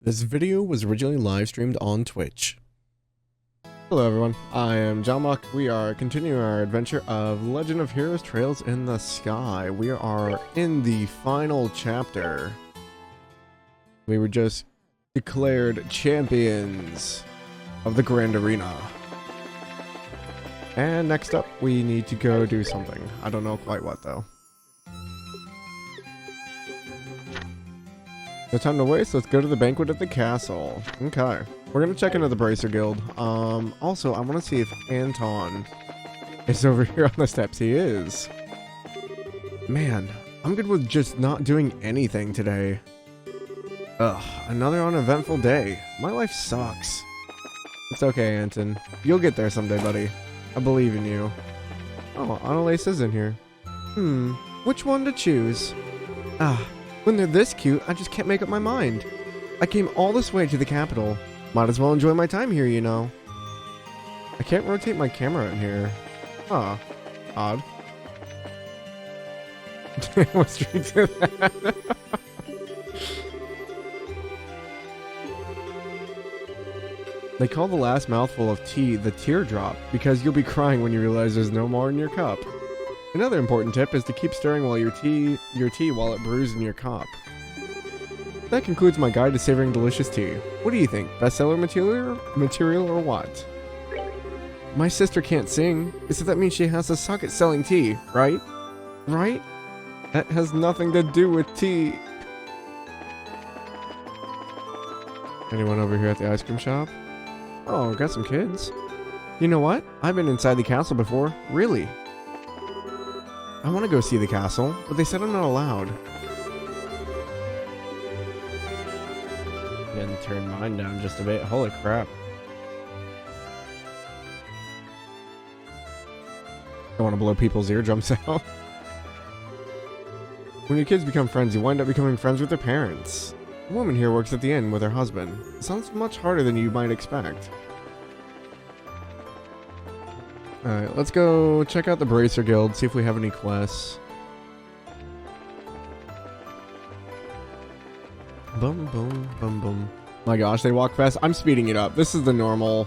This video was originally live streamed on Twitch. Hello everyone, I am Jalmoc. We are continuing our adventure of Legend of Heroes Trails in the Sky. We are in the final chapter. We were just declared champions of the Grand Arena. And next up, we need to go do something. I don't know quite what though. No time to waste, let's go to the banquet at the castle. Okay. We're gonna check into the Bracer Guild. Also, I wanna see if Anton is over here on the steps. He is. Man, I'm good with just not doing anything today. Ugh, another uneventful day. My life sucks. It's okay, Anton. You'll get there someday, buddy. I believe in you. Oh, Annalise is in here. Which one to choose? When they're this cute, I just can't make up my mind. I came all this way to the capital. Might as well enjoy my time here, you know. I can't rotate my camera in here. Huh. Odd. Went straight to that. They call the last mouthful of tea the teardrop because you'll be crying when you realize there's no more in your cup. Another important tip is to keep stirring while your tea while it brews in your cup. That concludes my guide to savoring delicious tea. What do you think? Bestseller material or what? My sister can't sing, so that means she has to suck at selling tea, right? Right? That has nothing to do with tea. Anyone over here at the ice cream shop? Oh, got some kids. You know what? I've been inside the castle before. Really? I want to go see the castle, but they said I'm not allowed. Getting turned mine down just a bit. Holy crap. I want to blow people's eardrums out. When your kids become friends, you wind up becoming friends with their parents. A woman here works at the inn with her husband. It sounds much harder than you might expect. Alright, let's go check out the Bracer Guild, see if we have any quests. Boom, boom, boom, boom. My gosh, they walk fast. I'm speeding it up. This is the normal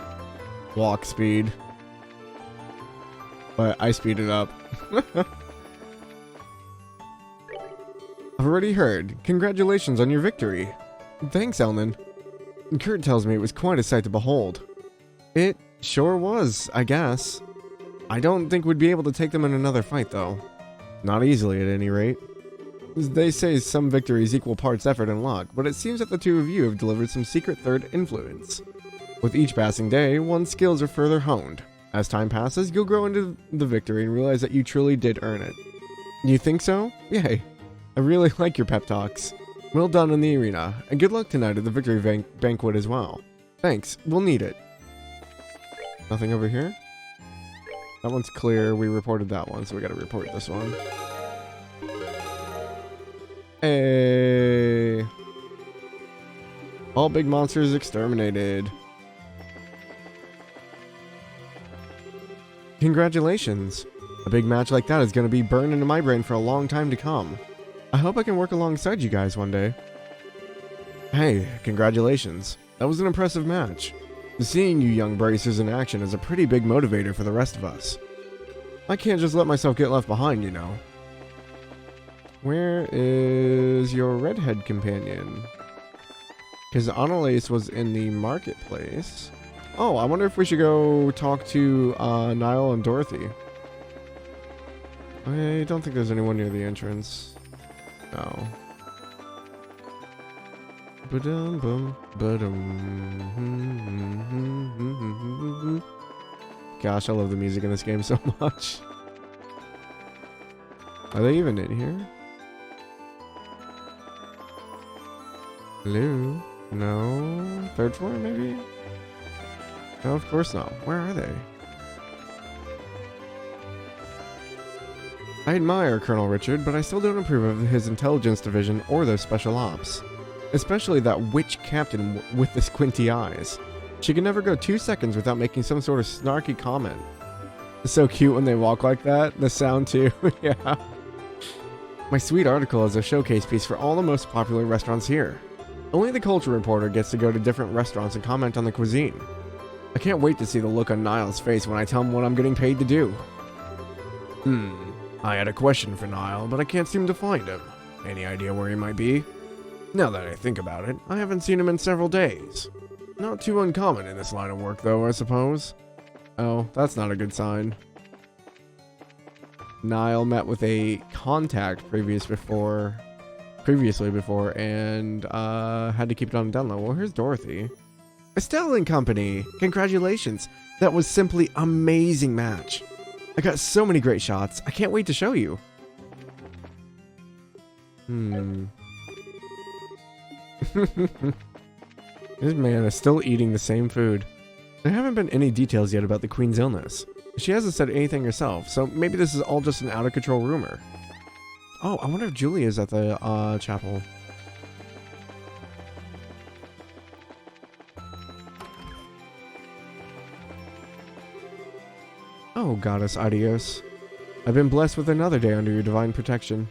walk speed. But I speed it up. I've already heard. Congratulations on your victory. Thanks, Elman. Kurt tells me it was quite a sight to behold. It sure was, I guess. I don't think we'd be able to take them in another fight, though. Not easily, at any rate. They say some victories equal parts effort and luck, but it seems that the two of you have delivered some secret third influence. With each passing day, one's skills are further honed. As time passes, you'll grow into the victory and realize that you truly did earn it. You think so? Yay. I really like your pep talks. Well done in the arena, and good luck tonight at the victory banquet as well. Thanks, we'll need it. Nothing over here? That one's clear. We reported that one, so we gotta report this one. Hey! All big monsters exterminated. Congratulations! A big match like that is gonna be burned into my brain for a long time to come. I hope I can work alongside you guys one day. Hey, congratulations. That was an impressive match. Seeing you young bracers in action is a pretty big motivator for the rest of us. I can't just let myself get left behind, you know. Where is your redhead companion? Because Annalise was in the marketplace. Oh, I wonder if we should go talk to Niall and Dorothy. I don't think there's anyone near the entrance. No. Ba-dum bum ba-dum. Gosh, I love the music in this game so much. Are they even in here? Hello? No? Third floor, maybe? No, of course not. Where are they? I admire Colonel Richard, but I still don't approve of his intelligence division or their special ops. Especially that witch captain with the squinty eyes. She can never go 2 seconds without making some sort of snarky comment. It's so cute when they walk like that. The sound too. Yeah. My sweet article is a showcase piece for all the most popular restaurants here. Only the culture reporter gets to go to different restaurants and comment on the cuisine. I can't wait to see the look on Niall's face when I tell him what I'm getting paid to do. I had a question for Niall, but I can't seem to find him. Any idea where he might be? Now that I think about it, I haven't seen him in several days. Not too uncommon in this line of work, though, I suppose. Oh, that's not a good sign. Niall met with a contact previously before, and had to keep it on the down low. Well, here's Dorothy. Estelle and Company, congratulations. That was simply amazing match. I got so many great shots. I can't wait to show you. This man is still eating the same food. There haven't been any details yet about the Queen's illness. She hasn't said anything herself, so maybe this is all just an out-of-control rumor. Oh, I wonder if Julia's at the chapel. Oh, Goddess Adios. I've been blessed with another day under your divine protection.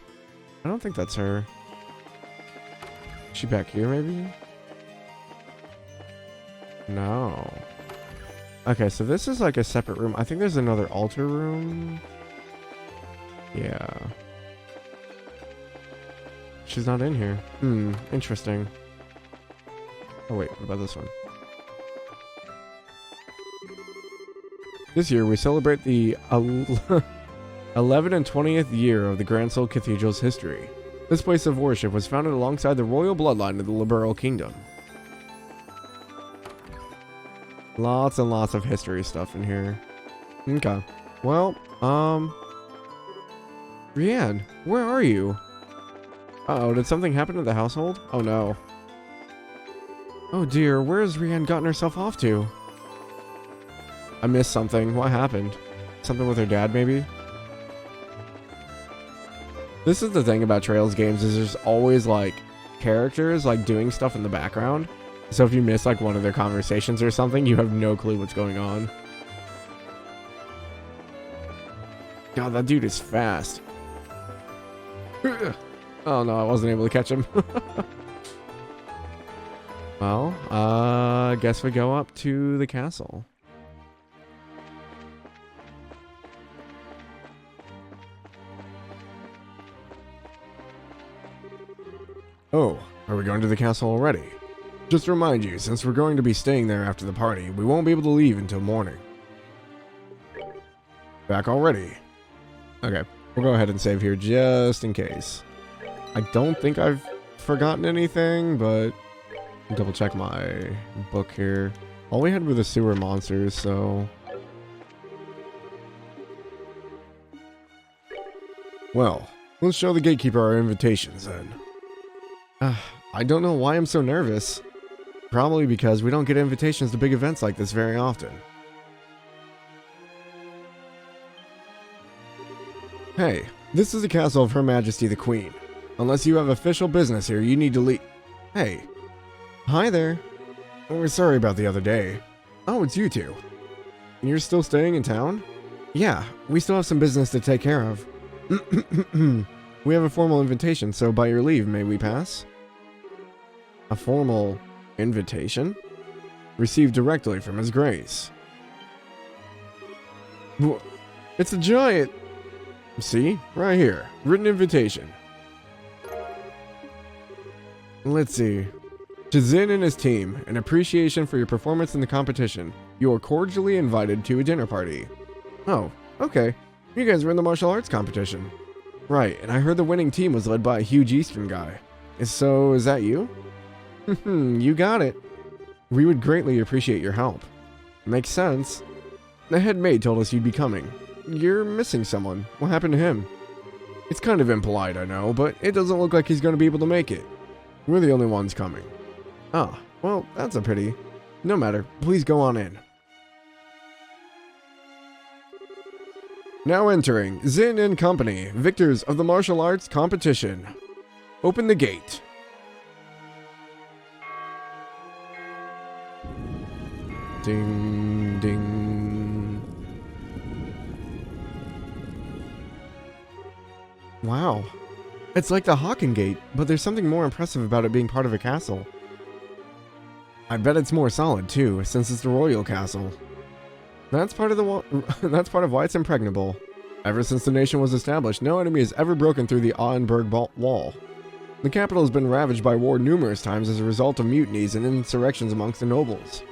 I don't think that's her. Is she back here, maybe? No. Okay, so this is like a separate room. I think there's another altar room. Yeah. She's not in here. Interesting. Oh wait, what about this one? This year we celebrate the 11th and 20th year of the Grand Soul Cathedral's history. This place of worship was founded alongside the royal bloodline of the Liberal Kingdom. Lots and lots of history stuff in here. Okay. Well, Rianne, where are you? Uh-oh, did something happen to the household? Oh no. Oh dear, where has Rianne gotten herself off to? I missed something. What happened? Something with her dad, maybe? This is the thing about Trails games, is there's always, like, characters, like, doing stuff in the background. So if you miss, like, one of their conversations or something, you have no clue what's going on. God, that dude is fast. Oh no, I wasn't able to catch him. Well, guess we go up to the castle. Oh, are we going to the castle already? Just to remind you, since we're going to be staying there after the party, we won't be able to leave until morning. Back already? Okay, we'll go ahead and save here just in case. I don't think I've forgotten anything, but I'll double check my book here. All we had were the sewer monsters, so... Well, let's show the gatekeeper our invitations then. I don't know why I'm so nervous. Probably because we don't get invitations to big events like this very often. Hey, this is the castle of Her Majesty the Queen. Unless you have official business here, you need to leave. Hey. Hi there. We're sorry about the other day. Oh, it's you two. You're still staying in town? Yeah, we still have some business to take care of. We have a formal invitation, so by your leave, may we pass? A formal invitation? Received directly from His Grace. It's a giant... See? Right here. Written invitation. Let's see. To Zin and his team, in appreciation for your performance in the competition, you are cordially invited to a dinner party. Oh, okay. You guys were in the martial arts competition. Right, and I heard the winning team was led by a huge Eastern guy. So, is that you? You got it. We would greatly appreciate your help. Makes sense. The head maid told us you'd be coming. You're missing someone. What happened to him? It's kind of impolite, I know, but it doesn't look like he's going to be able to make it. We're the only ones coming. Ah, well, that's a pity. No matter, please go on in. Now entering, Zin and Company, victors of the martial arts competition. Open the gate. Ding, ding. Wow. It's like the Hawken Gate, but there's something more impressive about it being part of a castle. I bet it's more solid too, since it's the royal castle. That's part of that's part of why it's impregnable. Ever since the nation was established, no enemy has ever broken through the Auenberg wall. The capital has been ravaged by war numerous times as a result of mutinies and insurrections amongst the nobles.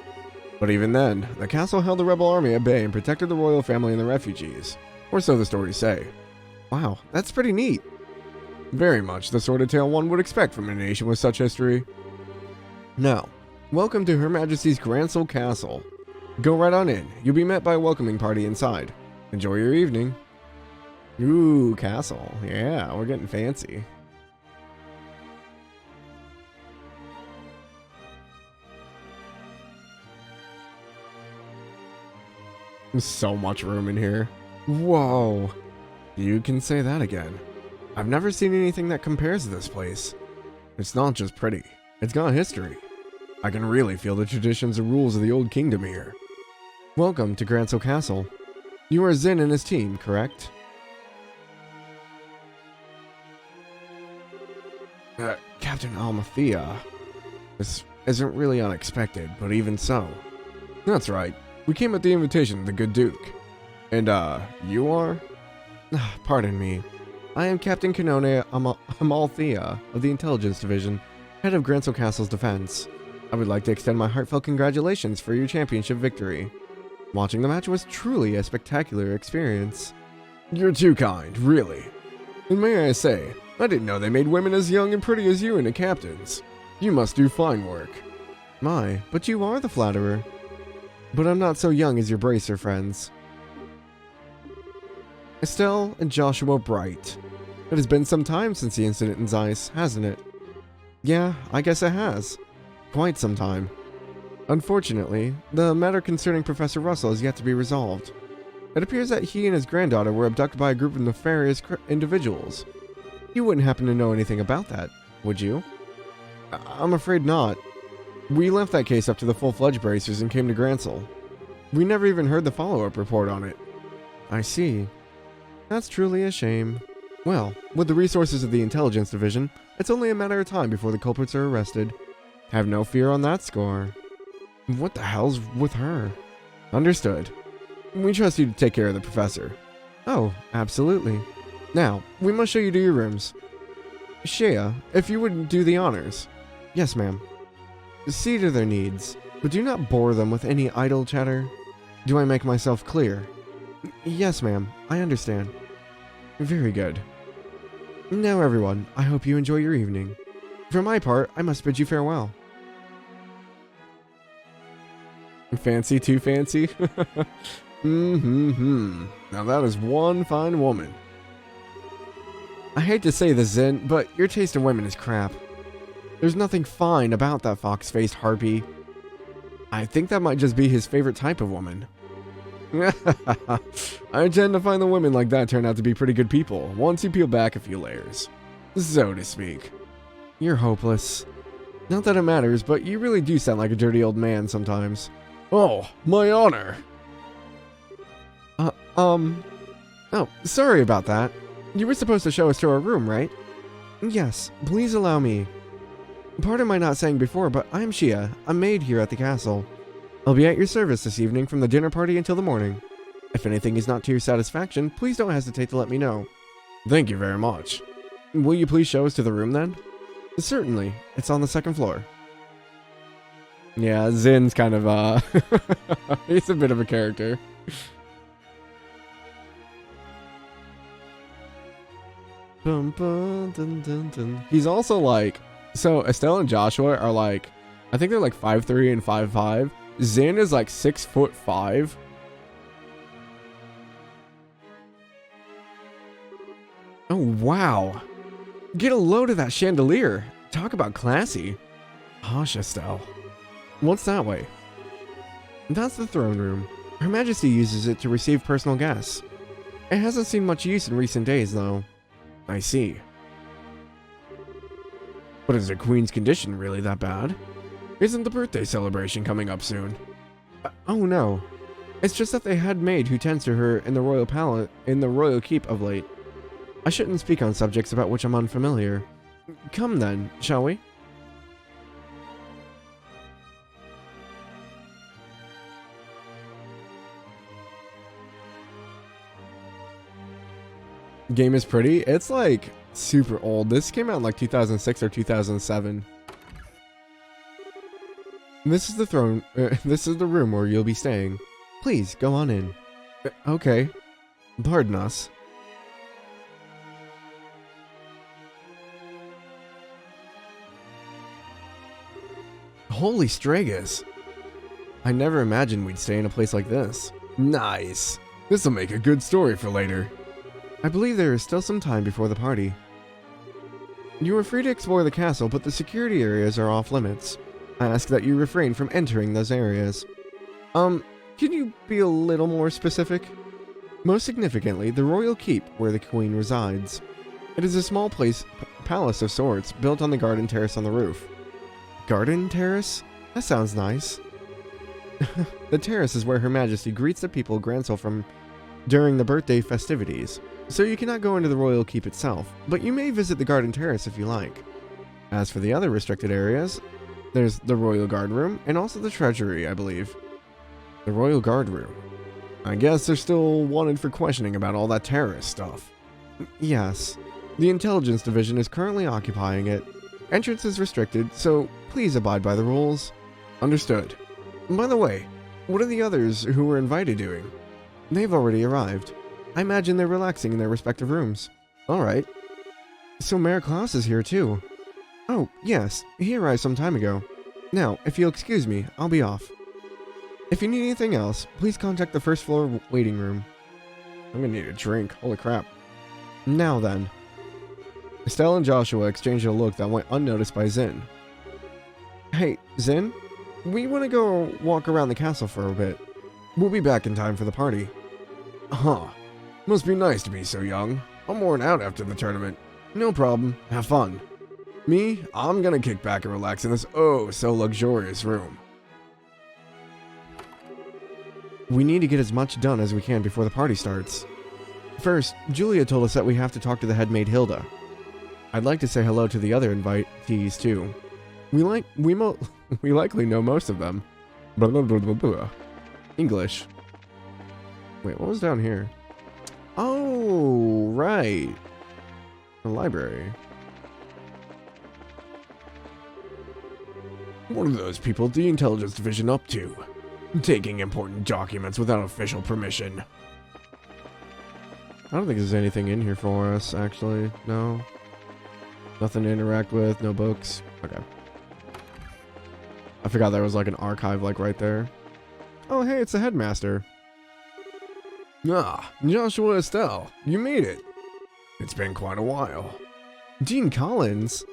But even then, the castle held the rebel army at bay and protected the royal family and the refugees. Or so the stories say. Wow, that's pretty neat. Very much the sort of tale one would expect from a nation with such history. Now, welcome to Her Majesty's Grancel Castle. Go right on in. You'll be met by a welcoming party inside. Enjoy your evening. Ooh, castle. Yeah, we're getting fancy. There's so much room in here. Whoa. You can say that again. I've never seen anything that compares to this place. It's not just pretty. It's got history. I can really feel the traditions and rules of the old kingdom here. Welcome to Grancel Castle. You are Zin and his team, correct? Captain Almathea. This isn't really unexpected, but even so. That's right. We came at the invitation of the good Duke. And, you are? Pardon me. I am Captain Kanone Amalthea of the Intelligence Division, head of Grancel Castle's defense. I would like to extend my heartfelt congratulations for your championship victory. Watching the match was truly a spectacular experience. You're too kind, really. And may I say, I didn't know they made women as young and pretty as you into captains. You must do fine work. My, but you are the flatterer. But I'm not so young as your bracer friends. Estelle and Joshua Bright. It has been some time since the incident in Zeiss, hasn't it? Yeah, I guess it has. Quite some time. Unfortunately, the matter concerning Professor Russell is yet to be resolved. It appears that he and his granddaughter were abducted by a group of nefarious individuals. You wouldn't happen to know anything about that, would you? I'm afraid not. We left that case up to the full-fledged bracers and came to Grancel. We never even heard the follow-up report on it. I see. That's truly a shame. Well, with the resources of the Intelligence Division, it's only a matter of time before the culprits are arrested. Have no fear on that score. What the hell's with her? Understood. We trust you to take care of the professor. Oh, absolutely. Now, we must show you to your rooms. Shea, if you would do the honors. Yes, ma'am. See to their needs, but do not bore them with any idle chatter. Do I make myself clear? Yes, ma'am. I understand. Very good. Now, everyone, I hope you enjoy your evening. For my part, I must bid you farewell. Fancy too fancy? Now that is one fine woman. I hate to say this, Zin, but your taste in women is crap. There's nothing fine about that fox-faced harpy. I think that might just be his favorite type of woman. I tend to find the women like that turn out to be pretty good people, once you peel back a few layers. So to speak. You're hopeless. Not that it matters, but you really do sound like a dirty old man sometimes. Oh, my honor! Oh, sorry about that. You were supposed to show us to our room, right? Yes, please allow me. Pardon my not saying before, but I'm Shea, a maid here at the castle. I'll be at your service this evening from the dinner party until the morning. If anything is not to your satisfaction, please don't hesitate to let me know. Thank you very much. Will you please show us to the room then? Certainly. It's on the second floor. Yeah, Zin's kind of, he's a bit of a character. Dun, dun, dun, dun, dun. He's also like, so Estelle and Joshua are like, I think they're like 5'3" and 5'5". Zin is like 6'5". Oh, wow. Get a load of that chandelier. Talk about classy. Hush, Estelle. What's that way? That's the throne room. Her Majesty uses it to receive personal guests. It hasn't seen much use in recent days, though. I see. But is the Queen's condition really that bad? Isn't the birthday celebration coming up soon? Oh no. It's just that they had maid who tends to her in the royal palace in the royal keep of late. I shouldn't speak on subjects about which I'm unfamiliar. Come then, shall we? Game is pretty. It's like super old. This came out in like 2006 or 2007. This is the throne. This is the room where you'll be staying. Please go on in. Okay. Pardon us. Holy Stragus. I never imagined we'd stay in a place like this. Nice. This'll make a good story for later. I believe there is still some time before the party. You are free to explore the castle, but the security areas are off limits. I ask that you refrain from entering those areas. Can you be a little more specific? Most significantly, the royal keep where the queen resides. It is a small palace of sorts, built on the garden terrace on the roof. Garden terrace? That sounds nice. The terrace is where Her Majesty greets the people Grancel from during the birthday festivities, so you cannot go into the royal keep itself, but you may visit the garden terrace if you like. As for the other restricted areas, there's the royal guard room and also the treasury, I believe. The royal guard room. I guess they're still wanted for questioning about all that terrorist stuff. Yes, the intelligence division is currently occupying it. Entrance is restricted, so please abide by the rules. Understood. By the way, what are the others who were invited doing? They've already arrived. I imagine they're relaxing in their respective rooms. Alright. So Mayor Klaus is here too. Oh, yes, he arrived some time ago. Now, if you'll excuse me, I'll be off. If you need anything else, please contact the first floor waiting room. I'm gonna need a drink, holy crap. Now then. Estelle and Joshua exchanged a look that went unnoticed by Zin. Hey, Zin? We want to go walk around the castle for a bit. We'll be back in time for the party. Huh. Must be nice to be so young. I'm worn out after the tournament. No problem. Have fun. Me? I'm gonna kick back and relax in this so luxurious room. We need to get as much done as we can before the party starts. First, Julia told us that we have to talk to the head maid Hilda. I'd like to say hello to the other invitees too. We likely know most of them. Blah, blah, blah, blah, blah. English. Wait, what was down here? Oh, right. The library. What are those people at the intelligence division up to? Taking important documents without official permission. I don't think there's anything in here for us, actually. No. Nothing to interact with, no books. Okay. I forgot there was like an archive like right there. Oh hey, it's the headmaster. Ah, Joshua Estelle, you made it. It's been quite a while. Dean Collins?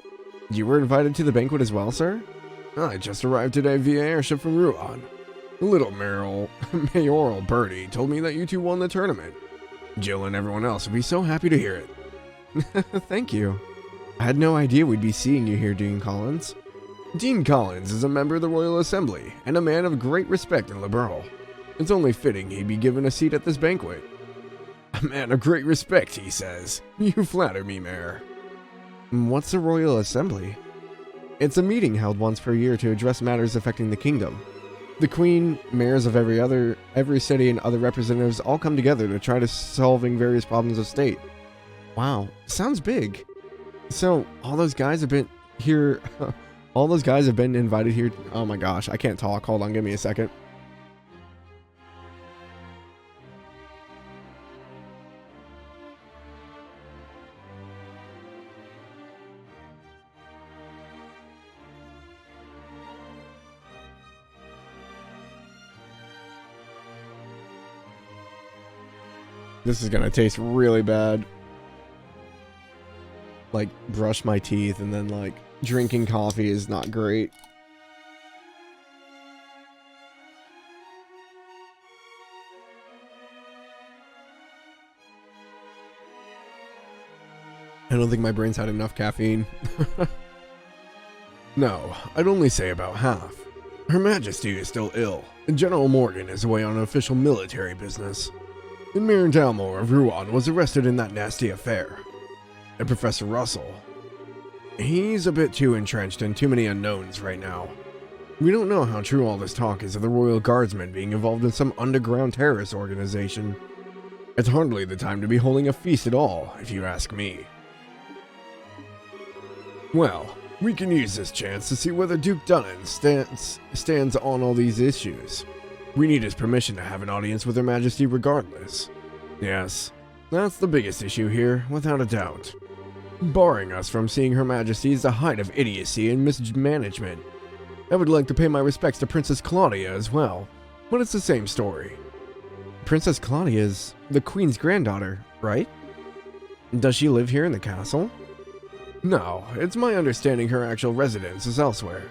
You were invited to the banquet as well, sir? I just arrived today via airship from Rouen. The little mayoral birdie told me that you two won the tournament. Jill and everyone else would be so happy to hear it. Thank you. I had no idea we'd be seeing you here, Dean Collins. Dean Collins is a member of the Royal Assembly and a man of great respect in Liberal. It's only fitting he'd be given a seat at this banquet. A man of great respect, he says. You flatter me, Mayor. What's the Royal Assembly? It's a meeting held once per year to address matters affecting the kingdom. The Queen, mayors of every city, and other representatives all come together to try to solving various problems of state. Wow, sounds big. So, all those guys have been here... all those guys have been invited here... Oh my gosh, I can't talk. Hold on, give me a second. This is gonna taste really bad. Like, brush my teeth and then, like, drinking coffee is not great. I don't think my brain's had enough caffeine. No, I'd only say about half. Her Majesty is still ill, and General Morgan is away on an official military business. And Mayor Jalmoc of Rouen was arrested in that nasty affair. And Professor Russell, he's a bit too entrenched and too many unknowns right now. We don't know how true all this talk is of the Royal Guardsmen being involved in some underground terrorist organization. It's hardly the time to be holding a feast at all, if you ask me. Well, we can use this chance to see whether Duke Dunnan stands on all these issues. We need his permission to have an audience with Her Majesty regardless. Yes, that's the biggest issue here, without a doubt. Barring us from seeing Her Majesty is the height of idiocy and mismanagement. I would like to pay my respects to Princess Claudia as well, but it's the same story. Princess Claudia is the Queen's granddaughter, right? Does she live here in the castle? No, it's my understanding her actual residence is elsewhere.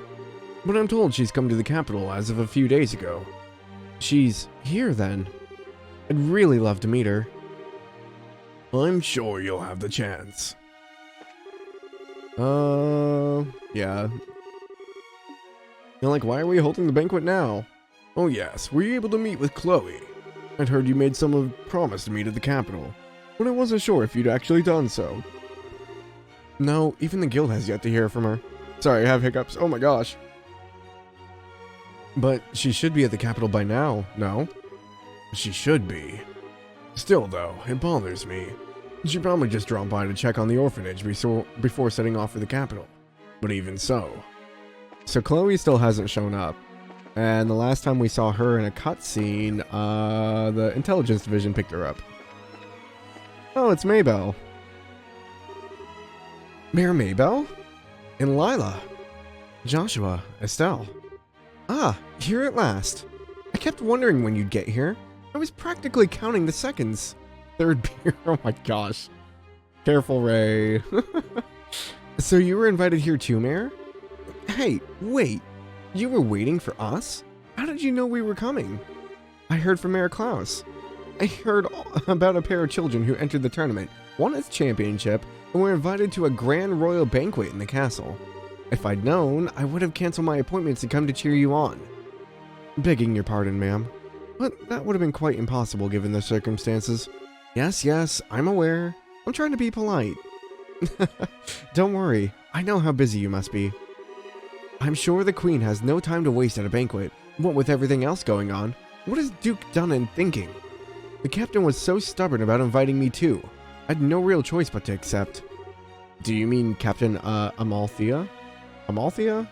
But I'm told she's come to the capital as of a few days ago. She's here then. I'd really love to meet her. I'm sure you'll have the chance. Yeah. You're like, why are we holding the banquet now? Oh yes, were you able to meet with Chloe? I'd heard you made some promise to meet at the capital, but I wasn't sure if you'd actually done so. No, even the guild has yet to hear from her. Sorry, I have hiccups. Oh my gosh. But she should be at the capital by now, no? She should be. Still though, it bothers me. She probably just dropped by to check on the orphanage before setting off for the capital. But even so. So Chloe still hasn't shown up. And the last time we saw her in a cutscene, the intelligence division picked her up. Oh, it's Maybell. Mayor Maybell? And Lila. Joshua, Estelle. Ah, here at last. I kept wondering when you'd get here. I was practically counting the seconds. Third beer, oh my gosh. Careful, Ray. So you were invited here too, Mayor? Hey, wait. You were waiting for us? How did you know we were coming? I heard from Mayor Klaus. I heard about a pair of children who entered the tournament, won its championship, and were invited to a grand royal banquet in the castle. If I'd known, I would have canceled my appointments to come to cheer you on. Begging your pardon, ma'am. But that would have been quite impossible given the circumstances. Yes, I'm aware. I'm trying to be polite. Don't worry, I know how busy you must be. I'm sure the Queen has no time to waste at a banquet. What with everything else going on, what is Duke Dunnan thinking? The captain was so stubborn about inviting me too. I had no real choice but to accept. Do you mean Captain, Amalthea? Amalthea?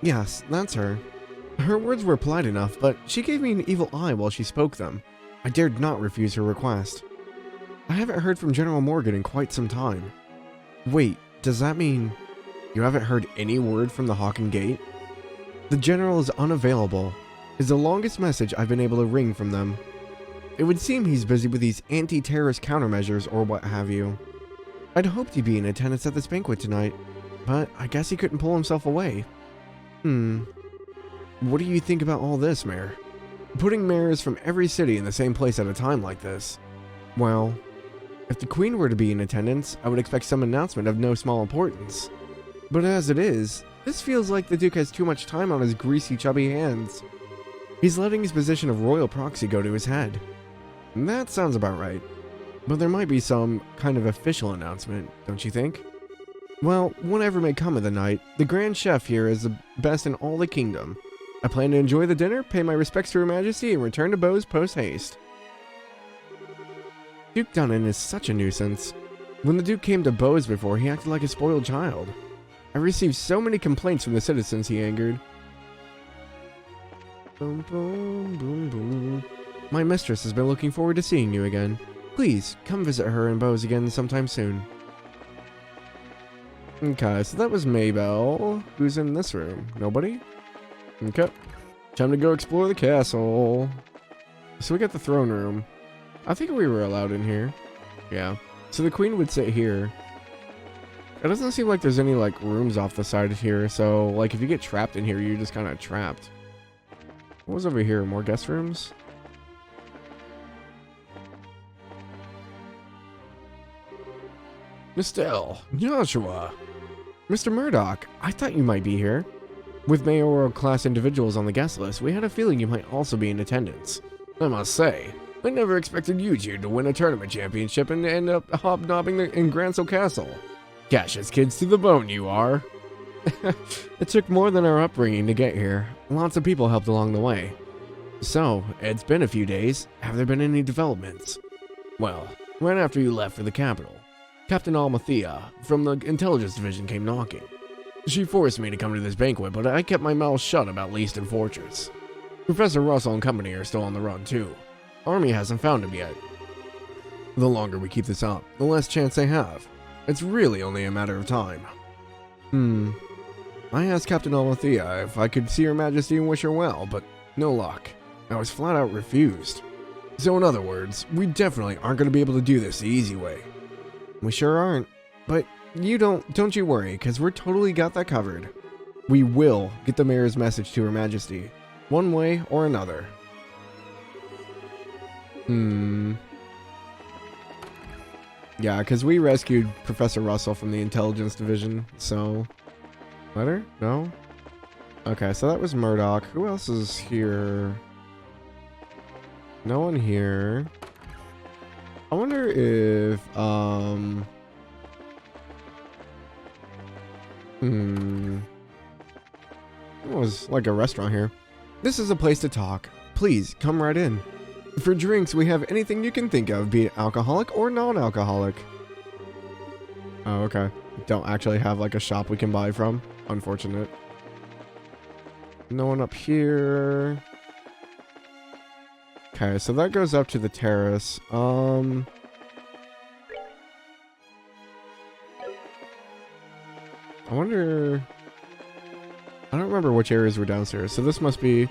Yes, that's her. Her words were polite enough, but she gave me an evil eye while she spoke them. I dared not refuse her request. I haven't heard from General Morgan in quite some time. Wait, does that mean you haven't heard any word from the Hawken Gate? The General is unavailable, is the longest message I've been able to wring from them. It would seem he's busy with these anti-terrorist countermeasures or what have you. I'd hoped he'd be in attendance at this banquet tonight, but I guess he couldn't pull himself away. What do you think about all this, Mayor? Putting mayors from every city in the same place at a time like this? Well, if the Queen were to be in attendance, I would expect some announcement of no small importance. But as it is, this feels like the Duke has too much time on his greasy, chubby hands. He's letting his position of royal proxy go to his head. That sounds about right. But there might be some kind of official announcement, don't you think? Well, whatever may come of the night, the Grand Chef here is the best in all the kingdom. I plan to enjoy the dinner, pay my respects to Her Majesty, and return to Bose post-haste. Duke Dunnan is such a nuisance. When the Duke came to Bose before, he acted like a spoiled child. I received so many complaints from the citizens he angered. Boom, boom, boom, boom. My mistress has been looking forward to seeing you again. Please, come visit her in Bose again sometime soon. Okay, so that was Maybell. Who's in this room? Nobody? Okay. Time to go explore the castle. So we got the throne room. I think we were allowed in here. Yeah. So the Queen would sit here. It doesn't seem like there's any, like, rooms off the side here. So, like, if you get trapped in here, you're just kind of trapped. What was over here? More guest rooms? Estelle, Joshua, Mr. Murdoch, I thought you might be here. With mayoral class individuals on the guest list, we had a feeling you might also be in attendance. I must say, I never expected you two to win a tournament championship and end up hobnobbing in Grancel Castle. Cassius kids to the bone, you are. It took more than our upbringing to get here. Lots of people helped along the way. So, it's been a few days. Have there been any developments? Well, right after you left for the capital, Captain Almathea from the Intelligence Division came knocking. She forced me to come to this banquet, but I kept my mouth shut about Leaston Fortress. Professor Russell and company are still on the run, too. Army hasn't found him yet. The longer we keep this up, the less chance they have. It's really only a matter of time. I asked Captain Almathea if I could see Her Majesty and wish her well, but no luck. I was flat out refused. So in other words, we definitely aren't going to be able to do this the easy way. We sure aren't. But you don't you worry, because we're totally got that covered. We will get the mayor's message to Her Majesty, one way or another. Yeah, because we rescued Professor Russell from the Intelligence Division, so... Letter? No? Okay, so that was Murdoch. Who else is here? No one here. I wonder if, It was like a restaurant here. This is a place to talk. Please, come right in. For drinks, we have anything you can think of, be it alcoholic or non-alcoholic. Oh, okay. Don't actually have like a shop we can buy from. Unfortunate. No one up here. Okay, so that goes up to the terrace. I wonder... I don't remember which areas were downstairs, so this must be...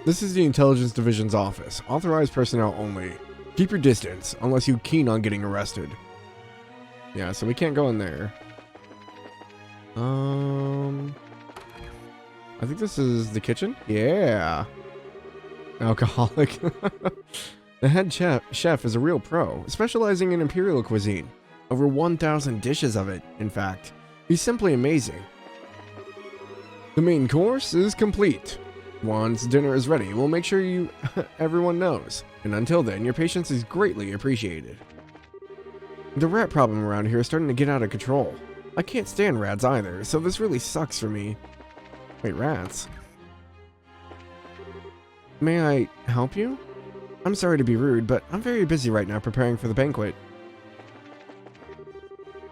This is the Intelligence Division's office. Authorized personnel only. Keep your distance, unless you're keen on getting arrested. Yeah, so we can't go in there. I think this is the kitchen? Yeah. Alcoholic. The head chef is a real pro, specializing in imperial cuisine. Over 1,000 dishes of it, in fact. He's simply amazing. The main course is complete. Once dinner is ready, we'll make sure everyone knows. And until then, your patience is greatly appreciated. The rat problem around here is starting to get out of control. I can't stand rats either, so this really sucks for me. Wait, rats? May I help you? I'm sorry to be rude, but I'm very busy right now preparing for the banquet.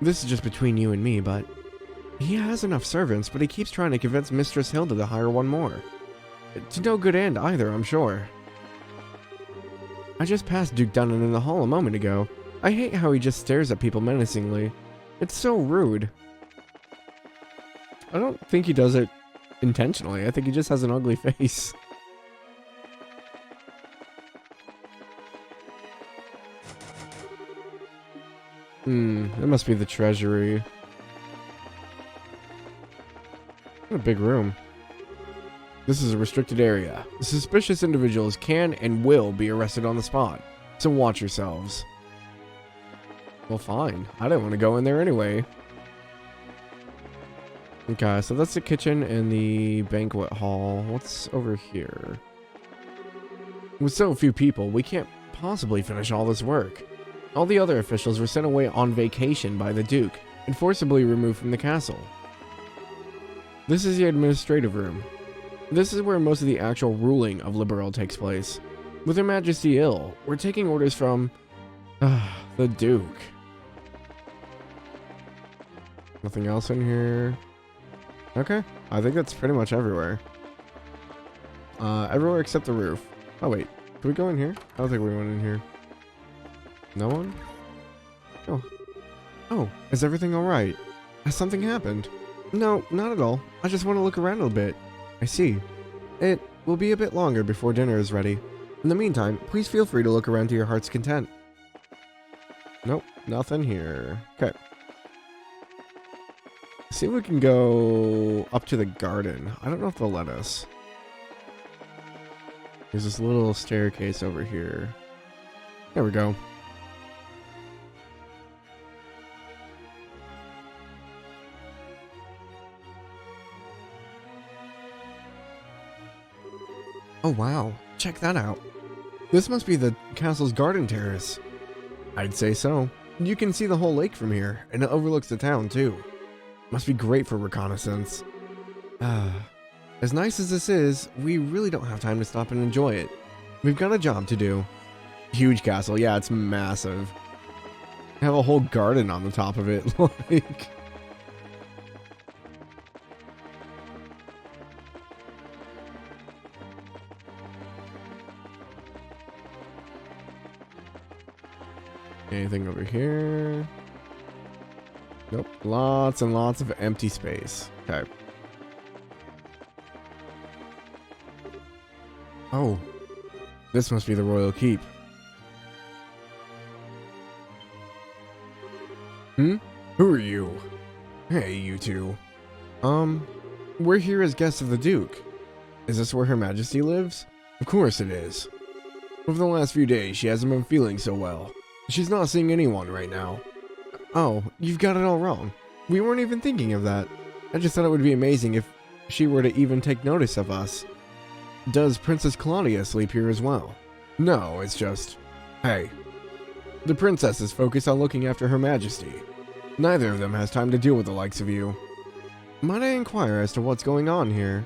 This is just between you and me, but... He has enough servants, but he keeps trying to convince Mistress Hilda to hire one more. To no good end either, I'm sure. I just passed Duke Dunnan in the hall a moment ago. I hate how he just stares at people menacingly. It's so rude. I don't think he does it intentionally. I think he just has an ugly face. That must be the treasury. What a big room. This is a restricted area. Suspicious individuals can and will be arrested on the spot, so watch yourselves. Well, fine. I didn't want to go in there anyway. Okay, so that's the kitchen and the banquet hall. What's over here? With so few people, we can't possibly finish all this work. All the other officials were sent away on vacation by the Duke and forcibly removed from the castle. This is the administrative room. This is where most of the actual ruling of Liberal takes place. With Her Majesty ill, we're taking orders from... the Duke. Nothing else in here. Okay, I think that's pretty much everywhere. Everywhere except the roof. Oh wait, did we go in here? I don't think we went in here. No one? Oh, is everything alright? Has something happened? No, not at all. I just want to look around a bit. I see. It will be a bit longer before dinner is ready. In the meantime, please feel free to look around to your heart's content. Nope, nothing here. Okay. See if we can go up to the garden. I don't know if they'll let us. There's this little staircase over here. There we go. Oh wow, check that out. This must be the castle's garden terrace. I'd say so. You can see the whole lake from here, and it overlooks the town too. Must be great for reconnaissance. As nice as this is, we really don't have time to stop and enjoy it. We've got a job to do. Huge castle. Yeah, it's massive. Have a whole garden on the top of it. Like... Anything over here? Nope. Lots and lots of empty space. Okay. Oh. This must be the royal keep. Hmm? Who are you? Hey, you two. We're here as guests of the Duke. Is this where Her Majesty lives? Of course it is. Over the last few days, she hasn't been feeling so well. She's not seeing anyone right now. Oh, you've got it all wrong. We weren't even thinking of that. I just thought it would be amazing if she were to even take notice of us. Does Princess Claudia sleep here as well? No, it's just... Hey. The princess is focused on looking after Her Majesty. Neither of them has time to deal with the likes of you. Might I inquire as to what's going on here?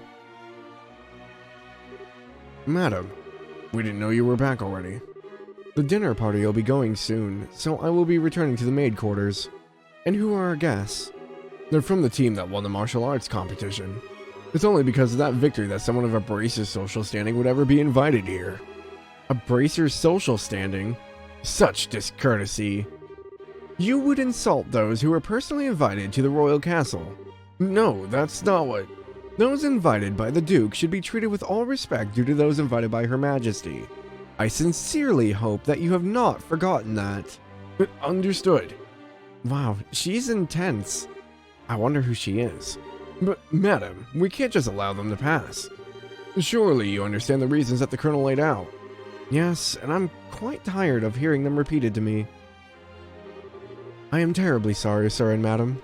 Madam, we didn't know you were back already. The dinner party will be going soon, so I will be returning to the maid quarters. And who are our guests? They're from the team that won the martial arts competition. It's only because of that victory that someone of a bracer's social standing would ever be invited here. A bracer's social standing? Such discourtesy. You would insult those who are personally invited to the royal castle. No, that's not what... Those invited by the Duke should be treated with all respect due to those invited by Her Majesty. I sincerely hope that you have not forgotten that. Understood. Wow, she's intense. I wonder who she is. But, madam, we can't just allow them to pass. Surely you understand the reasons that the Colonel laid out. Yes, and I'm quite tired of hearing them repeated to me. I am terribly sorry, sir and madam.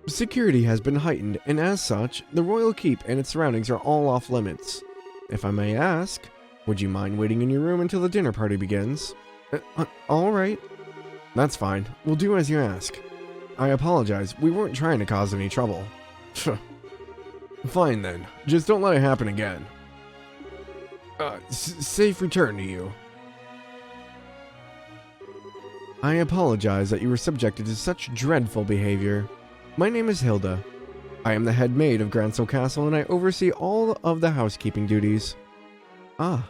Security has been heightened, and as such, the royal keep and its surroundings are all off limits. If I may ask, would you mind waiting in your room until the dinner party begins? Alright. That's fine. We'll do as you ask. I apologize. We weren't trying to cause any trouble. Fine then. Just don't let it happen again. Safe return to you. I apologize that you were subjected to such dreadful behavior. My name is Hilda. I am the head maid of Gransel Castle and I oversee all of the housekeeping duties. Ah.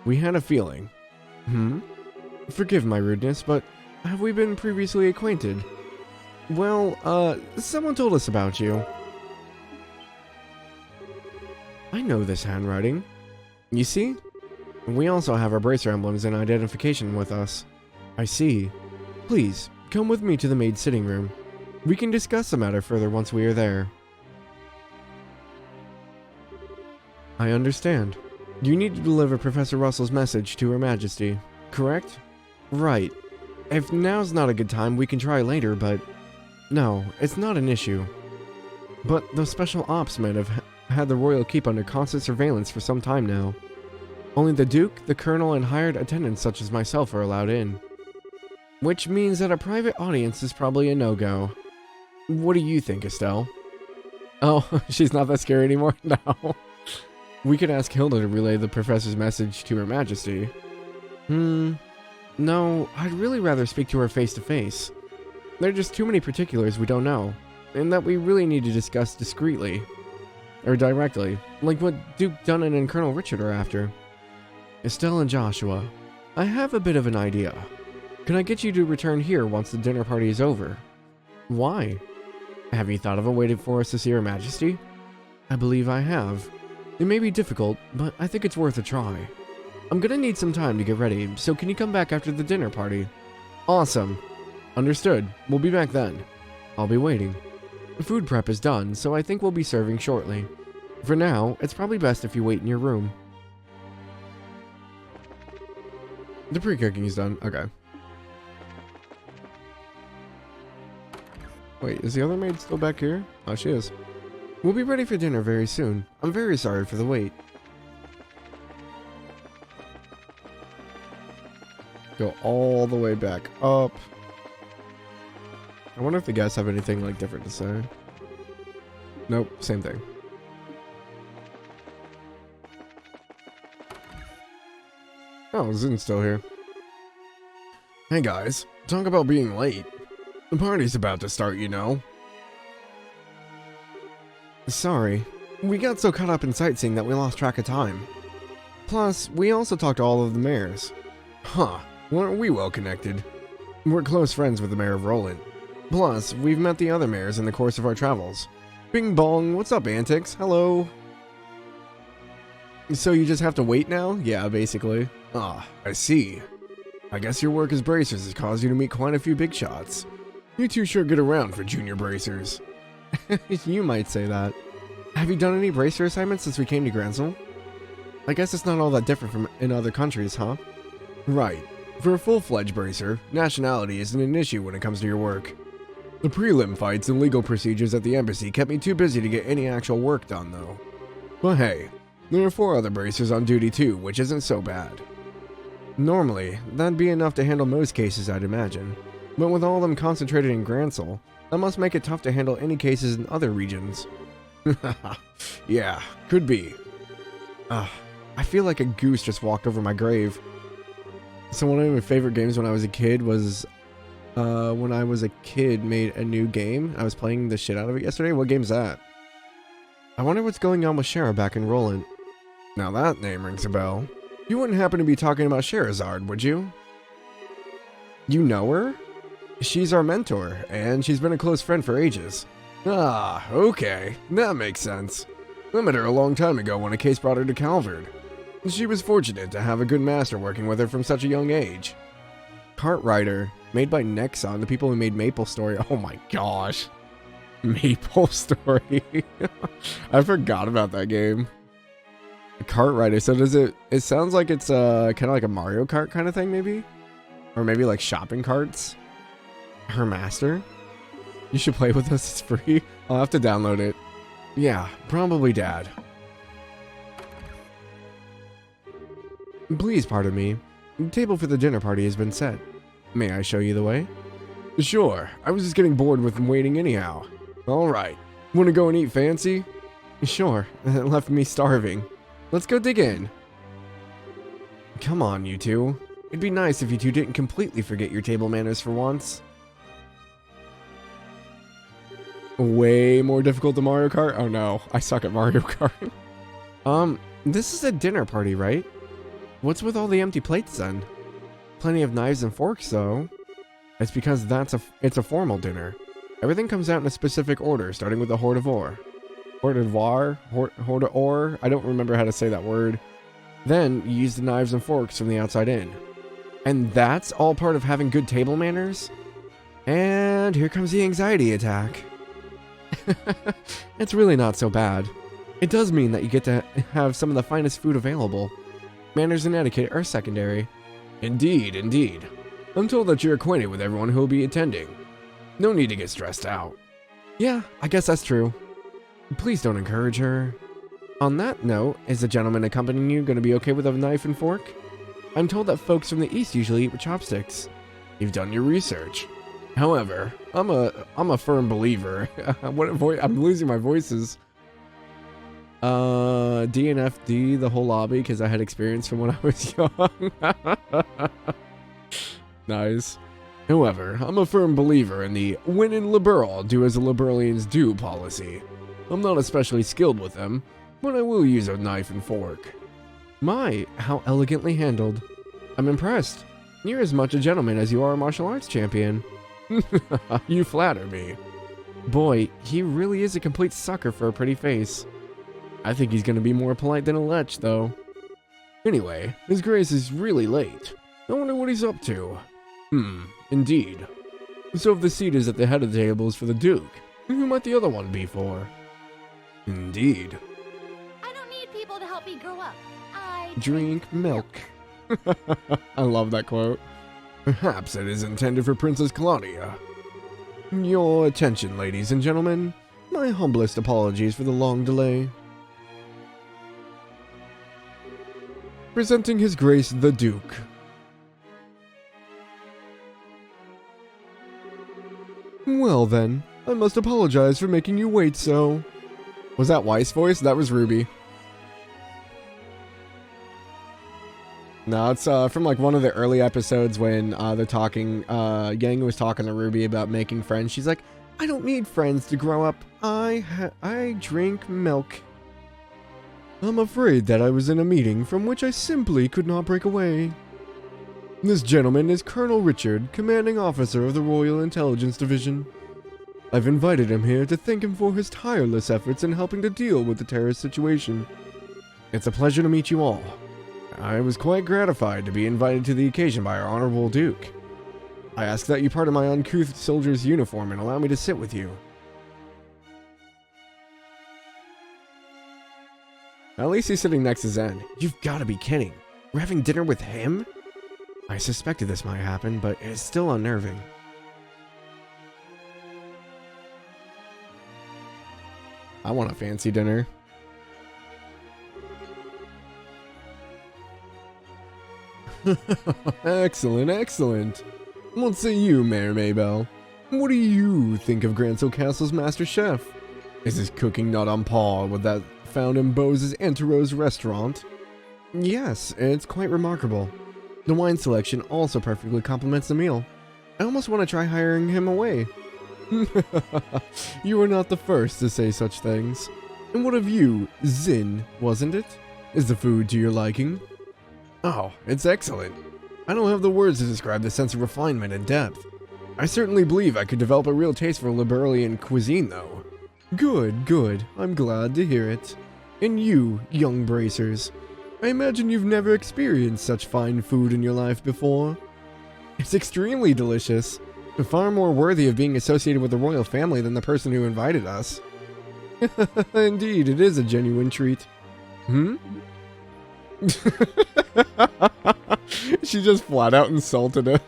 We had a feeling. Forgive my rudeness, but have we been previously acquainted? Well, someone told us about you. I know this handwriting. You see? We also have our bracer emblems and identification with us. I see. Please, come with me to the maid's sitting room. We can discuss the matter further once we are there. I understand. You need to deliver Professor Russell's message to Her Majesty, correct? Right. If now's not a good time, we can try later, but... No, it's not an issue. But those special ops men have had the royal keep under constant surveillance for some time now. Only the Duke, the Colonel, and hired attendants such as myself are allowed in. Which means that a private audience is probably a no-go. What do you think, Estelle? Oh, she's not that scary anymore? No. We could ask Hilda to relay the professor's message to Her Majesty. No, I'd really rather speak to her face-to-face. There are just too many particulars we don't know, and that we really need to discuss discreetly. Or directly, like what Duke Dunnan and Colonel Richard are after. Estelle and Joshua, I have a bit of an idea. Can I get you to return here once the dinner party is over? Why? Have you thought of a way for us to see Her Majesty? I believe I have. It may be difficult, but I think it's worth a try. I'm gonna need some time to get ready, so can you come back after the dinner party? Awesome. Understood. We'll be back then. I'll be waiting. The food prep is done, so I think we'll be serving shortly. For now, it's probably best if you wait in your room. The pre-cooking is done. Okay. Wait, is the other maid still back here? Oh, she is. We'll be ready for dinner very soon. I'm very sorry for the wait. Go all the way back up. I wonder if the guests have anything like different to say. Nope, same thing. Oh, Zin's still here. Hey guys, talk about being late. The party's about to start, you know. Sorry, we got so caught up in sightseeing that we lost track of time. Plus, we also talked to all of the mayors. Huh, weren't we well connected? We're close friends with the mayor of Roland. Plus, we've met the other mayors in the course of our travels. Bing bong, what's up, Antics? Hello. So you just have to wait now? Yeah, basically. Ah, I see. I guess your work as bracers has caused you to meet quite a few big shots. You two sure get around for junior bracers. You might say that. Have you done any bracer assignments since we came to Gransel? I guess it's not all that different from in other countries, huh? Right. For a full-fledged bracer, nationality isn't an issue when it comes to your work. The prelim fights and legal procedures at the embassy kept me too busy to get any actual work done, though. But hey, there are 4 other bracers on duty too, which isn't so bad. Normally, that'd be enough to handle most cases, I'd imagine. But with all of them concentrated in Gransel, that must make it tough to handle any cases in other regions. Yeah, could be. I feel like a goose just walked over my grave. So one of my favorite games when I was a kid was, when I was a kid made a new game. I was playing the shit out of it yesterday. What game's that? I wonder what's going on with Shara back in Roland. Now that name rings a bell. You wouldn't happen to be talking about Sherazard, would you? You know her? She's our mentor, and she's been a close friend for ages. Ah, okay. That makes sense. I met her a long time ago when a case brought her to Calvard. She was fortunate to have a good master working with her from such a young age. Cartwriter, made by Nexon, the people who made Maple Story. Oh my gosh. Maple Story. I forgot about that game. Cartwriter, so does it sounds like it's kind of like a Mario Kart kind of thing, maybe? Or maybe like shopping carts? Her master? You should play with us, it's free. I'll have to download it. Yeah, probably Dad. Please pardon me. The table for the dinner party has been set. May I show you the way? Sure, I was just getting bored with waiting anyhow. Alright, wanna go and eat fancy? Sure, it left me starving. Let's go dig in. Come on, you two. It'd be nice if you two didn't completely forget your table manners for once. Way more difficult than Mario Kart? Oh no, I suck at Mario Kart. This is a dinner party, right? What's with all the empty plates then? Plenty of knives and forks, though. It's because it's a formal dinner. Everything comes out in a specific order, starting with the hors d'oeuvre. Hors d'oeuvre? I don't remember how to say that word. Then, you use the knives and forks from the outside in. And that's all part of having good table manners? And here comes the anxiety attack. It's really not so bad. It does mean that you get to have some of the finest food available. Manners and etiquette are secondary. Indeed, indeed. I'm told that you're acquainted with everyone who will be attending. No need to get stressed out. Yeah, I guess that's true. Please don't encourage her. On that note, is the gentleman accompanying you going to be okay with a knife and fork? I'm told that folks from the east usually eat with chopsticks. You've done your research. However, I'm a firm believer. I'm losing my voices. DNFD the whole lobby because I had experience from when I was young. Nice. However, I'm a firm believer in the when in liberal, do as the liberalians do policy. I'm not especially skilled with them, but I will use a knife and fork. My, how elegantly handled. I'm impressed. You're as much a gentleman as you are a martial arts champion. You flatter me. Boy, he really is a complete sucker for a pretty face. I think he's gonna be more polite than a lech, though. Anyway, His Grace is really late. I wonder what he's up to. Indeed. So if the seat is at the head of the table is for the Duke, who might the other one be for? Indeed. I don't need people to help me grow up. I Drink milk. I love that quote. Perhaps it is intended for Princess Claudia. Your attention, ladies and gentlemen. My humblest apologies for the long delay. Presenting His Grace the Duke. Well then, I must apologize for making you wait so. Was that Weiss voice? That was Ruby. No, it's from like one of the early episodes when they're talking, Yang was talking to Ruby about making friends. She's like, I don't need friends to grow up. I drink milk. I'm afraid that I was in a meeting from which I simply could not break away. This gentleman is Colonel Richard, commanding officer of the Royal Intelligence Division. I've invited him here to thank him for his tireless efforts in helping to deal with the terrorist situation. It's a pleasure to meet you all. I was quite gratified to be invited to the occasion by our Honorable Duke. I ask that you pardon my uncouth soldier's uniform and allow me to sit with you. At least he's sitting next to Zen. You've got to be kidding. We're having dinner with him? I suspected this might happen, but it's still unnerving. I want a fancy dinner. Excellent, excellent. What say you, Mayor Maybell? What do you think of Granso Castle's master chef? Is his cooking not on par with that found in Bose's Anteros restaurant? Yes, it's quite remarkable. The wine selection also perfectly complements the meal. I almost want to try hiring him away. You are not the first to say such things. And what of you, Zin, wasn't it? Is the food to your liking? Oh, it's excellent. I don't have the words to describe the sense of refinement and depth. I certainly believe I could develop a real taste for Liberalian cuisine, though. Good, good. I'm glad to hear it. And you, young bracers, I imagine you've never experienced such fine food in your life before. It's extremely delicious. Far more worthy of being associated with the royal family than the person who invited us. Indeed, it is a genuine treat. Hmm? She just flat out insulted him.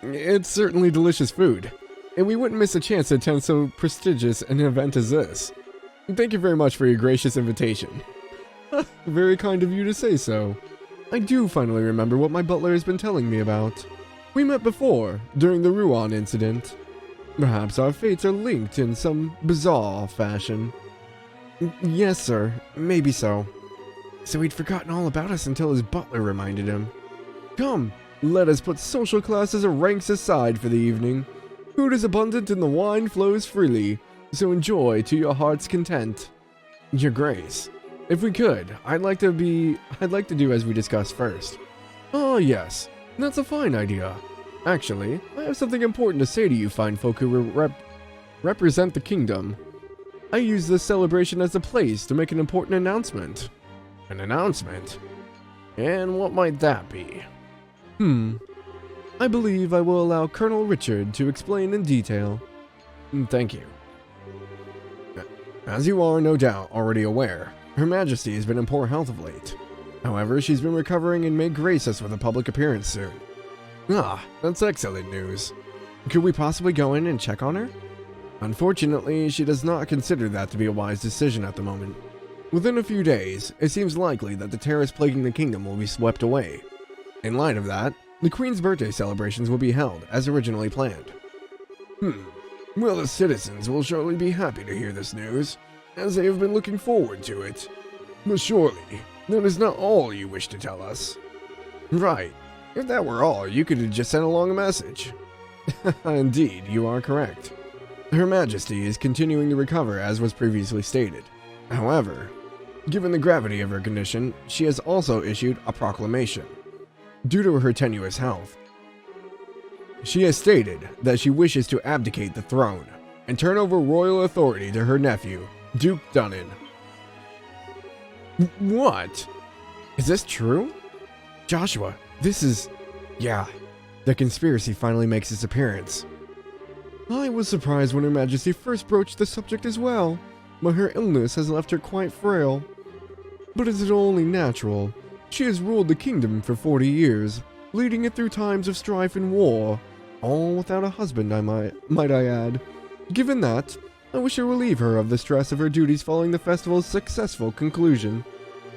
It's certainly delicious food, and we wouldn't miss a chance to attend so prestigious an event as this. Thank you very much for your gracious invitation. Very kind of you to say so. I do finally remember what my butler has been telling me about. We met before, during the Ruan incident. Perhaps our fates are linked in some bizarre fashion. Yes, sir. Maybe so. So he'd forgotten all about us until his butler reminded him. Come, let us put social classes or ranks aside for the evening. Food is abundant and the wine flows freely, so enjoy to your heart's content. Your Grace, if we could, I'd like to do as we discussed first. Oh yes, that's a fine idea. Actually, I have something important to say to you fine folk who represent the kingdom. I use this celebration as a place to make an important announcement. An announcement? And what might that be? I believe I will allow Colonel Richard to explain in detail. Thank you. As you are no doubt already aware, Her Majesty has been in poor health of late. However, she's been recovering and may grace us with a public appearance soon. Ah, that's excellent news. Could we possibly go in and check on her? Unfortunately, she does not consider that to be a wise decision at the moment. Within a few days, it seems likely that the terrorists plaguing the kingdom will be swept away. In light of that, the Queen's birthday celebrations will be held as originally planned. Well, the citizens will surely be happy to hear this news, as they have been looking forward to it. But surely, that is not all you wish to tell us. Right. If that were all, you could have just sent along a message. Indeed, you are correct. Her Majesty is continuing to recover as was previously stated. However, given the gravity of her condition, she has also issued a proclamation. Due to her tenuous health, she has stated that she wishes to abdicate the throne and turn over royal authority to her nephew, Duke Dunnan. What? Is this true? Joshua, this is... Yeah, the conspiracy finally makes its appearance. I was surprised when Her Majesty first broached the subject as well, but her illness has left her quite frail. But is it only natural? She has ruled the kingdom for 40 years, leading it through times of strife and war, all without a husband, might I add. Given that, I wish to relieve her of the stress of her duties following the festival's successful conclusion.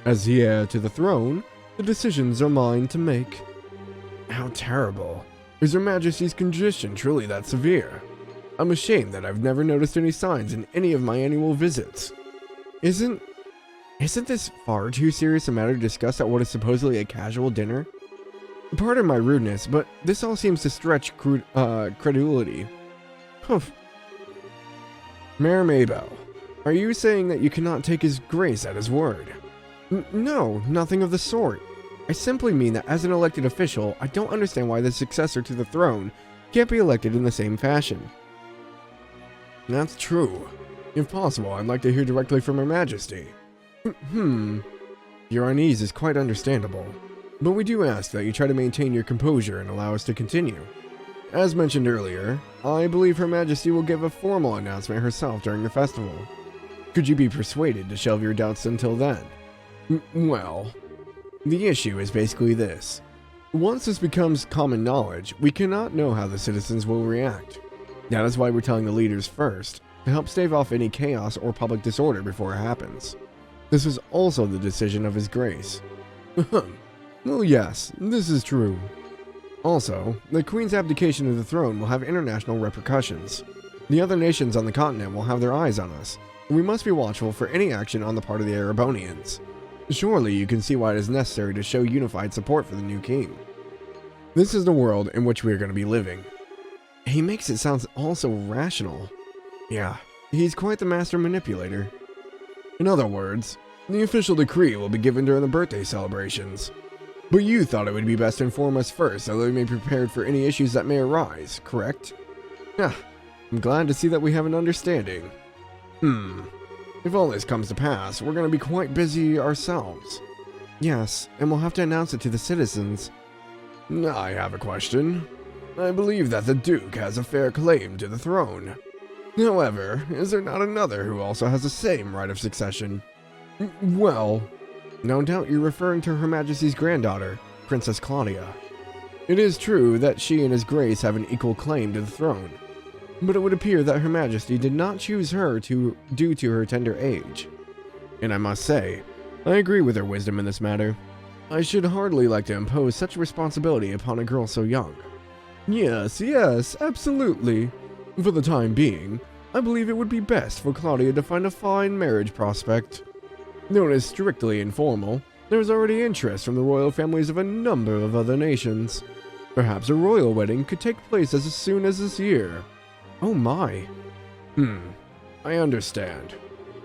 As the heir to the throne, the decisions are mine to make. How terrible. Is Her Majesty's condition truly that severe? I'm ashamed that I've never noticed any signs in any of my annual visits. Isn't Isn't this far too serious a matter to discuss at what is supposedly a casual dinner? Pardon my rudeness, but this all seems to stretch credulity. Humph. Mayor Maybell, are you saying that you cannot take his grace at his word? No, nothing of the sort. I simply mean that as an elected official, I don't understand why the successor to the throne can't be elected in the same fashion. That's true. If possible, I'd like to hear directly from Her Majesty. Your unease is quite understandable, but we do ask that you try to maintain your composure and allow us to continue. As mentioned earlier, I believe Her Majesty will give a formal announcement herself during the festival. Could you be persuaded to shelve your doubts until then? Well, the issue is basically this. Once this becomes common knowledge, we cannot know how the citizens will react. That is why we're telling the leaders first, to help stave off any chaos or public disorder before it happens. This was also the decision of His Grace. Well, yes, this is true. Also, the Queen's abdication of the throne will have international repercussions. The other nations on the continent will have their eyes on us, and we must be watchful for any action on the part of the Erebonians. Surely you can see why it is necessary to show unified support for the new king. This is the world in which we are going to be living. He makes it sound all so rational. Yeah, he's quite the master manipulator. In other words, the official decree will be given during the birthday celebrations. But you thought it would be best to inform us first so that we may be prepared for any issues that may arise, correct? Yeah, I'm glad to see that we have an understanding. If all this comes to pass, we're going to be quite busy ourselves. Yes, and we'll have to announce it to the citizens. I have a question. I believe that the Duke has a fair claim to the throne. However, is there not another who also has the same right of succession? Well, no doubt you're referring to Her Majesty's granddaughter, Princess Claudia. It is true that she and His Grace have an equal claim to the throne, but it would appear that Her Majesty did not choose her due to her tender age. And I must say, I agree with her wisdom in this matter. I should hardly like to impose such responsibility upon a girl so young. Yes, absolutely. For the time being, I believe it would be best for Claudia to find a fine marriage prospect. Though it is strictly informal, there is already interest from the royal families of a number of other nations. Perhaps a royal wedding could take place as soon as this year. Oh my. I understand.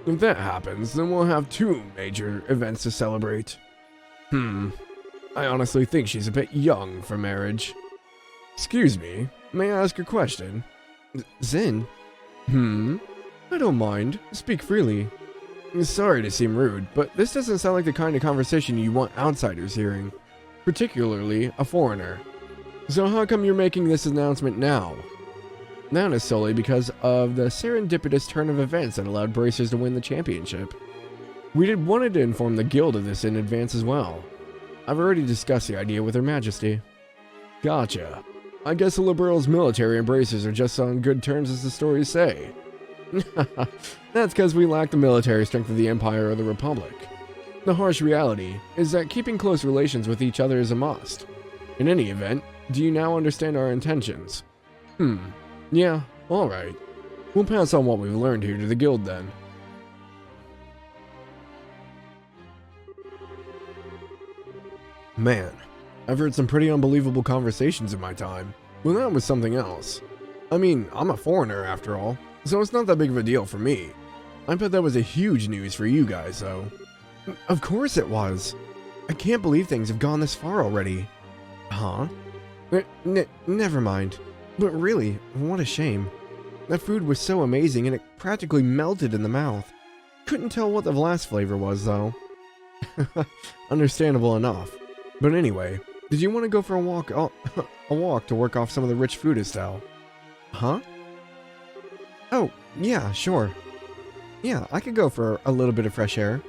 If that happens, then we'll have two major events to celebrate. I honestly think she's a bit young for marriage. Excuse me, may I ask a question? Zin? I don't mind. Speak freely. Sorry to seem rude, but this doesn't sound like the kind of conversation you want outsiders hearing, particularly a foreigner. So how come you're making this announcement now? That is solely because of the serendipitous turn of events that allowed Bracers to win the championship. We wanted to inform the guild of this in advance as well. I've already discussed the idea with Her Majesty. Gotcha. I guess the Liberals' military and Bracers are just on good terms as the stories say. That's because we lack the military strength of the Empire or the Republic. The harsh reality is that keeping close relations with each other is a must. In any event, do you now understand our intentions? Yeah, alright. We'll pass on what we've learned here to the guild then. Man, I've heard some pretty unbelievable conversations in my time, but that was something else. I mean, I'm a foreigner after all, so it's not that big of a deal for me. I bet that was a huge news for you guys, though. Of course it was. I can't believe things have gone this far already. Huh? Never mind. But really, what a shame. That food was so amazing and it practically melted in the mouth. Couldn't tell what the last flavor was, though. Understandable enough. But anyway, did you want to go for a walk to work off some of the rich food, Estelle? Huh? Oh, yeah, sure. Yeah, I could go for a little bit of fresh air.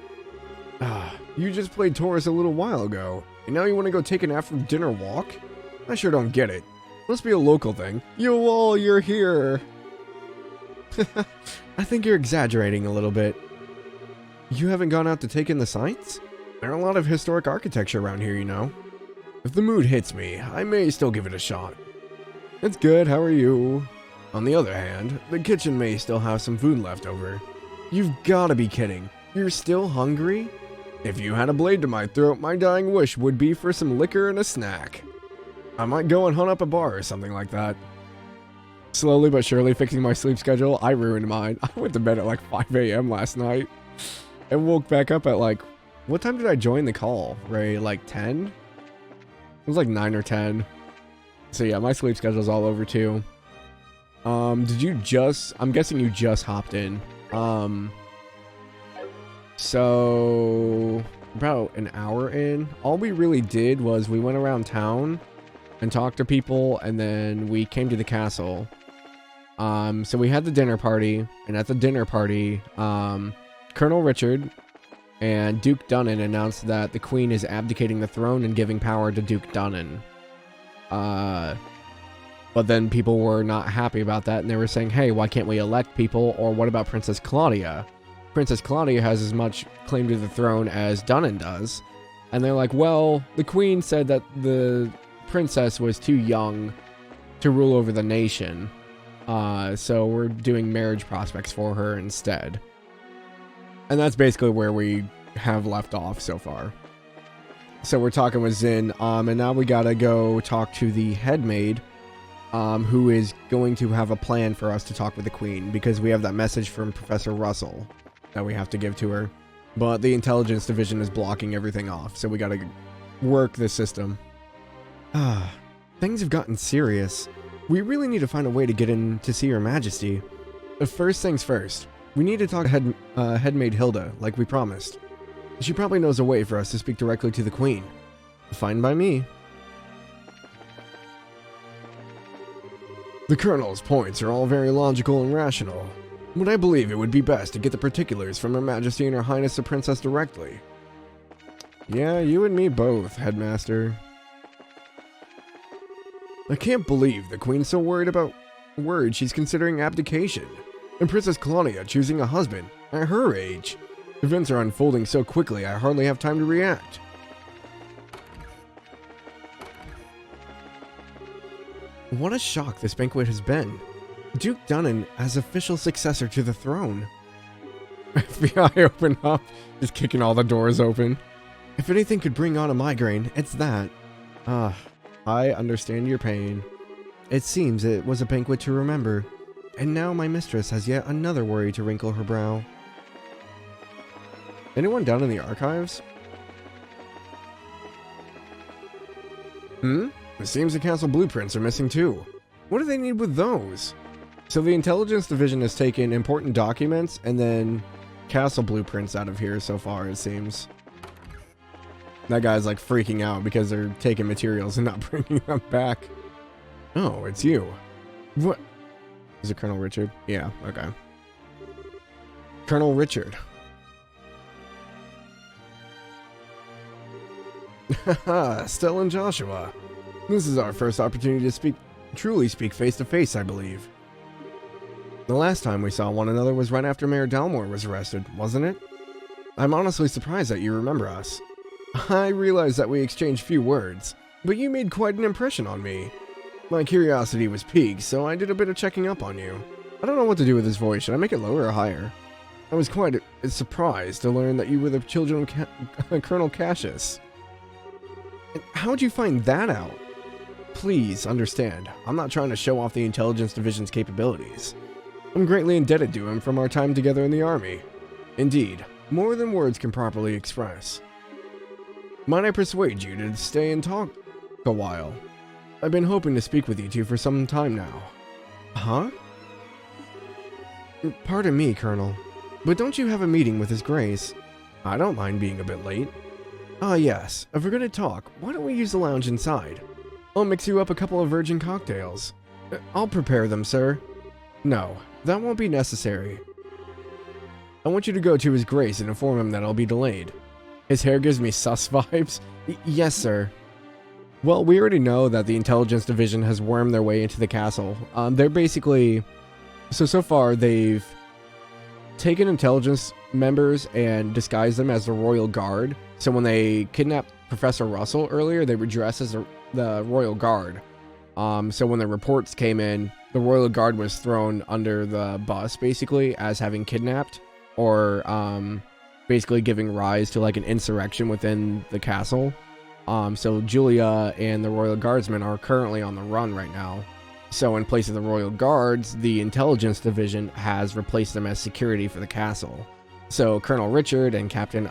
You just played Taurus a little while ago, and now you want to go take an after-dinner walk? I sure don't get it. Must be a local thing. You're here! I think you're exaggerating a little bit. You haven't gone out to take in the sights? There are a lot of historic architecture around here, you know. If the mood hits me, I may still give it a shot. It's good, how are you? On the other hand, the kitchen may still have some food left over. You've gotta be kidding. You're still hungry? If you had a blade to my throat, my dying wish would be for some liquor and a snack. I might go and hunt up a bar or something like that. Slowly but surely fixing my sleep schedule, I ruined mine. I went to bed at like 5 a.m. last night and woke back up at like, what time did I join the call, Ray? Like 10? It was like 9 or 10. So yeah, my sleep schedule's all over too. I'm guessing you just hopped in. So about an hour in, all we really did was we went around town and talked to people, and then we came to the castle. So we had the dinner party, and at the dinner party, Colonel Richard and Duke Dunnan announced that the Queen is abdicating the throne and giving power to Duke Dunnan. But then people were not happy about that, and they were saying, hey, why can't we elect people, or what about Princess Claudia? Princess Claudia has as much claim to the throne as Dunnan does. And they're like, well, the Queen said that the princess was too young to rule over the nation. So we're doing marriage prospects for her instead. And that's basically where we have left off so far. So we're talking with Zin, and now we gotta go talk to the head maid, who is going to have a plan for us to talk with the Queen, because we have that message from Professor Russell that we have to give to her. But the intelligence division is blocking everything off, so we gotta work the system. Things have gotten serious. We really need to find a way to get in to see Her Majesty. First things first, we need to talk to Headmaid Hilda, like we promised. She probably knows a way for us to speak directly to the Queen. Fine by me. The Colonel's points are all very logical and rational, but I believe it would be best to get the particulars from Her Majesty and Her Highness the Princess directly. Yeah, you and me both, Headmaster. I can't believe the Queen's so worried about words she's considering abdication, and Princess Claudia choosing a husband at her age. Events are unfolding so quickly I hardly have time to react. What a shock this banquet has been. Duke Dunnan as official successor to the throne. FBI open up, just kicking all the doors open. If anything could bring on a migraine, it's that. I understand your pain. It seems it was a banquet to remember, and now my mistress has yet another worry to wrinkle her brow. Anyone down in the archives? It seems the castle blueprints are missing too. What do they need with those? So the intelligence division has taken important documents and then castle blueprints out of here so far, it seems. That guy's like freaking out because they're taking materials and not bringing them back. Oh, it's you. What? Is it Colonel Richard? Yeah, okay. Colonel Richard. Haha, Stella and Joshua. This is our first opportunity to truly speak face to face, I believe. The last time we saw one another was right after Mayor Jalmoc was arrested, wasn't it? I'm honestly surprised that you remember us. I realize that we exchanged few words, but you made quite an impression on me. My curiosity was piqued, so I did a bit of checking up on you. I don't know what to do with this voice. Should I make it lower or higher? I was quite surprised to learn that you were the children of Colonel Cassius. How'd you find that out? Please understand, I'm not trying to show off the intelligence division's capabilities. I'm greatly indebted to him from our time together in the army. Indeed, more than words can properly express. Might I persuade you to stay and talk a while? I've been hoping to speak with you two for some time now. Huh? Pardon me, Colonel, but don't you have a meeting with His Grace? I don't mind being a bit late. Ah yes, if we're gonna talk, why don't we use the lounge inside? I'll mix you up a couple of virgin cocktails. I'll prepare them, sir. No, that won't be necessary. I want you to go to His Grace and inform him that I'll be delayed. His hair gives me sus vibes. Yes, sir. Well, we already know that the intelligence division has wormed their way into the castle. They're basically... So far, they've taken intelligence members and disguised them as the Royal Guard. So when they kidnapped Professor Russell earlier, they were dressed as the Royal Guard. So when the reports came in, the Royal Guard was thrown under the bus, basically, as having kidnapped or basically giving rise to like an insurrection within the castle. So Julia and the Royal Guardsmen are currently on the run right now. So in place of the Royal Guards, the Intelligence Division has replaced them as security for the castle. So Colonel Richard and Captain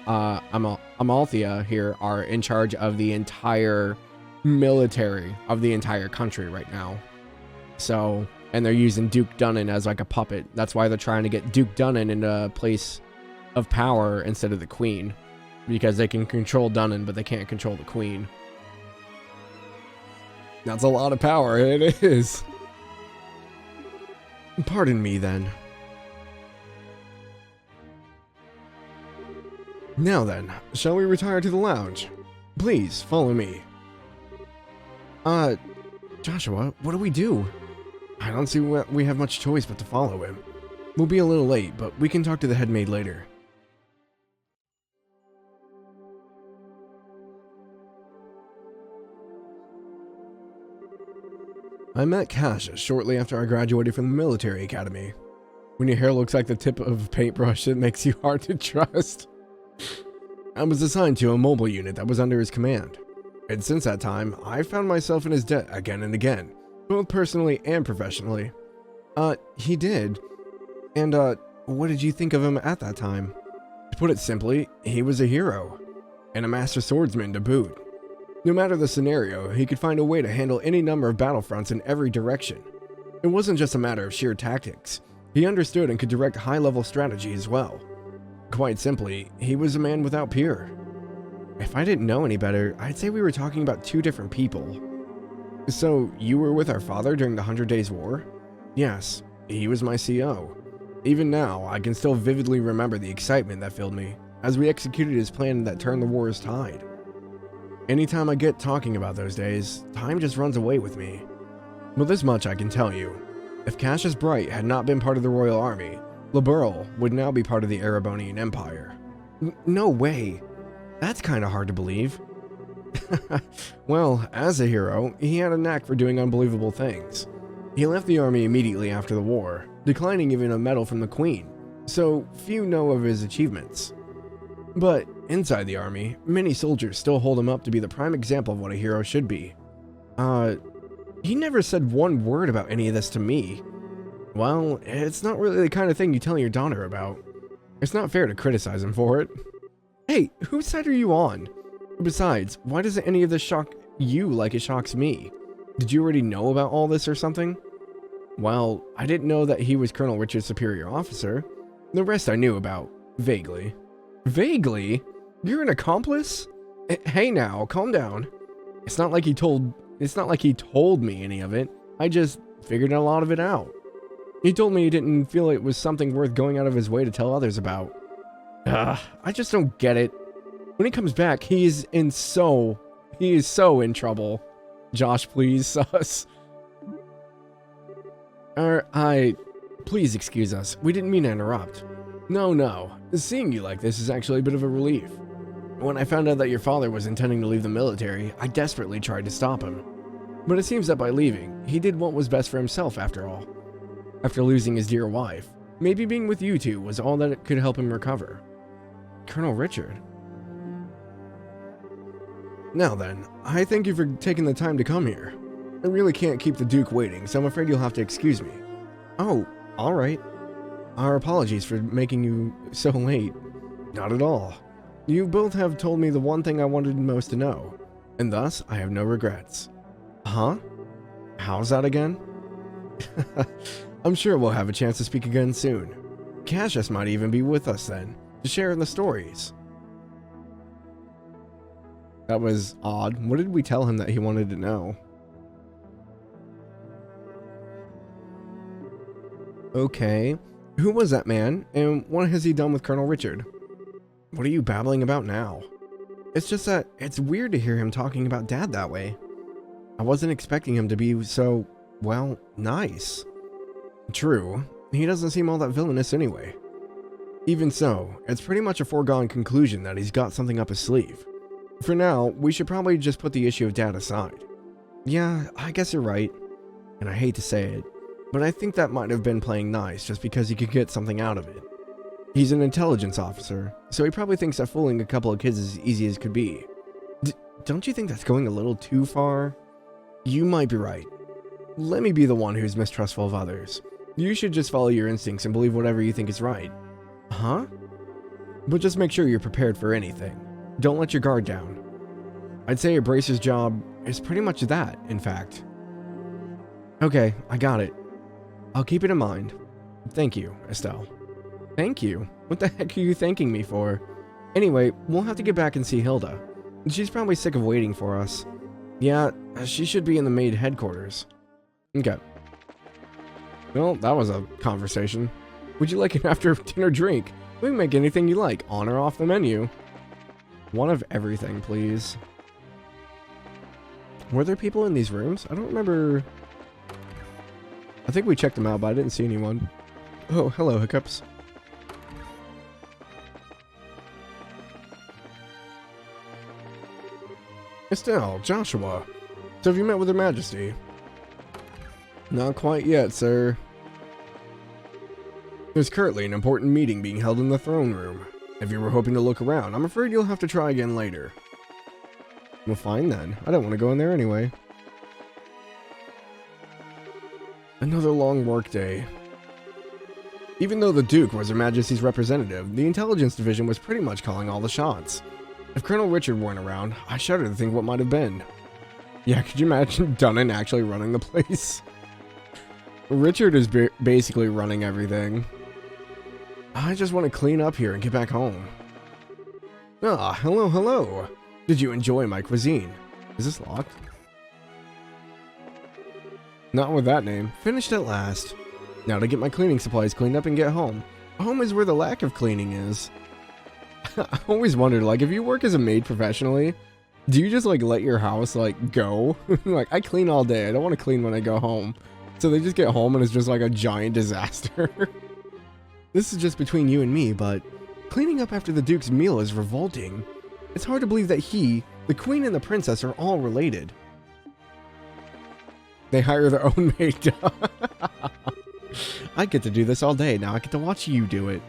Amalthea here are in charge of the entire military of the entire country right now. So, and they're using Duke Dunnan as like a puppet. That's why they're trying to get Duke Dunnan into a place of power instead of the Queen. Because they can control Dunnan, but they can't control the Queen. That's a lot of power, it is. Pardon me, then. Now then, shall we retire to the lounge? Please, follow me. Joshua, what do we do? I don't see we have much choice but to follow him. We'll be a little late, but we can talk to the head maid later. I met Kasia shortly after I graduated from the military academy. When your hair looks like the tip of a paintbrush, it makes you hard to trust. I was assigned to a mobile unit that was under his command. And since that time, I found myself in his debt again and again, both personally and professionally. He did. And, what did you think of him at that time? To put it simply, he was a hero. And a master swordsman to boot. No matter the scenario, he could find a way to handle any number of battlefronts in every direction. It wasn't just a matter of sheer tactics. He understood and could direct high-level strategy as well. Quite simply, he was a man without peer. If I didn't know any better, I'd say we were talking about two different people. So, you were with our father during the 100 Days War? Yes, he was my CO. Even now, I can still vividly remember the excitement that filled me as we executed his plan that turned the war's tide. Anytime I get talking about those days, time just runs away with me. But this much I can tell you. If Cassius Bright had not been part of the Royal Army, Liberl would now be part of the Erebonian Empire. No way. That's kinda hard to believe. Well, as a hero, he had a knack for doing unbelievable things. He left the army immediately after the war, declining even a medal from the Queen, so few know of his achievements. But inside the army, many soldiers still hold him up to be the prime example of what a hero should be. He never said one word about any of this to me. Well, it's not really the kind of thing you tell your daughter about. It's not fair to criticize him for it. Hey, whose side are you on? Besides, why doesn't any of this shock you like it shocks me? Did you already know about all this or something? Well, I didn't know that he was Colonel Richard's superior officer. The rest I knew about, vaguely. Vaguely? You're an accomplice? Hey now, calm down. It's not like he told me any of it. I just figured a lot of it out. He told me he didn't feel it was something worth going out of his way to tell others about. I just don't get it. When he comes back, he is so in trouble. Josh, please, sus. Please excuse us. We didn't mean to interrupt. No. Seeing you like this is actually a bit of a relief. When I found out that your father was intending to leave the military, I desperately tried to stop him. But it seems that by leaving, he did what was best for himself after all. After losing his dear wife, maybe being with you two was all that could help him recover. Colonel Richard. Now then, I thank you for taking the time to come here. I really can't keep the Duke waiting, so I'm afraid you'll have to excuse me. Oh, alright. Our apologies for making you so late. Not at all. You both have told me the one thing I wanted most to know, and thus I have no regrets. Huh? How's that again? I'm sure we'll have a chance to speak again soon. Cassius might even be with us then, to share in the stories. That was odd. What did we tell him that he wanted to know? Okay. Who was that man, and what has he done with Colonel Richard? What are you babbling about now? It's just that it's weird to hear him talking about Dad that way. I wasn't expecting him to be so, well, nice. True, he doesn't seem all that villainous anyway. Even so, it's pretty much a foregone conclusion that he's got something up his sleeve. For now, we should probably just put the issue of Dad aside. Yeah, I guess you're right, and I hate to say it, but I think that might have been playing nice just because he could get something out of it. He's an intelligence officer, so he probably thinks that fooling a couple of kids is as easy as could be. Don't you think that's going a little too far? You might be right. Let me be the one who's mistrustful of others. You should just follow your instincts and believe whatever you think is right. Huh? But just make sure you're prepared for anything. Don't let your guard down. I'd say a bracer's job is pretty much that, in fact. Okay, I got it. I'll keep it in mind. Thank you, Estelle. Thank you? What the heck are you thanking me for? Anyway, we'll have to get back and see Hilda. She's probably sick of waiting for us. Yeah, she should be in the maid headquarters. Okay. Well, that was a conversation. Would you like an after-dinner drink? We can make anything you like, on or off the menu. One of everything, please. Were there people in these rooms? I don't remember. I think we checked them out, but I didn't see anyone. Oh, hello, Hiccups. Estelle, Joshua. So have you met with Her Majesty? Not quite yet, sir. There's currently an important meeting being held in the throne room. If you were hoping to look around, I'm afraid you'll have to try again later. Well, fine then. I don't want to go in there anyway. Another long workday. Even though the Duke was Her Majesty's representative, the intelligence division was pretty much calling all the shots. If Colonel Richard weren't around, I shudder to think what might have been. Yeah, could you imagine Dunnan actually running the place? Richard is basically running everything. I just want to clean up here and get back home. Ah, hello, hello. Did you enjoy my cuisine? Is this locked? Not with that name. Finished at last. Now to get my cleaning supplies cleaned up and get home. Home is where the lack of cleaning is. I always wondered, like, if you work as a maid professionally, do you just, like, let your house, like, go? Like, I clean all day. I don't want to clean when I go home. So they just get home and it's just, like, a giant disaster. This is just between you and me, but cleaning up after the Duke's meal is revolting. It's hard to believe that he, the Queen, and the Princess are all related. They hire their own maid. I get to do this all day. Now I get to watch you do it.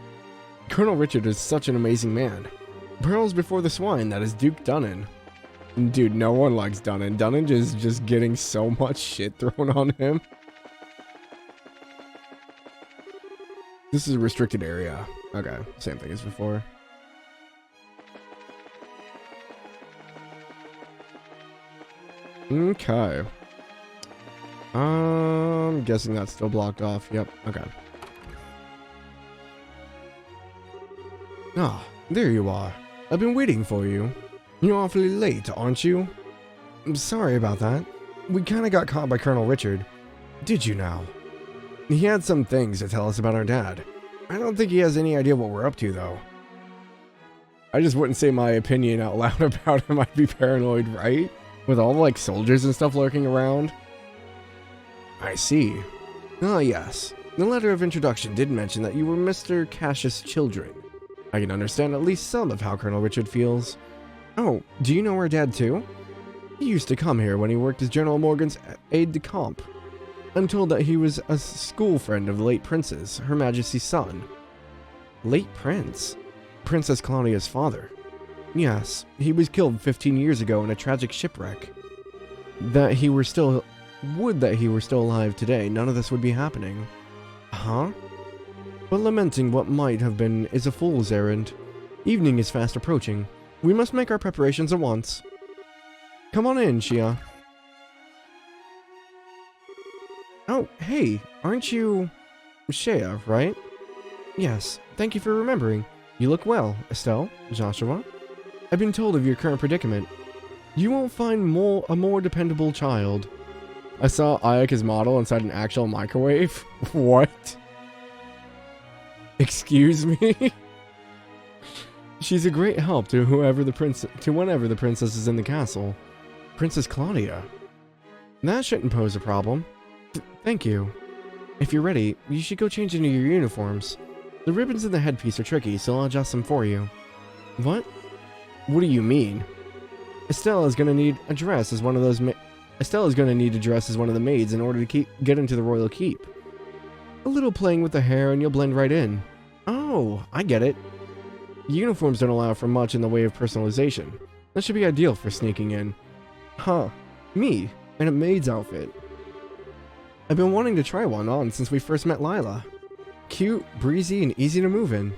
Colonel Richard is such an amazing man. Pearls before the swine, that is Duke Dunnan. Dude, no one likes Dunnan. Dunnan is just getting so much shit thrown on him. This is a restricted area. Okay, same thing as before. Okay. I'm guessing that's still blocked off. Yep, okay. Ah, there you are. I've been waiting for you. You're awfully late, aren't you? I'm sorry about that. We kinda got caught by Colonel Richard. Did you now? He had some things to tell us about our dad. I don't think he has any idea what we're up to, though. I just wouldn't say my opinion out loud about him. I'd be paranoid, right? With all, like, soldiers and stuff lurking around. I see. Ah, yes. The letter of introduction did mention that you were Mr. Cassius' children. I can understand at least some of how Colonel Richard feels. Oh, do you know our dad, too? He used to come here when he worked as General Morgan's aide-de-camp. I'm told that he was a school friend of the late Prince's, Her Majesty's son. Late Prince? Princess Claudia's father. Yes, he was killed 15 years ago in a tragic shipwreck. Would that he were still alive today, none of this would be happening. Huh? But lamenting what might have been is a fool's errand. Evening is fast approaching. We must make our preparations at once. Come on in, Shia. Oh, hey, aren't you... Shea, right? Yes, thank you for remembering. You look well, Estelle, Joshua. I've been told of your current predicament. You won't find a more dependable child. I saw Ayaka's model inside an actual microwave. What? Excuse me? She's a great help to whenever the princess is in the castle. Princess Claudia. That shouldn't pose a problem. Thank you. If you're ready, you should go change into your uniforms. The ribbons in the headpiece are tricky, so I'll adjust them for you. What? What do you mean? Estelle is gonna need a dress as one of the maids in order to get into the royal keep. A little playing with the hair and you'll blend right in. Oh, Oh, I get it. Uniforms don't allow for much in the way of personalization. That should be ideal for sneaking in. Huh. Me, in a maid's outfit. I've been wanting to try one on since we first met Lila. Cute, breezy, and easy to move in.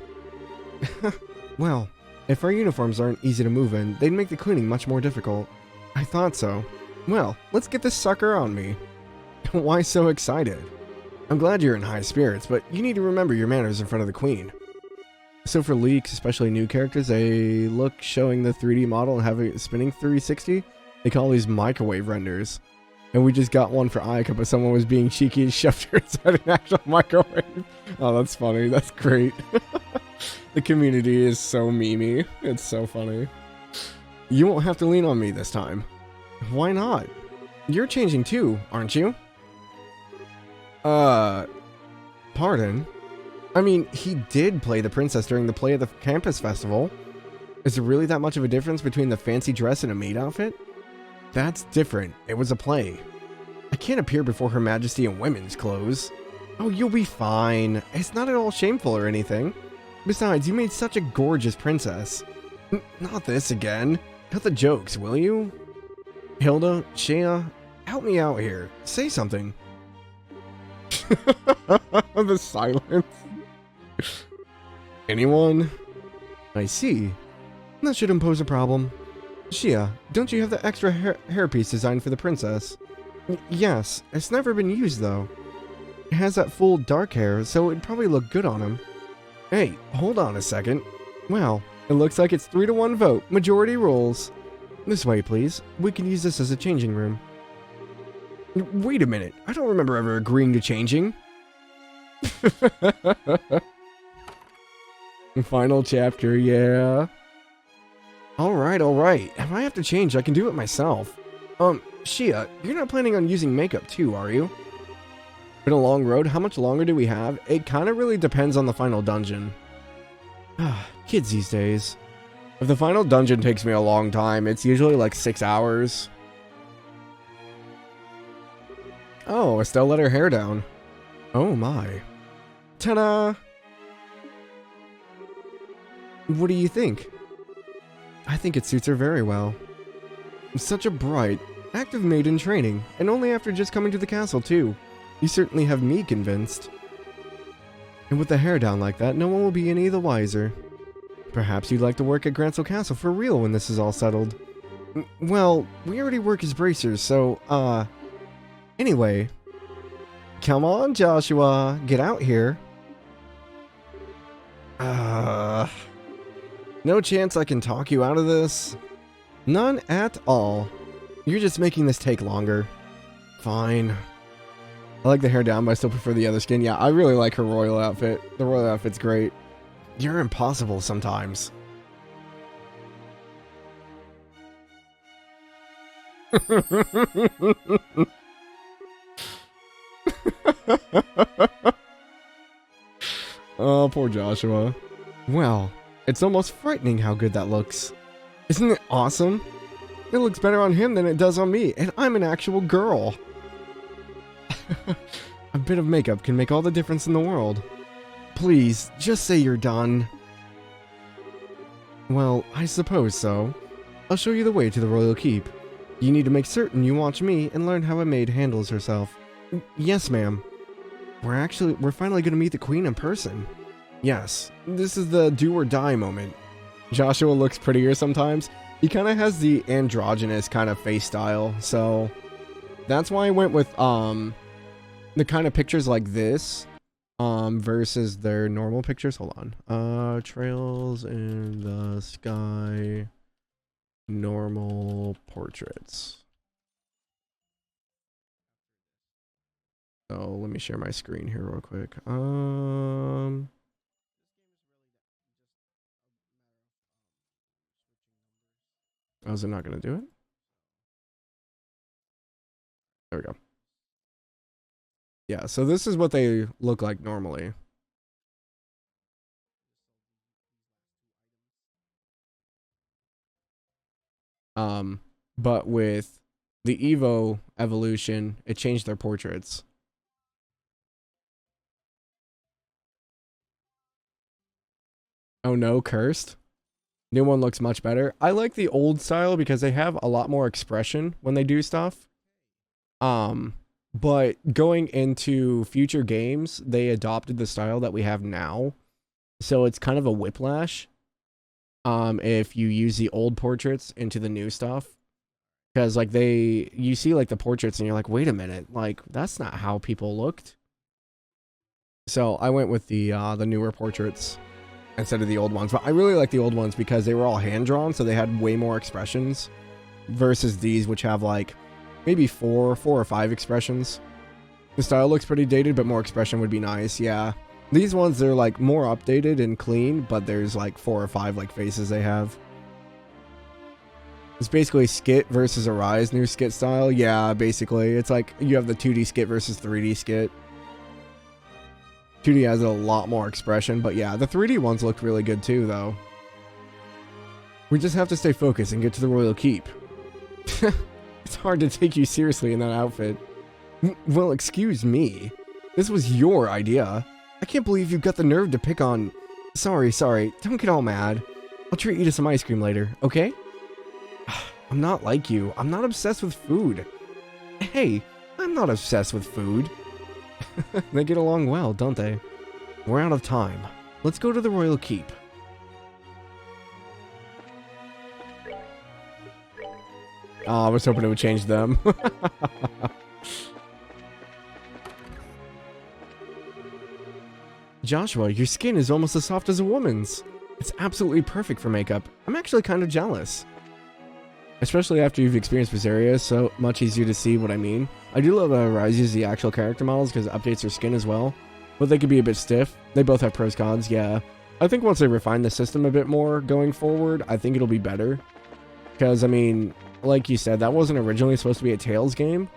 Well, if our uniforms aren't easy to move in, they'd make the cleaning much more difficult. I thought so. Well, let's get this sucker on me. Why so excited? I'm glad you're in high spirits, but you need to remember your manners in front of the queen. So for leaks, especially new characters, a look showing the 3D model and having it spinning 360, they call these microwave renders. And we just got one for Ayaka, but someone was being cheeky and shoved her inside an actual microwave. Oh, that's funny. That's great. The community is so memey. It's so funny. You won't have to lean on me this time. Why not? You're changing too, aren't you? Pardon? I mean, he did play the princess during the play at the campus festival. Is there really that much of a difference between the fancy dress and a maid outfit? That's different. It was a play. I can't appear before Her Majesty in women's clothes. Oh, you'll be fine. It's not at all shameful or anything. Besides, you made such a gorgeous princess. Not this again. Cut the jokes, will you? Hilda, Shea, help me out here. Say something. The silence. Anyone? I see. That should impose a problem. Shea, don't you have the extra hairpiece designed for the princess? Yes, it's never been used though. It has that full dark hair, so it'd probably look good on him. Hey, hold on a second. Well, it looks like it's 3-to-1 vote. Majority rules. This way, please. We can use this as a changing room. Wait a minute. I don't remember ever agreeing to changing. Final chapter, yeah. Alright, alright. If I have to change, I can do it myself. Shea, you're not planning on using makeup too, are you? Been a long road. How much longer do we have? It kind of really depends on the final dungeon. Kids these days. If the final dungeon takes me a long time, it's usually like 6 hours. Oh, Estelle let her hair down. Oh my. Ta-da! What do you think? I think it suits her very well. Such a bright, active maid in training, and only after just coming to the castle too. You certainly have me convinced. And with the hair down like that, no one will be any the wiser. Perhaps you'd like to work at Grancel Castle for real when this is all settled. Well, we already work as bracers, so, anyway. Come on, Joshua, get out here. No chance I can talk you out of this? None at all. You're just making this take longer. Fine. I like the hair down, but I still prefer the other skin. Yeah, I really like her royal outfit. The royal outfit's great. You're impossible sometimes. Oh, poor Joshua. Well, it's almost frightening how good that looks. Isn't it awesome? It looks better on him than it does on me, and I'm an actual girl. A bit of makeup can make all the difference in the world. Please, just say you're done. Well, I suppose so. I'll show you the way to the royal keep. You need to make certain you watch me and learn how a maid handles herself. Yes, ma'am. We're finally gonna meet the queen in person. Yes, this is the do or die moment. Joshua looks prettier sometimes. He kind of has the androgynous kind of face style, so that's why I went with the kind of pictures like this versus their normal pictures. Hold on. Trails in the sky, normal portraits. So let me share my screen here real quick. Oh, is it not gonna do it? There we go. Yeah, so this is what they look like normally. But with the Evo evolution, it changed their portraits. Oh no, cursed. New one looks much better. I like the old style because they have a lot more expression when they do stuff. But going into future games, they adopted the style that we have now. So it's kind of a whiplash. If you use the old portraits into the new stuff. Because like you see like the portraits and you're like, wait a minute, like that's not how people looked. So I went with the newer portraits instead of the old ones. But I really like the old ones because they were all hand drawn, so they had way more expressions versus these, which have like maybe four or five expressions. The style looks pretty dated, but more expression would be nice. Yeah, these ones, they're like more updated and clean, but there's like 4 or 5 like faces they have. It's basically Skit versus Arise new Skit style. Yeah, basically it's like you have the 2D Skit versus 3D Skit. 2D has a lot more expression, but yeah, the 3D ones look really good too, though. We just have to stay focused and get to the Royal Keep. It's hard to take you seriously in that outfit. Well, excuse me. This was your idea. I can't believe you've got the nerve to pick on... Sorry. Don't get all mad. I'll treat you to some ice cream later, okay? I'm not like you. I'm not obsessed with food. Hey, I'm not obsessed with food. They get along well, don't they? We're out of time. Let's go to the Royal Keep. Oh, I was hoping it would change them. Joshua, your skin is almost as soft as a woman's. It's absolutely perfect for makeup. I'm actually kind of jealous. Especially after you've experienced Viseria, so much easier to see what I mean. I do love how Rise uses the actual character models because it updates their skin as well. But they could be a bit stiff. They both have pros cons, yeah. I think once they refine the system a bit more going forward, I think it'll be better. Because, I mean, like you said, that wasn't originally supposed to be a Tales game.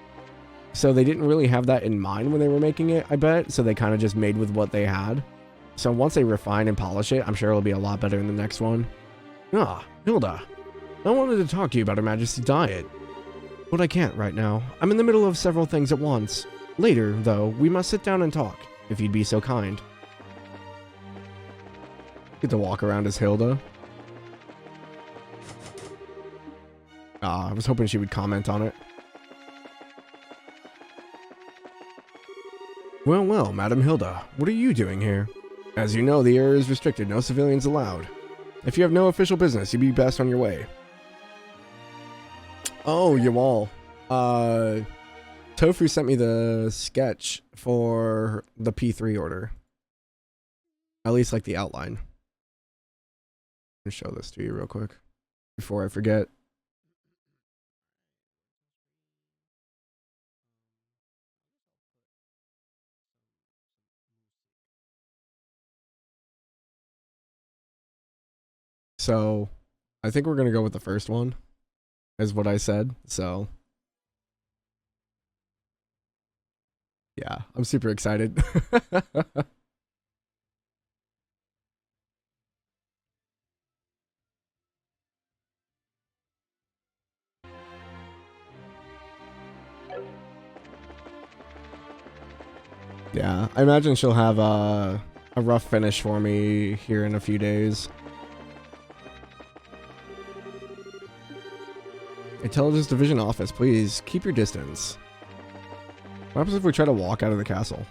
So they didn't really have that in mind when they were making it, I bet. So they kind of just made with what they had. So once they refine and polish it, I'm sure it'll be a lot better in the next one. Ah, Hilda. I wanted to talk to you about Her Majesty's diet. But I can't right now. I'm in the middle of several things at once. Later, though, we must sit down and talk, if you'd be so kind. Get to walk around as Hilda. I was hoping she would comment on it. Well, Madam Hilda, what are you doing here? As you know, the area is restricted, no civilians allowed. If you have no official business, you'd be best on your way. Oh, Yawal. Tofu sent me the sketch for the P3 order. At least like the outline. Let me show this to you real quick before I forget. So, I think we're going to go with the first one, is what I said. So, yeah, I'm super excited. Yeah, I imagine she'll have a rough finish for me here in a few days. Intelligence Division office, please keep your distance. What happens if we try to walk out of the castle?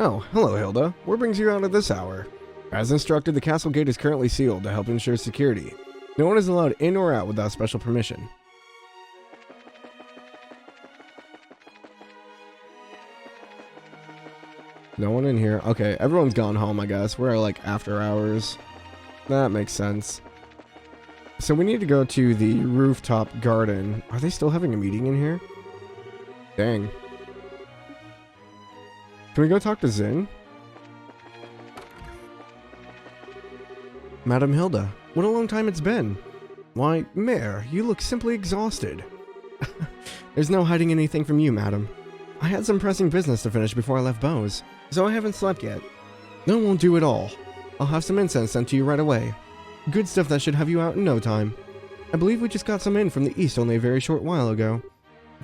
Oh, hello Hilda. What brings you out at this hour? As instructed, the castle gate is currently sealed to help ensure security. No one is allowed in or out without special permission. No one in here. Okay, everyone's gone home, I guess. We're like after hours. That makes sense. So we need to go to the rooftop garden. Are they still having a meeting in here? Dang. Can we go talk to Zin? Madam Hilda, what a long time it's been. Why, Mare, you look simply exhausted. There's no hiding anything from you, madam. I had some pressing business to finish before I left Bose, so I haven't slept yet. No, won't do at all. I'll have some incense sent to you right away. Good stuff that should have you out in no time. I believe we just got some in from the east only a very short while ago.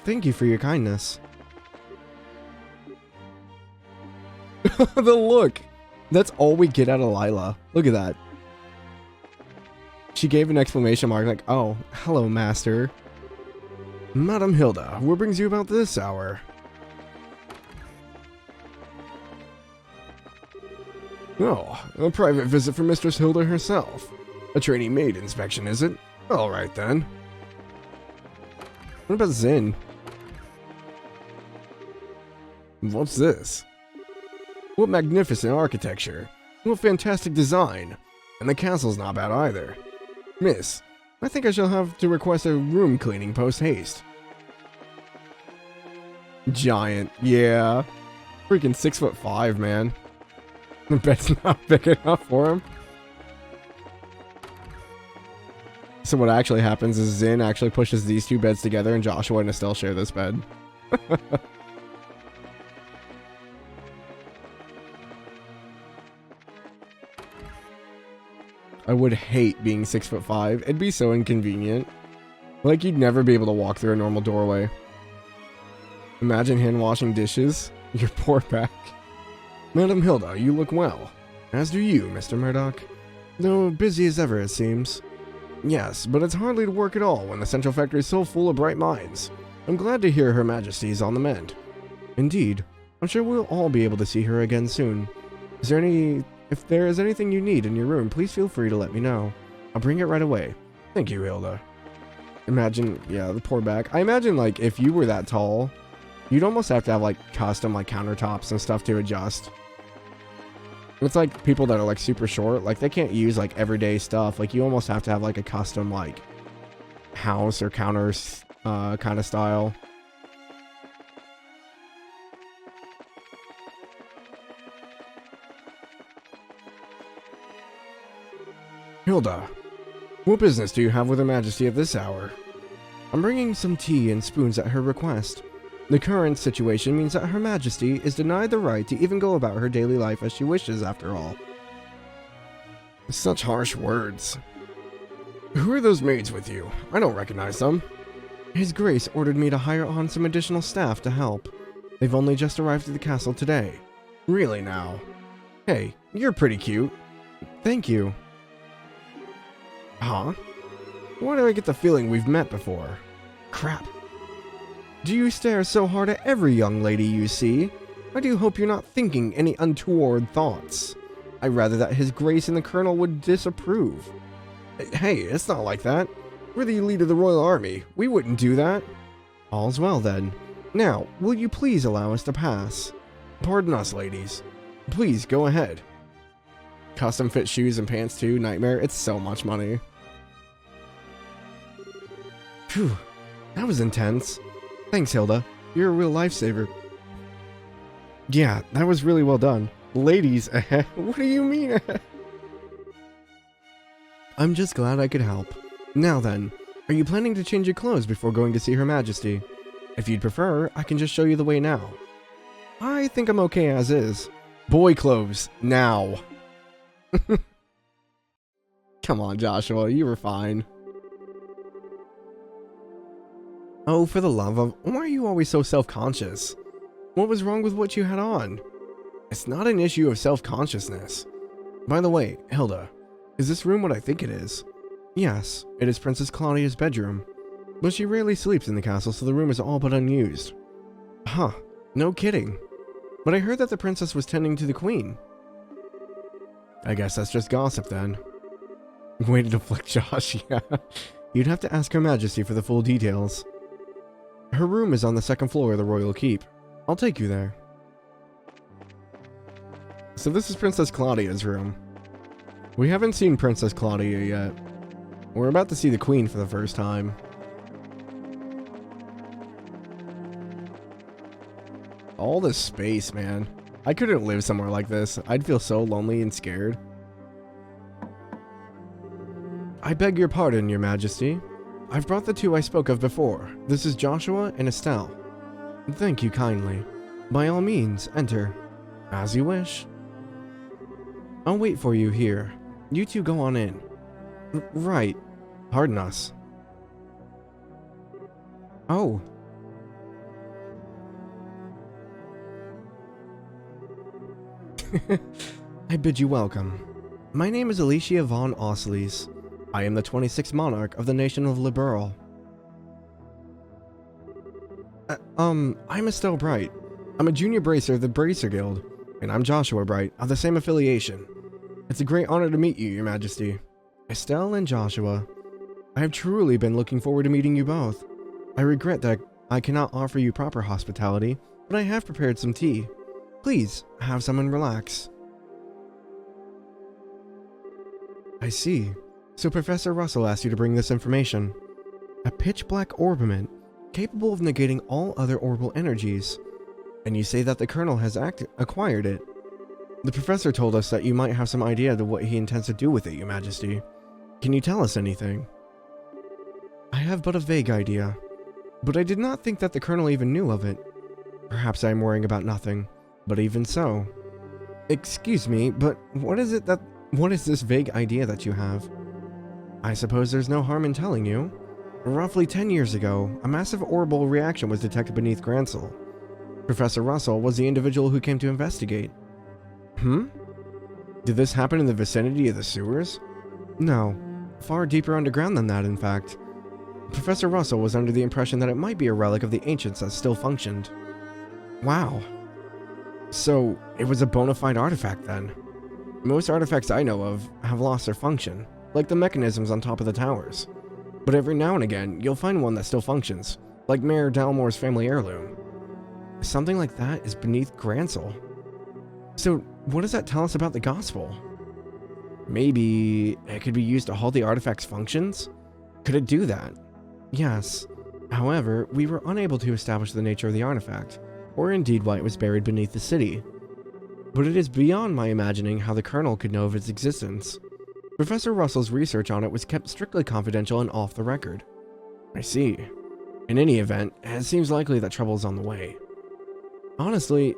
Thank you for your kindness. The look! That's all we get out of Lila. Look at that. She gave an exclamation mark like, oh, hello, master. Madam Hilda, what brings you about this hour? Oh, a private visit from Mistress Hilda herself. A trainee maid inspection, is it? Alright then. What about Zin? What's this? What magnificent architecture. What fantastic design. And the castle's not bad either. Miss, I think I shall have to request a room cleaning post-haste. Giant, yeah. Freaking 6'5", man. The bed's not big enough for him. So what actually happens is Zin actually pushes these two beds together and Joshua and Estelle share this bed. I would hate being 6'5". It'd be so inconvenient. Like you'd never be able to walk through a normal doorway. Imagine hand washing dishes. Your poor back. Madam Hilda, you look well. As do you, Mr. Murdoch. Though busy as ever, it seems. Yes, but it's hardly to work at all when the Central Factory is so full of bright minds. I'm glad to hear Her Majesty is on the mend. Indeed. I'm sure we'll all be able to see her again soon. If there is anything you need in your room, please feel free to let me know. I'll bring it right away. Thank you, Hilda. Imagine, yeah, the poor back. I imagine, like, if you were that tall, you'd almost have to have, like, custom, like, countertops and stuff to adjust. It's like people that are, like, super short. Like, they can't use, like, everyday stuff. Like, you almost have to have, like, a custom, like, house or counters kind of style. Hilda, what business do you have with Her Majesty at this hour? I'm bringing some tea and spoons at her request. The current situation means that Her Majesty is denied the right to even go about her daily life as she wishes, after all. Such harsh words. Who are those maids with you? I don't recognize them. His Grace ordered me to hire on some additional staff to help. They've only just arrived at the castle today. Really now? Hey, you're pretty cute. Thank you. Huh? Why do I get the feeling we've met before? Crap. Do you stare so hard at every young lady you see? I do hope you're not thinking any untoward thoughts. I'd rather that His Grace and the Colonel would disapprove. Hey, it's not like that. We're the elite of the Royal Army. We wouldn't do that. All's well then. Now, will you please allow us to pass? Pardon us, ladies. Please, go ahead. Custom fit shoes and pants too, nightmare. It's so much money. Phew, that was intense. Thanks, Hilda. You're a real lifesaver. Yeah, that was really well done. Ladies, what do you mean? I'm just glad I could help. Now then, are you planning to change your clothes before going to see Her Majesty? If you'd prefer, I can just show you the way now. I think I'm okay as is. Boy clothes, now. Come on, Joshua, you were fine. Oh, for the love of... Why are you always so self-conscious? What was wrong with what you had on? It's not an issue of self-consciousness. By the way, Hilda, is this room what I think it is? Yes, it is Princess Claudia's bedroom. But she rarely sleeps in the castle, so the room is all but unused. Huh, no kidding. But I heard that the princess was tending to the queen. I guess that's just gossip then. Way to deflect, Josh, yeah. You'd have to ask Her Majesty for the full details. Her room is on the second floor of the royal keep. I'll take you there. So this is Princess Claudia's room. We haven't seen Princess Claudia yet. We're about to see the queen for the first time. All this space, man. I couldn't live somewhere like this. I'd feel so lonely and scared. I beg your pardon, Your Majesty. I've brought the two I spoke of before. This is Joshua and Estelle. Thank you kindly. By all means, enter. As you wish. I'll wait for you here. You two go on in. Right. Pardon us. Oh. I bid you welcome. My name is Alicia von Osleys. I am the 26th monarch of the nation of Liberal. I'm Estelle Bright. I'm a junior bracer of the Bracer Guild, and I'm Joshua Bright of the same affiliation. It's a great honor to meet you, Your Majesty. Estelle and Joshua, I have truly been looking forward to meeting you both. I regret that I cannot offer you proper hospitality, but I have prepared some tea. Please, have some and relax. I see. So Professor Russell asked you to bring this information. A pitch-black orbiment, capable of negating all other orbital energies. And you say that the Colonel has acquired it. The Professor told us that you might have some idea of what he intends to do with it, Your Majesty. Can you tell us anything? I have but a vague idea, but I did not think that the Colonel even knew of it. Perhaps I am worrying about nothing, but even so. Excuse me, but what is this vague idea that you have? I suppose there's no harm in telling you. Roughly 10 years ago, a massive orbital reaction was detected beneath Gransel. Professor Russell was the individual who came to investigate. Did this happen in the vicinity of the sewers? No, far deeper underground than that, in fact. Professor Russell was under the impression that it might be a relic of the ancients that still functioned. Wow. So, it was a bona fide artifact then. Most artifacts I know of have lost their function, like the mechanisms on top of the towers. But every now and again, you'll find one that still functions, like Mayor Dalmore's family heirloom. Something like that is beneath Gransel. So, what does that tell us about the gospel? Maybe it could be used to halt the artifact's functions? Could it do that? Yes. However, we were unable to establish the nature of the artifact, or indeed why it was buried beneath the city. But it is beyond my imagining how the Colonel could know of its existence. Professor Russell's research on it was kept strictly confidential and off the record. I see. In any event, it seems likely that trouble is on the way. Honestly,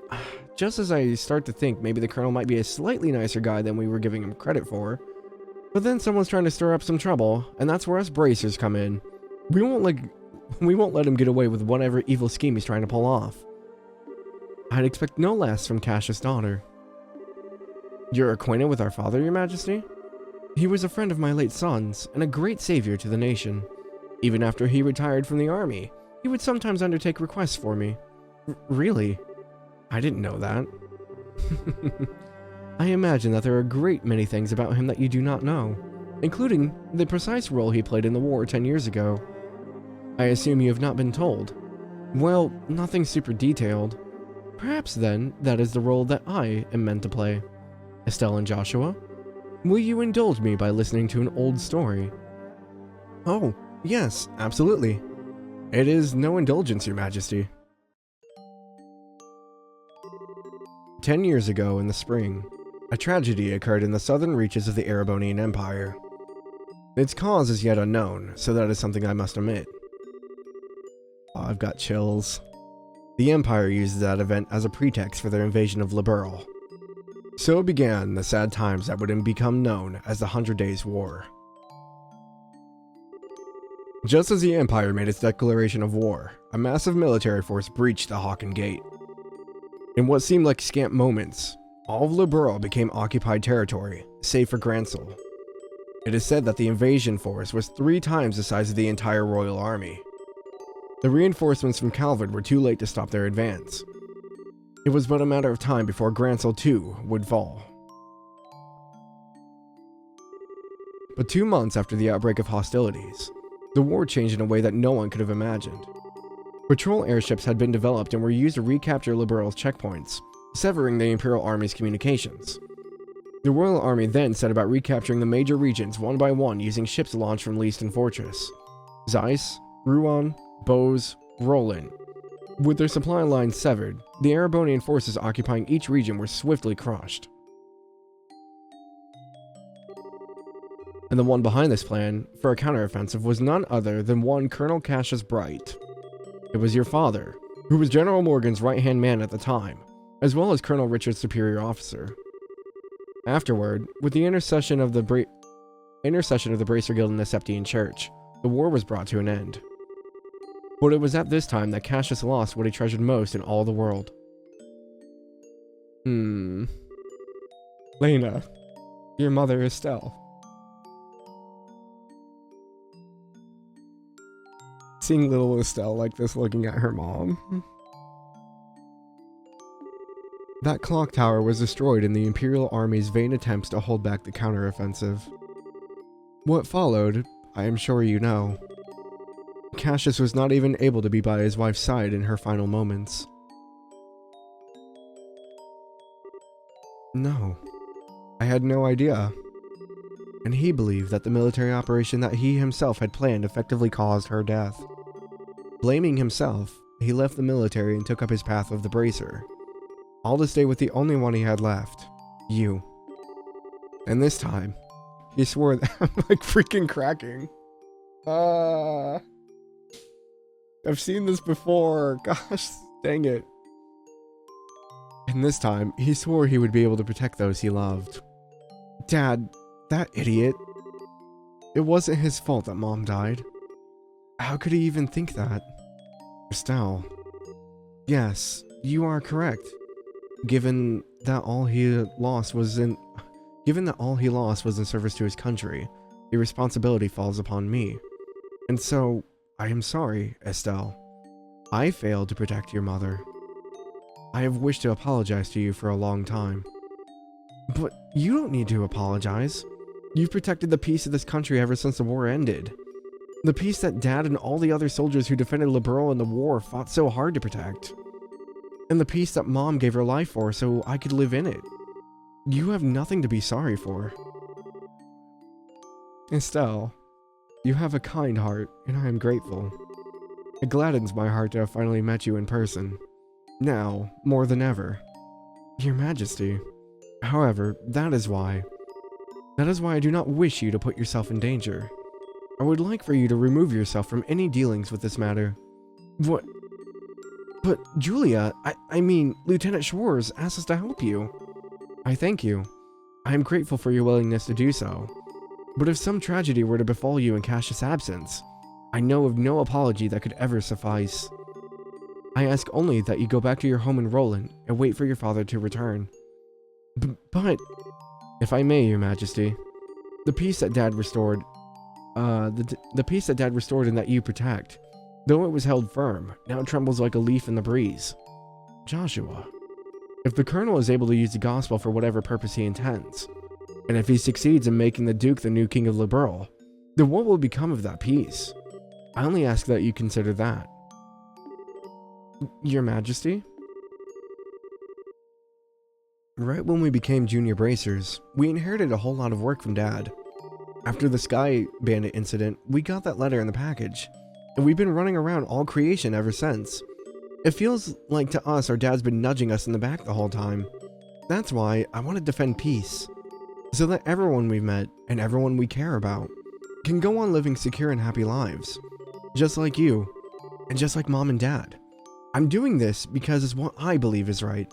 just as I start to think maybe the Colonel might be a slightly nicer guy than we were giving him credit for, but then someone's trying to stir up some trouble, and that's where us bracers come in. We won't let him get away with whatever evil scheme he's trying to pull off. I'd expect no less from Cash's daughter. You're acquainted with our father, Your Majesty? He was a friend of my late son's, and a great savior to the nation. Even after he retired from the army, he would sometimes undertake requests for me. Really? I didn't know that. I imagine that there are a great many things about him that you do not know, including the precise role he played in the war 10 years ago. I assume you have not been told. Well, nothing super detailed. Perhaps then, that is the role that I am meant to play. Estelle and Joshua, will you indulge me by listening to an old story? Oh, yes, absolutely. It is no indulgence, Your Majesty. 10 years ago in the spring, a tragedy occurred in the southern reaches of the Erebonian Empire. Its cause is yet unknown, so that is something I must omit. Oh, I've got chills. The Empire used that event as a pretext for their invasion of Liberal. So began the sad times that would become known as the 100 Days' War. Just as the Empire made its declaration of war, a massive military force breached the Hawken Gate. In what seemed like scant moments, all of Liberal became occupied territory, save for Gransel. It is said that the invasion force was 3 times the size of the entire royal army. The reinforcements from Calvard were too late to stop their advance. It was but a matter of time before Gransel too would fall. But 2 months after the outbreak of hostilities, the war changed in a way that no one could have imagined. Patrol airships had been developed and were used to recapture Liberal's checkpoints, severing the Imperial Army's communications. The Royal Army then set about recapturing the major regions one by one using ships launched from Leaston Fortress. Zeiss, Rouen, Bose, Roland. With their supply lines severed, the Erebonian forces occupying each region were swiftly crushed. And the one behind this plan for a counteroffensive was none other than one Colonel Cassius Bright. It was your father, who was General Morgan's right-hand man at the time, as well as Colonel Richard's superior officer. Afterward, with the intercession of the Bracer Guild and the Septian Church, the war was brought to an end. But it was at this time that Cassius lost what he treasured most in all the world. Lena, your mother Estelle. Seeing little Estelle like this looking at her mom. That clock tower was destroyed in the Imperial Army's vain attempts to hold back the counteroffensive. What followed, I am sure you know. Cassius was not even able to be by his wife's side in her final moments. No, I had no idea. And he believed that the military operation that he himself had planned effectively caused her death. Blaming himself, he left the military and took up his path of the Bracer. All to stay with the only one he had left, you. And this time, he swore that I'm like freaking cracking. I've seen this before, gosh, dang it. And this time, he swore he would be able to protect those he loved. Dad, that idiot. It wasn't his fault that Mom died. How could he even think that? Estelle. Yes, you are correct. Given that all he lost was in service to his country, the responsibility falls upon me. And so, I am sorry, Estelle. I failed to protect your mother. I have wished to apologize to you for a long time. But you don't need to apologize. You've protected the peace of this country ever since the war ended. The peace that Dad and all the other soldiers who defended Liberal in the war fought so hard to protect. And the peace that Mom gave her life for so I could live in it. You have nothing to be sorry for. Estelle, you have a kind heart, and I am grateful. It gladdens my heart to have finally met you in person. Now, more than ever. Your Majesty. However, that is why I do not wish you to put yourself in danger. I would like for you to remove yourself from any dealings with this matter. What? But Julia, I mean, Lieutenant Schwartz asked us to help you. I thank you. I am grateful for your willingness to do so. But if some tragedy were to befall you in Cassius' absence, I know of no apology that could ever suffice. I ask only that you go back to your home in Roland and wait for your father to return. But, if I may, Your Majesty, the peace that Dad restored, the peace that Dad restored and that you protect, though it was held firm, now trembles like a leaf in the breeze. Joshua, if the Colonel is able to use the gospel for whatever purpose he intends, and if he succeeds in making the Duke the new King of Liberal, then what will become of that peace? I only ask that you consider that. Your Majesty? Right when we became junior bracers, we inherited a whole lot of work from Dad. After the Sky Bandit incident, we got that letter in the package, and we've been running around all creation ever since. It feels like to us our dad's been nudging us in the back the whole time. That's why I want to defend peace, so that everyone we've met and everyone we care about can go on living secure and happy lives, just like you, and just like Mom and Dad. I'm doing this because it's what I believe is right,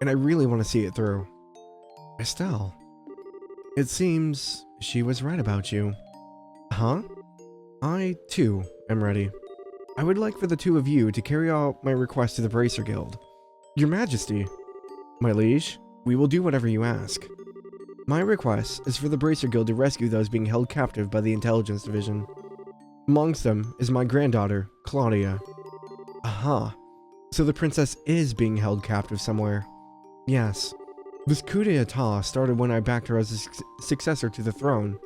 and I really want to see it through. Estelle, it seems she was right about you. Huh? I, too, am ready. I would like for the two of you to carry out my request to the Bracer Guild. Your Majesty. My liege, we will do whatever you ask. My request is for the Bracer Guild to rescue those being held captive by the Intelligence Division. Amongst them is my granddaughter, Claudia. Aha. So the princess is being held captive somewhere. Yes. This coup d'etat started when I backed her as a successor to the throne.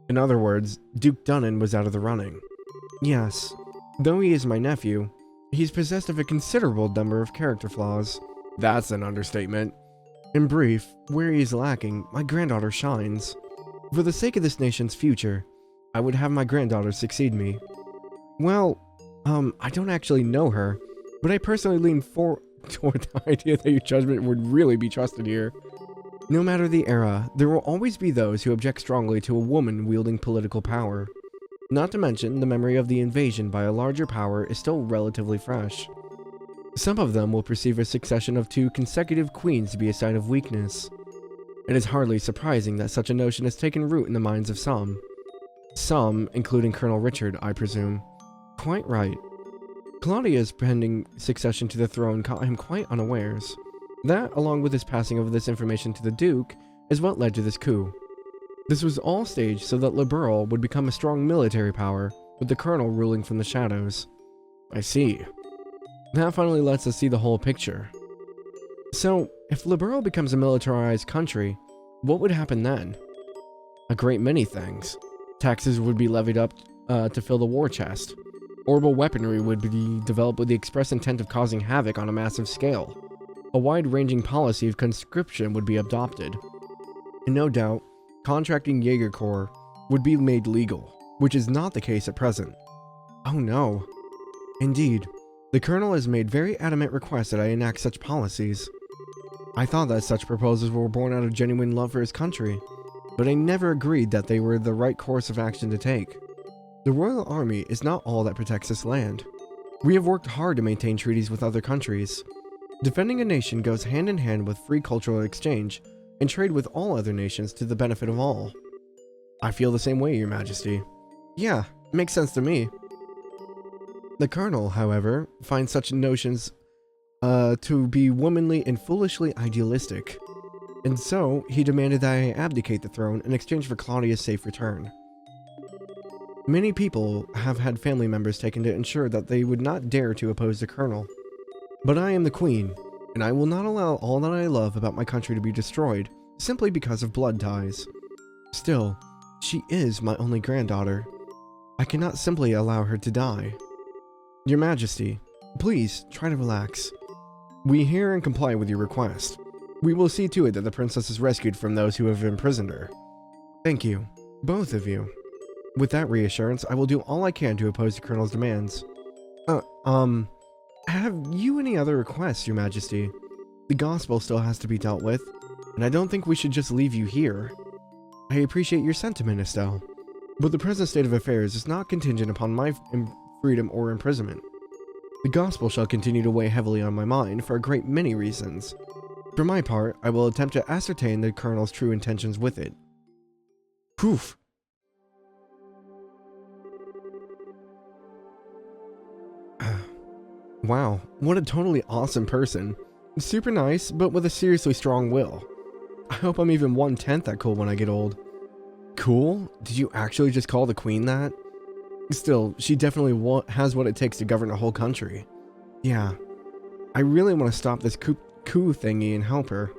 In other words, Duke Dunnan was out of the running. Yes. Though he is my nephew, he's possessed of a considerable number of character flaws. That's an understatement. In brief, where he is lacking, my granddaughter shines. For the sake of this nation's future, I would have my granddaughter succeed me. Well, I don't actually know her, but I personally lean toward the idea that your judgment would really be trusted here. No matter the era, there will always be those who object strongly to a woman wielding political power. Not to mention, the memory of the invasion by a larger power is still relatively fresh. Some of them will perceive a succession of 2 consecutive queens to be a sign of weakness. It is hardly surprising that such a notion has taken root in the minds of some. Some, including Colonel Richard, I presume. Quite right. Claudia's pending succession to the throne caught him quite unawares. That, along with his passing of this information to the Duke, is what led to this coup. This was all staged so that Liberal would become a strong military power, with the Colonel ruling from the shadows. I see. That finally lets us see the whole picture. So, if Liberal becomes a militarized country, what would happen then? A great many things. Taxes would be levied up to fill the war chest. Orbital weaponry would be developed with the express intent of causing havoc on a massive scale. A wide-ranging policy of conscription would be adopted. And no doubt, contracting Jaeger Corps would be made legal, which is not the case at present. Oh no. Indeed, the Colonel has made very adamant requests that I enact such policies. I thought that such proposals were born out of genuine love for his country, but I never agreed that they were the right course of action to take. The Royal Army is not all that protects this land. We have worked hard to maintain treaties with other countries. Defending a nation goes hand in hand with free cultural exchange and trade with all other nations to the benefit of all. I feel the same way, Your Majesty. Yeah, makes sense to me. The Colonel, however, finds such notions to be womanly and foolishly idealistic, and so he demanded that I abdicate the throne in exchange for Claudia's safe return. Many people have had family members taken to ensure that they would not dare to oppose the Colonel. But I am the Queen, and I will not allow all that I love about my country to be destroyed simply because of blood ties. Still, she is my only granddaughter. I cannot simply allow her to die. Your Majesty, please try to relax. We hear and comply with your request. We will see to it that the princess is rescued from those who have imprisoned her. Thank you, both of you. With that reassurance, I will do all I can to oppose the Colonel's demands. Have you any other requests, Your Majesty? The gospel still has to be dealt with, and I don't think we should just leave you here. I appreciate your sentiment, Estelle, but the present state of affairs is not contingent upon my freedom or imprisonment. The gospel shall continue to weigh heavily on my mind for a great many reasons. For my part, I will attempt to ascertain the Colonel's true intentions with it. Poof! Wow, what a totally awesome person. Super nice, but with a seriously strong will. I hope I'm even 1/10 that cool when I get old. Cool? Did you actually just call the Queen that? Still, she definitely has what it takes to govern a whole country. Yeah, I really want to stop this coup thingy and help her.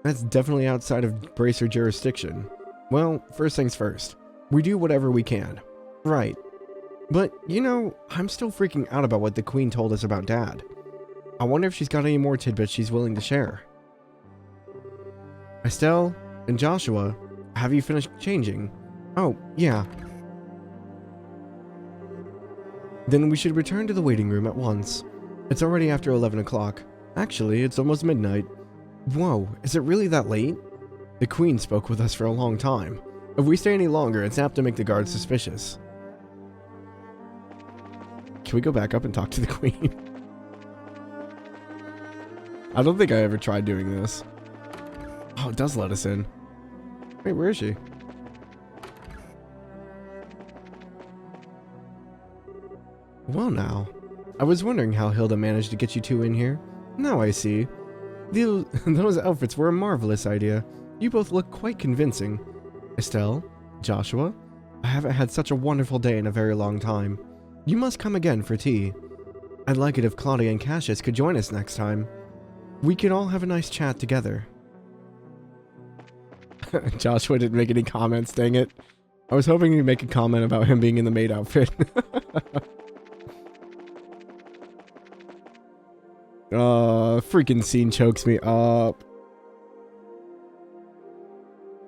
That's definitely outside of Bracer jurisdiction. Well, first things first. We do whatever we can. Right. But, you know, I'm still freaking out about what the Queen told us about Dad. I wonder if she's got any more tidbits she's willing to share. Estelle and Joshua, have you finished changing? Oh, yeah. Then we should return to the waiting room at once. It's already after 11 o'clock. Actually, it's almost midnight. Whoa, is it really that late? The Queen spoke with us for a long time. If we stay any longer, it's apt to make the guards suspicious. Can we go back up and talk to the Queen? I don't think I ever tried doing this. Oh, it does let us in. Wait, where is she? Well now, I was wondering how Hilda managed to get you two in here. Now I see. Those outfits were a marvelous idea. You both look quite convincing. Estelle, Joshua, I haven't had such a wonderful day in a very long time. You must come again for tea. I'd like it if Claudia and Cassius could join us next time. We could all have a nice chat together. Joshua didn't make any comments, dang it. I was hoping he'd make a comment about him being in the maid outfit. Freaking scene chokes me up.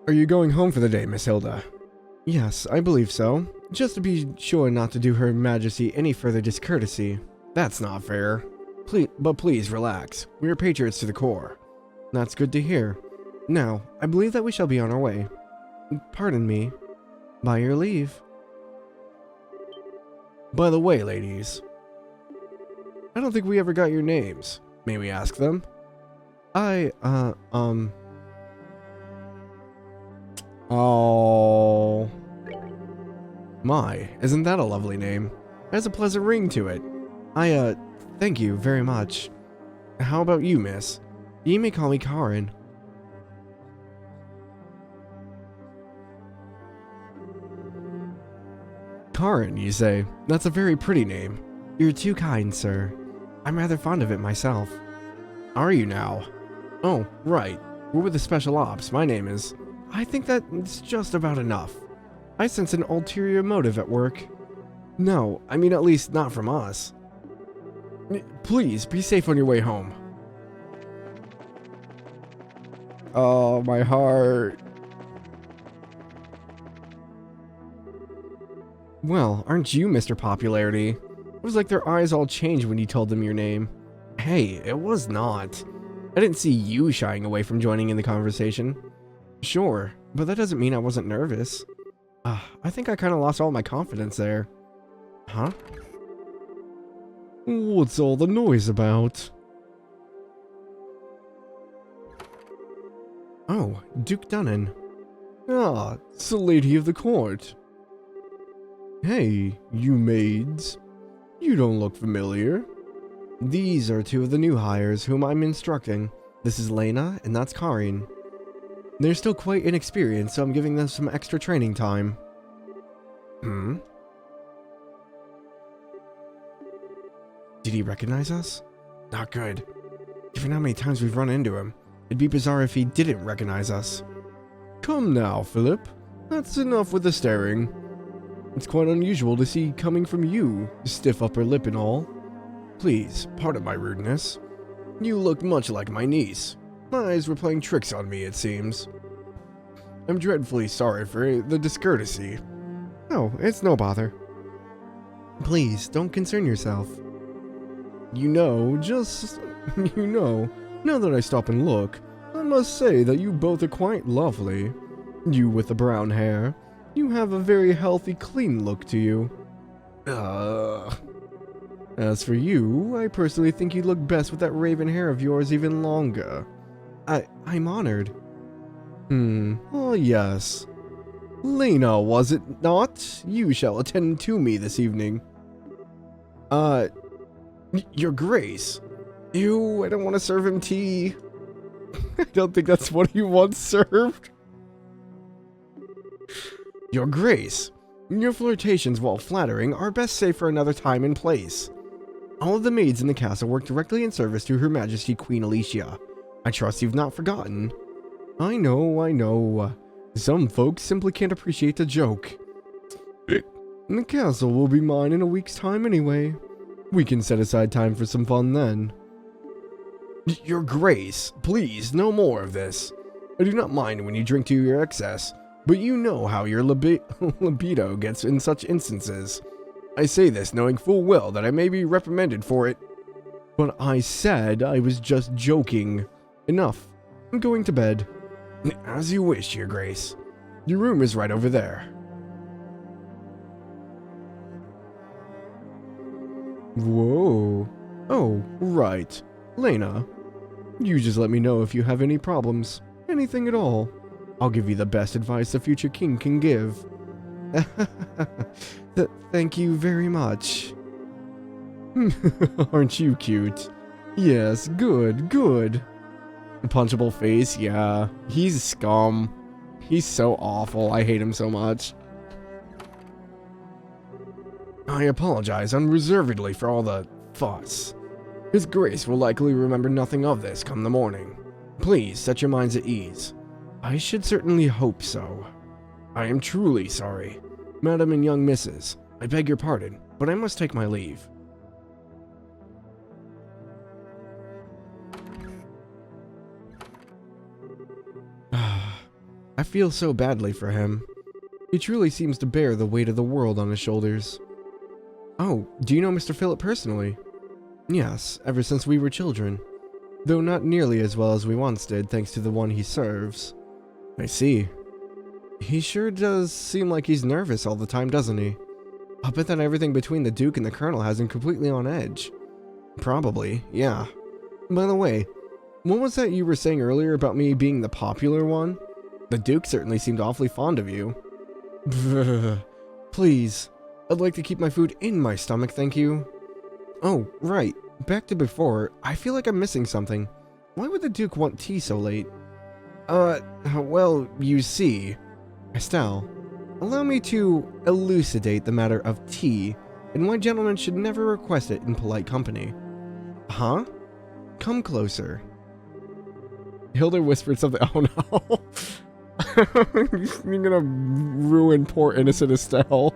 Are you going home for the day, Miss Hilda? Yes, I believe so. Just to be sure not to do Her Majesty any further discourtesy. That's not fair. Please relax. We are patriots to the core. That's good to hear. Now, I believe that we shall be on our way. Pardon me. By your leave. By the way, ladies, I don't think we ever got your names. May we ask them? Oh. My, isn't that a lovely name? It has a pleasant ring to it. Thank you very much. How about you, miss? You may call me Karen. Karin, you say? That's a very pretty name. You're too kind, sir. I'm rather fond of it myself. Are you now? Oh, right. We're with the Special Ops. My name is... I think that's just about enough. I sense an ulterior motive at work. No, I mean at least not from us. Please, be safe on your way home. Oh, my heart. Well, aren't you Mr. Popularity? It was like their eyes all changed when you told them your name. Hey, it was not. I didn't see you shying away from joining in the conversation. Sure, but that doesn't mean I wasn't nervous. I think I kind of lost all my confidence there. Huh? What's all the noise about? Oh, Duke Dunnan. Ah, it's the lady of the court. Hey, you maids. You don't look familiar. These are two of the new hires whom I'm instructing. This is Lena, and that's Karin. They're still quite inexperienced, so I'm giving them some extra training time. Did he recognize us? Not good. Given how many times we've run into him, it'd be bizarre if he didn't recognize us. Come now, Philip. That's enough with the staring. It's quite unusual to see coming from you, stiff upper lip and all. Please, pardon my rudeness. You look much like my niece. My eyes were playing tricks on me, it seems. I'm dreadfully sorry for the discourtesy. Oh, it's no bother. Please, don't concern yourself. You know, now that I stop and look, I must say that you both are quite lovely. You with the brown hair. You have a very healthy, clean look to you. As for you, I personally think you look best with that raven hair of yours even longer. I'm honored. Oh yes. Lena, was it not? You shall attend to me this evening. Your Grace. Ew, I don't want to serve him tea. I don't think that's what he wants served. Your Grace. Your flirtations, while flattering, are best saved for another time and place. All of the maids in the castle work directly in service to Her Majesty Queen Alicia. I trust you've not forgotten. I know. Some folks simply can't appreciate the joke. The castle will be mine in a week's time anyway. We can set aside time for some fun then. Your Grace, please, no more of this. I do not mind when you drink to your excess, but you know how your libido gets in such instances. I say this knowing full well that I may be reprimanded for it. But I said I was just joking. Enough. I'm going to bed. As you wish, Your Grace. Your room is right over there. Whoa. Oh, right. Lena, you just let me know if you have any problems. Anything at all. I'll give you the best advice the future king can give. Thank you very much. Aren't you cute? Yes, good. Punchable face, yeah. He's scum. He's so awful. I hate him so much. I apologize unreservedly for all the fuss. His Grace will likely remember nothing of this come the morning. Please set your minds at ease. I should certainly hope so. I am truly sorry. Madam and young missus, I beg your pardon, but I must take my leave. I feel so badly for him. He truly seems to bear the weight of the world on his shoulders. Oh, do you know Mr. Philip personally? Yes, ever since we were children. Though not nearly as well as we once did, thanks to the one he serves. I see. He sure does seem like he's nervous all the time, doesn't he? I'll bet that everything between the Duke and the Colonel has him completely on edge. Probably, yeah. By the way, what was that you were saying earlier about me being the popular one? The Duke certainly seemed awfully fond of you. Please, I'd like to keep my food in my stomach, thank you. Oh, right. Back to before, I feel like I'm missing something. Why would the Duke want tea so late? Well, you see... Estelle, allow me to elucidate the matter of tea and why gentlemen should never request it in polite company. Huh? Come closer. Hilda whispered something. Oh no. You're gonna ruin poor innocent Estelle.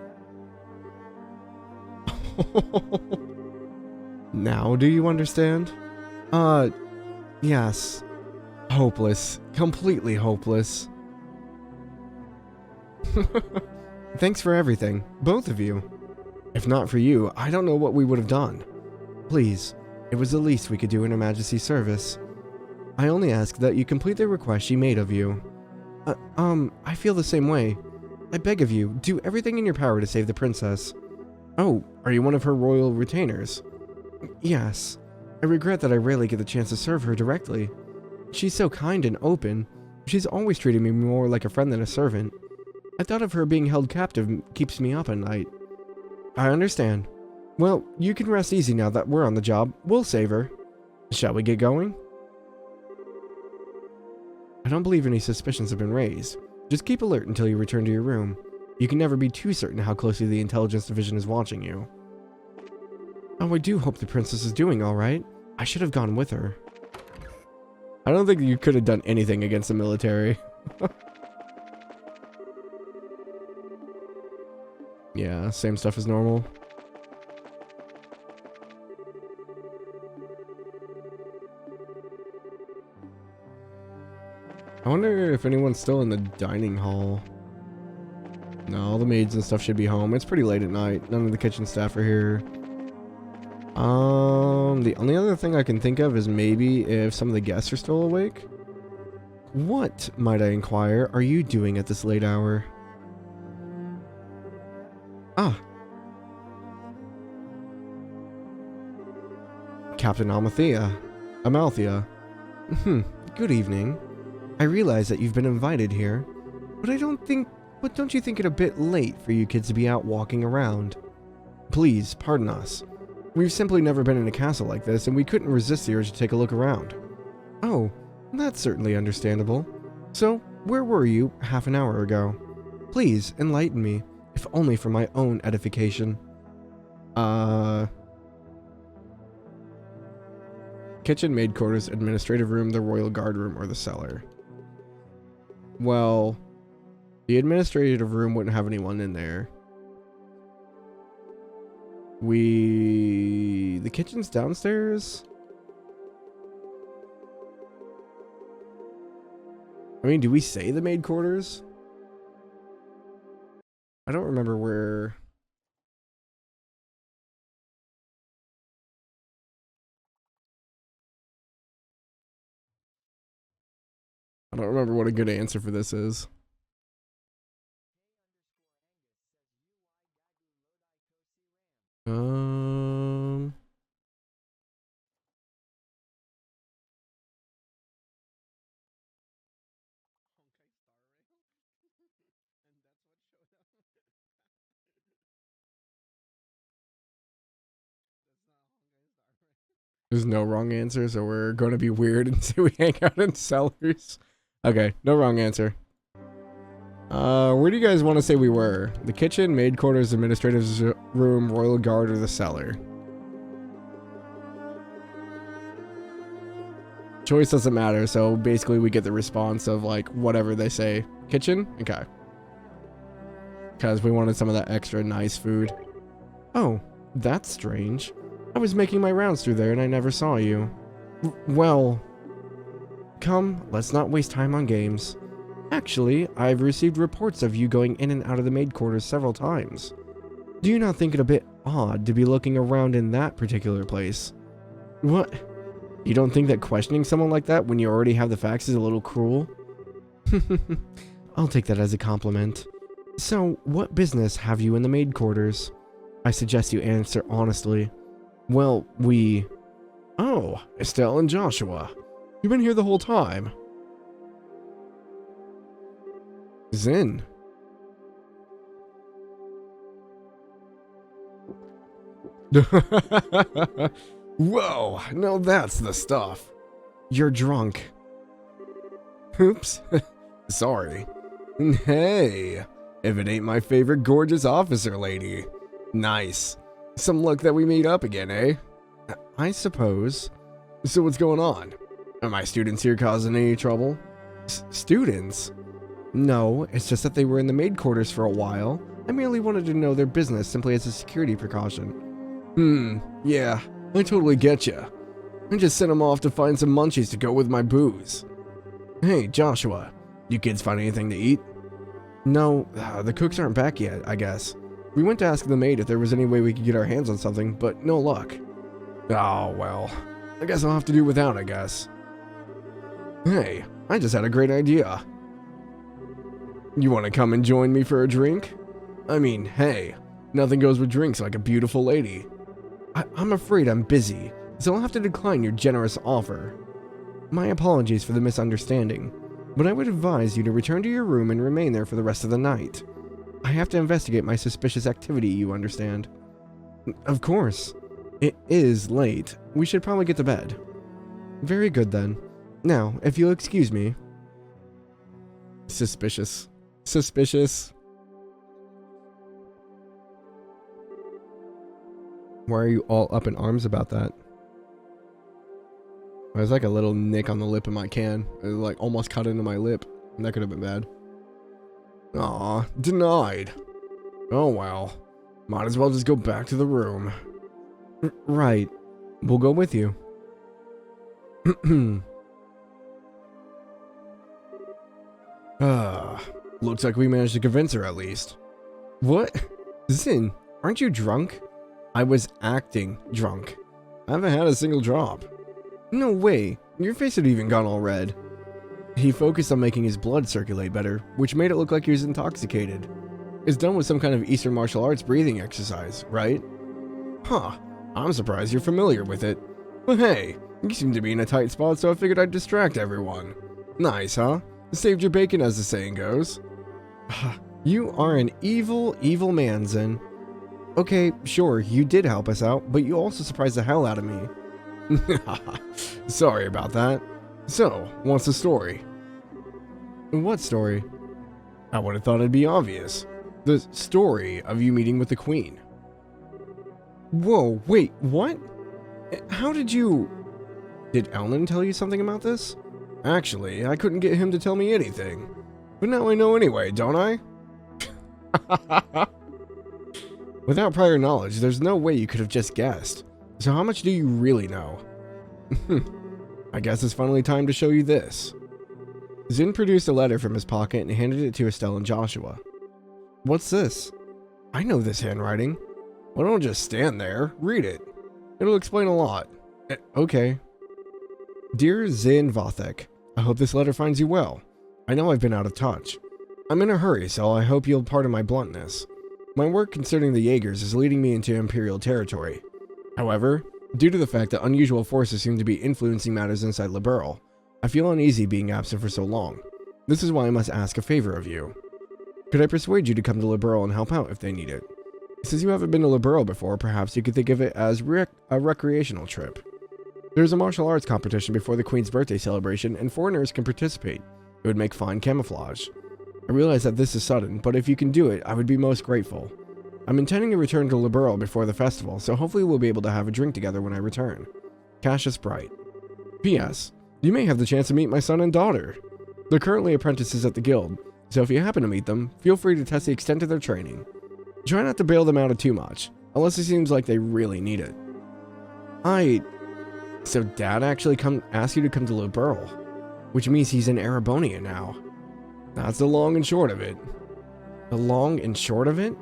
Now do you understand? Yes. Hopeless. Completely hopeless. Thanks for everything, both of you. If not for you, I don't know what we would have done. Please, it was the least we could do in Her Majesty's service. I only ask that you complete the request she made of you. I feel the same way. I beg of you, do everything in your power to save the princess. Oh, are you one of her royal retainers? Yes. I regret that I rarely get the chance to serve her directly. She's so kind and open. She's always treated me more like a friend than a servant. I thought of her being held captive keeps me up at night. I understand. Well, you can rest easy now that we're on the job. We'll save her. Shall we get going? I don't believe any suspicions have been raised. Just keep alert until you return to your room. You can never be too certain how closely the intelligence division is watching you. Oh, I do hope the princess is doing all right. I should have gone with her. I don't think you could have done anything against the military. Yeah, same stuff as normal. I wonder if anyone's still in the dining hall. No, all the maids and stuff should be home. It's pretty late at night. None of the kitchen staff are here. The only other thing I can think of is maybe if some of the guests are still awake. What, might I inquire, are you doing at this late hour? Ah. Captain Amalthea. Good evening. I realize that you've been invited here, but don't you think it a bit late for you kids to be out walking around? Please, pardon us. We've simply never been in a castle like this, and we couldn't resist the urge to take a look around. Oh, that's certainly understandable. So, where were you half an hour ago? Please, enlighten me, if only for my own edification. Kitchen, maid quarters, administrative room, the royal guard room, or the cellar. Well, the administrative room wouldn't have anyone in there. The kitchen's downstairs? I mean, do we say the maid quarters? I don't remember where... I don't remember what a good answer for this is. There's no wrong answer, so we're going to be weird and say we hang out in cellars. Okay, no wrong answer. Where do you guys want to say we were? The kitchen, maid quarters, administrative room, royal guard, or the cellar? Choice doesn't matter, so basically we get the response of like whatever they say. Kitchen? Okay. Because we wanted some of that extra nice food. Oh, that's strange. I was making my rounds through there and I never saw you. Well, come, let's not waste time on games. Actually, I've received reports of you going in and out of the maid quarters several times. Do you not think it a bit odd to be looking around in that particular place? What? You don't think that questioning someone like that when you already have the facts is a little cruel? I'll take that as a compliment. So, what business have you in the maid quarters? I suggest you answer honestly. Well, Oh, Estelle and Joshua. You've been here the whole time. Zin. Whoa, now that's the stuff. You're drunk. Oops. Sorry. Hey, If it ain't my favorite gorgeous officer lady. Nice. Some luck that we meet up again, eh? I suppose. So what's going on? Are my students here causing any trouble? Students? No, it's just that they were in the maid quarters for a while. I merely wanted to know their business simply as a security precaution. Yeah, I totally get ya. I just sent them off to find some munchies to go with my booze. Hey, Joshua, you kids find anything to eat? No, the cooks aren't back yet, I guess. We went to ask the maid if there was any way we could get our hands on something, but no luck. Oh, well, I guess I'll have to do without, I guess. Hey, I just had a great idea. You want to come and join me for a drink? I mean, hey, nothing goes with drinks like a beautiful lady. I'm afraid I'm busy, so I'll have to decline your generous offer. My apologies for the misunderstanding, but I would advise you to return to your room and remain there for the rest of the night. I have to investigate my suspicious activity, you understand. Of course. It is late. We should probably get to bed. Very good then. Now, if you'll excuse me. Suspicious. Suspicious. Why are you all up in arms about that? There's like a little nick on the lip of my can. It like almost cut into my lip. That could have been bad. Aw, denied. Oh well. Might as well just go back to the room. Right. We'll go with you. Looks like we managed to convince her at least. What? Zin, aren't you drunk? I was acting drunk. I haven't had a single drop. No way. Your face had even gone all red. He focused on making his blood circulate better, which made it look like he was intoxicated. It's done with some kind of Eastern martial arts breathing exercise, right? Huh. I'm surprised you're familiar with it. But hey, you seem to be in a tight spot, so I figured I'd distract everyone. Nice, huh? Saved your bacon, as the saying goes. You are an evil, evil man, Zen. Okay, sure, you did help us out, but you also surprised the hell out of me. Sorry about that. So, what's the story? What story? I would have thought it'd be obvious. The story of you meeting with the Queen. Whoa, wait, what? How did you... Did Elnan tell you something about this? Actually, I couldn't get him to tell me anything. But now I know anyway, don't I? Without prior knowledge, there's no way you could have just guessed. So how much do you really know? I guess it's finally time to show you this. Zin produced a letter from his pocket and handed it to Estelle and Joshua. What's this? I know this handwriting. Well, don't just stand there. Read it. It'll explain a lot. Okay. Dear Zin Vothek, I hope this letter finds you well. I know I've been out of touch. I'm in a hurry, so I hope you'll pardon my bluntness. My work concerning the Jaegers is leading me into Imperial territory. However, due to the fact that unusual forces seem to be influencing matters inside Liberl, I feel uneasy being absent for so long. This is why I must ask a favor of you. Could I persuade you to come to Liberl and help out if they need it? Since you haven't been to Liberl before, perhaps you could think of it as a recreational trip. There's a martial arts competition before the Queen's birthday celebration, and foreigners can participate. It would make fine camouflage. I realize that this is sudden, but if you can do it, I would be most grateful. I'm intending to return to Liberl before the festival, so hopefully we'll be able to have a drink together when I return. Cassius Bright. P.S. You may have the chance to meet my son and daughter. They're currently apprentices at the guild, so if you happen to meet them, feel free to test the extent of their training. Try not to bail them out of too much, unless it seems like they really need it. So Dad actually asked you to come to Liberl, which means he's in Erebonian now. That's the long and short of it. The long and short of it?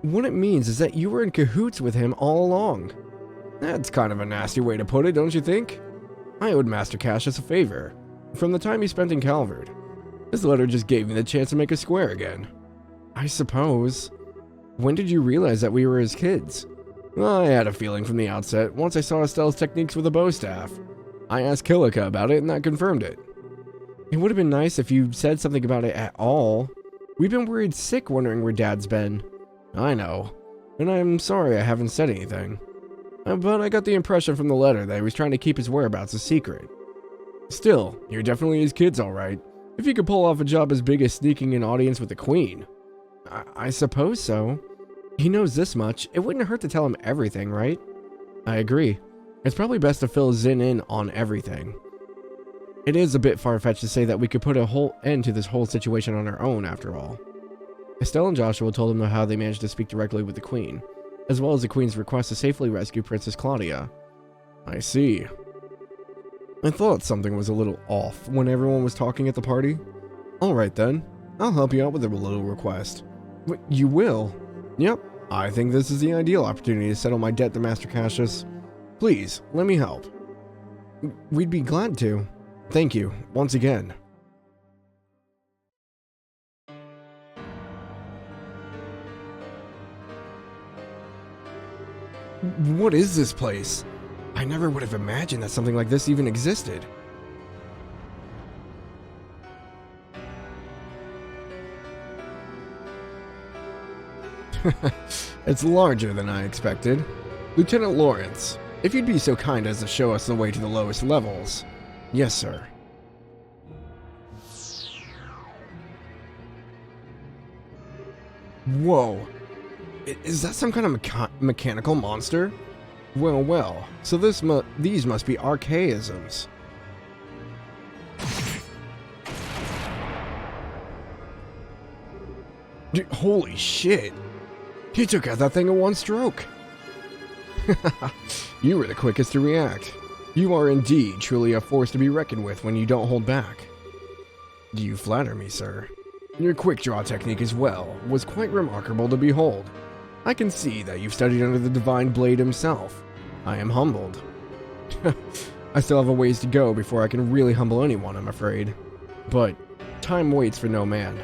What it means is that you were in cahoots with him all along. That's kind of a nasty way to put it, don't you think? I owed Master Cassius a favor, from the time he spent in Calvard. This letter just gave me the chance to make a square again. I suppose. When did you realize that we were his kids? Well, I had a feeling from the outset, once I saw Estelle's techniques with a bow staff. I asked Kilika about it, and that confirmed it. It would have been nice if you said something about it at all. We've been worried sick wondering where Dad's been. I know, and I'm sorry I haven't said anything. But I got the impression from the letter that he was trying to keep his whereabouts a secret. Still, you're definitely his kids, alright. If you could pull off a job as big as sneaking an audience with the Queen. I suppose so. He knows this much. It wouldn't hurt to tell him everything, right? I agree. It's probably best to fill Zin in on everything. It is a bit far-fetched to say that we could put a whole end to this whole situation on our own, after all. Estelle and Joshua told him how they managed to speak directly with the Queen, as well as the Queen's request to safely rescue Princess Claudia. I see. I thought something was a little off when everyone was talking at the party. Alright then, I'll help you out with a little request. You will? Yep, I think this is the ideal opportunity to settle my debt to Master Cassius. Please, let me help. We'd be glad to. Thank you, once again. What is this place? I never would have imagined that something like this even existed. It's larger than I expected. Lieutenant Lawrence, if you'd be so kind as to show us the way to the lowest levels. Yes, sir. Whoa. Is that some kind of mechanical monster? Well, well. So these must be archaisms. Holy shit. He took out that thing in one stroke. You were the quickest to react. You are indeed truly a force to be reckoned with when you don't hold back. You flatter me, sir. Your quick draw technique as well was quite remarkable to behold. I can see that you've studied under the Divine Blade himself. I am humbled. I still have a ways to go before I can really humble anyone, I'm afraid. But time waits for no man.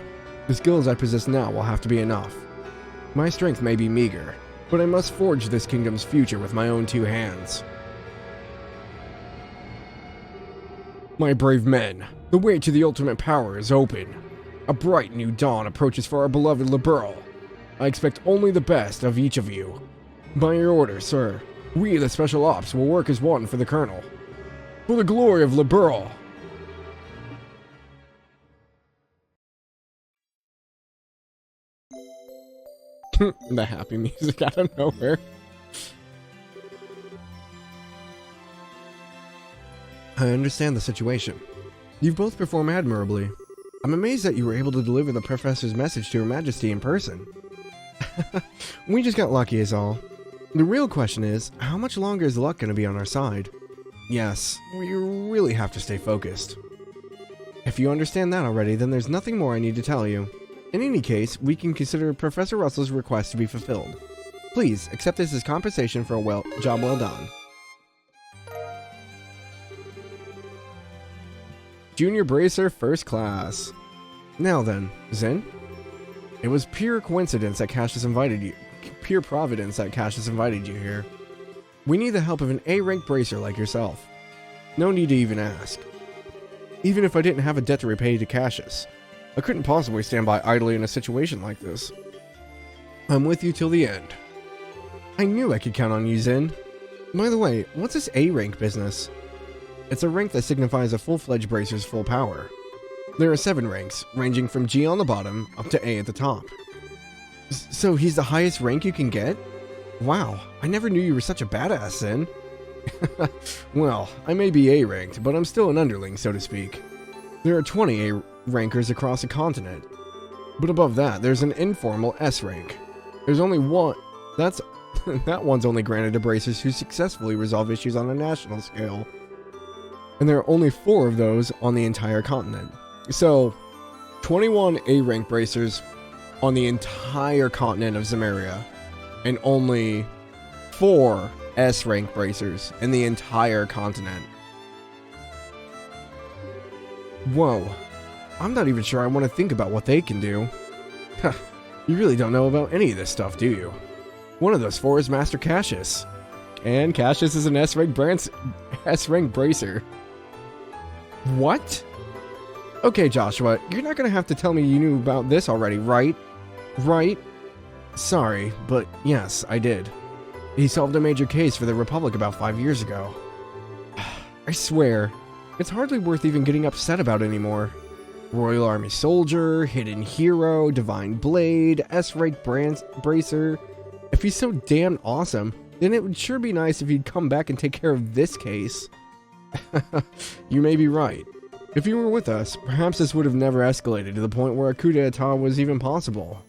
The skills I possess now will have to be enough. My strength may be meager, but I must forge this kingdom's future with my own two hands. My brave men, the way to the ultimate power is open. A bright new dawn approaches for our beloved Liberal. I expect only the best of each of you. By your order, sir, we, the Special Ops, will work as one for the Colonel. For the glory of Liberal! The happy music out of nowhere. I understand the situation. You've both performed admirably. I'm amazed that you were able to deliver the Professor's message to Her Majesty in person. We just got lucky is all. The real question is, how much longer is luck going to be on our side? Yes, we really have to stay focused. If you understand that already, then there's nothing more I need to tell you. In any case, we can consider Professor Russell's request to be fulfilled. Please, accept this as compensation for a job well done. Junior Bracer First Class. Now then, Zen? It was pure coincidence that Cassius invited you. Pure providence that Cassius invited you here. We need the help of an A-rank bracer like yourself. No need to even ask. Even if I didn't have a debt to repay to Cassius, I couldn't possibly stand by idly in a situation like this. I'm with you till the end. I knew I could count on you, Zen. By the way, what's this A-rank business? It's a rank that signifies a full-fledged bracer's full power. There are 7 ranks, ranging from G on the bottom up to A at the top. So he's the highest rank you can get? Wow, I never knew you were such a badass, Zen. Well, I may be A-ranked, but I'm still an underling, so to speak. There are 20 A-rankers across the continent. But above that, there's an informal S rank. There's only one... that one's only granted to bracers who successfully resolve issues on a national scale. And there are only 4 of those on the entire continent. So, 21 A-rank bracers on the entire continent of Zemeria, and only 4 S-rank bracers in the entire continent. Whoa, I'm not even sure I want to think about what they can do. You really don't know about any of this stuff, do you? One of those 4 is Master Cassius. And Cassius is an S-rank bracer. What? Okay, Joshua, you're not gonna have to tell me you knew about this already, right? Right? Sorry, but yes, I did. He solved a major case for the Republic about 5 years ago. I swear, it's hardly worth even getting upset about anymore. Royal Army Soldier, Hidden Hero, Divine Blade, S-Rank Bracer. If he's so damn awesome, then it would sure be nice if he'd come back and take care of this case. You may be right. If you were with us, perhaps this would have never escalated to the point where a coup d'etat was even possible.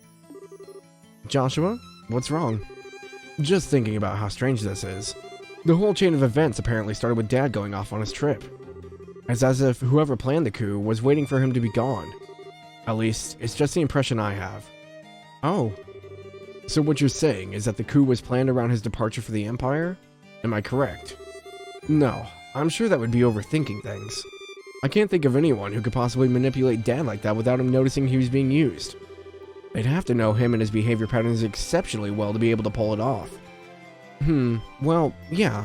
Joshua, what's wrong? Just thinking about how strange this is. The whole chain of events apparently started with Dad going off on his trip. It's as if whoever planned the coup was waiting for him to be gone. At least, it's just the impression I have. Oh. So what you're saying is that the coup was planned around his departure for the Empire? Am I correct? No, I'm sure that would be overthinking things. I can't think of anyone who could possibly manipulate Dad like that without him noticing he was being used. They'd have to know him and his behavior patterns exceptionally well to be able to pull it off. Well, yeah.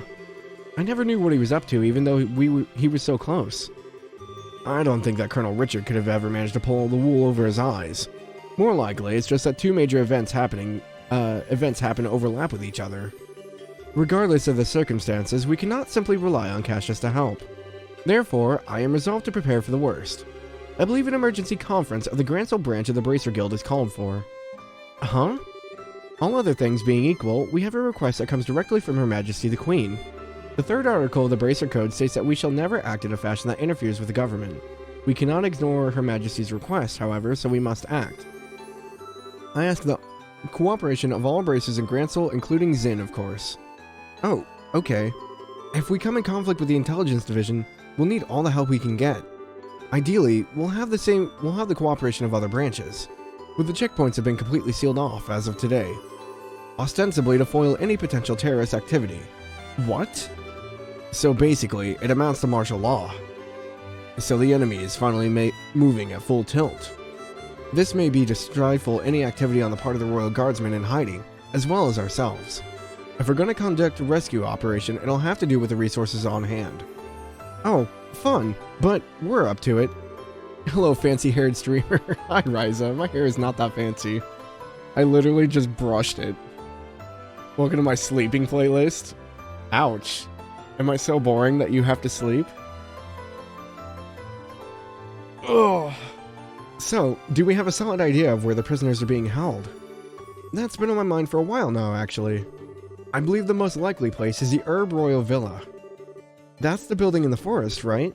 I never knew what he was up to, even though he was so close. I don't think that Colonel Richard could have ever managed to pull the wool over his eyes. More likely, it's just that two major events happen to overlap with each other. Regardless of the circumstances, we cannot simply rely on Cassius to help. Therefore, I am resolved to prepare for the worst. I believe an emergency conference of the Grancel branch of the Bracer Guild is called for. Huh? All other things being equal, we have a request that comes directly from Her Majesty the Queen. The third article of the Bracer Code states that we shall never act in a fashion that interferes with the government. We cannot ignore Her Majesty's request, however, so we must act. I ask the cooperation of all Bracers in Grancel, including Zin, of course. Oh, okay. If we come in conflict with the Intelligence Division, we'll need all the help we can get. Ideally, we'll have the cooperation of other branches, but the checkpoints have been completely sealed off as of today, ostensibly to foil any potential terrorist activity. What? So basically, it amounts to martial law. So the enemy is finally moving at full tilt. This may be to stifle any activity on the part of the Royal Guardsmen in hiding, as well as ourselves. If we're going to conduct a rescue operation, it'll have to do with the resources on hand. Oh, fun, but we're up to it. Hello, fancy-haired streamer. Hi, Ryza. My hair is not that fancy. I literally just brushed it. Welcome to my sleeping playlist. Ouch. Am I so boring that you have to sleep? Ugh. So, do we have a solid idea of where the prisoners are being held? That's been on my mind for a while now, actually. I believe the most likely place is the Herb Royal Villa. That's the building in the forest, right?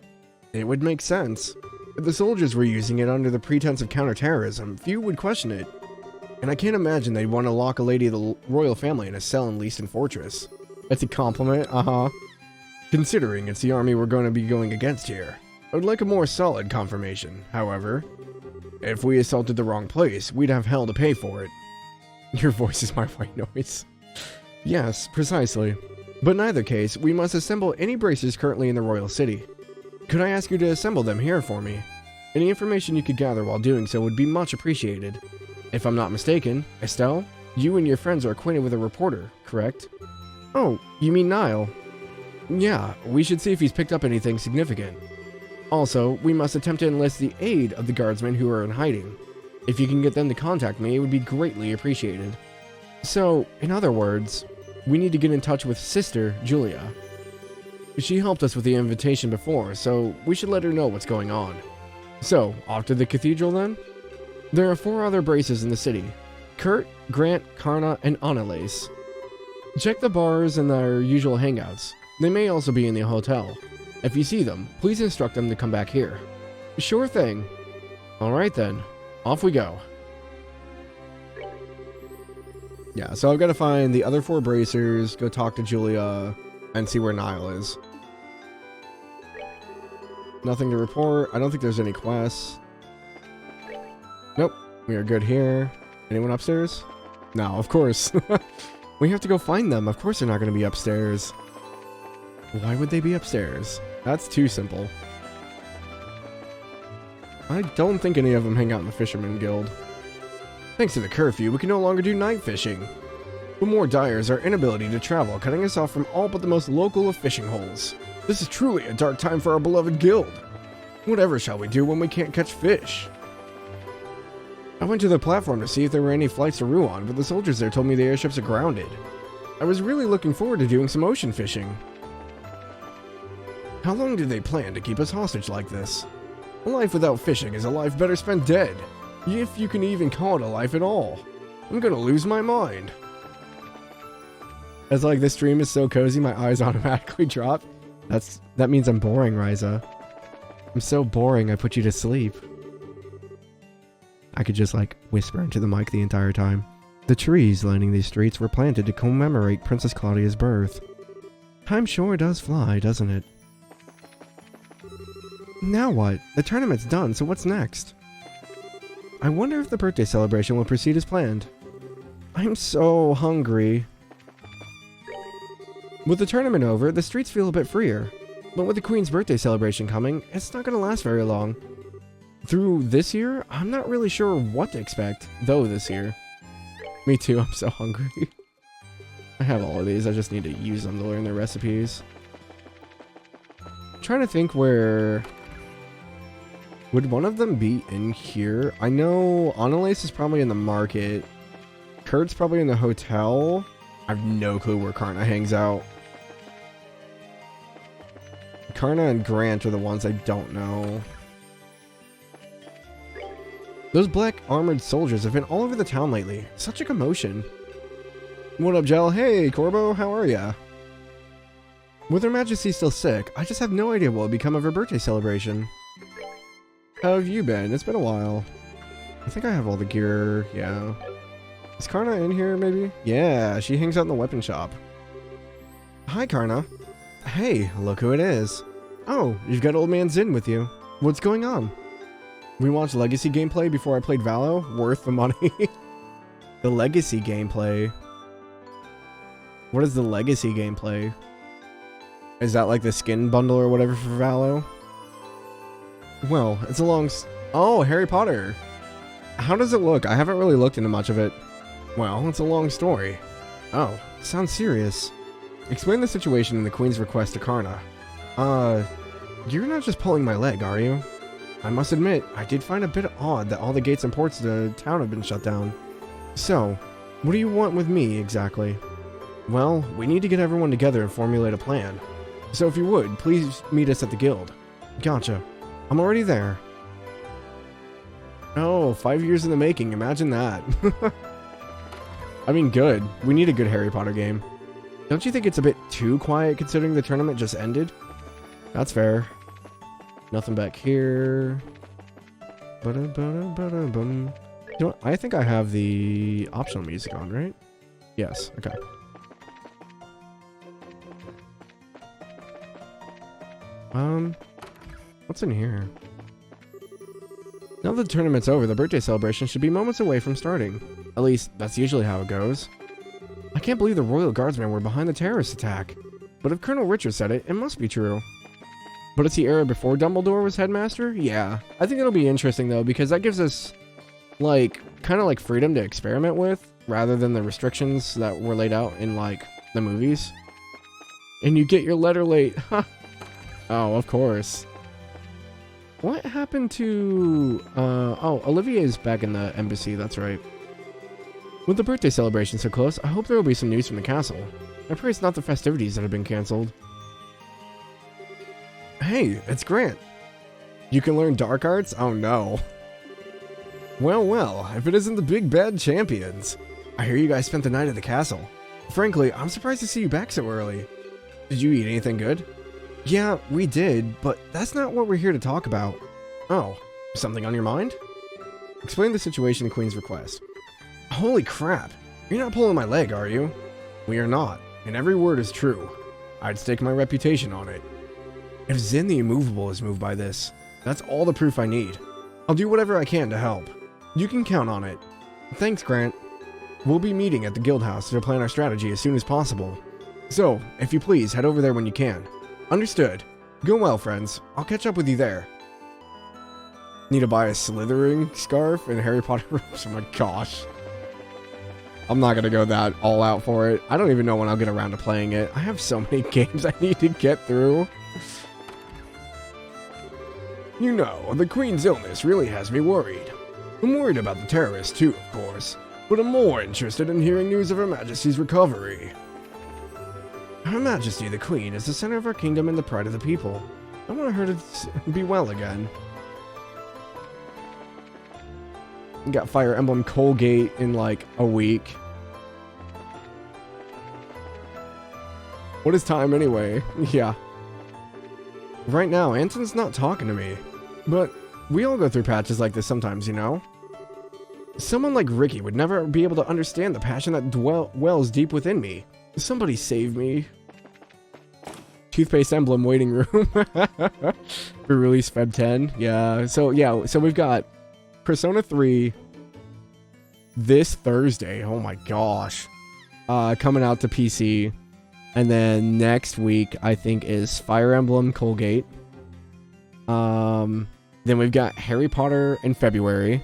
It would make sense. If the soldiers were using it under the pretense of counterterrorism, few would question it. And I can't imagine they'd want to lock a lady of the royal family in a cell in Leaston Fortress. That's a compliment, Considering it's the army we're going to be going against here, I would like a more solid confirmation, however. If we assaulted the wrong place, we'd have hell to pay for it. Your voice is my white noise. Yes, precisely. But in either case, we must assemble any bracers currently in the royal city. Could I ask you to assemble them here for me? Any information you could gather while doing so would be much appreciated. If I'm not mistaken, Estelle, you and your friends are acquainted with a reporter, correct? Oh, you mean Niall? Yeah, we should see if he's picked up anything significant. Also, we must attempt to enlist the aid of the guardsmen who are in hiding. If you can get them to contact me, it would be greatly appreciated. So, in other words, we need to get in touch with Sister Julia. She helped us with the invitation before, so we should let her know what's going on. So, off to the cathedral then? There are 4 other braces in the city. Kurt, Grant, Karna, and Annalise. Check the bars and their usual hangouts. They may also be in the hotel. If you see them, please instruct them to come back here. Sure thing. Alright then, off we go. Yeah, so I've got to find the other 4 bracers, go talk to Julia, and see where Niall is. Nothing to report. I don't think there's any quests. Nope, we are good here. Anyone upstairs? No, of course. We have to go find them. Of course they're not going to be upstairs. Why would they be upstairs? That's too simple. I don't think any of them hang out in the Fisherman Guild. Thanks to the curfew, we can no longer do night fishing. What more dire is our inability to travel, cutting us off from all but the most local of fishing holes. This is truly a dark time for our beloved guild. Whatever shall we do when we can't catch fish? I went to the platform to see if there were any flights to Ruan, but the soldiers there told me the airships are grounded. I was really looking forward to doing some ocean fishing. How long do they plan to keep us hostage like this? A life without fishing is a life better spent dead. If you can even call it a life at all. I'm gonna lose my mind. As like this stream is so cozy, my eyes automatically drop. That means I'm boring, Ryza. I'm so boring I put you to sleep. I could just like whisper into the mic the entire time. The trees lining these streets were planted to commemorate Princess Claudia's birth. Time sure does fly, doesn't it? Now what? The tournament's done, so what's next? I wonder if the birthday celebration will proceed as planned. I'm so hungry. With the tournament over, the streets feel a bit freer. But with the Queen's birthday celebration coming, it's not going to last very long. Through this year, I'm not really sure what to expect, though this year. Me too, I'm so hungry. I have all of these, I just need to use them to learn their recipes. I'm trying to think where... Would one of them be in here? I know Annalise is probably in the market. Kurt's probably in the hotel. I have no clue where Karna hangs out. Karna and Grant are the ones I don't know. Those black armored soldiers have been all over the town lately. Such a commotion. What up, Jel? Hey, Corbo, how are ya? With Her Majesty still sick, I just have no idea what will become of her birthday celebration. How have you been? It's been a while. I think I have all the gear, yeah. Is Karna in here, maybe? Yeah, she hangs out in the weapon shop. Hi, Karna. Hey, look who it is. Oh, you've got Old Man Zin with you. What's going on? We watched Legacy gameplay before I played Valo. Worth the money. The Legacy gameplay. What is the Legacy gameplay? Is that like the skin bundle or whatever for Valo? Well, it's a long... Oh, Harry Potter. How does it look? I haven't really looked into much of it. Well, it's a long story. Oh, sounds serious. Explain the situation in the Queen's request to Karna. You're not just pulling my leg, are you? I must admit, I did find a bit odd that all the gates and ports to the town have been shut down. So, what do you want with me, exactly? Well, we need to get everyone together and formulate a plan. So if you would, please meet us at the guild. Gotcha. I'm already there. Oh, 5 years in the making, imagine that. I mean, good. We need a good Harry Potter game. Don't you think it's a bit too quiet considering the tournament just ended? That's fair. Nothing back here. You know what? I think I have the optional music on, right? Yes, okay. What's in here? Now that the tournament's over, the birthday celebration should be moments away from starting. At least, that's usually how it goes. I can't believe the Royal Guardsmen were behind the terrorist attack. But if Colonel Richard said it, it must be true. But it's the era before Dumbledore was headmaster? Yeah. I think it'll be interesting, though, because that gives us, like, kind of like freedom to experiment with, rather than the restrictions that were laid out in, like, the movies. And you get your letter late. Oh, of course. What happened to... oh, Olivier's back in the embassy, that's right. With the birthday celebration so close, I hope there will be some news from the castle. I pray it's not the festivities that have been cancelled. Hey, it's Grant. You can learn dark arts? Oh no. Well, well, if it isn't the big bad champions. I hear you guys spent the night at the castle. Frankly, I'm surprised to see you back so early. Did you eat anything good? Yeah, we did, but that's not what we're here to talk about. Oh, something on your mind? Explain the situation in Queen's request. Holy crap, you're not pulling my leg, are you? We are not, and every word is true. I'd stake my reputation on it. If Zin the Immovable is moved by this, that's all the proof I need. I'll do whatever I can to help. You can count on it. Thanks, Grant. We'll be meeting at the guild house to plan our strategy as soon as possible. So, if you please, head over there when you can. Understood. Go well, friends. I'll catch up with you there. Need to buy a slithering scarf and Harry Potter robes? Oh my gosh. I'm not gonna go that all out for it. I don't even know when I'll get around to playing it. I have so many games I need to get through. You know, the Queen's illness really has me worried. I'm worried about the terrorists too, of course. But I'm more interested in hearing news of Her Majesty's recovery. Her Majesty the Queen is the center of our kingdom and the pride of the people. I want her to be well again. Got Fire Emblem Colgate in like a week. What is time anyway? Yeah. Right now, Anton's not talking to me. But we all go through patches like this sometimes, you know? Someone like Ricky would never be able to understand the passion that wells deep within me. Somebody save me. Toothpaste Emblem waiting room. Re-release Feb 10. Yeah, so we've got Persona 3 this Thursday. Oh my gosh. Coming out to PC. And then next week, I think, is Fire Emblem Colgate. Then we've got Harry Potter in February.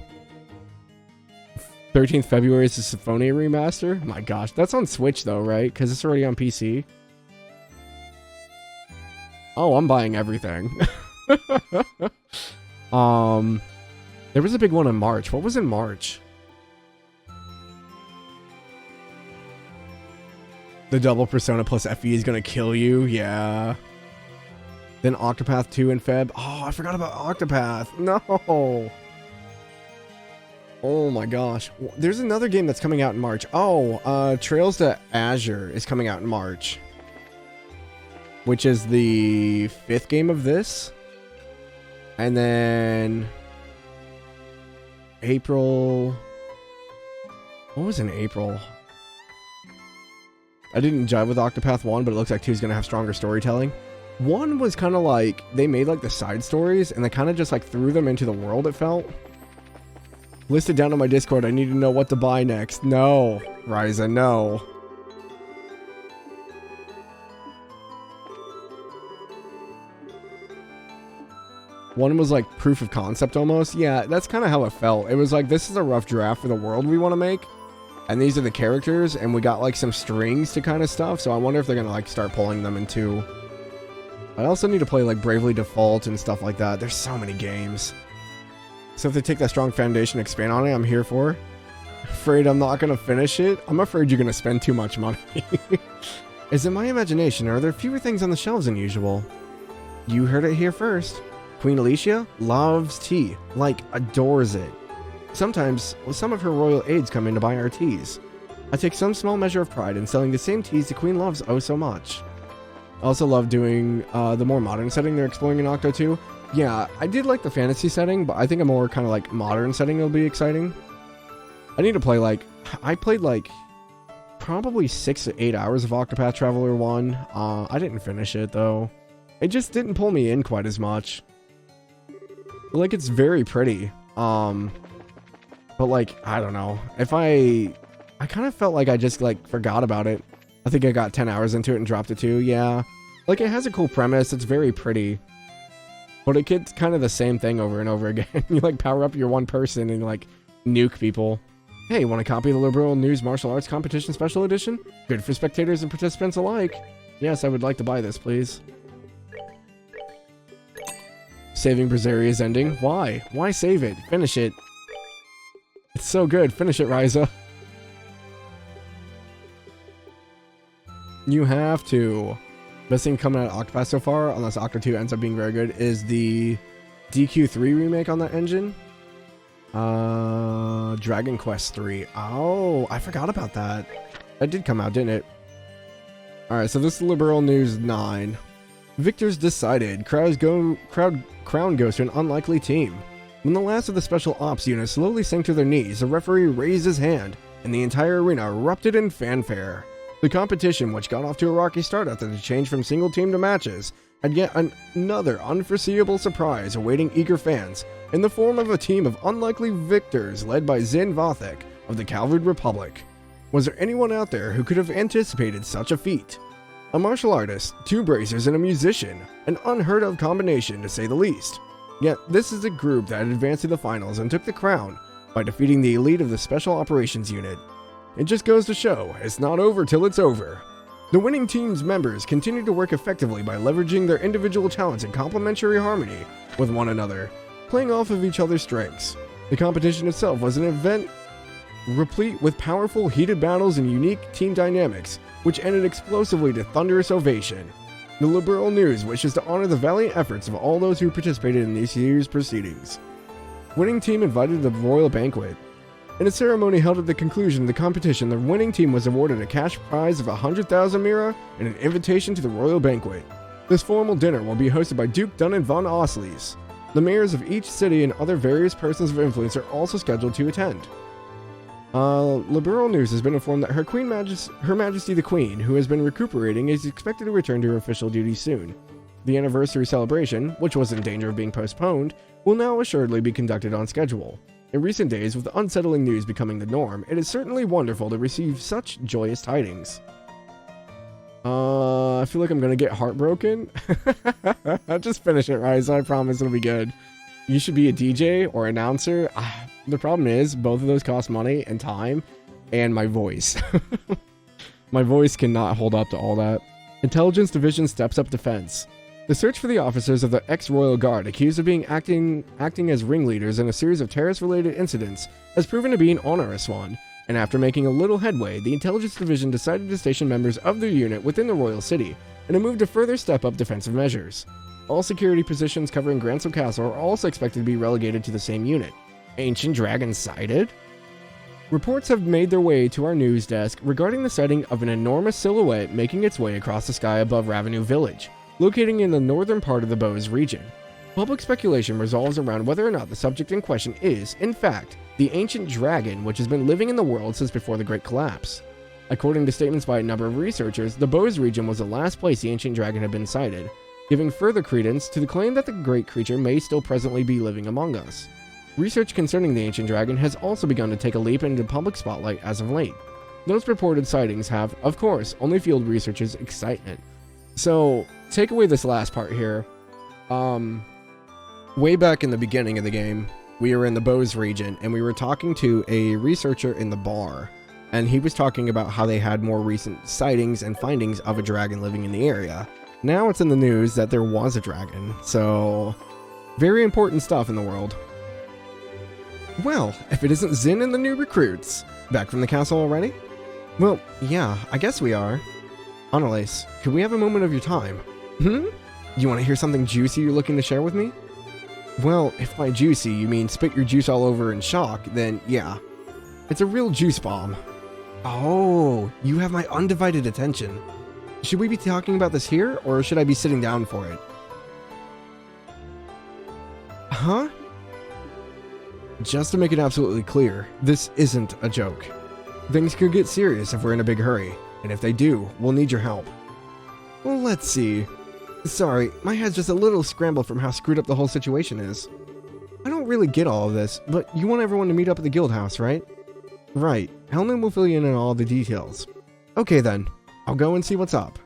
13th February is the Symphonia remaster. My gosh, that's on Switch though, right? Because it's already on PC. Oh, I'm buying everything. There was a big one in March. What was in March? The double Persona plus FE is gonna kill you. Yeah. Then Octopath 2 in Feb. Oh, I forgot about Octopath. No. Oh my gosh. There's another game that's coming out in March. Oh, Trails to Azure is coming out in March. Which is the 5th game of this. And then April. What was in April? I didn't jive with Octopath 1, but it looks like 2 is going to have stronger storytelling. 1 was kind of like, they made like the side stories, and they kind of just like threw them into the world, it felt. Listed down on my Discord, I need to know what to buy next. No, Ryza, no. One was like proof of concept almost. Yeah, that's kind of how it felt. It was like, this is a rough draft for the world we want to make. And these are the characters, and we got like some strings to kind of stuff. So I wonder if they're going to like start pulling them into... I also need to play like Bravely Default and stuff like that. There's so many games. So if they take that strong foundation and expand on it, I'm here for. Afraid I'm not going to finish it? I'm afraid you're going to spend too much money. Is it my imagination, or are there fewer things on the shelves than usual? You heard it here first. Queen Alicia loves tea, like adores it. Sometimes, some of her royal aides come in to buy our teas. I take some small measure of pride in selling the same teas the Queen loves oh so much. I also love doing the more modern setting they're exploring in Octo 2. Yeah, I did like the fantasy setting, but I think a more kind of like modern setting will be exciting. I need to play like... I played like probably 6 to 8 hours of Octopath Traveler 1. I didn't finish it though. It just didn't pull me in quite as much. Like, it's very pretty. But like, I don't know. If I kind of felt like I just like forgot about it. I think I got 10 hours into it and dropped it too. Yeah. Like, it has a cool premise. It's very pretty. But it gets kind of the same thing over and over again. You like power up your one person and like nuke people. Hey, want a copy of the Liberal News Martial Arts Competition Special Edition? Good for spectators and participants alike. Yes, I would like to buy this, please. Saving Brazeria's ending. Why? Why save it? Finish it. It's so good. Finish it, Ryza. You have to. Best thing coming out of Octopath so far, unless Octo 2 ends up being very good, is the DQ3 remake on that engine. Dragon Quest 3. Oh, I forgot about that. That did come out, didn't it? Alright, so this is Liberal News 9. Victors decided. Crown goes to an unlikely team. When the last of the Special Ops unit slowly sank to their knees, the referee raised his hand, and the entire arena erupted in fanfare. The competition, which got off to a rocky start after the change from single team to matches, had yet another unforeseeable surprise awaiting eager fans, in the form of a team of unlikely victors led by Zin Vathek of the Calvard Republic. Was there anyone out there who could have anticipated such a feat? A martial artist, 2 bracers, and a musician, an unheard of combination to say the least. Yet, this is a group that had advanced to the finals and took the crown by defeating the elite of the Special Operations Unit. It just goes to show, it's not over till it's over. The winning team's members continued to work effectively by leveraging their individual talents in complementary harmony with one another, playing off of each other's strengths. The competition itself was an event replete with powerful, heated battles and unique team dynamics, which ended explosively to thunderous ovation. The Liberal News wishes to honor the valiant efforts of all those who participated in this year's proceedings. Winning team invited to the royal banquet. In a ceremony held at the conclusion of the competition, the winning team was awarded a cash prize of 100,000 mira and an invitation to the royal banquet. This formal dinner will be hosted by Duke Dunnan von Osleys. The mayors of each city and other various persons of influence are also scheduled to attend. Liberal News has been informed that Her Majesty the Queen, who has been recuperating, is expected to return to her official duties soon. The anniversary celebration, which was in danger of being postponed, will now assuredly be conducted on schedule. In recent days, with unsettling news becoming the norm, it is certainly wonderful to receive such joyous tidings. I feel like I'm gonna get heartbroken. I'll just finish it, right? So I promise it'll be good. You should be a DJ or announcer. The problem is, both of those cost money and time, and my voice. My voice cannot hold up to all that. Intelligence Division steps up defense. The search for the officers of the ex-Royal Guard accused of being acting as ringleaders in a series of terrorist-related incidents has proven to be an onerous one, and after making a little headway, the Intelligence Division decided to station members of their unit within the Royal City, in a move to further step up defensive measures. All security positions covering Gransel Castle are also expected to be relegated to the same unit. Ancient Dragon sighted? Reports have made their way to our news desk regarding the sighting of an enormous silhouette making its way across the sky above Ravenue Village, locating in the northern part of the Bose region. Public speculation revolves around whether or not the subject in question is, in fact, the ancient dragon which has been living in the world since before the Great Collapse. According to statements by a number of researchers, the Bose region was the last place the ancient dragon had been sighted, giving further credence to the claim that the great creature may still presently be living among us. Research concerning the ancient dragon has also begun to take a leap into public spotlight as of late. Those purported sightings have, of course, only fueled researchers' excitement. So, take away this last part here. Way back in the beginning of the game, we were in the Bose region, and we were talking to a researcher in the bar, and he was talking about how they had more recent sightings and findings of a dragon living in the area. Now it's in the news that there was a dragon, so very important stuff in the world. Well, if it isn't Zin and the new recruits. Back from the castle already? Well, yeah, I guess we are. Annalise, could we have a moment of your time? You want to hear something juicy you're looking to share with me? Well, if by juicy you mean spit your juice all over in shock, then yeah. It's a real juice bomb. Oh, you have my undivided attention. Should we be talking about this here, or should I be sitting down for it? Huh? Just to make it absolutely clear, this isn't a joke. Things could get serious if we're in a big hurry, and if they do, we'll need your help. Well, let's see. Sorry, my head's just a little scrambled from how screwed up the whole situation is. I don't really get all of this, but you want everyone to meet up at the guild house, right? Right. Helen will fill you in on all the details. Okay then, I'll go and see what's up.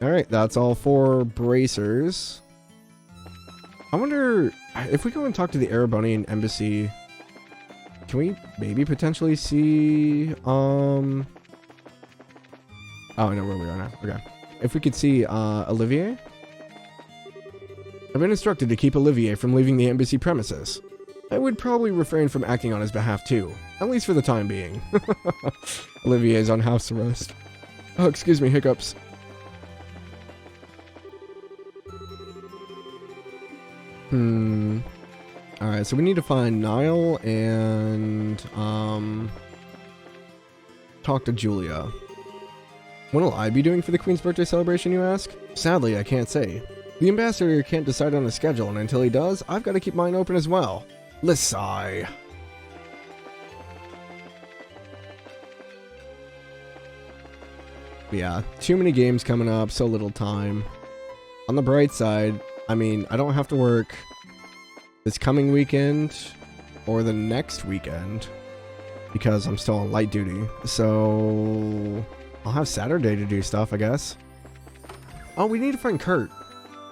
Alright, that's all 4 bracers. I wonder if we go and talk to the Erebonian embassy, can we maybe potentially see, oh, I know where we are now. Okay. If we could see, Olivier? I've been instructed to keep Olivier from leaving the embassy premises. I would probably refrain from acting on his behalf too, at least for the time being. Olivier's on house arrest. Oh, excuse me, hiccups. Alright, so we need to find Niall and, talk to Julia. What will I be doing for the Queen's birthday celebration, you ask? Sadly, I can't say. The ambassador can't decide on a schedule, and until he does, I've got to keep mine open as well. Let's sigh. Yeah, too many games coming up, so little time. On the bright side, I mean, I don't have to work this coming weekend or the next weekend because I'm still on light duty. So I'll have Saturday to do stuff, I guess. Oh, we need to find Kurt.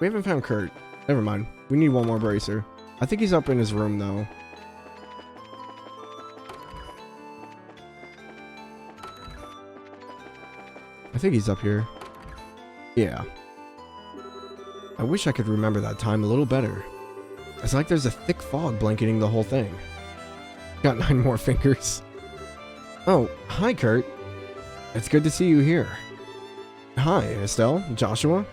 We haven't found Kurt. Never mind. We need one more bracer. I think he's up in his room, though. I think he's up here. Yeah. I wish I could remember that time a little better. It's like there's a thick fog blanketing the whole thing. Got 9 more fingers. Oh, hi Kurt. It's good to see you here. Hi, Estelle, Joshua.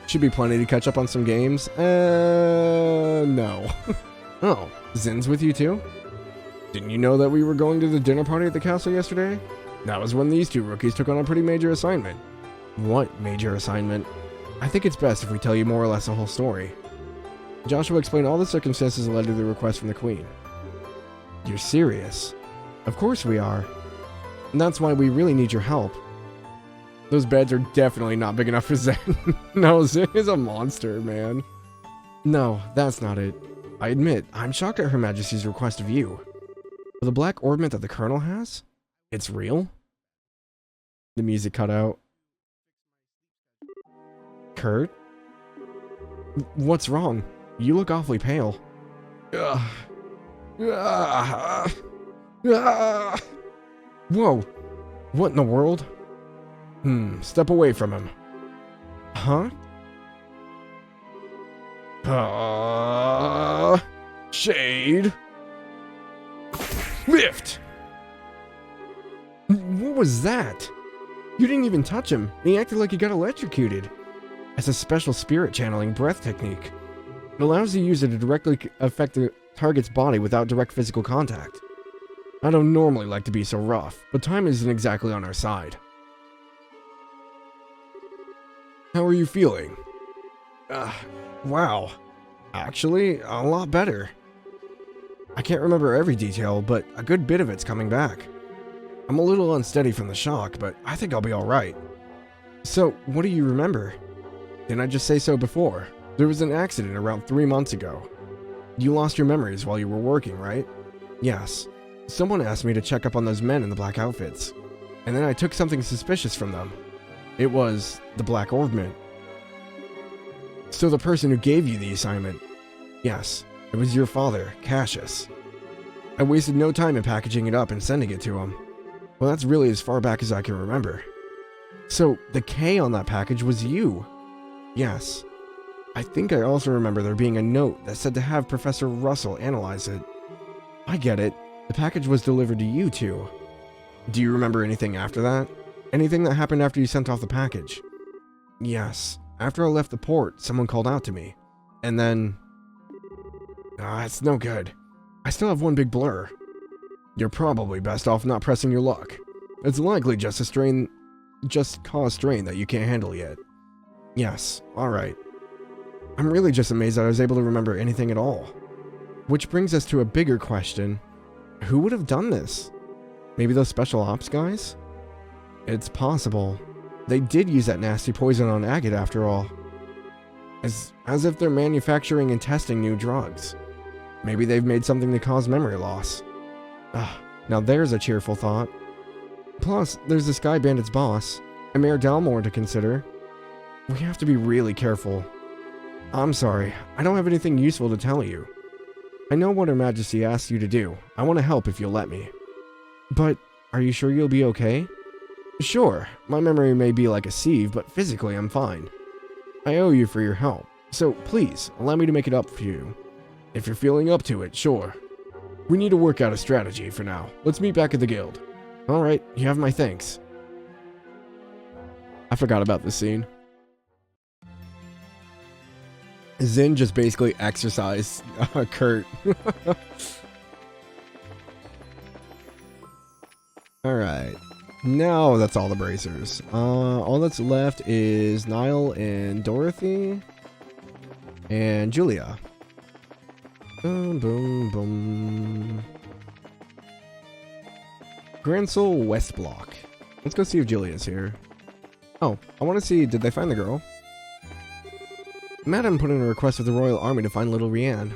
Should be plenty to catch up on some games. No. Oh, Zin's with you too? Didn't you know that we were going to the dinner party at the castle yesterday? That was when these two rookies took on a pretty major assignment. What major assignment? I think it's best if we tell you more or less the whole story. Joshua explained all the circumstances that led to the request from the queen. You're serious? Of course we are. And that's why we really need your help. Those beds are definitely not big enough for Zen. No, Zen is a monster, man. No, that's not it. I admit, I'm shocked at Her Majesty's request of you. The black ornament that the Colonel has? It's real? The music cut out. Kurt? What's wrong? You look awfully pale. Whoa. What in the world? Step away from him. Huh? Shade. Lift! What was that? You didn't even touch him. He acted like he got electrocuted. It's a special spirit channeling breath technique. It allows the user to directly affect the target's body without direct physical contact. I don't normally like to be so rough, but time isn't exactly on our side. How are you feeling? Wow. Actually, a lot better. I can't remember every detail, but a good bit of it's coming back. I'm a little unsteady from the shock, but I think I'll be alright. So, what do you remember? Didn't I just say so before? There was an accident around 3 months ago. You lost your memories while you were working, right? Yes. Someone asked me to check up on those men in the black outfits. And then I took something suspicious from them. It was the black ornament. So the person who gave you the assignment. Yes, it was your father, Cassius. I wasted no time in packaging it up and sending it to him. Well, that's really as far back as I can remember. So the K on that package was you. Yes. I think I also remember there being a note that said to have Professor Russell analyze it. I get it. The package was delivered to you two. Do you remember anything after that? Anything that happened after you sent off the package? Yes. After I left the port, someone called out to me. And then... it's no good. I still have one big blur. You're probably best off not pressing your luck. It's likely just cause strain that you can't handle yet. Yes, alright. I'm really just amazed that I was able to remember anything at all. Which brings us to a bigger question. Who would have done this? Maybe those special ops guys? It's possible. They did use that nasty poison on Agate after all. As if they're manufacturing and testing new drugs. Maybe they've made something to cause memory loss. Now there's a cheerful thought. Plus, there's the Sky Bandit's boss, and Mayor Jalmoc to consider. We have to be really careful. I'm sorry, I don't have anything useful to tell you. I know what Her Majesty asked you to do. I want to help if you'll let me. But, are you sure you'll be okay? Sure, my memory may be like a sieve, but physically I'm fine. I owe you for your help, so please, allow me to make it up for you. If you're feeling up to it, sure. We need to work out a strategy for now. Let's meet back at the guild. Alright, you have my thanks. I forgot about this scene. Zin just basically exercised Kurt. Alright. Now that's all the bracers. All that's left is Niall and Dorothy. And Julia. Boom, boom, boom. Gransel West Block. Let's go see if Julia's here. Oh, I want to see, did they find the girl? Madam put in a request with the Royal Army to find little Rianne,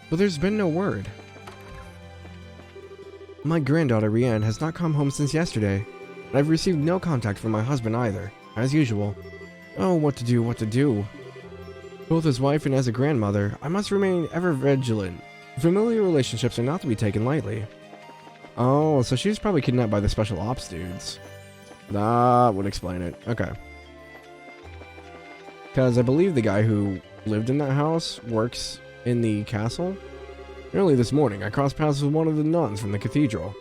but there's been no word. My granddaughter Rianne has not come home since yesterday, and I've received no contact from my husband either, as usual. Oh, what to do, what to do. Both as wife and as a grandmother, I must remain ever vigilant. Familiar relationships are not to be taken lightly. Oh, so she was probably kidnapped by the special ops dudes. That would explain it. Okay. Because I believe the guy who lived in that house works in the castle. Early this morning, I crossed paths with one of the nuns from the cathedral.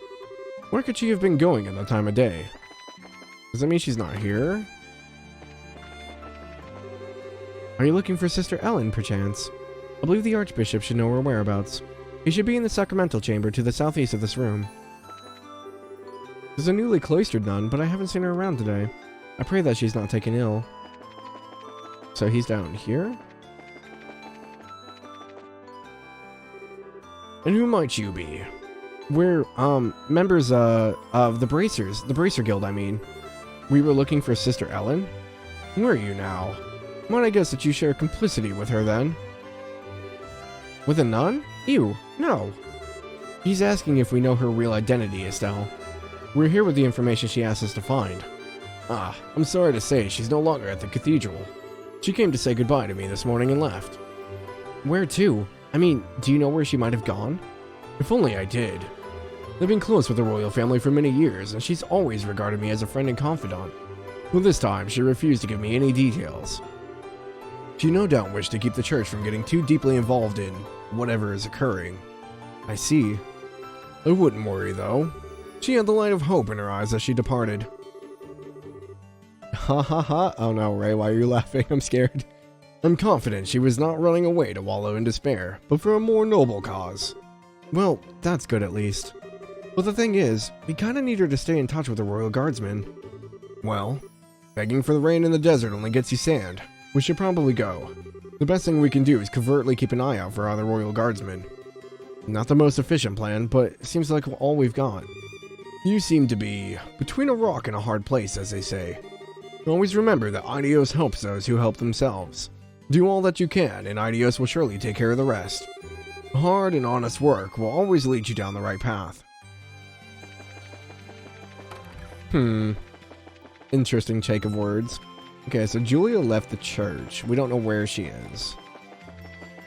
Where could she have been going in the time of day? Does that mean she's not here? Are you looking for Sister Ellen, perchance? I believe the Archbishop should know her whereabouts. He should be in the sacramental chamber to the southeast of this room. There's a newly cloistered nun, but I haven't seen her around today. I pray that she's not taken ill. So he's down here? And who might you be? We're, members, of the Bracers. The Bracer Guild, I mean. We were looking for Sister Ellen? Where are you now? Might I guess that you share complicity with her, then? With a nun? Ew, no. He's asking if we know her real identity, Estelle. We're here with the information she asked us to find. Ah, I'm sorry to say she's no longer at the cathedral. She came to say goodbye to me this morning and left. Where to? I mean, do you know where she might have gone? If only I did. They've been close with the royal family for many years, and she's always regarded me as a friend and confidant. Well, this time, she refused to give me any details. She no doubt wished to keep the church from getting too deeply involved in whatever is occurring. I see. I wouldn't worry, though. She had the light of hope in her eyes as she departed. Ha ha ha. Oh no, Ray, why are you laughing? I'm scared. I'm confident she was not running away to wallow in despair, but for a more noble cause. Well, that's good at least. But the thing is, we kinda need her to stay in touch with the Royal Guardsmen. Well, begging for the rain in the desert only gets you sand. We should probably go. The best thing we can do is covertly keep an eye out for other Royal Guardsmen. Not the most efficient plan, but it seems like all we've got. You seem to be between a rock and a hard place, as they say. Always remember that Idios helps those who help themselves. Do all that you can, and Idios will surely take care of the rest. Hard and honest work will always lead you down the right path. Interesting take of words. Okay, so Julia left the church. We don't know where she is.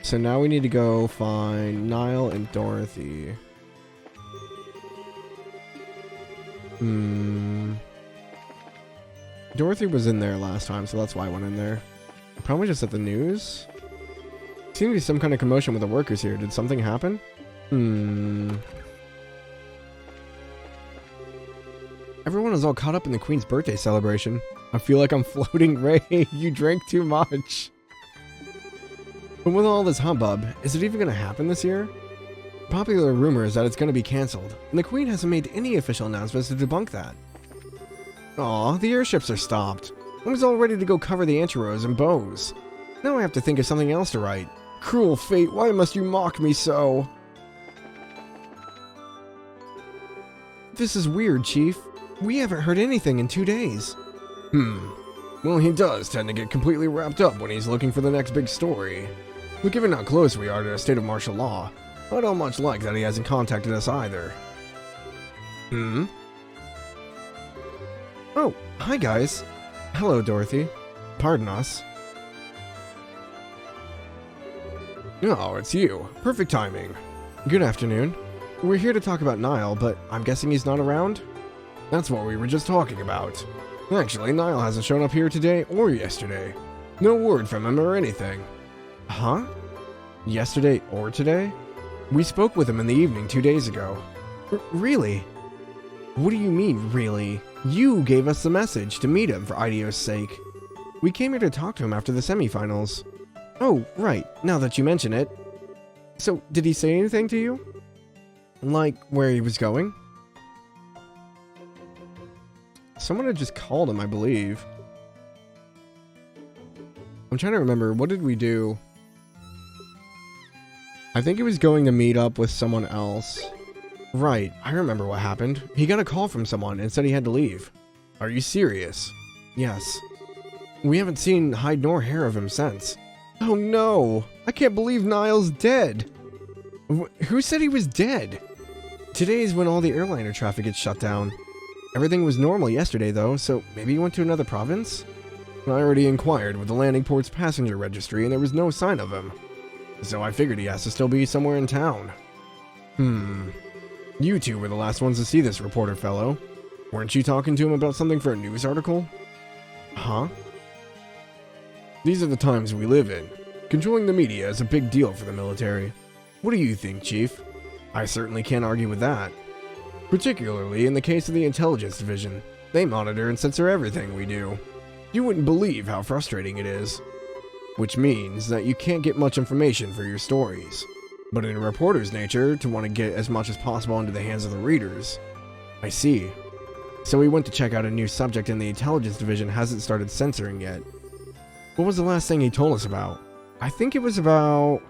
So now we need to go find Niall and Dorothy. Dorothy was in there last time, so that's why I went in there. Probably just at the news? Seems to be some kind of commotion with the workers here. Did something happen? Everyone is all caught up in the Queen's birthday celebration. I feel like I'm floating. Ray, you drank too much. But with all this hubbub, is it even going to happen this year? Popular rumor is that it's going to be cancelled, and the Queen hasn't made any official announcements to debunk that. Aw, the airships are stopped. I was all ready to go cover the anti-rows and bows. Now I have to think of something else to write. Cruel fate, why must you mock me so? This is weird, Chief. We haven't heard anything in 2 days. Well, he does tend to get completely wrapped up when he's looking for the next big story. But given how close we are to a state of martial law, I don't much like that he hasn't contacted us either. Oh, hi guys. Hello, Dorothy. Pardon us. Oh, it's you. Perfect timing. Good afternoon. We're here to talk about Niall, but I'm guessing he's not around? That's what we were just talking about. Actually, Niall hasn't shown up here today or yesterday. No word from him or anything. Huh? Yesterday or today? We spoke with him in the evening 2 days ago. Really? What do you mean, really? You gave us the message to meet him for Idio's sake. We came here to talk to him after the semifinals. Oh, right, now that you mention it. So, did he say anything to you? Like, where he was going? Someone had just called him, I believe. I'm trying to remember, what did we do? I think he was going to meet up with someone else. Right, I remember what happened. He got a call from someone and said he had to leave. Are you serious? Yes. We haven't seen hide nor hair of him since. Oh no! I can't believe Niall's dead! Who said he was dead? Today is when all the airliner traffic gets shut down. Everything was normal yesterday though, so maybe he went to another province? I already inquired with the landing port's passenger registry and there was no sign of him. So I figured he has to still be somewhere in town. You two were the last ones to see this reporter fellow. Weren't you talking to him about something for a news article? Huh? These are the times we live in. Controlling the media is a big deal for the military. What do you think, Chief? I certainly can't argue with that. Particularly in the case of the Intelligence Division. They monitor and censor everything we do. You wouldn't believe how frustrating it is. which means that you can't get much information for your stories. But in a reporter's nature, to want to get as much as possible into the hands of the readers. I see. So we went to check out a new subject and the intelligence division hasn't started censoring yet. What was the last thing he told us about? I think it was about...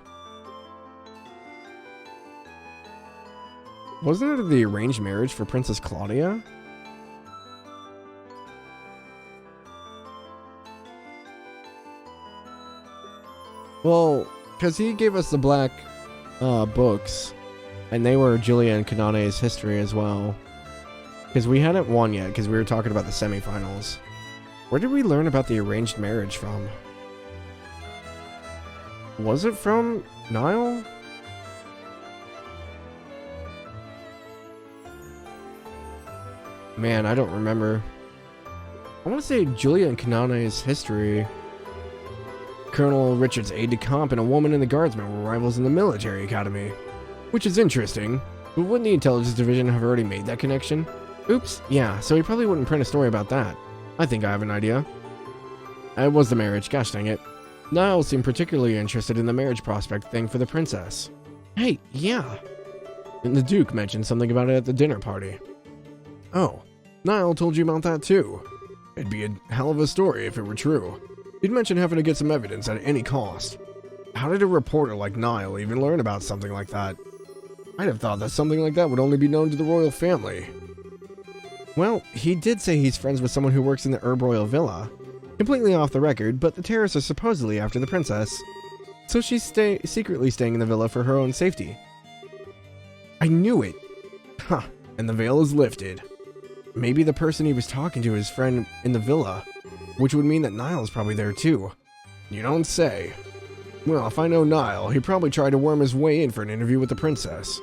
Wasn't it the arranged marriage for Princess Claudia? Well, because he gave us the black books, and they were Julia and Kanane's history as well. Because we hadn't won yet, because we were talking about the semifinals. Where did we learn about the arranged marriage from? Was it from Niall? Man, I don't remember. I want to say Julia and Kanane's history. Colonel Richard's aide-de-camp and a woman in the guardsmen were rivals in the military academy. Which is interesting, but wouldn't the intelligence division have already made that connection? Oops, yeah, so he probably wouldn't print a story about that. I think I have an idea. It was the marriage, gosh dang it. Niall seemed particularly interested in the marriage prospect thing for the princess. Hey, yeah. And the Duke mentioned something about it at the dinner party. Oh, Niall told you about that too. It'd be a hell of a story if it were true. He'd mentioned having to get some evidence at any cost. How did a reporter like Niall even learn about something like that? I'd have thought that something like that would only be known to the royal family. Well, he did say he's friends with someone who works in the Herb Royal Villa. Completely off the record, but the terrorists are supposedly after the princess. So she's secretly staying in the villa for her own safety. I knew it! Huh, and the veil is lifted. Maybe the person he was talking to is friend in the villa, which would mean that Niall's probably there too. You don't say. Well, if I know Niall, he probably tried to worm his way in for an interview with the princess.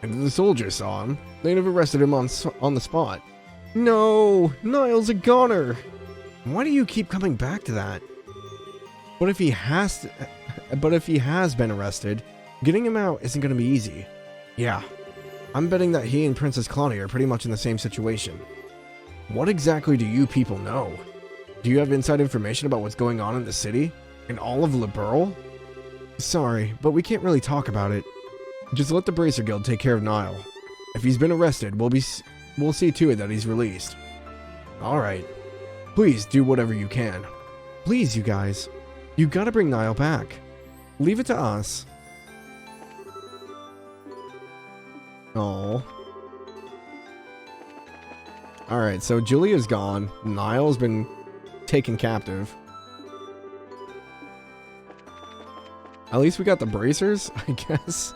And if the soldiers saw him, they'd have arrested him on the spot. No! Niall's a goner! Why do you keep coming back to that? But if he has been arrested, getting him out isn't going to be easy. Yeah. I'm betting that he and Princess Claudia are pretty much in the same situation. What exactly do you people know? Do you have inside information about what's going on in the city? In all of Liberl? Sorry, but we can't really talk about it. Just let the Bracer Guild take care of Niall. If he's been arrested, we'll see to it that he's released. Alright. Please do whatever you can. Please, you guys. You gotta bring Niall back. Leave it to us. Oh. Alright, so Julia's gone. Niall's been taken captive. At least we got the bracers, I guess.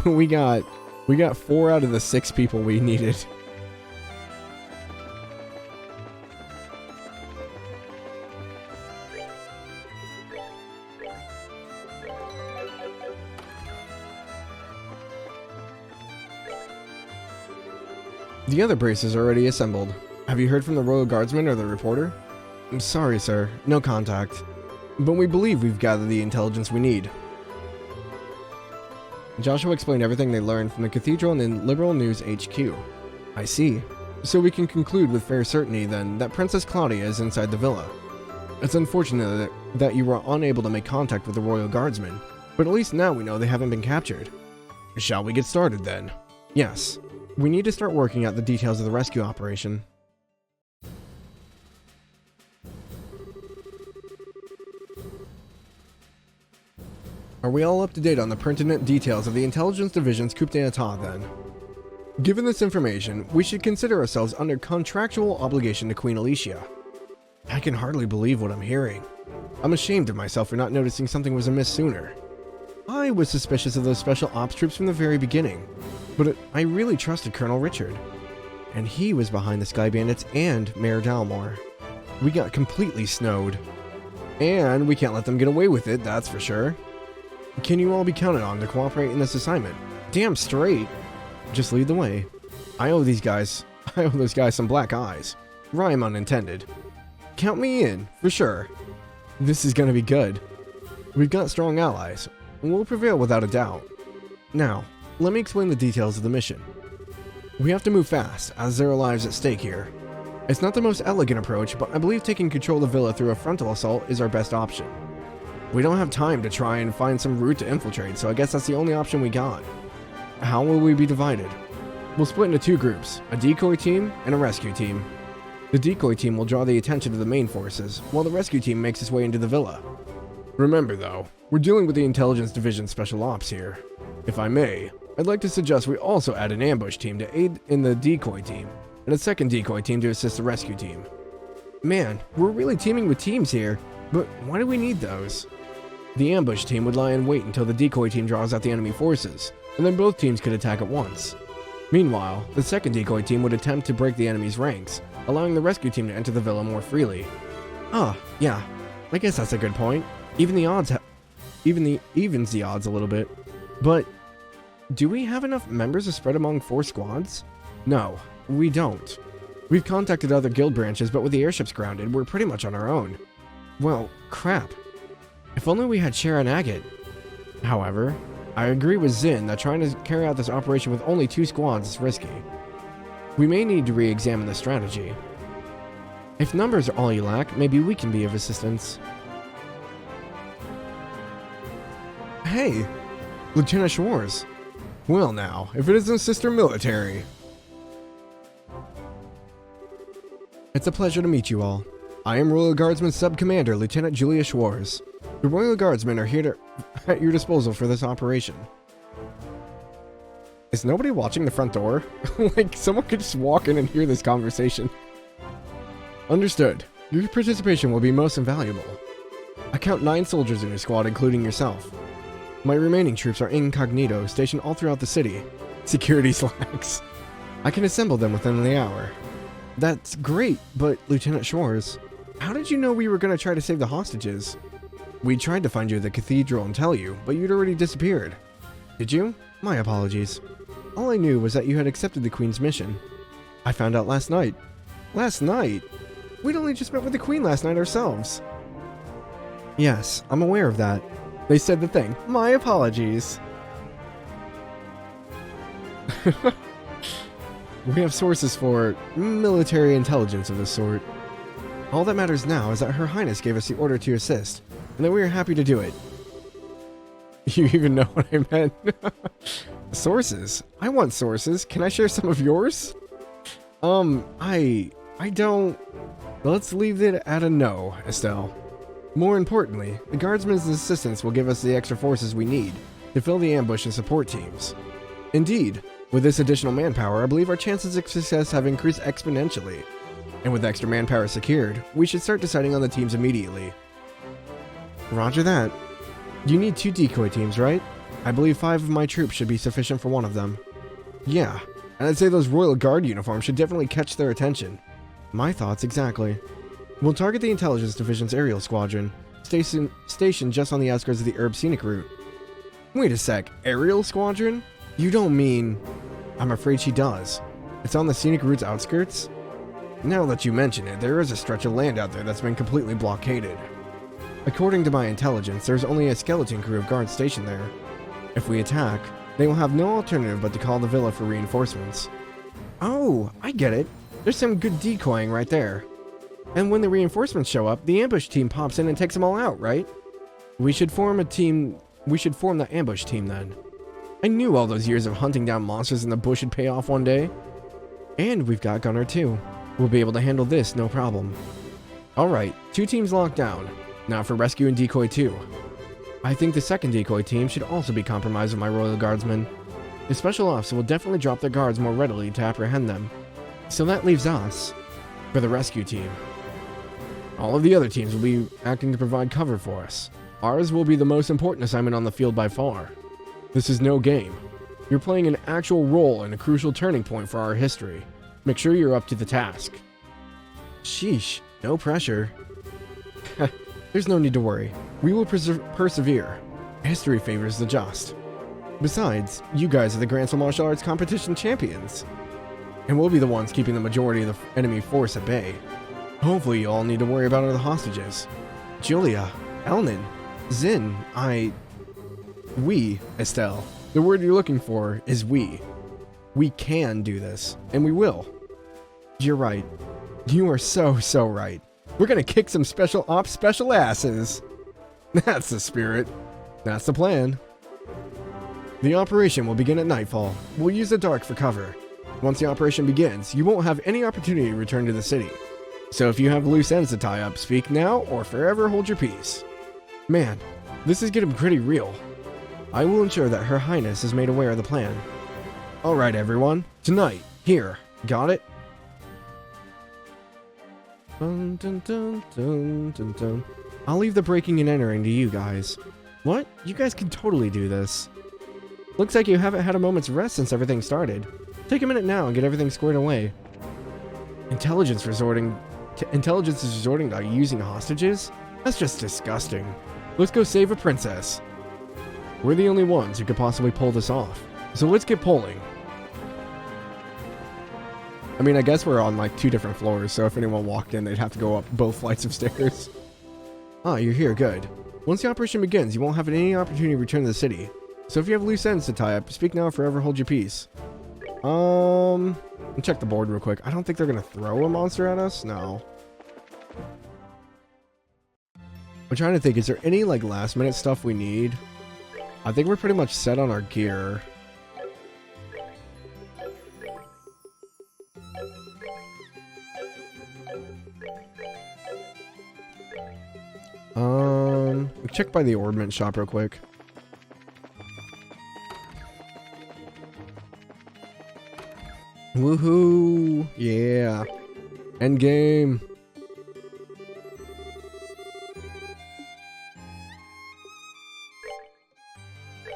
we got 4 out of the 6 people we needed. The other braces are already assembled. Have you heard from the Royal Guardsman or the reporter? I'm sorry, sir. No contact. But we believe we've gathered the intelligence we need. Joshua explained everything they learned from the Cathedral and in Liberal News HQ. I see. So we can conclude with fair certainty, then, that Princess Claudia is inside the villa. It's unfortunate that you were unable to make contact with the Royal Guardsmen, but at least now we know they haven't been captured. Shall we get started, then? Yes. We need to start working out the details of the rescue operation. Are we all up to date on the pertinent details of the Intelligence Division's coup d'etat, then? Given this information, we should consider ourselves under contractual obligation to Queen Alicia. I can hardly believe what I'm hearing. I'm ashamed of myself for not noticing something was amiss sooner. I was suspicious of those special ops troops from the very beginning, but I really trusted Colonel Richard. And he was behind the Sky Bandits and Mayor Jalmoc. We got completely snowed. And we can't let them get away with it, that's for sure. Can you all be counted on to cooperate in this assignment? Damn straight. Just lead the way. I owe those guys some black eyes. Rhyme unintended. Count me in, for sure. This is gonna be good. We've got strong allies. We'll prevail without a doubt. Now, let me explain the details of the mission. We have to move fast, as there are lives at stake here. It's not the most elegant approach, but I believe taking control of the villa through a frontal assault is our best option. We don't have time to try and find some route to infiltrate, so I guess that's the only option we got. How will we be divided? We'll split into two groups, a decoy team and a rescue team. The decoy team will draw the attention of the main forces, while the rescue team makes its way into the villa. Remember though, we're dealing with the Intelligence Division Special Ops here. If I may, I'd like to suggest we also add an ambush team to aid in the decoy team, and a second decoy team to assist the rescue team. Man, we're really teaming with teams here, but why do we need those? The ambush team would lie in wait until the decoy team draws out the enemy forces, and then both teams could attack at once. Meanwhile, the second decoy team would attempt to break the enemy's ranks, allowing the rescue team to enter the villa more freely. Ah, yeah, I guess that's a good point. Even the odds evens the odds a little bit. But do we have enough members to spread among 4 squads? No, we don't. We've contacted other guild branches, but with the airships grounded, we're pretty much on our own. Well, crap. If only we had Shara and Agate. However, I agree with Zin that trying to carry out this operation with only 2 squads is risky. We may need to re-examine the strategy. If numbers are all you lack, maybe we can be of assistance. Hey, Lieutenant Schwartz. Well now, if it isn't Sister Military. It's a pleasure to meet you all. I am Royal Guardsman Sub-Commander Lieutenant Julia Schwartz. The Royal Guardsmen are here at your disposal for this operation. Is nobody watching the front door? Like, someone could just walk in and hear this conversation. Understood. Your participation will be most invaluable. I count 9 soldiers in your squad, including yourself. My remaining troops are incognito, stationed all throughout the city. Security slacks. I can assemble them within the hour. That's great, but Lieutenant Schwartz, how did you know we were going to try to save the hostages? We tried to find you at the cathedral and tell you, but you'd already disappeared. Did you? My apologies. All I knew was that you had accepted the Queen's mission. I found out last night. Last night? We'd only just met with the Queen last night ourselves. Yes, I'm aware of that. They said the thing. My apologies. We have sources for military intelligence of this sort. All that matters now is that Her Highness gave us the order to assist, and that we are happy to do it. You even know what I meant. Sources? I want sources. Can I share some of yours? I don't... Let's leave it at a no, Estelle. More importantly, the Guardsmen's assistance will give us the extra forces we need to fill the ambush and support teams. Indeed, with this additional manpower, I believe our chances of success have increased exponentially. And with extra manpower secured, we should start deciding on the teams immediately. Roger that. You need 2 decoy teams, right? I believe 5 of my troops should be sufficient for one of them. Yeah, and I'd say those Royal Guard uniforms should definitely catch their attention. My thoughts exactly. We'll target the Intelligence Division's aerial squadron, stationed just on the outskirts of the Herb Scenic Route. Wait a sec, aerial squadron? You don't mean... I'm afraid she does. It's on the Scenic Route's outskirts? Now that you mention it, there is a stretch of land out there that's been completely blockaded. According to my intelligence, there's only a skeleton crew of guards stationed there. If we attack, they will have no alternative but to call the villa for reinforcements. Oh, I get it. There's some good decoying right there. And when the reinforcements show up, the ambush team pops in and takes them all out, right? We should form the ambush team then. I knew all those years of hunting down monsters in the bush would pay off one day. And we've got Gunner too. We'll be able to handle this no problem. Alright, 2 teams locked down. Now for rescue and decoy 2. I think the second decoy team should also be compromised with my Royal Guardsmen. The special ops will definitely drop their guards more readily to apprehend them. So that leaves us for the rescue team. All of the other teams will be acting to provide cover for us. Ours will be the most important assignment on the field by far. This is no game. You're playing an actual role and a crucial turning point for our history. Make sure you're up to the task. Sheesh, no pressure. There's no need to worry. We will persevere. History favors the just. Besides, you guys are the Grand Soul Martial Arts Competition champions. And we'll be the ones keeping the majority of the enemy force at bay. Hopefully you all need to worry about other hostages. Julia, Elnan, Zin, we, Estelle. The word you're looking for is we. We can do this, and we will. You're right. You are so right. We're gonna kick some special ops special asses. That's the spirit. That's the plan. The operation will begin at nightfall. We'll use the dark for cover. Once the operation begins, you won't have any opportunity to return to the city. So if you have loose ends to tie up, speak now or forever hold your peace. Man, this is getting pretty real. I will ensure that Her Highness is made aware of the plan. Alright everyone, tonight, here, got it? Dun, dun, dun, dun, dun, dun. I'll leave the breaking and entering to you guys. What? You guys can totally do this. Looks like you haven't had a moment's rest since everything started. Take a minute now and get everything squared away. Intelligence is resorting to using hostages? That's just disgusting. Let's go save a princess. We're the only ones who could possibly pull this off. So let's get polling. I mean, I guess we're on like 2 different floors, so if anyone walked in, they'd have to go up both flights of stairs. Ah, you're here, good. Once the operation begins, you won't have any opportunity to return to the city. So if you have loose ends to tie up, speak now or forever hold your peace. Let me check the board real quick. I don't think they're gonna throw a monster at us. No. I'm trying to think, is there any like last minute stuff we need? I think we're pretty much set on our gear. Check by the ordnance shop real quick. Woohoo! Yeah. End game.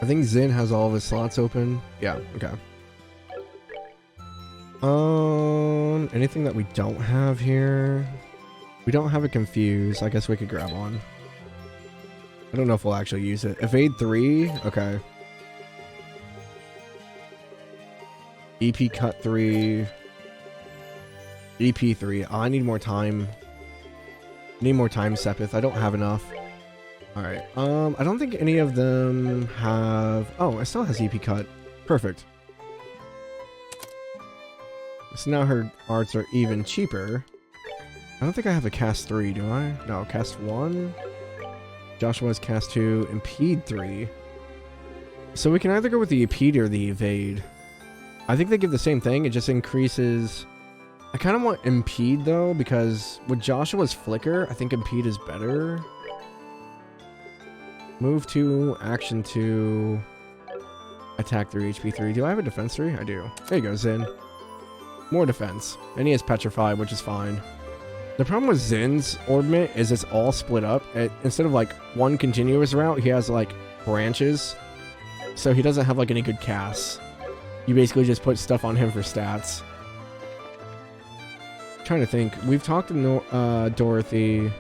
I think Zin has all of his slots open. Yeah, okay. Anything that we don't have here? We don't have a confuse. I guess we could grab one. I don't know if we'll actually use it. Evade 3? Okay. EP cut 3. EP 3. Oh, I need more time. Need more time, Sepith. I don't have enough. Alright. I don't think any of them have... Oh, it still has EP cut. Perfect. So now her arts are even cheaper. I don't think I have a cast 3, do I? No, cast 1. Joshua's cast 2. Impede 3. So we can either go with the impede or the evade. I think they give the same thing. It just increases... I kind of want impede though, because with Joshua's flicker, I think impede is better. Move 2, action 2, attack 3, HP 3. Do I have a defense 3? I do. There you go, Zin. More defense. And he has petrify, which is fine. The problem with Zin's ornament is it's all split up. Instead of like one continuous route, he has like branches. So he doesn't have like any good casts. You basically just put stuff on him for stats. I'm trying to think. We've talked to Dorothy.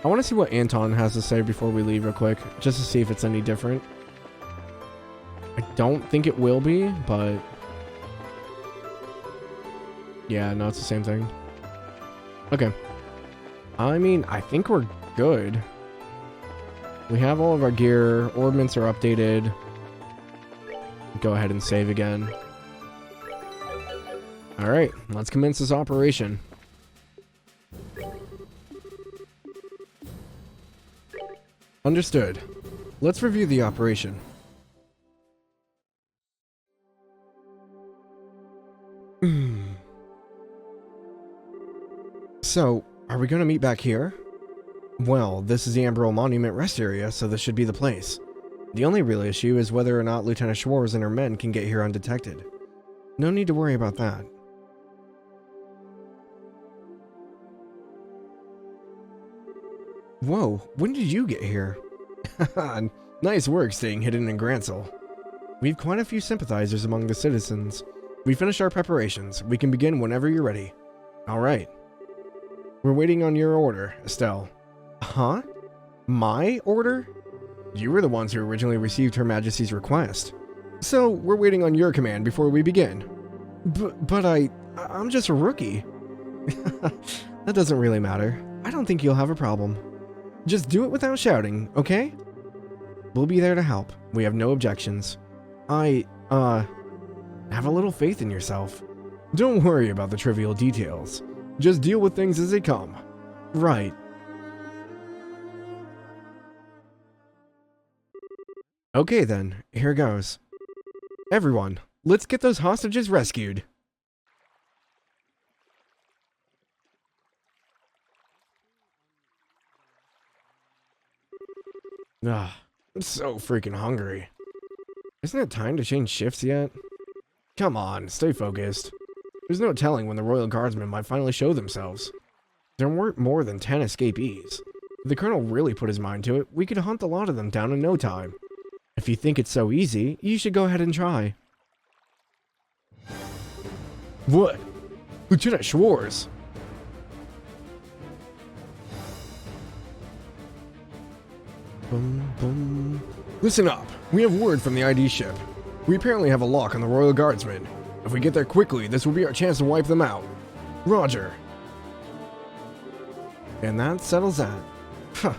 I want to see what Anton has to say before we leave real quick, just to see if it's any different. I don't think it will be, but... Yeah, no, it's the same thing. Okay. I mean, I think we're good. We have all of our gear. Ordnance are updated. Go ahead and save again. Alright, let's commence this operation. Understood. Let's review the operation. So, are we going to meet back here? Well, this is the Amber Monument rest area, so this should be the place. The only real issue is whether or not Lieutenant Schwartz and her men can get here undetected. No need to worry about that. Whoa, when did you get here? Nice work staying hidden in Gransel. We've quite a few sympathizers among the citizens. We finished our preparations. We can begin whenever you're ready. Alright. We're waiting on your order, Estelle. Huh? My order? You were the ones who originally received Her Majesty's request. So, we're waiting on your command before we begin. But I'm just a rookie. That doesn't really matter. I don't think you'll have a problem. Just do it without shouting, okay? We'll be there to help. We have no objections. Have a little faith in yourself. Don't worry about the trivial details. Just deal with things as they come. Right. Okay then, here goes. Everyone, let's get those hostages rescued. Ah, I'm so freaking hungry. Isn't it time to change shifts yet? Come on, stay focused. There's no telling when the Royal Guardsmen might finally show themselves. There weren't more than 10 escapees. If the Colonel really put his mind to it, we could hunt a lot of them down in no time. If you think it's so easy, you should go ahead and try. What? Lieutenant Schwartz! Boom, boom. Listen up. We have word from the ID ship. We apparently have a lock on the Royal Guardsmen. If we get there quickly, this will be our chance to wipe them out. Roger. And that settles that. Huh.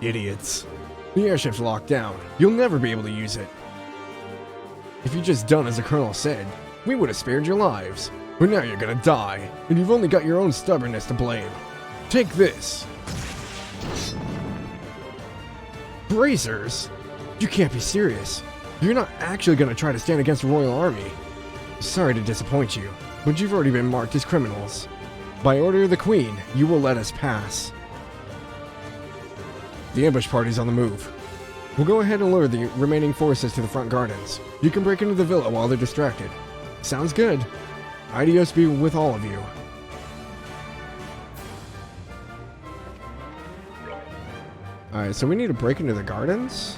Idiots. The airship's locked down. You'll never be able to use it. If you'd just done as the Colonel said, we would have spared your lives. But now you're gonna die, and you've only got your own stubbornness to blame. Take this. Bracers? You can't be serious. You're not actually gonna try to stand against the Royal Army. Sorry to disappoint you, but you've already been marked as criminals. By order of the Queen, you will let us pass. The ambush party's on the move. We'll go ahead and lure the remaining forces to the front gardens. You can break into the villa while they're distracted. Sounds good. Adios be with all of you. Alright, so we need to break into the gardens?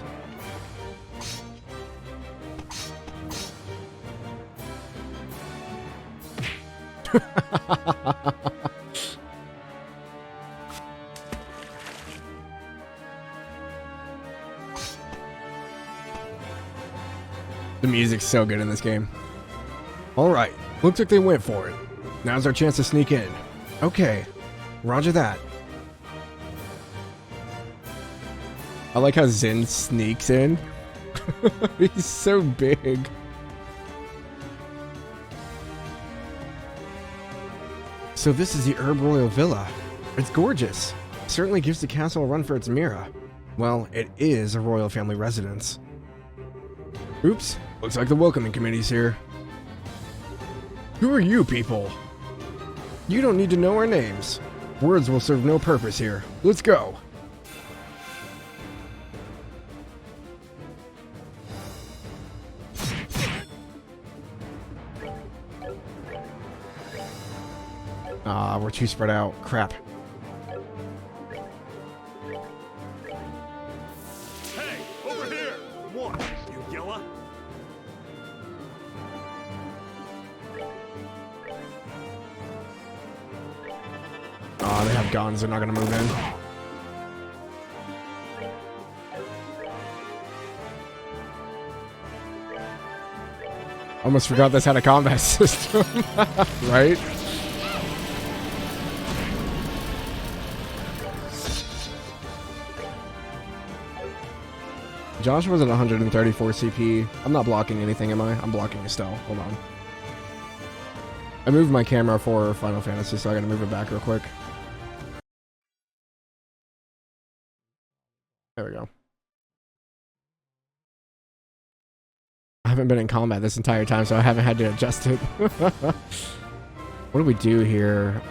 The music's so good in this game. Alright, looks like they went for it. Now's our chance to sneak in. Okay, roger that. I like how Zin sneaks in. He's so big. So this is the Herb Royal Villa. It's gorgeous. Certainly gives the castle a run for its Mira. Well, it is a royal family residence. Oops, looks like the welcoming committee's here. Who are you people? You don't need to know our names. Words will serve no purpose here. Let's go. Ah, we're too spread out. Crap. Hey, over here! What, you yella? Ah, they have guns. They're not gonna move in. Almost forgot this had a combat system. Right? Josh was at 134 CP. I'm not blocking anything, am I? I'm blocking Estelle. Hold on. I moved my camera for Final Fantasy, so I gotta move it back real quick. There we go. I haven't been in combat this entire time, so I haven't had to adjust it. What do we do here?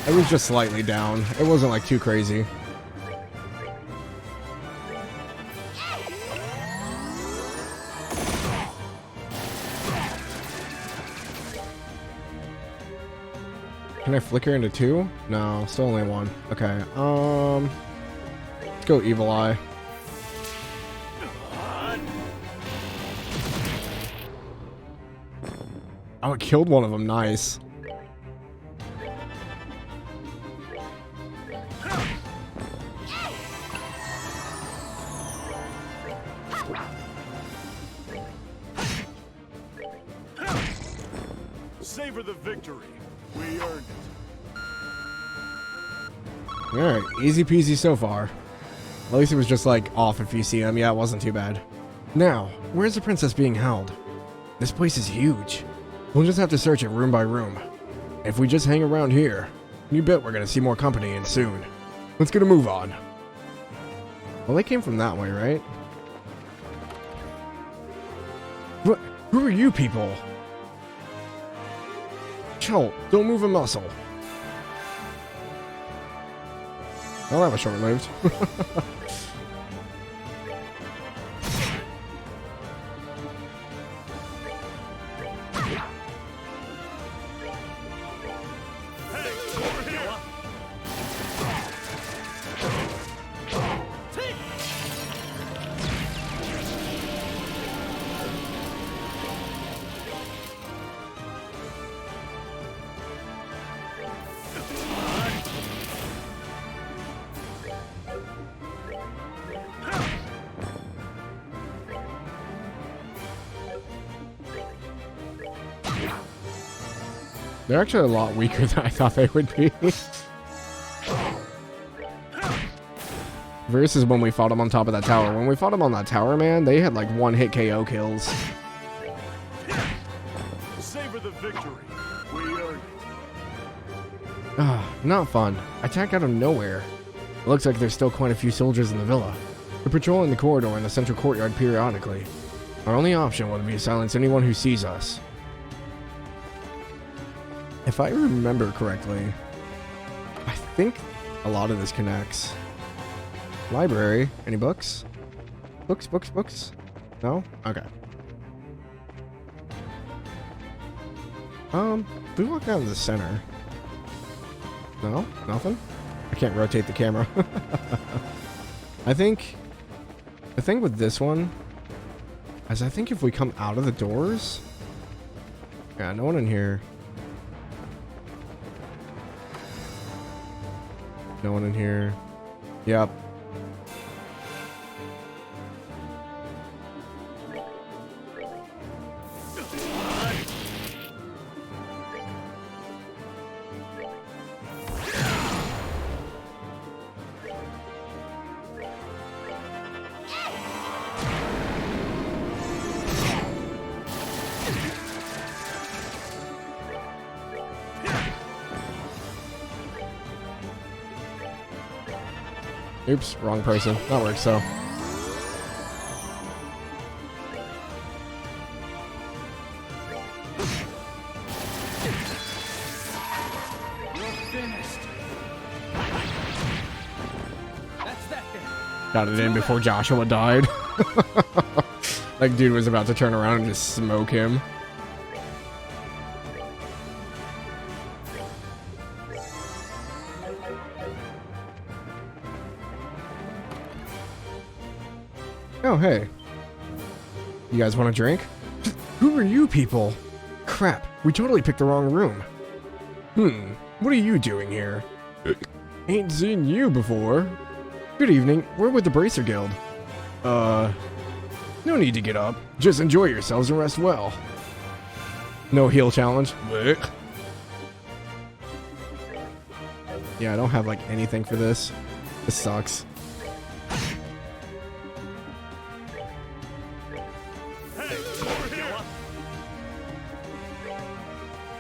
It was just slightly down. It wasn't like too crazy. Can I flicker into two? No, still only one. Okay, let's go Evil Eye. Oh, it killed one of them. Nice. Savor the victory. We earned it. Alright, easy peasy so far. At least it was just like off if you see him. Yeah, it wasn't too bad. Now, where's the princess being held? This place is huge. We'll just have to search it room by room. If we just hang around here, you bet we're gonna see more company and soon. Let's get a move on. Well, they came from that way, right? What? Who are you people? Chill, don't move a muscle. Well, that was short-lived. They're actually a lot weaker than I thought they would be. Versus when we fought them on top of that tower. When we fought them on that tower, man, they had like one-hit KO kills. Savor the victory. We earned it. Ah, not fun. Attack out of nowhere. It looks like there's still quite a few soldiers in the villa. They're patrolling the corridor in the central courtyard periodically. Our only option would be to silence anyone who sees us. If I remember correctly, I think a lot of this connects. Library. Any books? Books? No? Okay. We walk down to the center. No? Nothing? I can't rotate the camera. I think the thing with this one is I think if we come out of the doors... Yeah, no one in here. No one in here. Yep. Oops, wrong person. That works, so. Got it in before Joshua died. Like, dude was about to turn around and just smoke him. Oh, hey. You guys want a drink? Who are you people? Crap, we totally picked the wrong room. What are you doing here? Ain't seen you before. Good evening, we're with the Bracer Guild. No need to get up. Just enjoy yourselves and rest well. No heal challenge. Blech. Yeah, I don't have like anything for this. This sucks.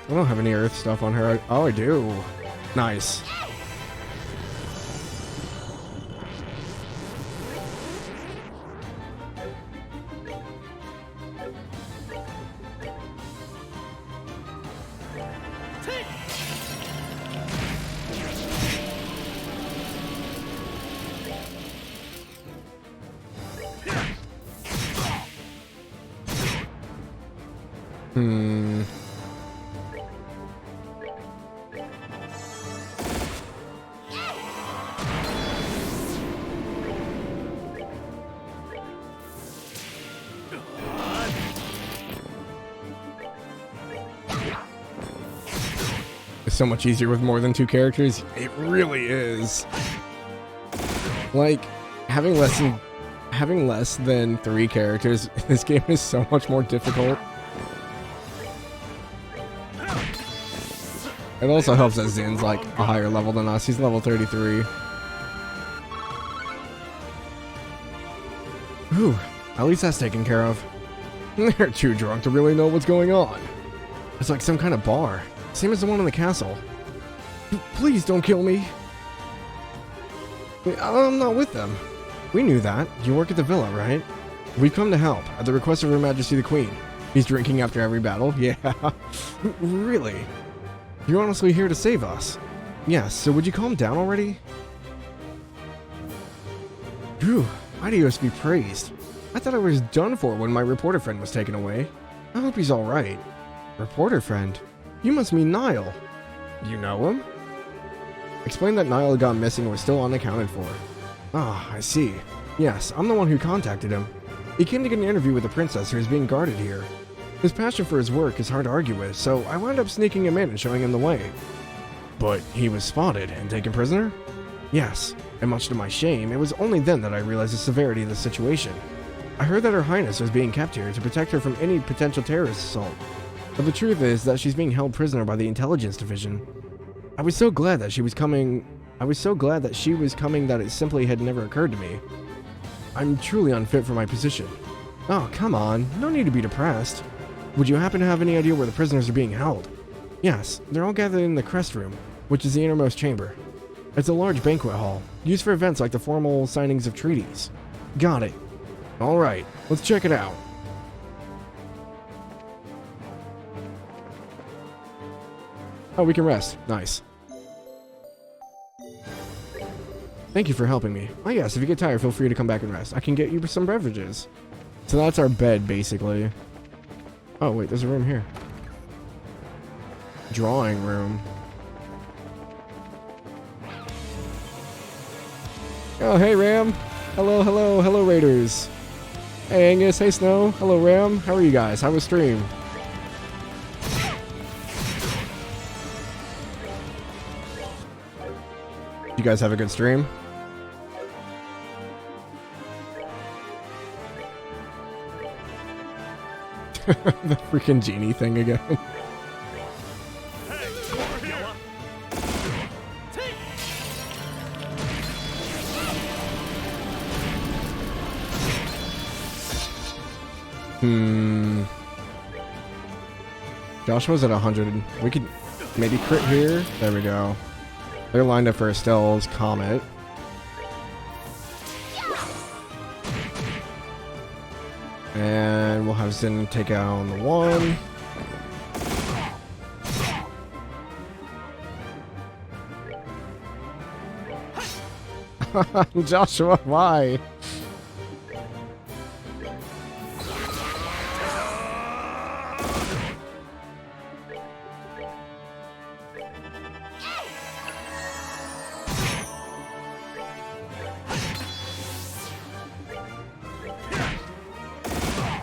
I don't have any earth stuff on her. Oh, I do. Nice. It's so much easier with more than 2 characters. It really is. Like, having less than 3 characters in this game is so much more difficult. It also helps that Zin's like a higher level than us. He's level 33. Whew, at least that's taken care of. They're too drunk to really know what's going on. It's like some kind of bar. Same as the one in the castle. Please don't kill me. I'm not with them. We knew that. You work at the villa, right? We've come to help, at the request of Her Majesty the Queen. He's drinking after every battle? Yeah. Really? You're honestly here to save us? Yes, so would you calm down already? Phew, Idios be praised. I thought I was done for when my reporter friend was taken away. I hope he's alright. Reporter friend? You must mean Niall. You know him? Explain that Niall had gone missing and was still unaccounted for. Ah, I see. Yes, I'm the one who contacted him. He came to get an interview with the princess who is being guarded here. His passion for his work is hard to argue with, so I wound up sneaking him in and showing him the way. But he was spotted and taken prisoner? Yes, and much to my shame, it was only then that I realized the severity of the situation. I heard that Her Highness was being kept here to protect her from any potential terrorist assault. But the truth is that she's being held prisoner by the intelligence division. I was so glad that she was coming that it simply had never occurred to me. I'm truly unfit for my position. Oh, come on, no need to be depressed. Would you happen to have any idea where the prisoners are being held? Yes, they're all gathered in the crest room, which is the innermost chamber. It's a large banquet hall, used for events like the formal signings of treaties. Got it. Alright, let's check it out. Oh, we can rest. Nice. Thank you for helping me. Oh yes, if you get tired, feel free to come back and rest. I can get you some beverages. So that's our bed, basically. Oh, wait, there's a room here. Drawing room. Oh, hey, Ram. Hello, hello, hello, Raiders. Hey, Angus. Hey, Snow. Hello, Ram. How are you guys? How was stream? You guys have a good stream? The freaking genie thing again. Hey, over here! Joshua's at 100. We could maybe crit here. There we go. They're lined up for Estelle's Comet. And we'll have Zin take out the one. Joshua, why?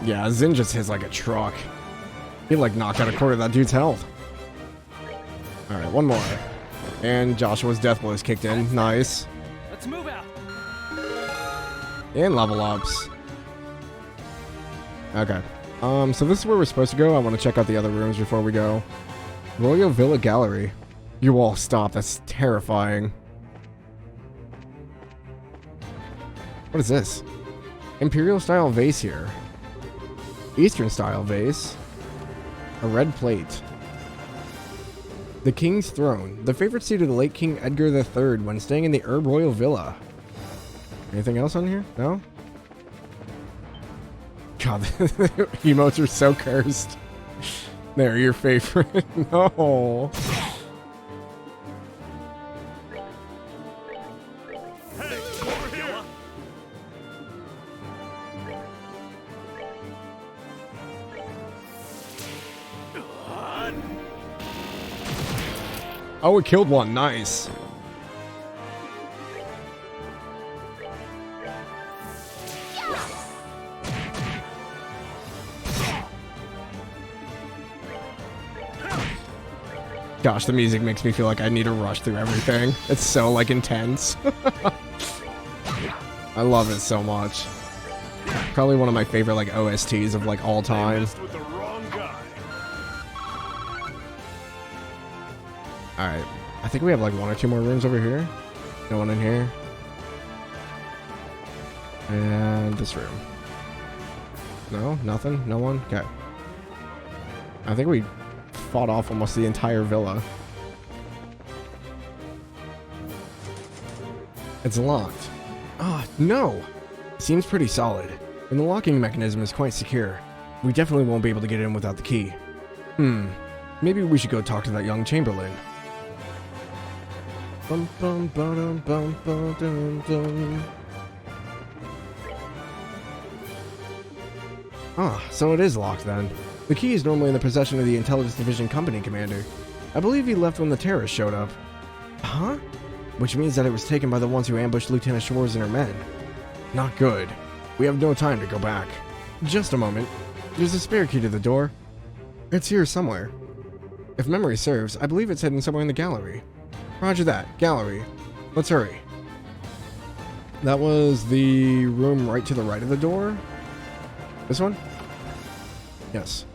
Yeah, Zin just hits like a truck. He like knocked out a quarter of that dude's health. Alright, one more. And Joshua's death blow is kicked in. Nice. Let's move out. And level ups. Okay. So this is where we're supposed to go. I want to check out the other rooms before we go. Royal Villa Gallery. You all stop. That's terrifying. What is this? Imperial style vase here. Eastern style vase. A red plate. The King's Throne. The favorite seat of the late King Edgar III when staying in the Herb Royal Villa. Anything else on here? No? God, the emotes are so cursed. They're your favorite. No. Hey, over here! Oh, it killed one. Nice. Gosh, the music makes me feel like I need to rush through everything. It's so, like, intense. I love it so much. Probably one of my favorite, like, OSTs of, like, all time. Messed with the wrong guy. Alright. I think we have like 1 or 2 more rooms over here. No one in here. And this room. No? Nothing? No one? Okay. I think we fought off almost the entire villa. It's locked. Ah, no! Seems pretty solid. And the locking mechanism is quite secure. We definitely won't be able to get in without the key. Maybe we should go talk to that young Chamberlain. Bum, bum, ba-dum, bum, ba-dum, dum. Ah, so it is locked then. The key is normally in the possession of the Intelligence Division Company Commander. I believe he left when the terrorists showed up. Huh? Which means that it was taken by the ones who ambushed Lieutenant Shores and her men. Not good. We have no time to go back. Just a moment. There's a spare key to the door. It's here somewhere. If memory serves, I believe it's hidden somewhere in the gallery. Roger that. Gallery. Let's hurry. That was the room right to the right of the door? This one? Yes.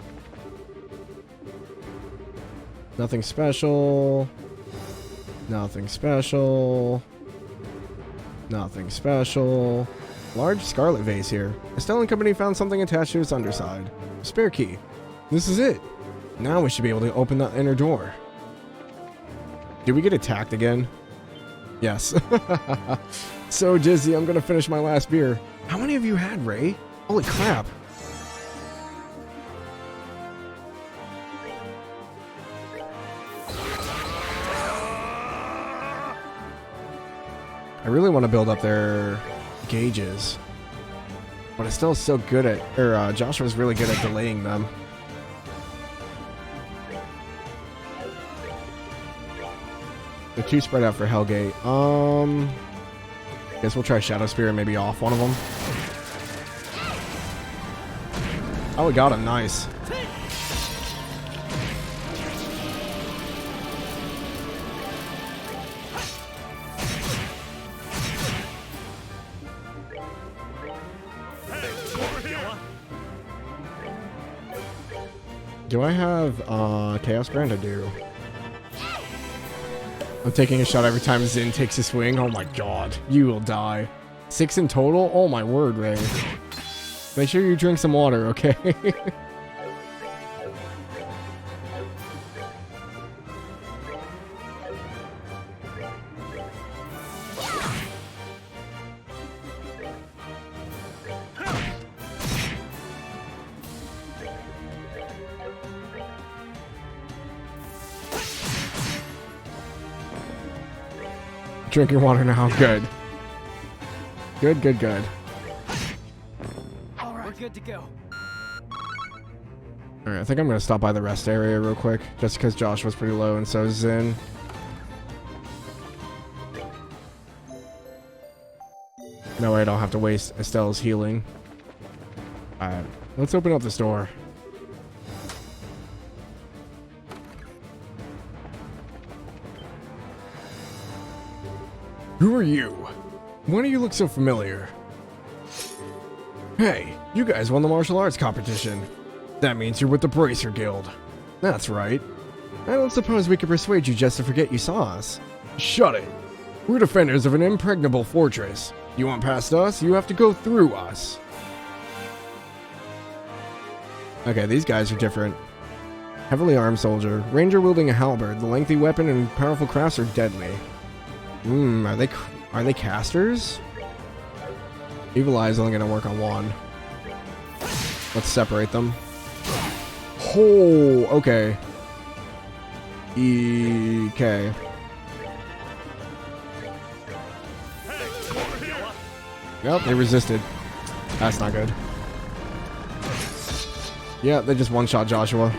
Nothing special. Nothing special. Nothing special. Large scarlet vase here. Estelle and company found something attached to its underside. Spare key. This is it. Now we should be able to open that inner door. Did we get attacked again? Yes. So dizzy, I'm gonna finish my last beer. How many have you had, Ray? Holy crap. I really want to build up their gauges. But Estelle's so good at, Joshua's really good at delaying them. They're too spread out for Hellgate. Guess we'll try Shadow Spear and maybe off one of them. Oh, we got him. Nice. Do I have Chaos Grand? I do. I'm taking a shot every time Zin takes a swing. Oh my god. You will die. 6 in total? Oh my word, Ray. Make sure you drink some water, okay? Drinking water now. Good. Good, good, good. All right, we're good to go. Alright, I think I'm going to stop by the rest area real quick. Just because Josh was pretty low and so is Zin. No way I don't have to waste Estelle's healing. Alright, let's open up this door. Who are you? Why do you look so familiar? Hey, you guys won the martial arts competition. That means you're with the Bracer Guild. That's right. I don't suppose we could persuade you just to forget you saw us. Shut it. We're defenders of an impregnable fortress. You want past us, you have to go through us. Okay, these guys are different. Heavily armed soldier, ranger wielding a halberd. The lengthy weapon and powerful crafts are deadly. Are they casters? Evil Eye is only going to work on one. Let's separate them. Oh, okay. Okay. Yep, they resisted. That's not good. Yeah, they just one-shot Joshua.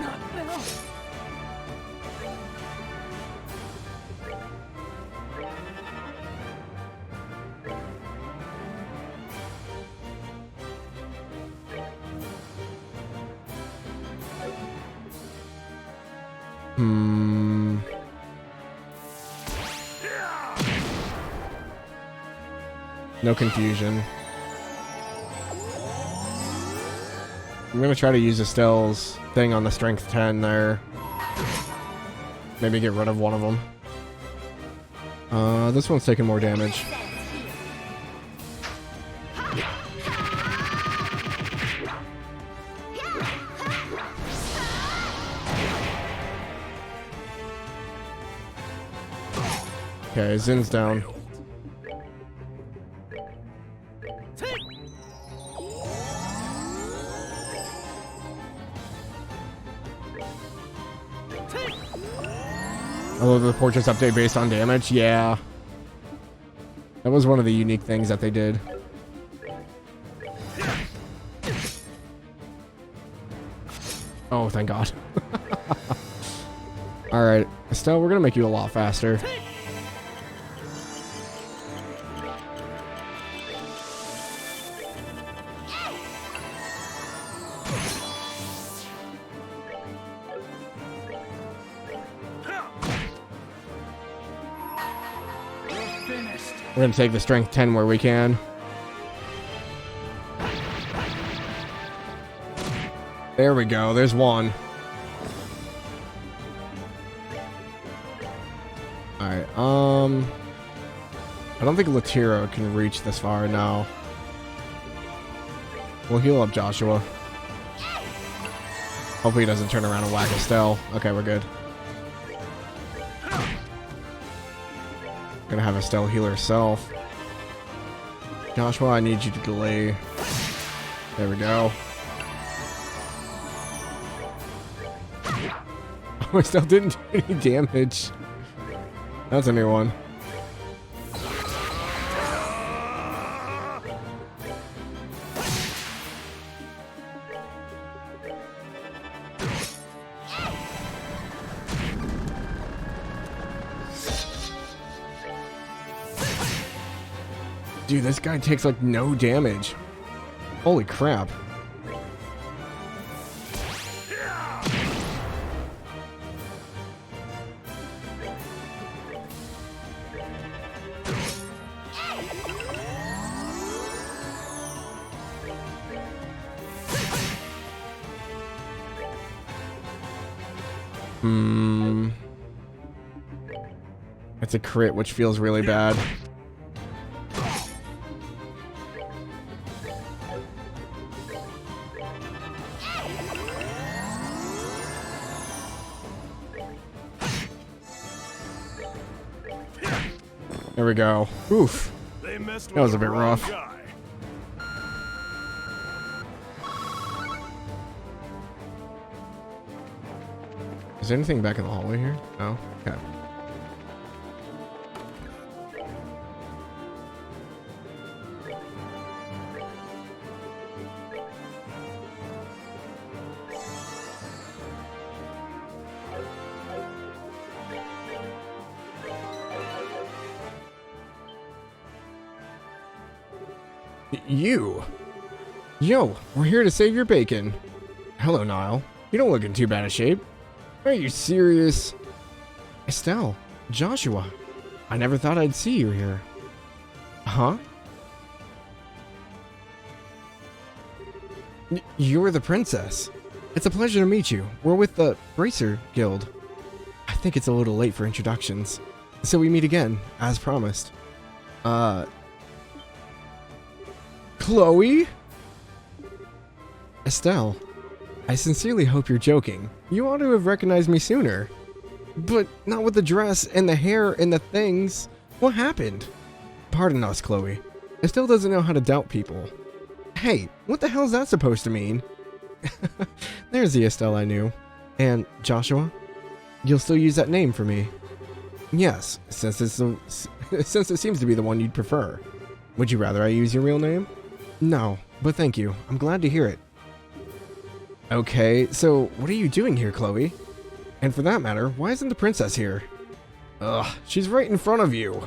No confusion. I'm gonna try to use Estelle's thing on the strength 10 there. Maybe get rid of one of them. This one's taking more damage. Okay, Zin's down. Oh, the portraits update based on damage? Yeah. That was one of the unique things that they did. Oh, thank God. Alright, Estelle, we're gonna make you a lot faster. We're gonna take the strength 10 where we can. There we go, there's one. Alright, I don't think Latiro can reach this far now. We'll heal up Joshua. Hopefully he doesn't turn around and whack Estelle. Okay, we're good. Gonna have Estelle heal herself. Joshua, I need you to delay. There we go. Oh, Estelle didn't do any damage. That's a new one. Dude, this guy takes like no damage. Holy crap. It's a crit, which feels really bad. There we go. Oof. That was a bit rough. Is there anything back in the hallway here? No? Okay. You! Yo, we're here to save your bacon. Hello, Niall. You don't look in too bad a shape. Are you serious? Estelle, Joshua, I never thought I'd see you here. Huh? You're the princess. It's a pleasure to meet you. We're with the Bracer Guild. I think it's a little late for introductions. So we meet again, as promised. Chloe? Estelle, I sincerely hope you're joking. You ought to have recognized me sooner. But not with the dress and the hair and the things. What happened? Pardon us, Chloe. Estelle doesn't know how to doubt people. Hey, what the hell's that supposed to mean? There's the Estelle I knew. And Joshua? You'll still use that name for me? Yes, since it seems to be the one you'd prefer. Would you rather I use your real name? No, but thank you. I'm glad to hear it. Okay, so what are you doing here, Chloe? And for that matter, why isn't the princess here? Ugh, she's right in front of you.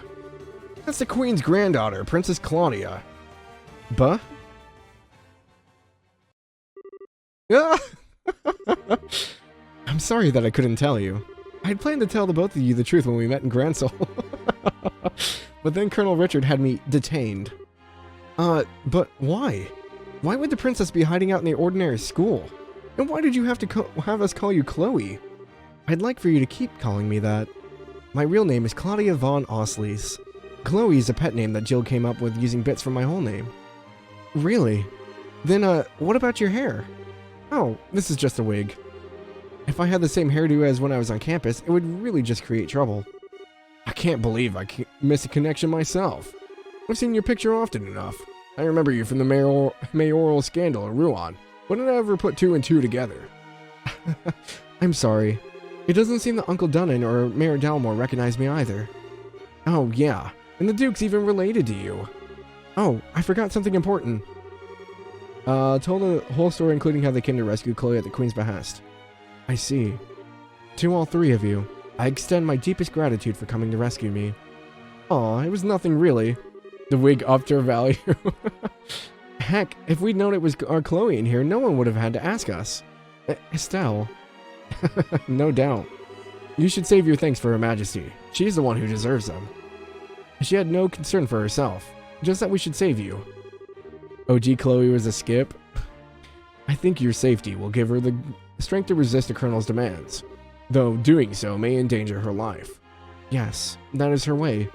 That's the queen's granddaughter, Princess Claudia. Buh? Ah! I'm sorry that I couldn't tell you. I'd planned to tell the both of you the truth when we met in Gransel. But then Colonel Richard had me detained. But why? Why would the princess be hiding out in the ordinary school? And why did you have to have us call you Chloe? I'd like for you to keep calling me that. My real name is Claudia von Oslees. Chloe is a pet name that Jill came up with using bits from my whole name. Really? Then, what about your hair? Oh, this is just a wig. If I had the same hairdo as when I was on campus, it would really just create trouble. I can't believe I missed a connection myself. I've seen your picture often enough. I remember you from the mayoral scandal in Rouen, but I never put two and two together. I'm sorry. It doesn't seem that Uncle Dunnan or Mayor Jalmoc recognize me either. Oh, yeah. And the Duke's even related to you. Oh, I forgot something important. Told the whole story including how they came to rescue Chloe at the Queen's behest. I see. To all three of you, I extend my deepest gratitude for coming to rescue me. Aw, it was nothing really. The wig upped her value. Heck, if we'd known it was our Chloe in here, no one would have had to ask us. Estelle. No doubt. You should save your thanks for Her Majesty. She's the one who deserves them. She had no concern for herself, just that we should save you. OG Chloe was a skip. I think your safety will give her the strength to resist the Colonel's demands, though doing so may endanger her life. Yes, that is her way.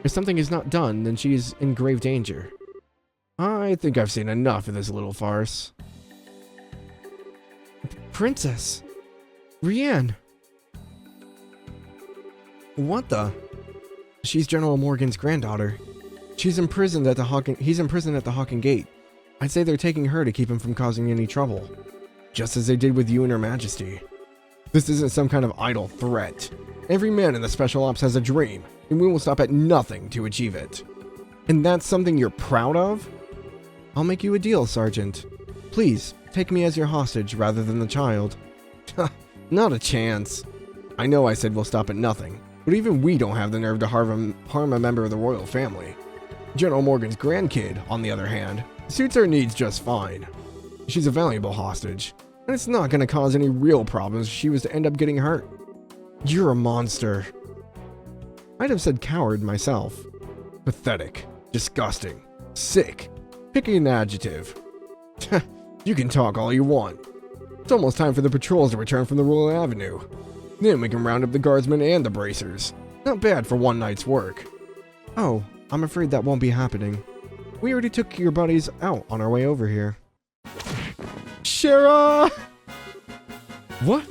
If something is not done, then she is in grave danger. I think I've seen enough of this little farce. Princess! Rianne! What the? She's General Morgan's granddaughter. He's imprisoned at the Hawken Gate. I'd say they're taking her to keep him from causing any trouble. Just as they did with you and Her Majesty. This isn't some kind of idle threat. Every man in the Special Ops has a dream, and we will stop at nothing to achieve it. And that's something you're proud of? I'll make you a deal, Sergeant. Please, take me as your hostage rather than the child. Not a chance. I know I said we'll stop at nothing, but even we don't have the nerve to harm a member of the royal family. General Morgan's grandkid, on the other hand, suits our needs just fine. She's a valuable hostage, and it's not going to cause any real problems if she was to end up getting hurt. You're a monster. I'd have said coward myself. Pathetic, disgusting, sick. Pick an adjective. You can talk all you want. It's almost time for the patrols to return from the Royal Avenue. Then we can round up the guardsmen and the bracers. Not bad for one night's work. Oh, I'm afraid that won't be happening. We already took your buddies out on our way over here. Shara! What?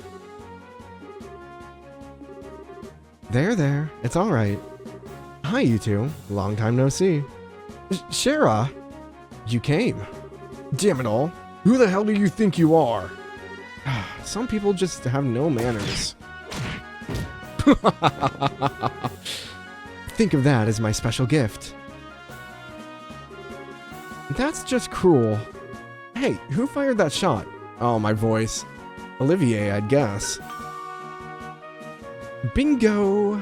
There. It's alright. Hi, you two. Long time no see. Shara! You came. Damn it all. Who the hell do you think you are? Some people just have no manners. Think of that as my special gift. That's just cruel. Hey, who fired that shot? Oh, my voice. Olivier, I'd guess. Bingo!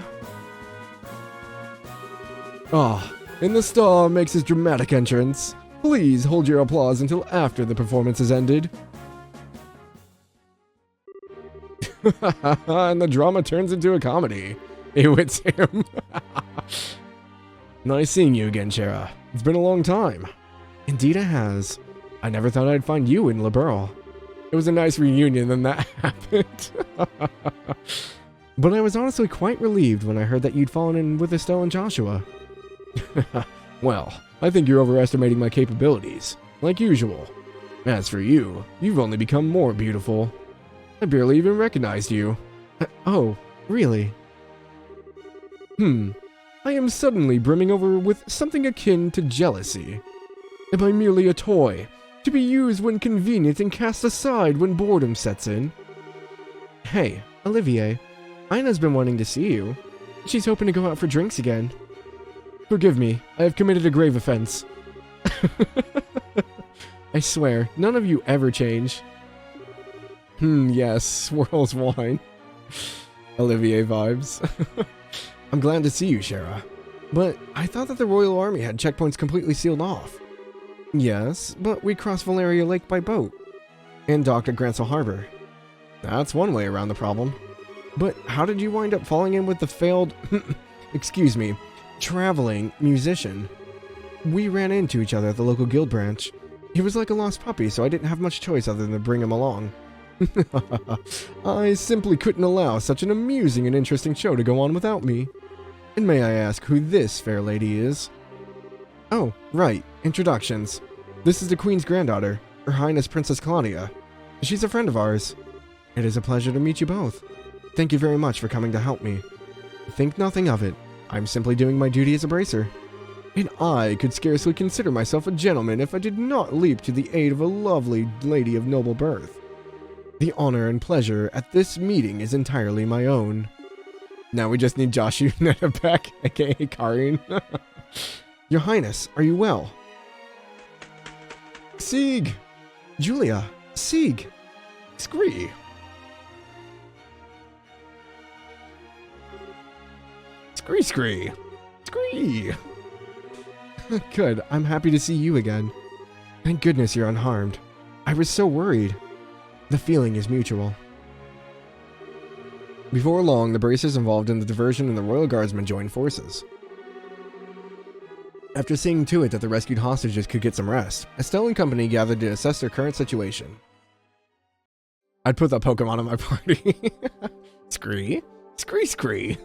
And the star makes his dramatic entrance. Please hold your applause until after the performance has ended. And the drama turns into a comedy. It's him. Nice seeing you again, Shara. It's been a long time. Indeed it has. I never thought I'd find you in LaBeurre. It was a nice reunion and that happened. But I was honestly quite relieved when I heard that you'd fallen in with Estelle and Joshua. Well, I think you're overestimating my capabilities, like usual. As for you, you've only become more beautiful. I barely even recognized you. Oh, really? I am suddenly brimming over with something akin to jealousy. Am I merely a toy, to be used when convenient and cast aside when boredom sets in? Hey, Olivier, Ina's been wanting to see you. She's hoping to go out for drinks again. Forgive me, I have committed a grave offense. I swear, none of you ever change. Yes, swirls wine. Olivier vibes. I'm glad to see you, Shara. But I thought that the Royal Army had checkpoints completely sealed off. Yes, but we crossed Valeria Lake by boat. And docked at Grantsell Harbor. That's one way around the problem. But how did you wind up falling in with the failed... excuse me, traveling musician? We ran into each other at the local guild branch. He was like a lost puppy, so I didn't have much choice other than to bring him along. I simply couldn't allow such an amusing and interesting show to go on without me. And may I ask who this fair lady is? Oh, right, introductions. This is the Queen's granddaughter, Her Highness Princess Claudia. She's a friend of ours. It is a pleasure to meet you both. Thank you very much for coming to help me. Think nothing of it. I'm simply doing my duty as a bracer. And I could scarcely consider myself a gentleman if I did not leap to the aid of a lovely lady of noble birth. The honor and pleasure at this meeting is entirely my own. Now we just need Joshu Netta back, aka Karin. Your Highness, are you well? Sieg! Julia! Sieg! Scree! Scree scree! Scree! Good, I'm happy to see you again. Thank goodness you're unharmed. I was so worried. The feeling is mutual. Before long, the bracers involved in the diversion and the Royal Guardsmen joined forces. After seeing to it that the rescued hostages could get some rest, Estelle and company gathered to assess their current situation. I'd put that Pokemon on my party. Scree? Scree scree.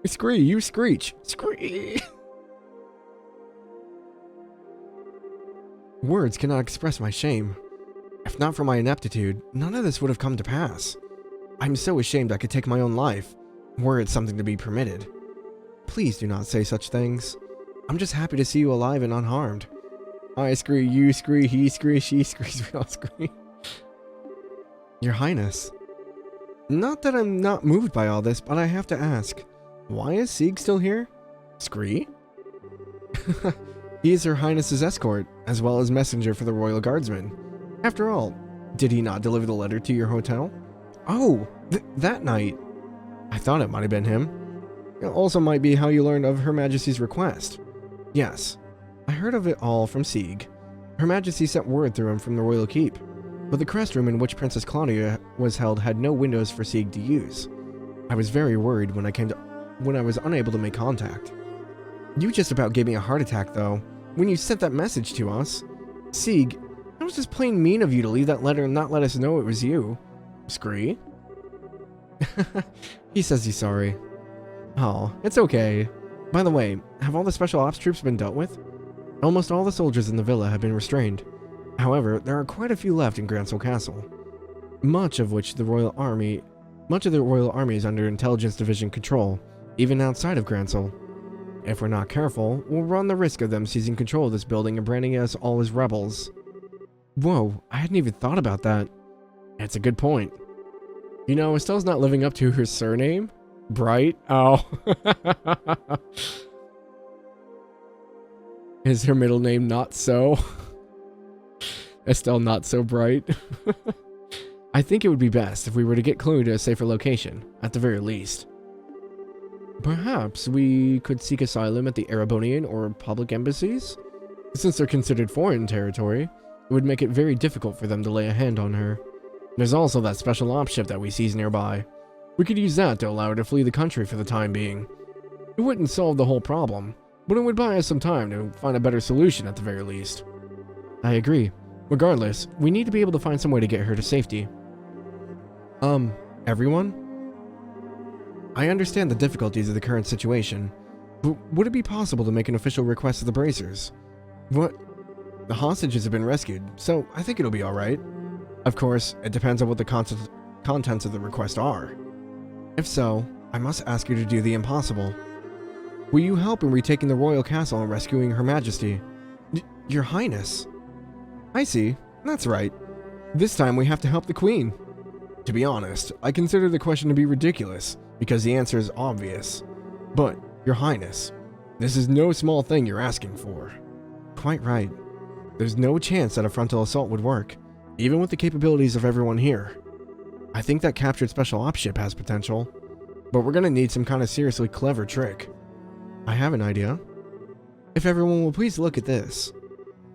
Scree, you screech. Scree. Words cannot express my shame. If not for my ineptitude, none of this would have come to pass. I'm so ashamed I could take my own life, were it something to be permitted. Please do not say such things. I'm just happy to see you alive and unharmed. I scree, you scree, he scree, she screes, we all scree. Your Highness. Not that I'm not moved by all this, but I have to ask. Why is Sieg still here? Scree? He is Her Highness's escort, as well as messenger for the Royal Guardsmen. After all, did he not deliver the letter to your hotel? Oh, that night. I thought it might have been him. It also might be how you learned of Her Majesty's request. Yes, I heard of it all from Sieg. Her Majesty sent word through him from the Royal Keep, but the crest room in which Princess Claudia was held had no windows for Sieg to use. I was very worried when I was unable to make contact. You just about gave me a heart attack, though, when you sent that message to us. Sieg, that was just plain mean of you to leave that letter and not let us know it was you. Scree? He says he's sorry. Oh, it's okay. By the way, have all the special ops troops been dealt with? Almost all the soldiers in the villa have been restrained. However, there are quite a few left in Gransel Castle. Much of the Royal Army is under Intelligence Division control, even outside of Gransel. If we're not careful, we'll run the risk of them seizing control of this building and branding us all as rebels. Whoa, I hadn't even thought about that. It's a good point. You know, Estelle's not living up to her surname. Bright? Oh. Is her middle name Not So? Estelle Not So Bright? I think it would be best if we were to get Chloe to a safer location, at the very least. Perhaps we could seek asylum at the Erebonian or public embassies? Since they're considered foreign territory, it would make it very difficult for them to lay a hand on her. There's also that special ops ship that we seize nearby. We could use that to allow her to flee the country for the time being. It wouldn't solve the whole problem, but it would buy us some time to find a better solution at the very least. I agree. Regardless, we need to be able to find some way to get her to safety. Everyone? I understand the difficulties of the current situation, but would it be possible to make an official request of the bracers? What? The hostages have been rescued, so I think it'll be alright. Of course, it depends on what the contents of the request are. If so, I must ask you to do the impossible. Will you help in retaking the royal castle and rescuing Her Majesty? Your Highness? I see. That's right. This time we have to help the Queen. To be honest, I consider the question to be ridiculous, because the answer is obvious. But, Your Highness, this is no small thing you're asking for. Quite right. There's no chance that a frontal assault would work, even with the capabilities of everyone here. I think that captured special ops ship has potential, but we're gonna need some kind of seriously clever trick. I have an idea. If everyone will please look at this.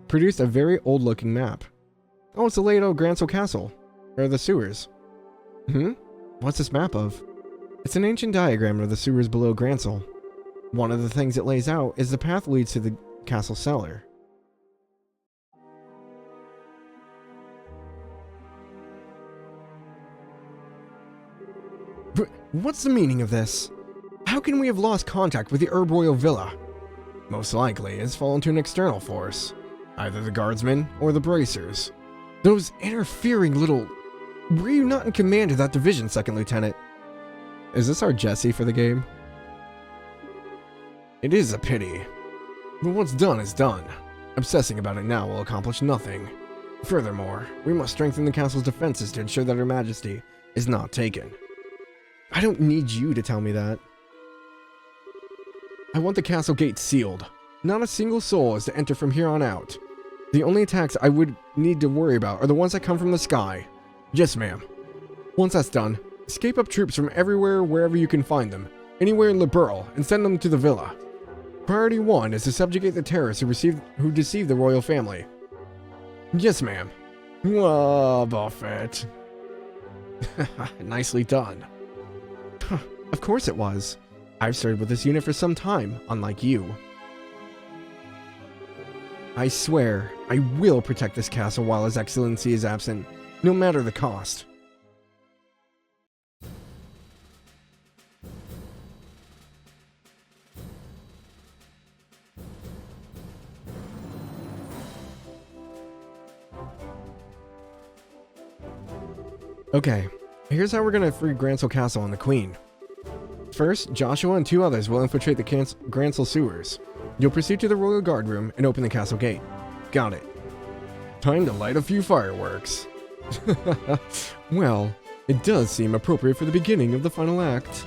Produced a very old-looking map. Oh, it's the layout of Gransel Castle, or the sewers. What's this map of? It's an ancient diagram of the sewers below Gransel. One of the things it lays out is the path leads to the castle cellar. What's the meaning of this? How can we have lost contact with the Herb Royal Villa? Most likely, it's fallen to an external force. Either the guardsmen or the bracers. Those interfering little... Were you not in command of that division, Second Lieutenant? Is this our Jesse for the game? It is a pity. But what's done is done. Obsessing about it now will accomplish nothing. Furthermore, we must strengthen the castle's defenses to ensure that Her Majesty is not taken. I don't need you to tell me that. I want the castle gate sealed. Not a single soul is to enter from here on out. The only attacks I would need to worry about are the ones that come from the sky. Yes, ma'am. Once that's done, escape up troops from everywhere wherever you can find them, anywhere in Liberl, and send them to the villa. Priority 1 is to subjugate the terrorists who deceived the royal family. Yes, ma'am. Buffett. Nicely done. Of course it was. I've served with this unit for some time, unlike you. I swear, I will protect this castle while His Excellency is absent, no matter the cost. Okay, here's how we're gonna free Gransel Castle and the Queen. First, Joshua and 2 others will infiltrate the Gransel sewers. You'll proceed to the Royal Guard room and open the castle gate. Got it. Time to light a few fireworks. Well, it does seem appropriate for the beginning of the final act.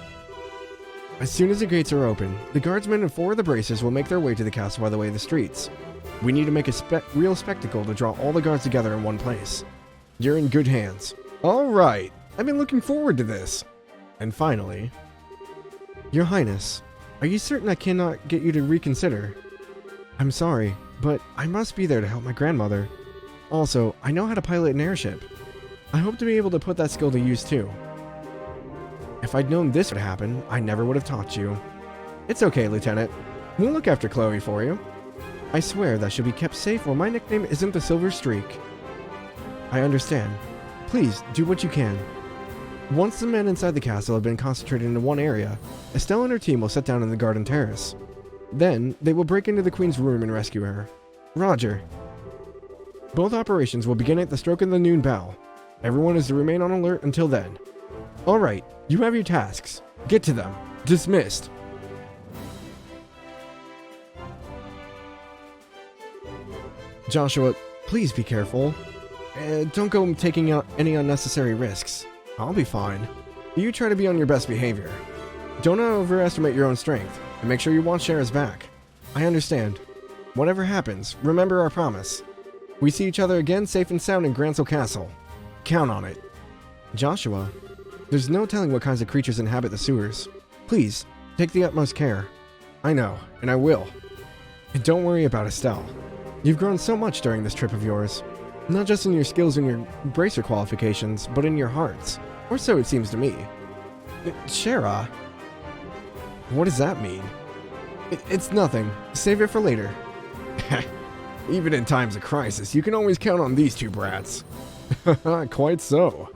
As soon as the gates are open, the guardsmen and 4 of the bracers will make their way to the castle by the way of the streets. We need to make a real spectacle to draw all the guards together in one place. You're in good hands. Alright, I've been looking forward to this. And finally... Your Highness, are you certain I cannot get you to reconsider? I'm sorry, but I must be there to help my grandmother. Also, I know how to pilot an airship. I hope to be able to put that skill to use too. If I'd known this would happen, I never would have taught you. It's okay, Lieutenant. We'll look after Chloe for you. I swear that she'll be kept safe or my nickname isn't the Silver Streak. I understand. Please, do what you can. Once the men inside the castle have been concentrated into one area, Estelle and her team will sit down in the garden terrace. Then, they will break into the Queen's room and rescue her. Roger. Both operations will begin at the stroke of the noon bell. Everyone is to remain on alert until then. Alright, you have your tasks. Get to them. Dismissed. Joshua, please be careful. Don't go taking out any unnecessary risks. I'll be fine. You try to be on your best behavior. Don't overestimate your own strength, and make sure you watch Shara's back. I understand. Whatever happens, remember our promise. We see each other again safe and sound in Gransel Castle. Count on it. Joshua, there's no telling what kinds of creatures inhabit the sewers. Please, take the utmost care. I know, and I will. And don't worry about Estelle. You've grown so much during this trip of yours. Not just in your skills and your bracer qualifications, but in your hearts. Or so it seems to me. Shara? What does that mean? It's nothing. Save it for later. Even in times of crisis, you can always count on these 2 brats. Quite so.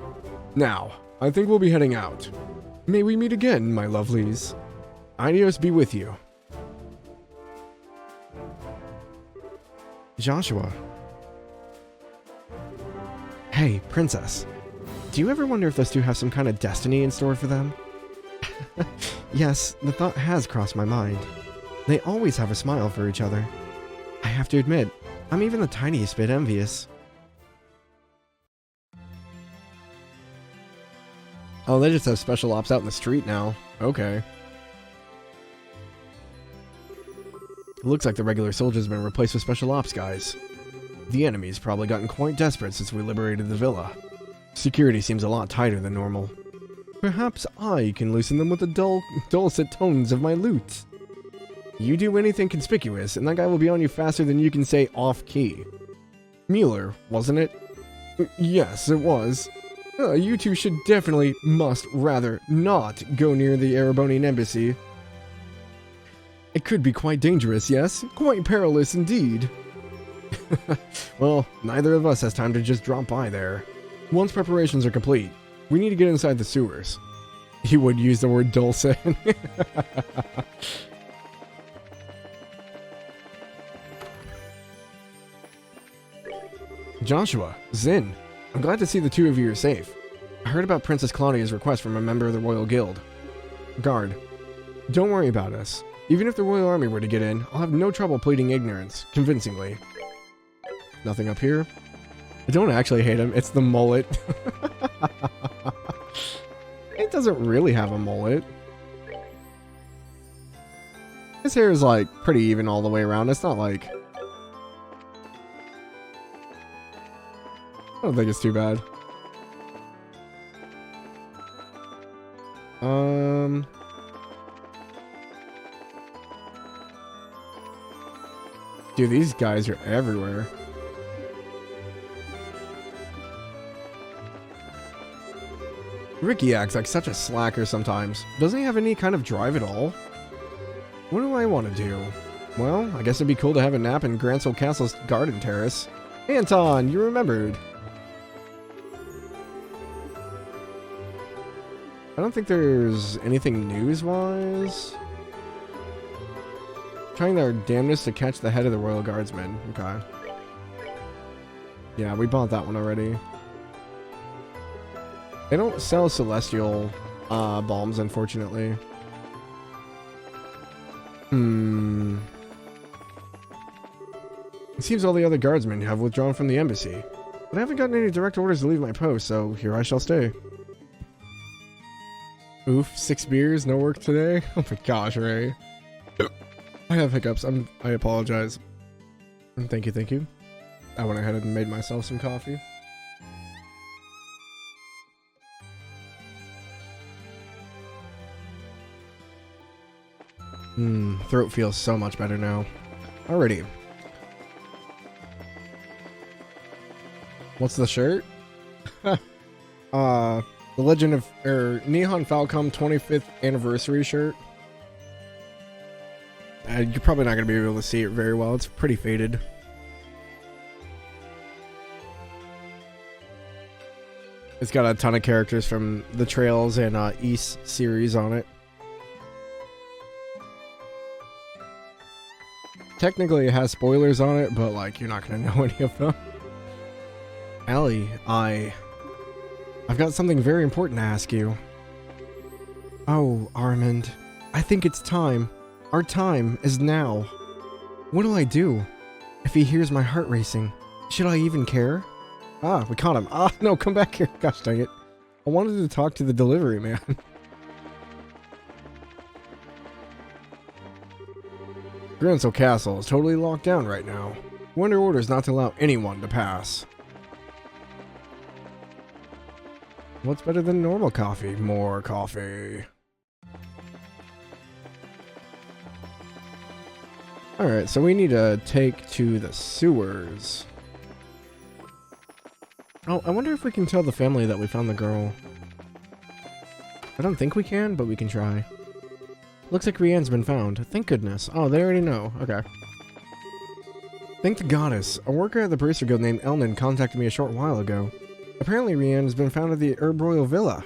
Now, I think we'll be heading out. May we meet again, my lovelies. Adios be with you. Joshua. Hey, Princess. Do you ever wonder if those 2 have some kind of destiny in store for them? Yes, the thought has crossed my mind. They always have a smile for each other. I have to admit, I'm even the tiniest bit envious. Oh, they just have special ops out in the street now. Okay. It looks like the regular soldiers have been replaced with special ops guys. The enemy's probably gotten quite desperate since we liberated the villa. Security seems a lot tighter than normal. Perhaps I can loosen them with the dulcet tones of my lute. You do anything conspicuous, and that guy will be on you faster than you can say off-key. Mueller, wasn't it? Yes, it was. You 2 should definitely, must, rather, not go near the Erebonian embassy. It could be quite dangerous, yes? Quite perilous indeed. Well, neither of us has time to just drop by there. Once preparations are complete, we need to get inside the sewers. He would use the word dulcet. Joshua, Zin, I'm glad to see the two of you are safe. I heard about Princess Claudia's request from a member of the Royal Guild. Guard, don't worry about us. Even if the Royal Army were to get in, I'll have no trouble pleading ignorance, convincingly. Nothing up here? I don't actually hate him, it's the mullet. It doesn't really have a mullet. His hair is like pretty even all the way around. It's not like... I don't think it's too bad. Dude, these guys are everywhere. Ricky acts like such a slacker sometimes. Doesn't he have any kind of drive at all? What do I want to do? Well, I guess it'd be cool to have a nap in Gransel Castle's garden terrace. Anton, you remembered. I don't think there's anything news-wise. Trying their damnedest to catch the head of the Royal Guardsmen. Okay. Yeah, we bought that one already. They don't sell celestial bombs, unfortunately. It seems all the other guardsmen have withdrawn from the embassy. But I haven't gotten any direct orders to leave my post, so here I shall stay. Oof, 6 beers, no work today? Oh my gosh, Ray. I have hiccups. I apologize. Thank you, thank you. I went ahead and made myself some coffee. Throat feels so much better now. Alrighty. What's the shirt? The Legend of Nihon Falcom 25th anniversary shirt. You're probably not going to be able to see it very well. It's pretty faded. It's got a ton of characters from the Trails and East series on it. Technically, it has spoilers on it, but like you're not going to know any of them. Ellie, I've got something very important to ask you. Oh, Armand, I think it's time. Our time is now. What do I do? If he hears my heart racing, should I even care? Ah, we caught him. Ah, no, come back here. Gosh dang it. I wanted to talk to the delivery man. Gransel Castle is totally locked down right now. We're under orders not to allow anyone to pass. What's better than normal coffee? More coffee. Alright, so we need to take to the sewers. Oh, I wonder if we can tell the family that we found the girl. I don't think we can, but we can try. Looks like Rianne's been found. Thank goodness. Oh, they already know. Okay. Thank the goddess. A worker at the Bracer Guild named Elnan contacted me a short while ago. Apparently Rianne has been found at the Herb Royal Villa.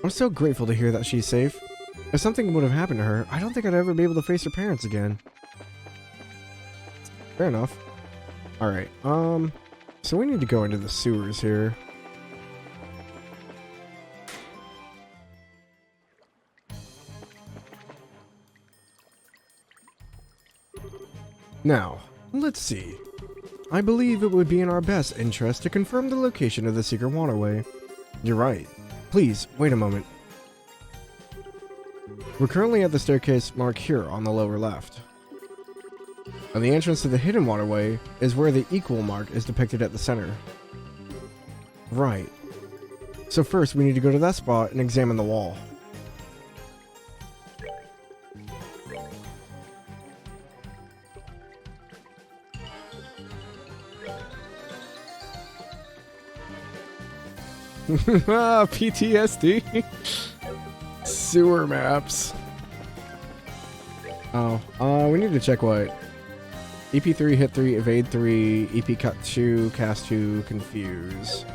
I'm so grateful to hear that she's safe. If something would have happened to her, I don't think I'd ever be able to face her parents again. Fair enough. Alright, so we need to go into the sewers here. Now, let's see. I believe it would be in our best interest to confirm the location of the secret waterway. You're right. Please, wait a moment. We're currently at the staircase marked here on the lower left. And the entrance to the hidden waterway is where the equal mark is depicted at the center. Right. So first we need to go to that spot and examine the wall. PTSD. Sewer maps. Oh, we need to check what? EP3, hit 3, evade 3, EP cut 2, cast 2, confuse.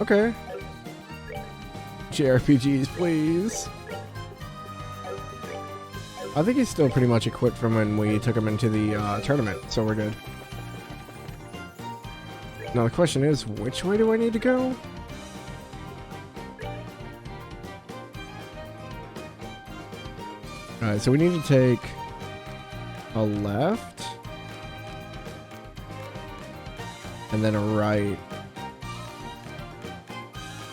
Okay. JRPGs, please. I think he's still pretty much equipped from when we took him into the tournament, so we're good. Now the question is, which way do I need to go? Alright, so we need to take a left and then a right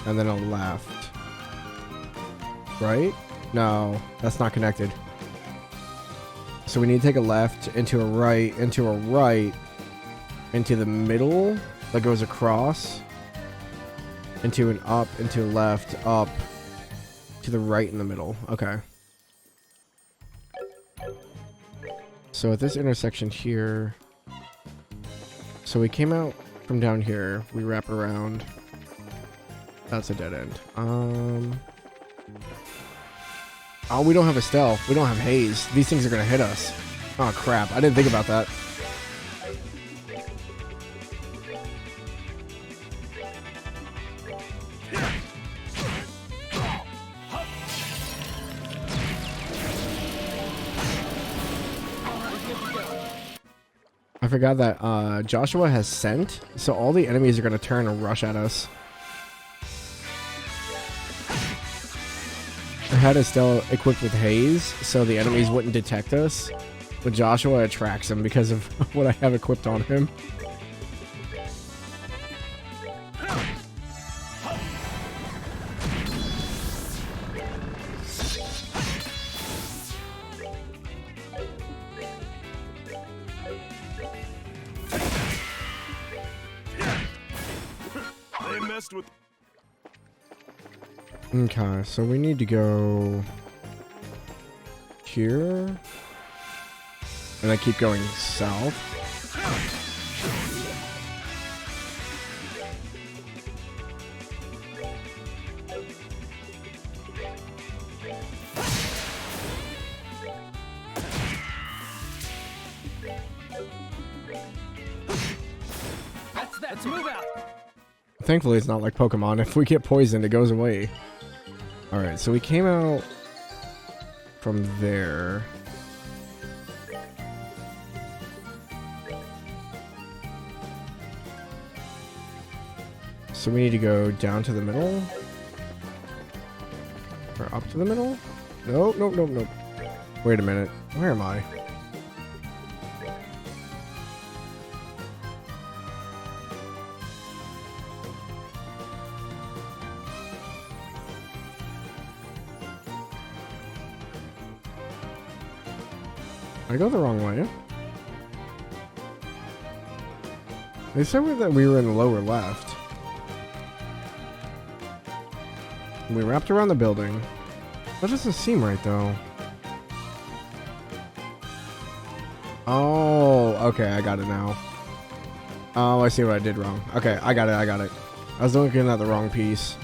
and then a left. Right? No, that's not connected. So we need to take a left, into a right, into the middle that goes across, into an up, into left, up, to the right in the middle. Okay. So at this intersection here, so we came out from down here, we wrap around. That's a dead end. Oh, we don't have a stealth. We don't have haze. These things are gonna hit us. Oh crap, I didn't think about that. I forgot that Joshua has scent, so all the enemies are gonna turn and rush at us. I had Estelle equipped with haze, so the enemies wouldn't detect us. But Joshua attracts them because of what I have equipped on him. They messed with. Okay, so we need to go here. And I keep going south. Let's move out. Thankfully, it's not like Pokemon. If we get poisoned, it goes away. Alright, so we came out from there. So we need to go down to the middle? Or up to the middle? Nope, nope, nope, nope. Wait a minute. Where am I? I go the wrong way. They said that we were in the lower left. We wrapped around the building. That doesn't seem right, though. Oh, okay, I got it now. Oh, I see what I did wrong. Okay, I got it, I got it. I was looking at the wrong piece.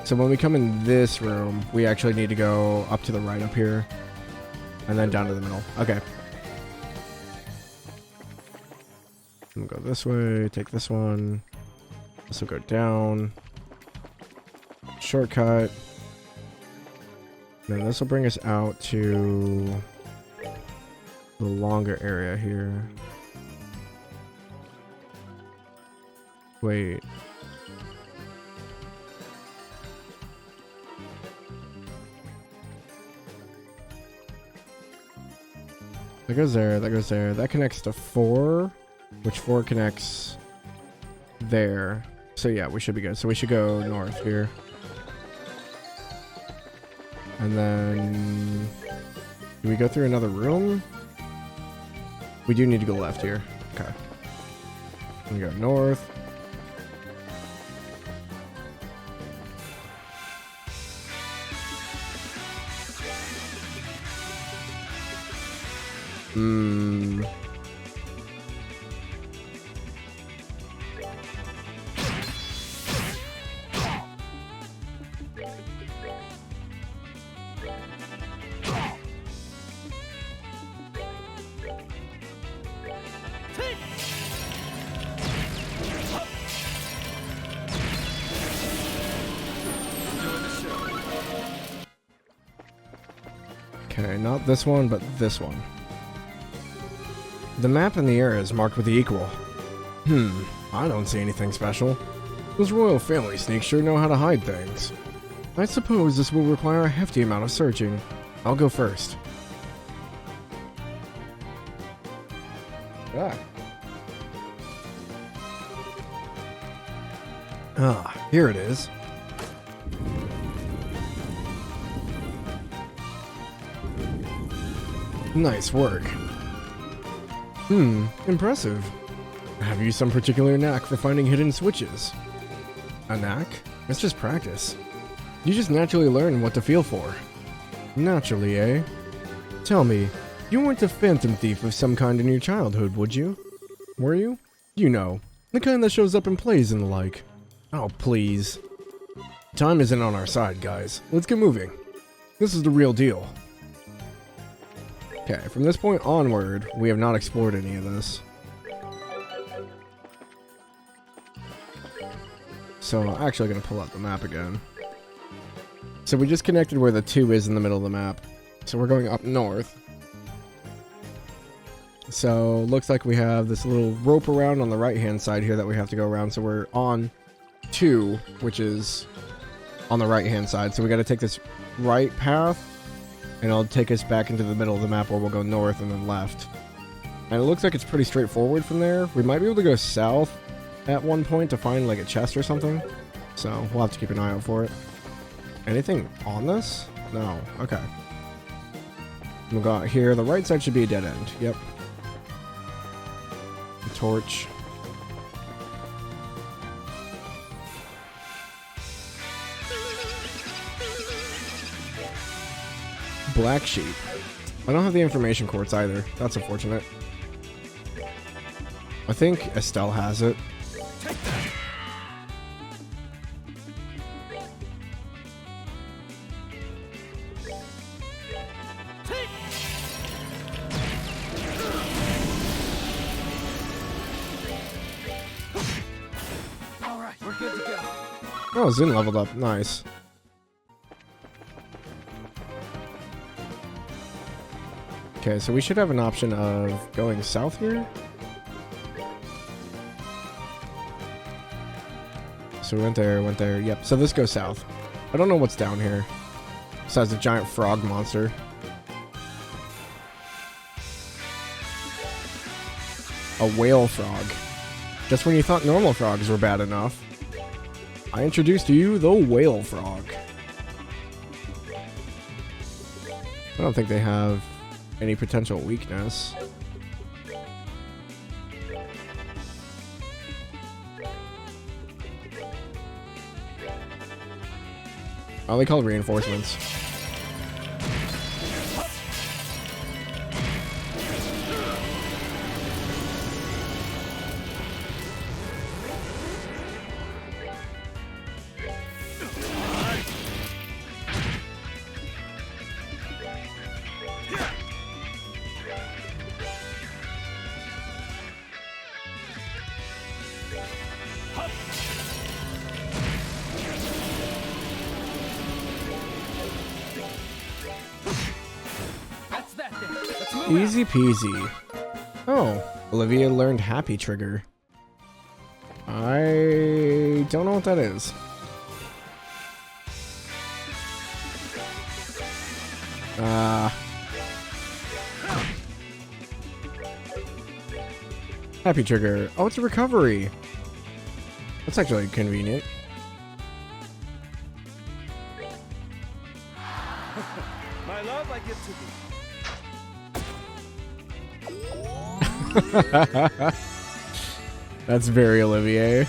So when we come in this room, we actually need to go up to the right up here. And then down to the middle. Okay. I'm gonna go this way, take this one. This will go down. Shortcut. Then this will bring us out to the longer area here. Wait. That goes there, that goes there. That connects to 4, which 4 connects there. So yeah, we should be good. So we should go north here. And then... do we go through another room? We do need to go left here. Okay. We go north. Okay, not this one, but this one. The map in the air is marked with the equal. I don't see anything special. Those royal family sneaks sure know how to hide things. I suppose this will require a hefty amount of searching. I'll go first. Here it is. Nice work. Impressive. Have you some particular knack for finding hidden switches? A knack? It's just practice. You just naturally learn what to feel for. Naturally, eh? Tell me, you weren't a phantom thief of some kind in your childhood, would you? Were you? You know, the kind that shows up in plays and the like. Oh, please. Time isn't on our side, guys. Let's get moving. This is the real deal. Okay, from this point onward, we have not explored any of this. So I'm actually going to pull up the map again. So we just connected where the 2 is in the middle of the map. So we're going up north. So looks like we have this little rope around on the right hand side here that we have to go around. So we're on 2, which is on the right hand side. So we got to take this right path, and it'll take us back into the middle of the map where we'll go north and then left. And it looks like it's pretty straightforward from there. We might be able to go south at one point to find like a chest or something. So we'll have to keep an eye out for it. Anything on this? No. Okay. We'll go out here. The right side should be a dead end. Yep. A torch. Black sheep. I don't have the information quartz either. That's unfortunate. I think Estelle has it. Alright, we're good to go. Oh, Zin leveled up. Nice. Okay, so we should have an option of going south here. So we went there. Yep, so this goes south. I don't know what's down here. Besides a giant frog monster. A whale frog. Just when you thought normal frogs were bad enough, I introduced to you the whale frog. I don't think they have any potential weakness. Oh, they call it reinforcements. Easy peasy. Oh, Olivia learned Happy Trigger. I don't know what that is. Happy Trigger. Oh, it's a recovery. That's actually convenient. My love, I give to thee. That's very Olivier.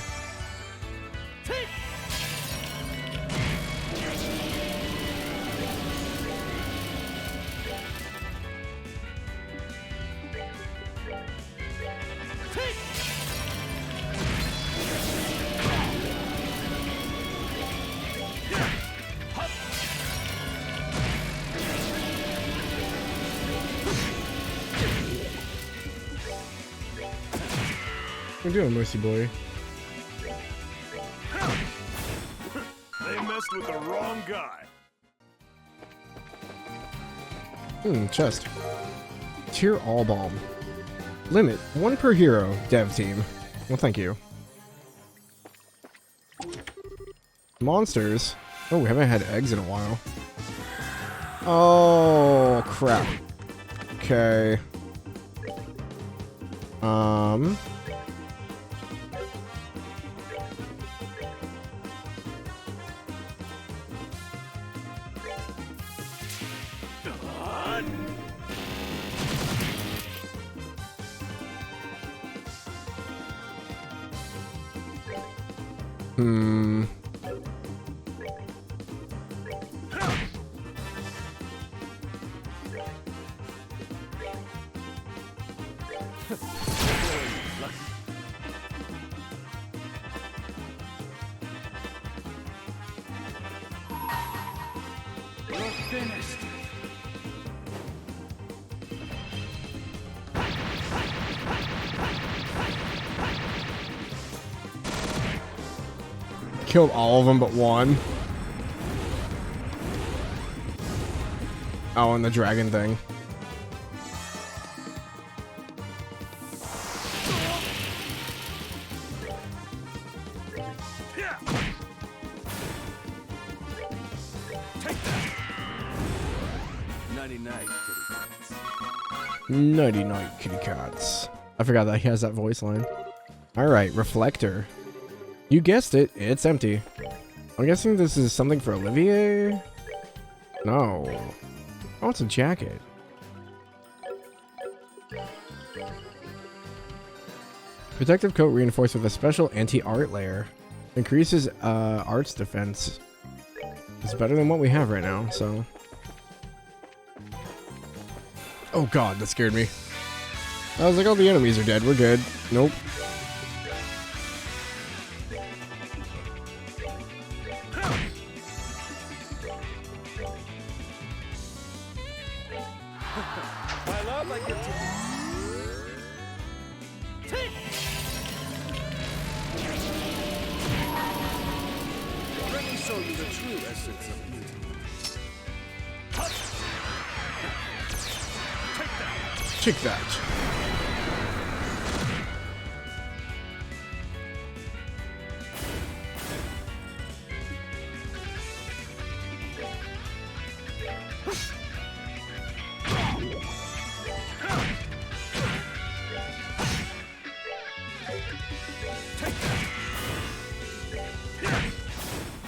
What are you doing, Mercy Boy? They messed with the wrong guy. Chest. Tier all bomb. Limit 1 per hero, dev team. Well, thank you. Monsters. Oh, we haven't had eggs in a while. Oh, crap. Okay. Killed all of them but one. Oh, and the dragon thing. Nighty night, kitty cats. I forgot that he has that voice line. Alright, reflector. You guessed it, it's empty. I'm guessing this is something for Olivier? No. Oh, it's a jacket. Protective coat reinforced with a special anti-art layer. Increases art's defense. It's better than what we have right now, so... Oh god, that scared me. I was like, oh, the enemies are dead, we're good. Nope. My love, I give to take. Let me show you the true essence of beauty. Check that.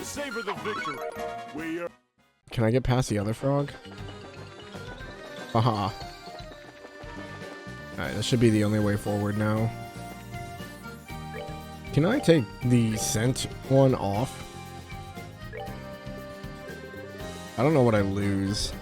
Savor the victory. We are. Can I get past the other frog? Haha. Alright, this should be the only way forward now. Can I take the scent one off? I don't know what I lose.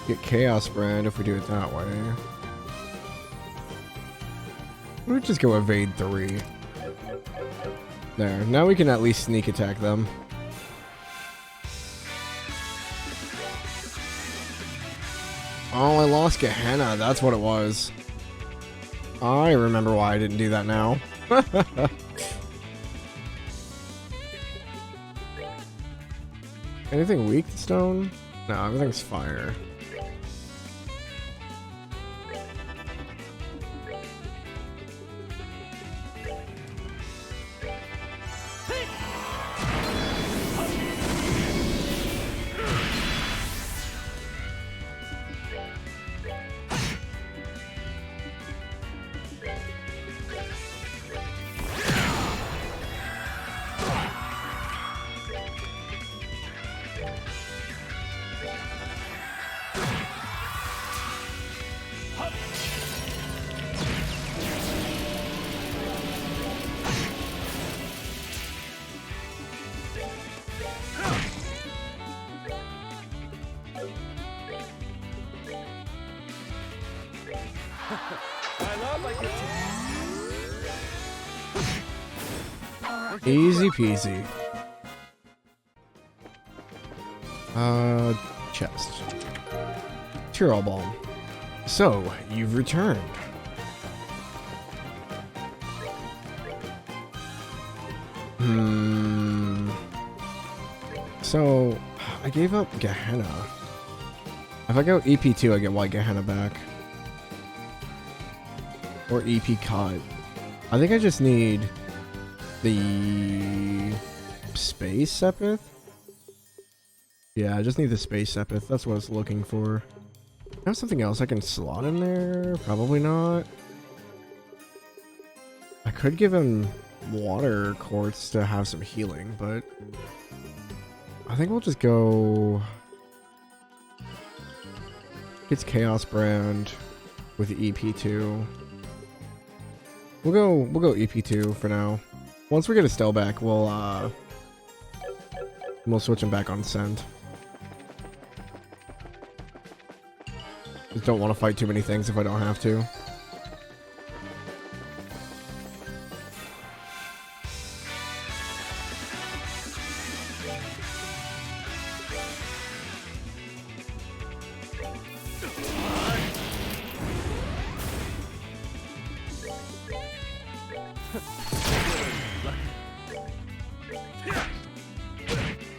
Get Chaos Brand if we do it that way. We'll just go evade 3. There. Now we can at least sneak attack them. Oh, I lost Gehenna. That's what it was. I remember why I didn't do that now. Anything weak to stone? No, everything's fire. Easy peasy. Chest. Tyrol Balm. So, you've returned. So, I gave up Gehenna. If I go EP2, I get White Gehenna back. Or EP Cut. I think I just need the Space Sepith. Yeah, I just need the Space Sepith. That's what I was looking for. Have something else I can slot in there? Probably not. I could give him Water Quartz to have some healing, but I think we'll just go. It's Chaos Brand with EP2. We'll go EP2 for now. Once we get Estelle back, we'll switch him back on Send. Just don't want to fight too many things if I don't have to.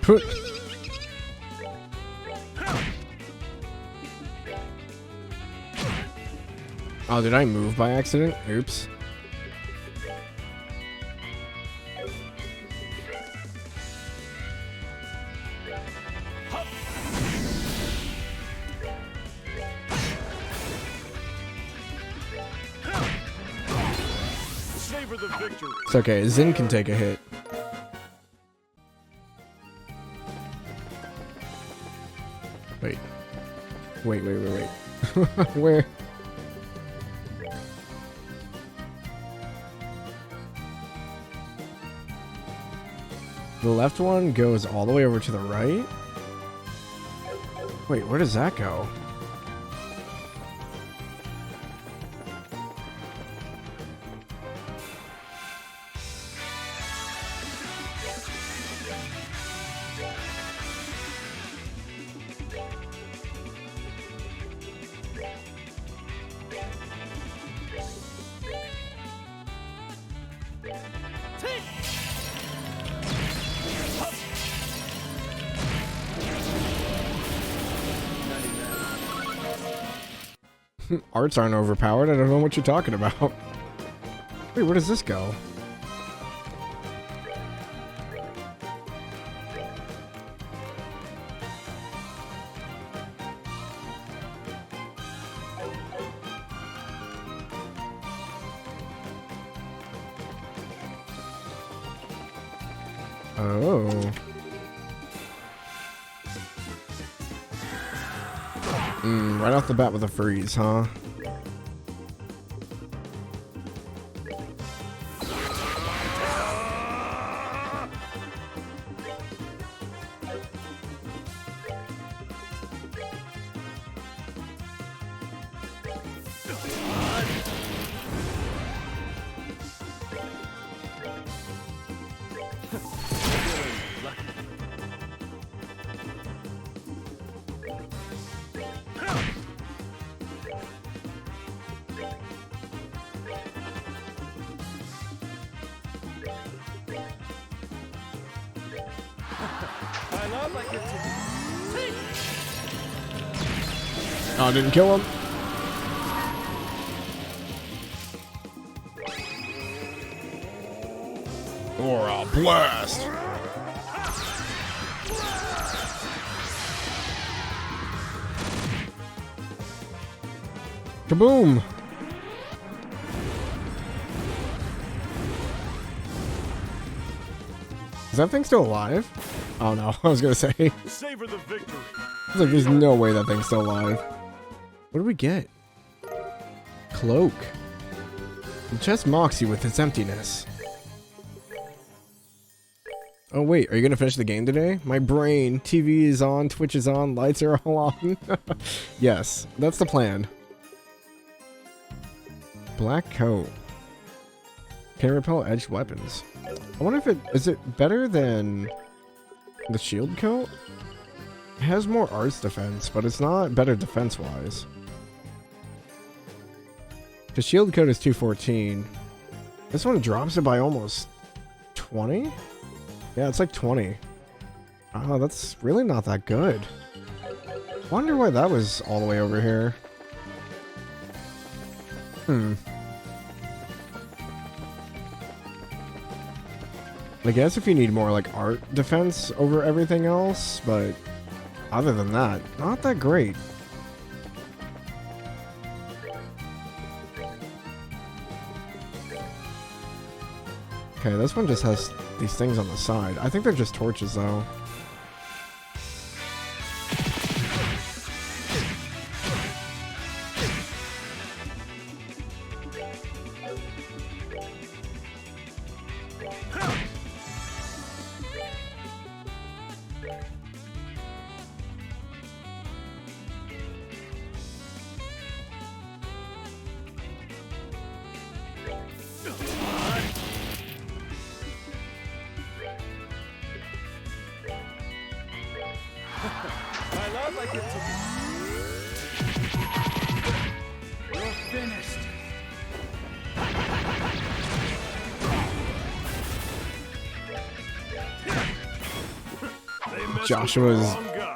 Put. Oh, did I move by accident? Oops. Savor the victory. It's okay. Zin can take a hit. Wait. Where? The left one goes all the way over to the right? Wait, where does that go? Arts aren't overpowered. I don't know what you're talking about. Wait, where does this go? Oh. Right off the bat with a freeze, huh? Oh, didn't kill him. Or a blast. Kaboom. Is that thing still alive? Oh no, I was gonna say. Savor the victory. It's like there's no way that thing's still alive. What do we get? Cloak. The chest mocks you with its emptiness. Oh wait, are you gonna finish the game today? My brain. TV is on, Twitch is on, lights are all on. Yes, that's the plan. Black coat. Can repel edged weapons. I wonder if is it better than the shield coat? It has more arts defense, but it's not better defense-wise. The shield coat is 214. This one drops it by almost 20? Yeah, it's like 20. Oh, that's really not that good. Wonder why that was all the way over here. I guess if you need more like art defense over everything else, but other than that, not that great. Okay, this one just has these things on the side. I think they're just torches though. I love like it to be. You're finished. Joshua's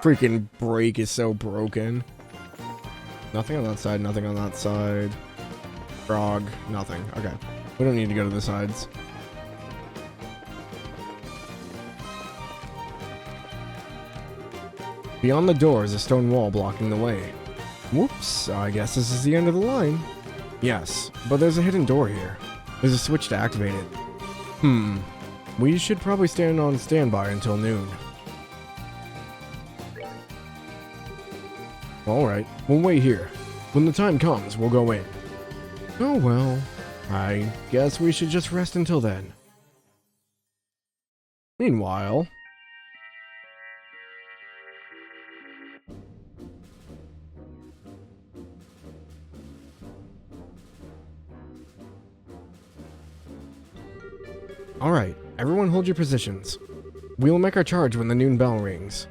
freaking break is so broken. Nothing on that side, nothing on that side. Frog, nothing. Okay. We don't need to go to the sides. Beyond the door is a stone wall blocking the way. Whoops, I guess this is the end of the line. Yes, but there's a hidden door here. There's a switch to activate it. We should probably stand on standby until noon. Alright, we'll wait here. When the time comes, we'll go in. Oh well, I guess we should just rest until then. Meanwhile... Alright, everyone hold your positions. We will make our charge when the noon bell rings.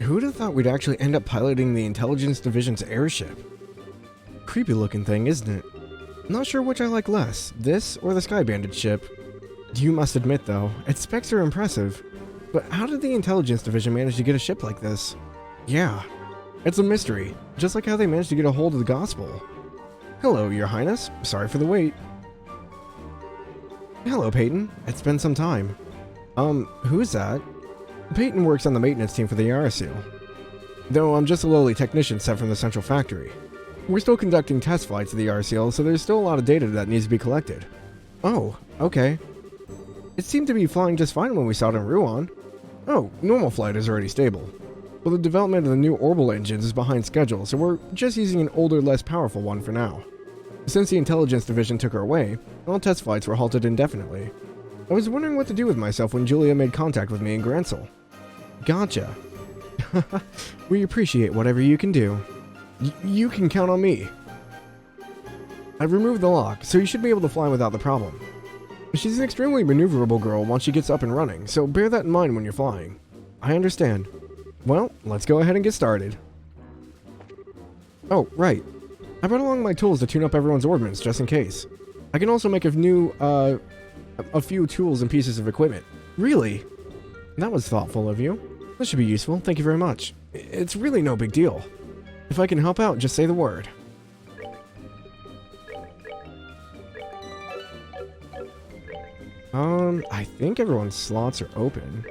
Who'd have thought we'd actually end up piloting the Intelligence Division's airship? Creepy looking thing, isn't it? Not sure which I like less, this or the Sky Bandit ship. You must admit though, its specs are impressive. But how did the Intelligence Division manage to get a ship like this? Yeah, it's a mystery, just like how they managed to get a hold of the gospel. Hello, Your Highness. Sorry for the wait. Hello, Peyton. It's been some time. Who's that? Peyton works on the maintenance team for the RSU. Though I'm just a lowly technician sent from the central factory. We're still conducting test flights of the RCL, so there's still a lot of data that needs to be collected. Oh, okay. It seemed to be flying just fine when we saw it in Ruan. Oh, normal flight is already stable. But the development of the new orbital engines is behind schedule, so we're just using an older, less powerful one for now. Since the Intelligence Division took her away, all test flights were halted indefinitely. I was wondering what to do with myself when Julia made contact with me in Gransel. Gotcha. We appreciate whatever you can do. You can count on me. I've removed the lock, so you should be able to fly without the problem. She's an extremely maneuverable girl once she gets up and running, so bear that in mind when you're flying. I understand. Well, let's go ahead and get started. Oh, right. I brought along my tools to tune up everyone's ordnance, just in case. I can also make a few tools and pieces of equipment. Really? That was thoughtful of you. This should be useful, thank you very much. It's really no big deal. If I can help out, just say the word. I think everyone's slots are open.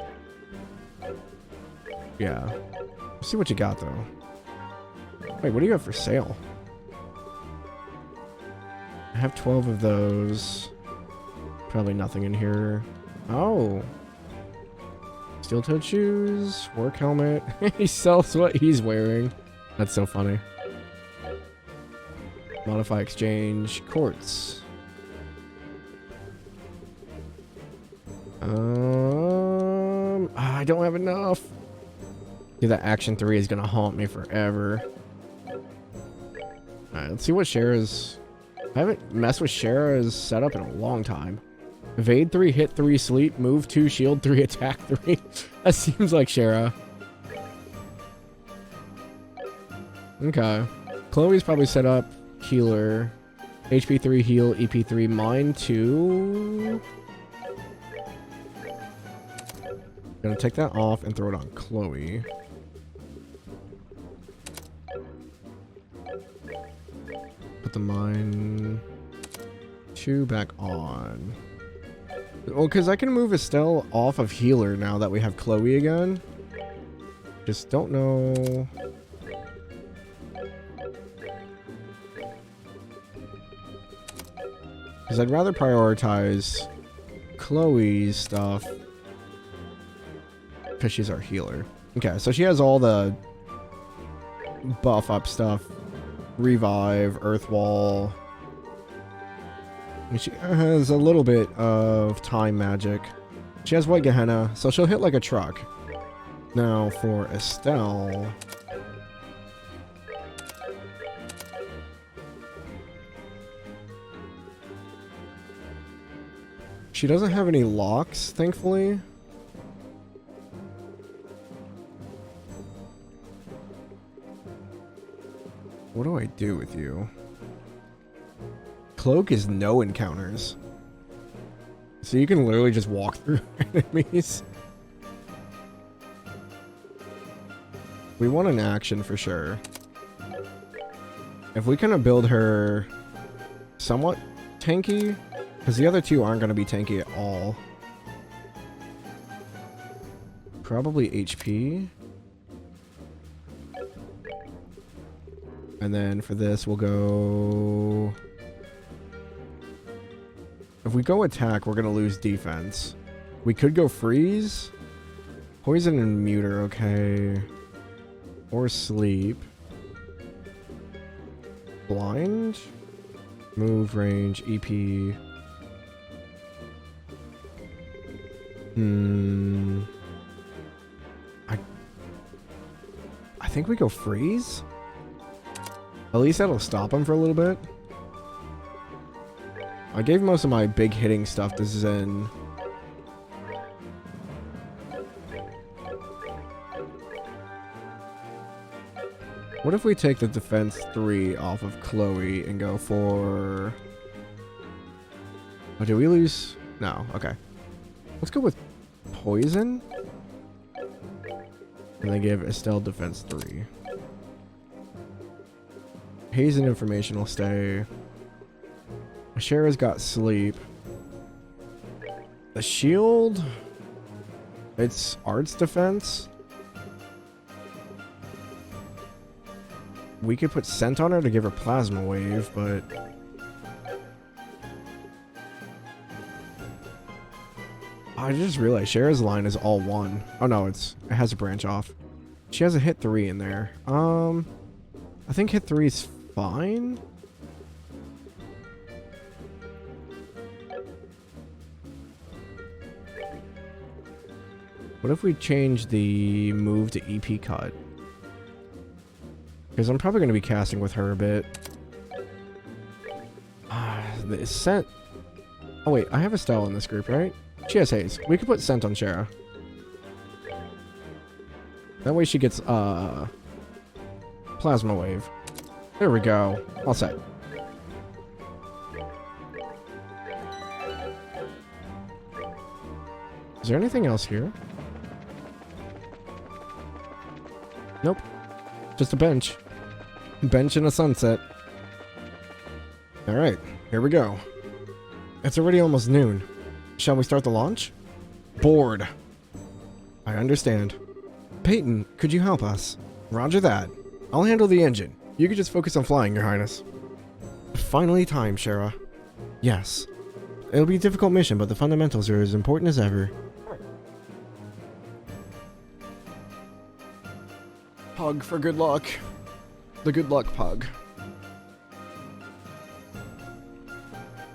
Yeah. Let's see what you got, though. Wait, what do you have for sale? I have 12 of those. Probably nothing in here. Oh. Steel-toed shoes, work helmet. He sells what he's wearing. That's so funny. Modify exchange, quartz. I don't have enough. Dude, that Action 3 is gonna haunt me forever. Alright, let's see what Shara's... I haven't messed with Shara's setup in a long time. Evade 3, hit 3, sleep, move 2, shield 3, attack 3. That seems like Shara. Okay. Chloe's probably set up healer. HP 3 heal, EP 3 mine 2. Gonna take that off and throw it on Chloe. Put the mine 2 back on. Well, because I can move Estelle off of healer now that we have Chloe again. Just don't know. Because I'd rather prioritize Chloe's stuff. Because she's our healer. Okay, so she has all the buff up stuff. Revive, Earth Wall. And she has a little bit of time magic. She has White Gehenna, so she'll hit like a truck. Now for Estelle... She doesn't have any locks, thankfully. What do I do with you? Cloak is no encounters. So you can literally just walk through enemies. We want an action for sure. If we kind of build her somewhat tanky, because the other two aren't going to be tanky at all. Probably HP. And then for this, we'll go... If we go attack, we're going to lose defense. We could go freeze. Poison and mute are okay. Or sleep. Blind. Move, range, EP. I think we go freeze. At least that'll stop him for a little bit. I gave most of my big hitting stuff to Zen. What if we take the defense 3 off of Chloe and go for... Oh, did we lose? No, okay. Let's go with poison. And then give Estelle defense 3. Haze and information will stay. Shara's got sleep. The shield? It's arts defense. We could put scent on her to give her plasma wave, but... I just realized Shara's line is all 1. Oh no, it has a branch off. She has a hit 3 in there. I think hit 3 is fine. What if we change the move to EP cut? Because I'm probably going to be casting with her a bit. The scent... Oh wait, I have Estelle in this group, right? She has haze. We could put scent on Shara. That way she gets, plasma wave. There we go. All set. Is there anything else here? Nope. Just a bench. Bench and a sunset. Alright, here we go. It's already almost noon. Shall we start the launch? Bored. I understand. Peyton, could you help us? Roger that. I'll handle the engine. You could just focus on flying, Your Highness. Finally time, Shara. Yes. It'll be a difficult mission, but the fundamentals are as important as ever. Pug for good luck. The good luck pug.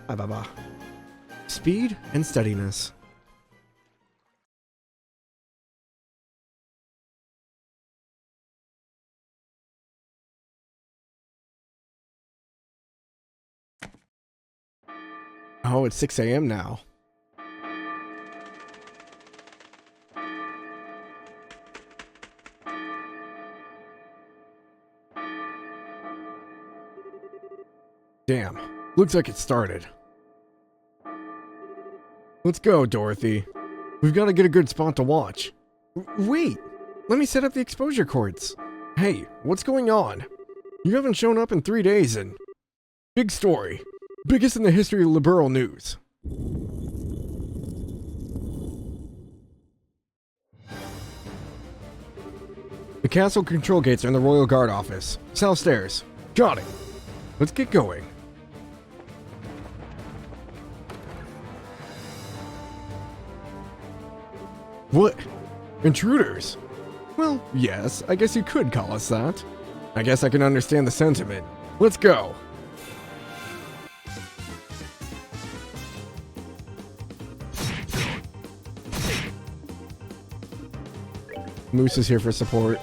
Ba-ba-ba. Speed and steadiness. Oh, it's 6 a.m. now. Damn. Looks like it started. Let's go, Dorothy. We've got to get a good spot to watch. Wait! Let me set up the exposure cords. Hey, what's going on? You haven't shown up in 3 days and... Big story. Biggest in the history of liberal news. The castle control gates are in the Royal Guard office. South stairs. Got it. Let's get going. What? Intruders? Well, yes, I guess you could call us that. I guess I can understand the sentiment. Let's go. Moose is here for support.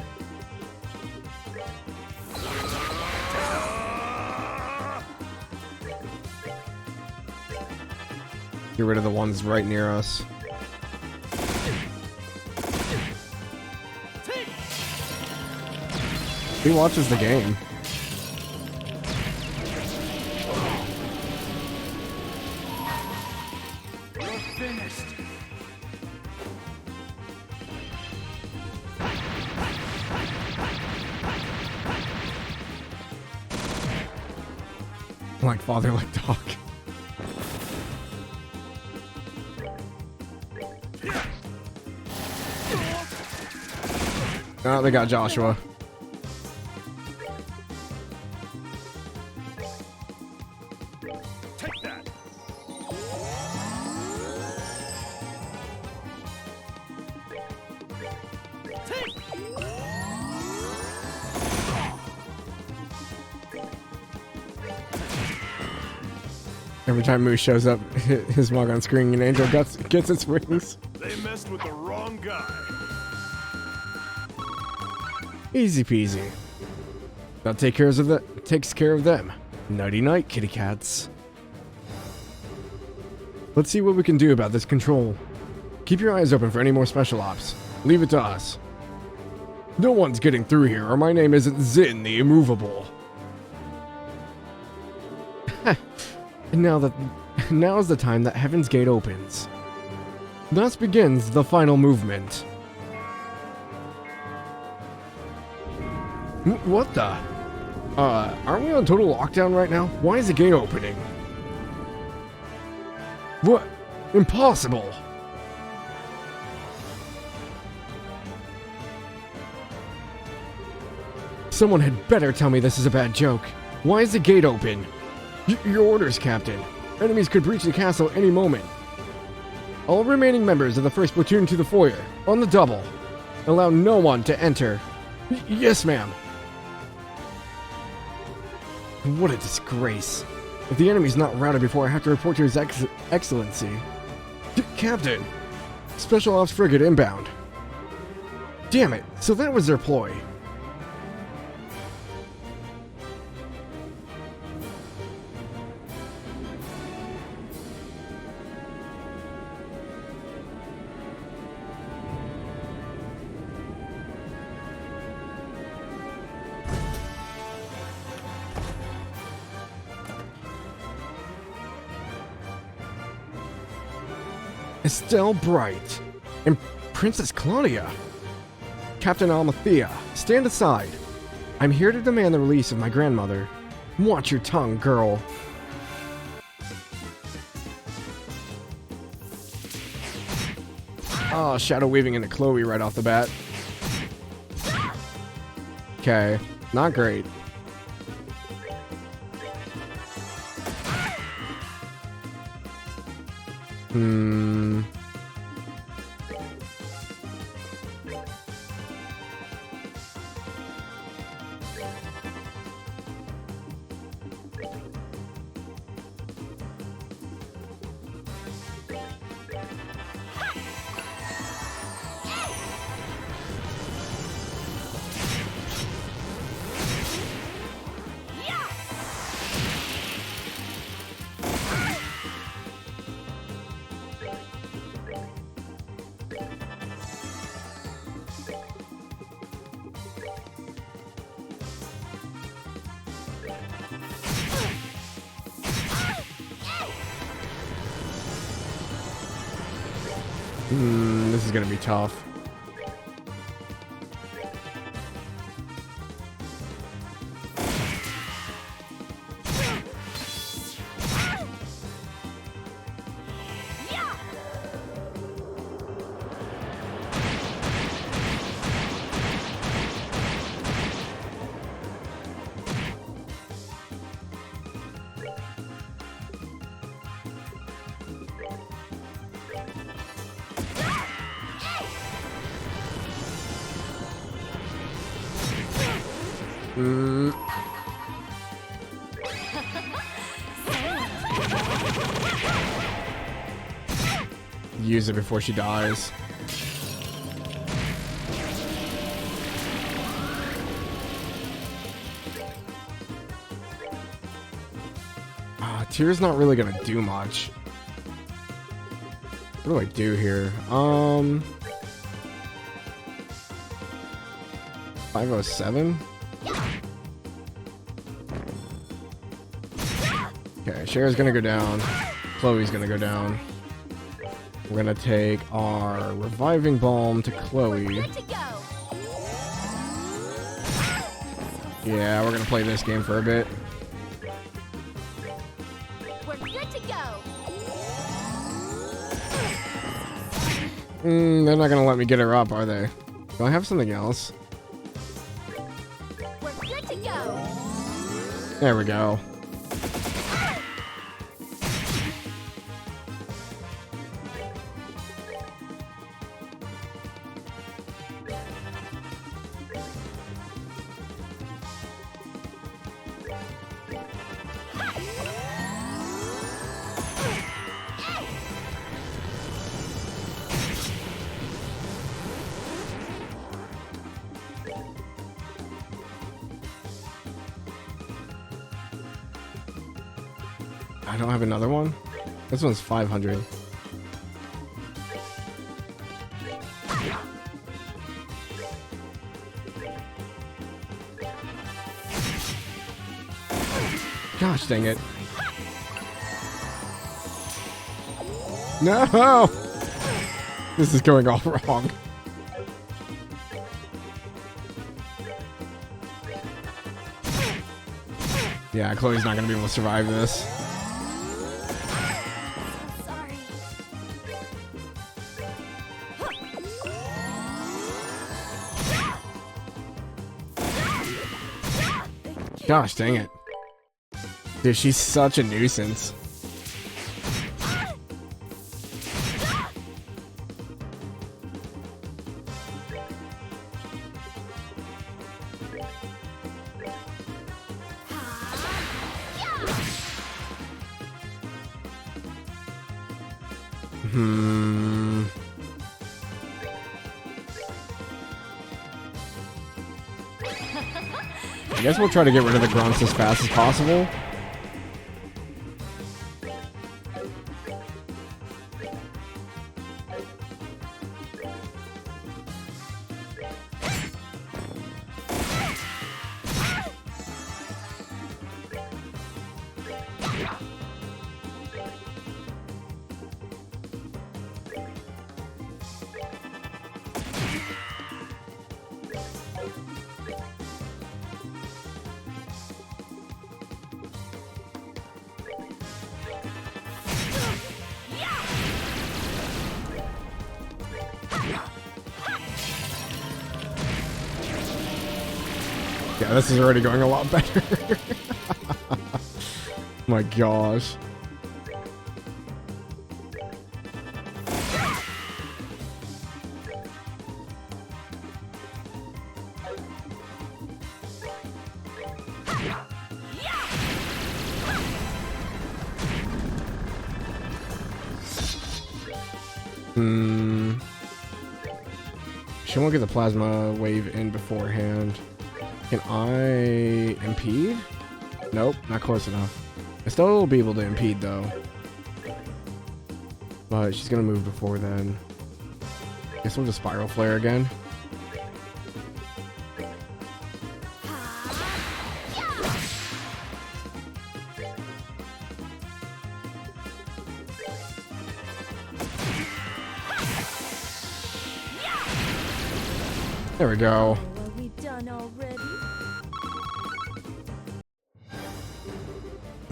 Get rid of the ones right near us. He watches the game. You're finished. Like father, like dog. Oh, they got Joshua. Take that. Every time Moose shows up, his mug on screen, and Angel gets its wings. They messed with the wrong guy. Easy peasy. That takes care of them. Nighty night, kitty cats. Let's see what we can do about this control. Keep your eyes open for any more special ops. Leave it to us. No one's getting through here, or my name isn't Zin the Immovable. And now is the time that Heaven's Gate opens. Thus begins the final movement. What the? Aren't we on total lockdown right now? Why is the gate opening? What? Impossible! Someone had better tell me this is a bad joke. Why is the gate open? Your orders, Captain. Enemies could breach the castle any moment. All remaining members of the first platoon to the foyer, on the double. Allow no one to enter. Yes, ma'am. What a disgrace. If the enemy's not routed before I have to report to His Excellency. Captain! Special Ops Frigate inbound. Damn it, so that was their ploy. Estelle Bright and Princess Claudia. Captain Almathea, stand aside. I'm here to demand the release of my grandmother. Watch your tongue, girl. Oh, shadow weaving into Chloe right off the bat. Okay, not great. This is gonna be tough. Use it before she dies. Tear's not really gonna do much. What do I do here? 507? Okay, Cher's gonna go down. Chloe's gonna go down. We're gonna take our reviving balm to Chloe. Yeah, we're gonna play this game for a bit. We're good to go. They're not gonna let me get her up, are they? Do I have something else? We're good to go. There we go. I don't have another one? This one's 500. Gosh dang it. No! This is going all wrong. Yeah, Chloe's not gonna be able to survive this. Sorry. Gosh dang it. Dude, she's such a nuisance. I guess we'll try to get rid of the grunts as fast as possible. Yeah, this is already going a lot better. My gosh. She won't get the plasma wave in beforehand. Can I impede? Nope, not close enough. I still will be able to impede though. But she's gonna move before then. Guess we'll just spiral flare again. There we go. Are we done already?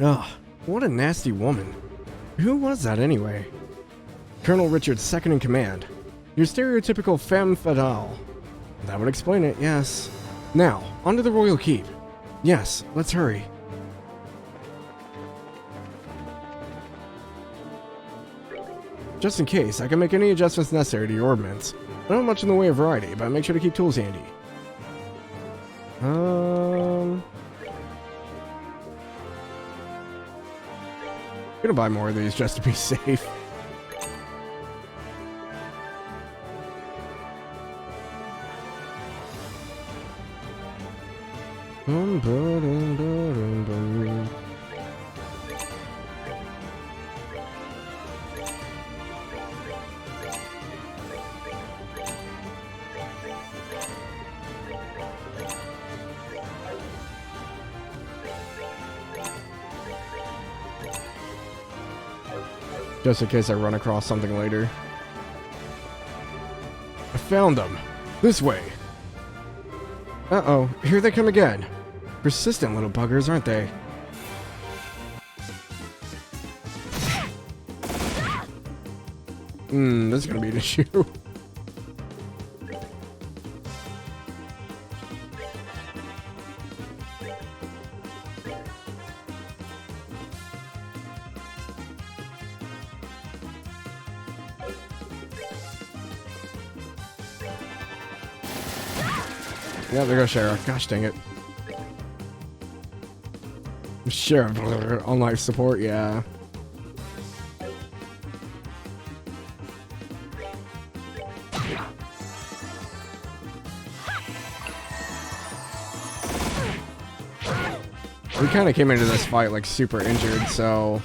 Ugh, what a nasty woman. Who was that anyway? Colonel Richard's second in command. Your stereotypical femme fatale. That would explain it, yes. Now, onto the royal keep. Yes, let's hurry. Just in case, I can make any adjustments necessary to your ordnance. Not much in the way of variety, but make sure to keep tools handy. Gonna buy more of these just to be safe. Just in case I run across something later. I found them! This way! Uh-oh, here they come again. Persistent little buggers, aren't they? This is gonna be an issue. Yeah, there goes Sheriff. Gosh dang it. Sheriff, on life support, yeah. We kind of came into this fight like super injured, so...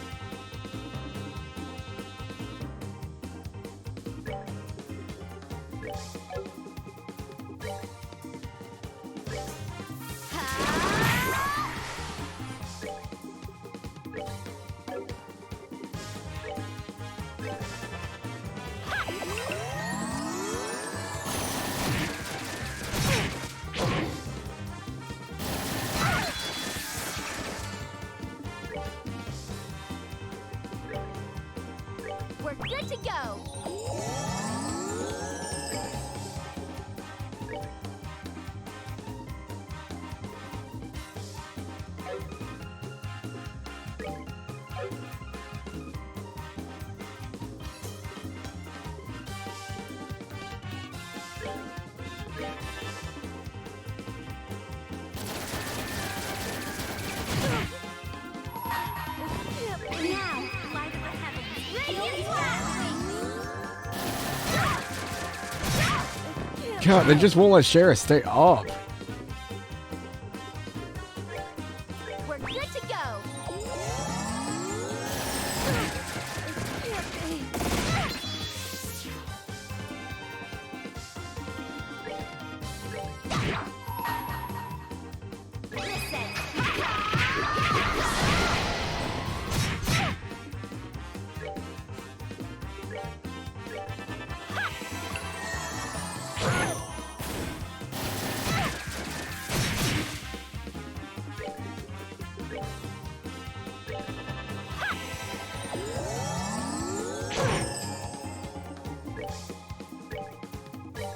We're good to go. Now, light of the heavens. Radiant blast! God, they just won't let Sheriff stay up. We're good to go.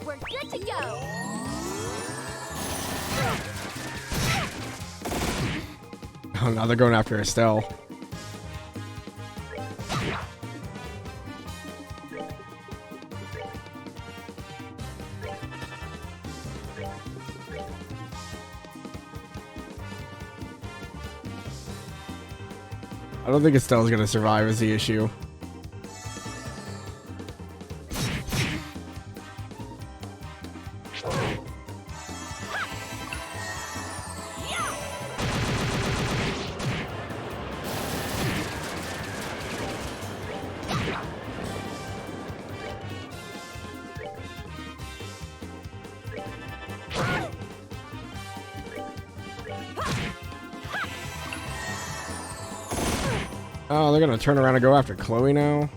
We're good to go. Oh, now they're going after Estelle. I don't think Estelle's gonna survive is the issue. Oh, they're gonna turn around and go after Chloe now?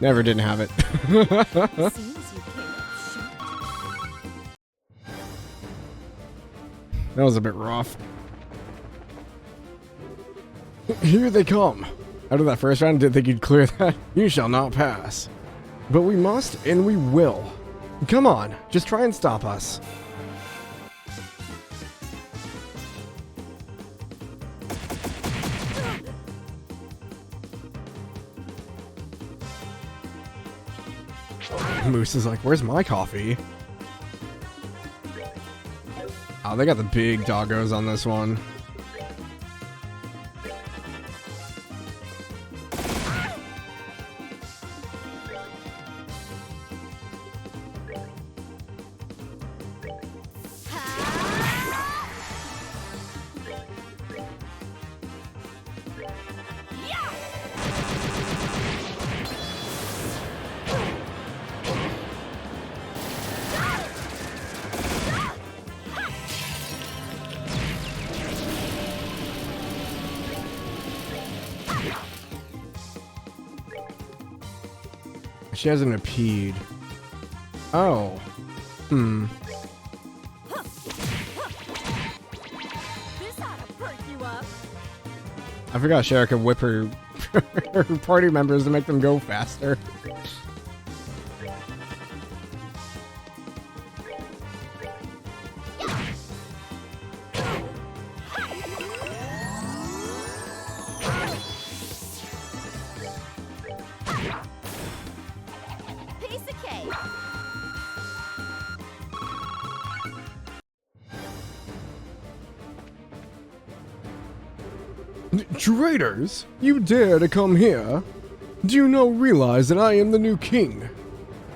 Never didn't have it. Seems you came up short. That was a bit rough. Here they come. Out of that first round, didn't think you'd clear that. You shall not pass. But we must, and we will. Come on, just try and stop us. Moose is like, where's my coffee? Oh, they got the big doggos on this one. She hasn't appeared. Oh. This ought to perk you up. I forgot Shara could whip her, her party members to make them go faster. Piece of cake. Traitors! You dare to come here? Do you now realize that I am the new king?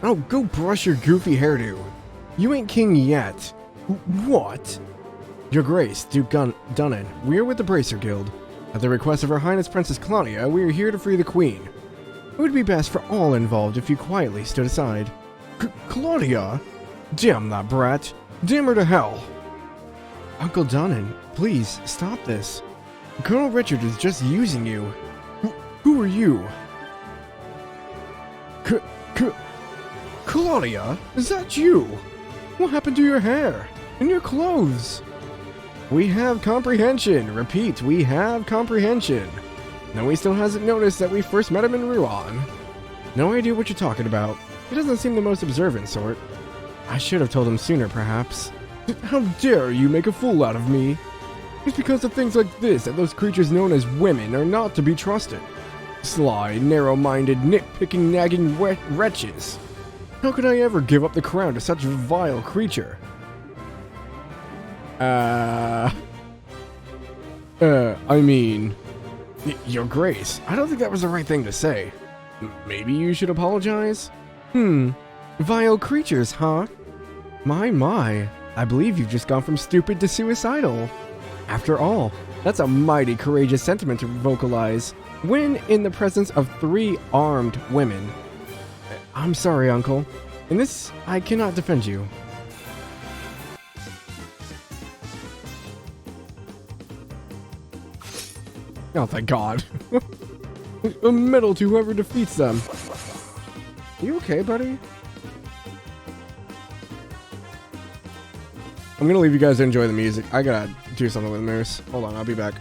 Oh, go brush your goofy hairdo. You ain't king yet. What? Your Grace, Duke Dunnan, we are with the Bracer Guild. At the request of Her Highness Princess Claudia, we are here to free the Queen. It would be best for all involved if you quietly stood aside. Claudia? Damn that brat. Damn her to hell. Uncle Dunnan, please, stop this. Colonel Richard is just using you. Who are you? Claudia? Is that you? What happened to your hair? And your clothes? We have comprehension. Repeat, we have comprehension. No, he still hasn't noticed that we first met him in Ruan. No idea what you're talking about. He doesn't seem the most observant sort. I should have told him sooner, perhaps. How dare you make a fool out of me? It's because of things like this that those creatures known as women are not to be trusted. Sly, narrow-minded, nitpicking, nagging wretches. How could I ever give up the crown to such a vile creature? I mean... Your Grace, I don't think that was the right thing to say. Maybe you should apologize? Vile creatures, huh? My, I believe you've just gone from stupid to suicidal. After all, that's a mighty courageous sentiment to vocalize, when in the presence of 3 armed women. I'm sorry, Uncle. In this, I cannot defend you. Oh, thank God. A medal to whoever defeats them. You okay, buddy? I'm gonna leave you guys to enjoy the music. I gotta do something with Moose. Hold on, I'll be back.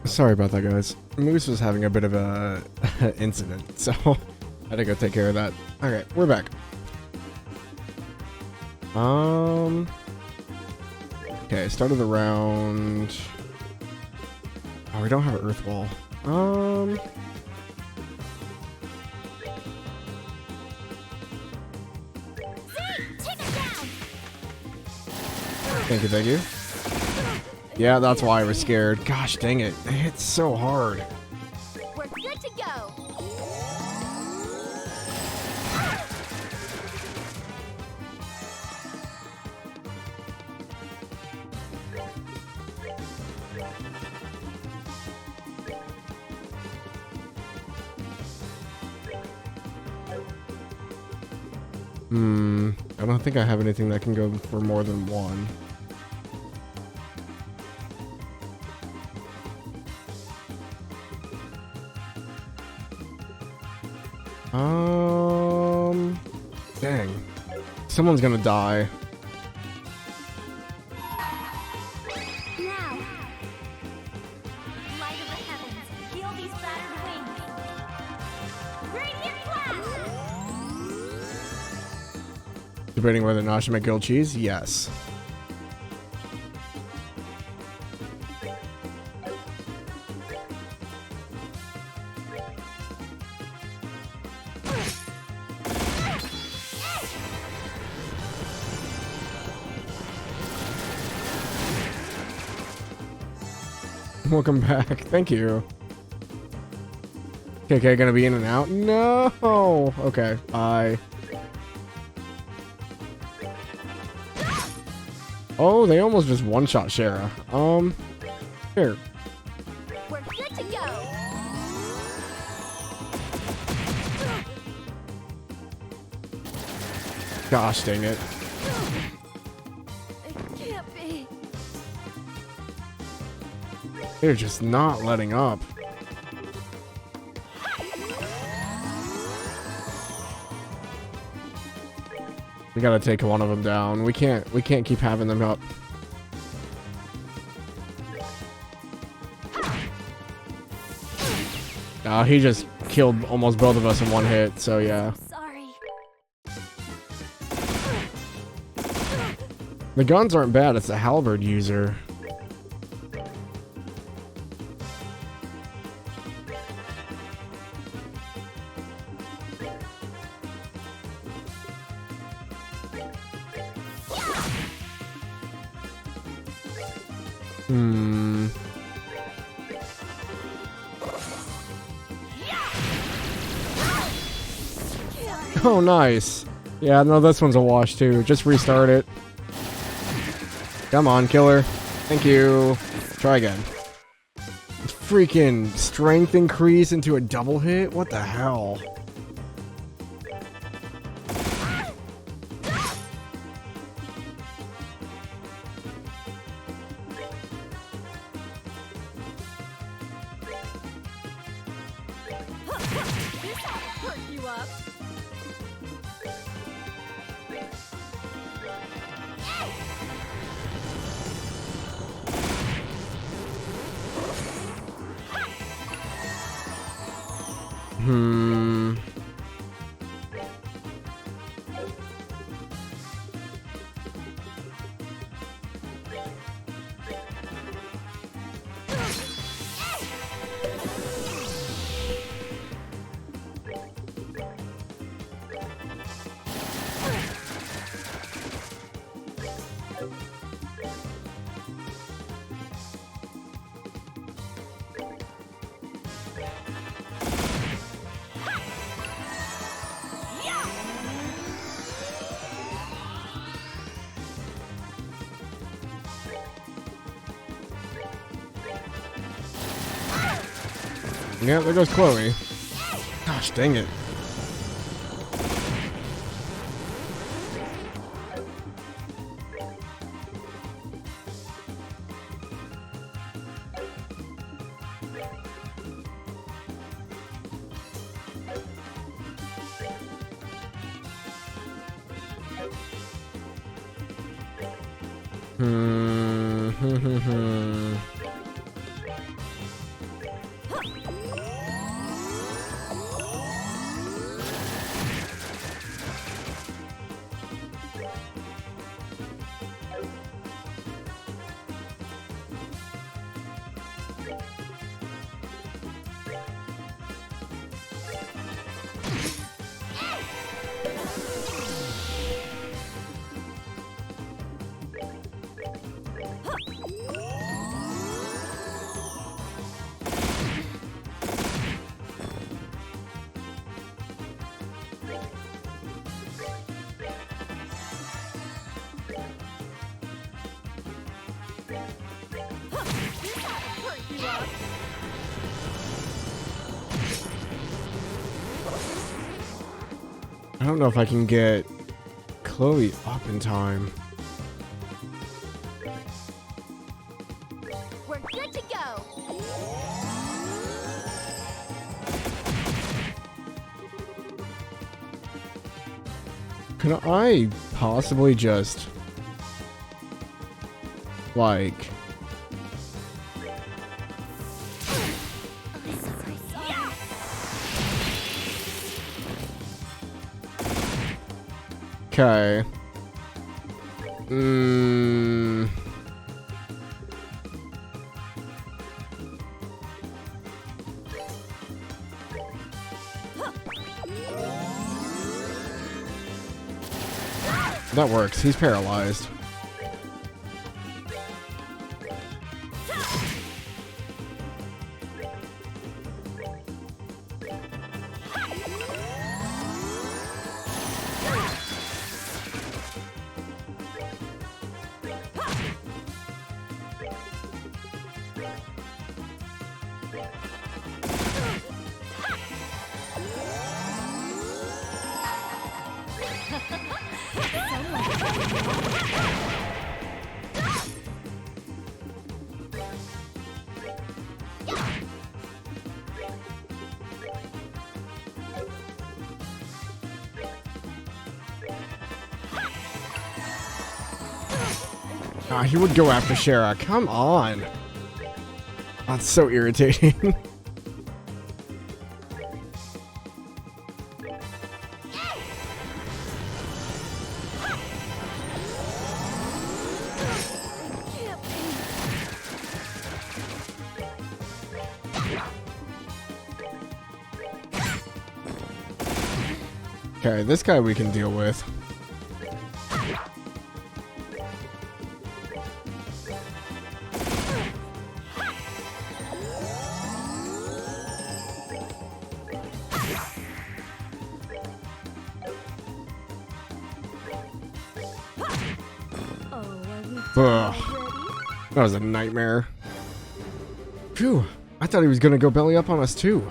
Sorry about that, guys. Moose was having a bit of a incident, so I had to go take care of that. Okay, we're back. Okay, start of the round. Oh, we don't have an earth wall. Thank you, thank you. Yeah, that's why I was scared. Gosh dang it. It hits so hard. We're good to go. I don't think I have anything that can go for more than one. Dang. Someone's gonna die. Now. Light of the heavens, heal these battered wings. Radiant flash! Debating whether or not I should make grilled cheese? Yes. Welcome back. Thank you. Okay, gonna be in and out? No! Okay, bye. Oh, they almost just one-shot Shara. Here. We're good to go. Gosh dang it. It can't be. They're just not letting up. We gotta take one of them down. We can't keep having them up. He just killed almost both of us in one hit, so yeah. Sorry. The guns aren't bad, it's the halberd user. Oh, nice. Yeah, no, this one's a wash too. Just restart it. Come on, killer. Thank you. Try again. Freaking strength increase into a double hit? What the hell? Perk you up. Yeah, there goes Chloe. Gosh, dang it. I don't know if I can get Chloe up in time. We're good to go. Can I possibly just, like... Okay. That works. He's paralyzed. Ah, he would go after Shara. Come on. That's so irritating. Okay, this guy we can deal with. Ugh. That was a nightmare. Phew. I thought he was gonna go belly up on us too.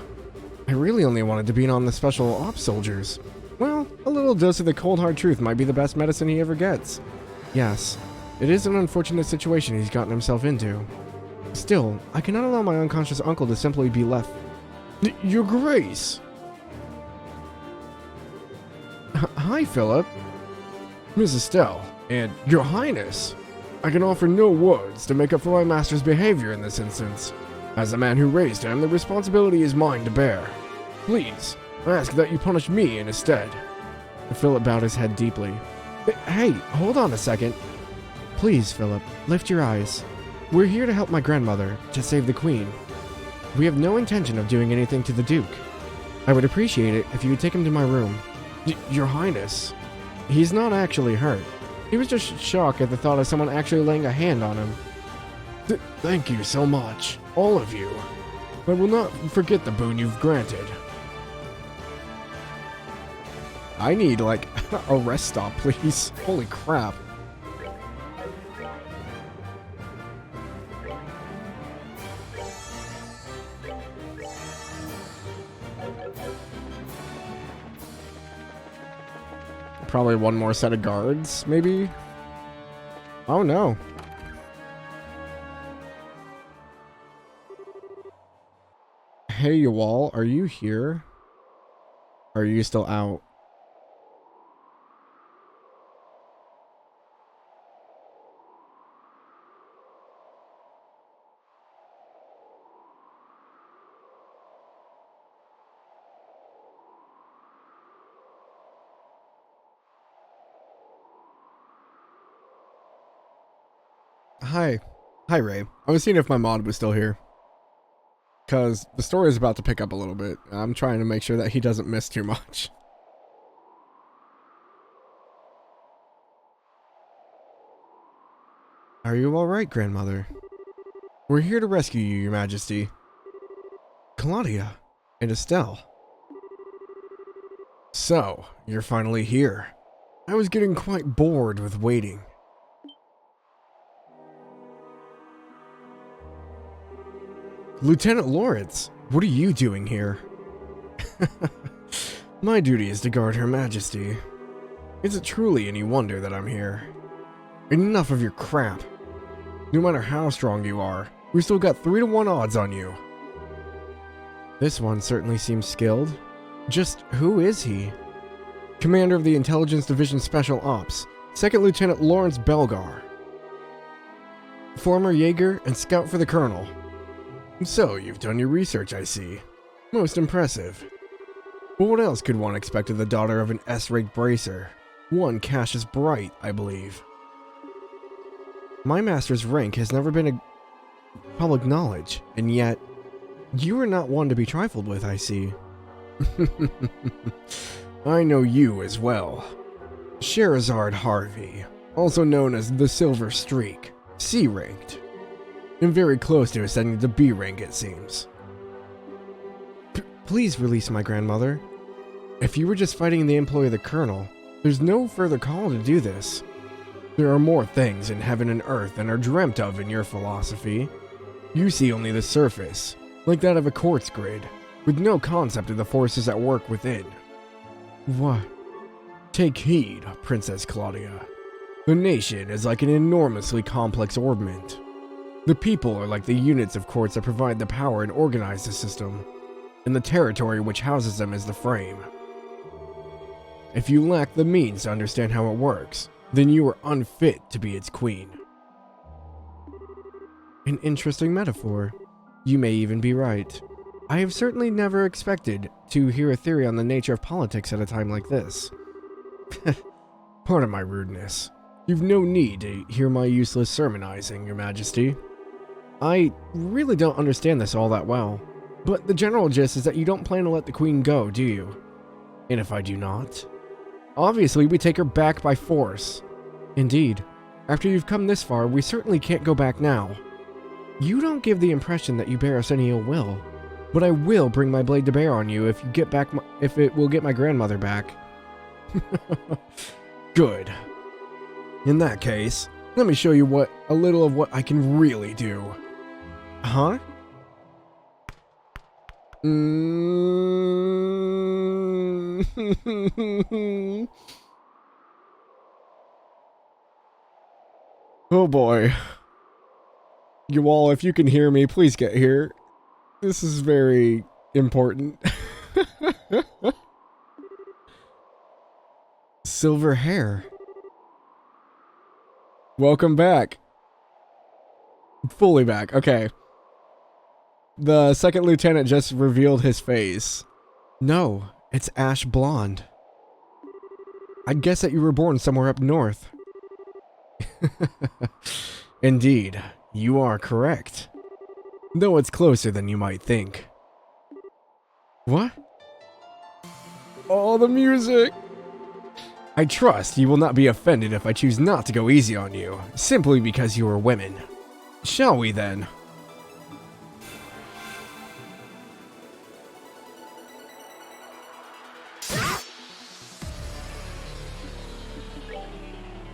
I really only wanted to beat on the special ops soldiers. Well, a little dose of the cold hard truth might be the best medicine he ever gets. Yes, it is an unfortunate situation he's gotten himself into. Still, I cannot allow my unconscious uncle to simply be left. Your Grace! Hi, Philip. Miss Estelle, and Your Highness. I can offer no words to make up for my master's behavior in this instance. As the man who raised him, the responsibility is mine to bear. Please, I ask that you punish me in his stead. Philip bowed his head deeply. Hey, hold on a second. Please, Philip, lift your eyes. We're here to help my grandmother, to save the Queen. We have no intention of doing anything to the Duke. I would appreciate it if you would take him to my room. Your Highness. He's not actually hurt. He was just shocked at the thought of someone actually laying a hand on him. Thank you so much, all of you. I will not forget the boon you've granted. I need, like, a rest stop, please. Holy crap. Probably one more set of guards, maybe? Oh no. Hey, you all, are you here? Or are you still out? Hi. Hi, Ray. I was seeing if my mod was still here. Because the story is about to pick up a little bit. I'm trying to make sure that he doesn't miss too much. Are you alright, Grandmother? We're here to rescue you, Your Majesty. Claudia and Estelle. So, you're finally here. I was getting quite bored with waiting. Lieutenant Lawrence, what are you doing here? My duty is to guard Her Majesty. Is it truly any wonder that I'm here? Enough of your crap. No matter how strong you are, we still got 3-to-1 odds on you. This one certainly seems skilled. Just who is he? Commander of the Intelligence Division Special Ops, 2nd Lieutenant Lawrence Belgar. Former Jaeger and scout for the Colonel. So, you've done your research, I see. Most impressive. But what else could one expect of the daughter of an S-rank bracer? One Cassius Bright, I believe. My master's rank has never been a public knowledge, and yet, you are not one to be trifled with, I see. I know you as well. Sherazard Harvey, also known as the Silver Streak, C-ranked. And very close to ascending to B rank, it seems. Please release my grandmother. If you were just fighting the employ of the Colonel, there's no further call to do this. There are more things in heaven and earth than are dreamt of in your philosophy. You see only the surface, like that of a quartz grid, with no concept of the forces at work within. What? Take heed, Princess Claudia. The nation is like an enormously complex orbment. The people are like the units of quartz that provide the power and organize the system, and the territory which houses them is the frame. If you lack the means to understand how it works, then you are unfit to be its queen. An interesting metaphor. You may even be right. I have certainly never expected to hear a theory on the nature of politics at a time like this. Pardon my rudeness. You've no need to hear my useless sermonizing, Your Majesty. I really don't understand this all that well, but the general gist is that you don't plan to let the Queen go, do you? And if I do not? Obviously, we take her back by force. Indeed. After you've come this far, we certainly can't go back now. You don't give the impression that you bear us any ill will, but I will bring my blade to bear on you if it will get my grandmother back. Good. In that case, let me show you a little of what I can really do. Huh? Oh boy. You all, if you can hear me, please get here. This is very important. Silver hair. Welcome back. Fully back. Okay. The 2nd lieutenant just revealed his face. No, it's ash blonde. I'd guess that you were born somewhere up north. Indeed, you are correct. Though it's closer than you might think. What? Oh, the music! I trust you will not be offended if I choose not to go easy on you, simply because you are women. Shall we then?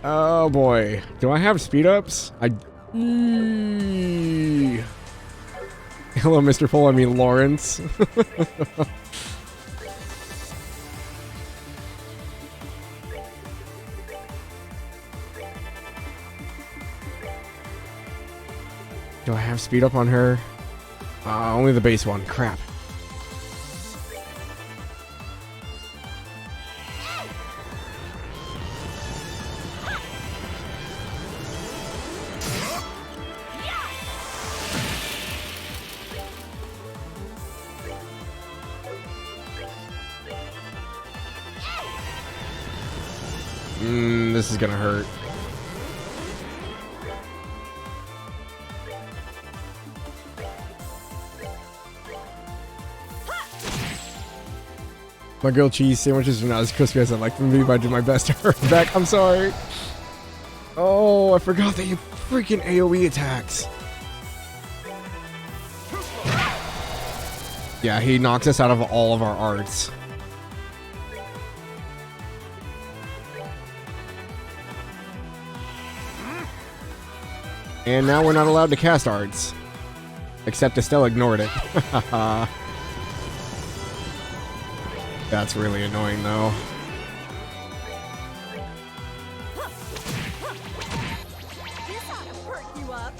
Oh boy. Do I have speed ups? Hello, Mr. Full, I mean Lawrence. Do I have speed up on her? Only the base one. Crap. This is gonna hurt. My grilled cheese sandwiches are not as crispy as I'd like them to be, but I do my best to hurt back. I'm sorry. Oh, I forgot that you freaking AoE attacks. Yeah, he knocks us out of all of our arts. And now we're not allowed to cast arts. Except Estelle ignored it. That's really annoying, though. This ought to perk you up.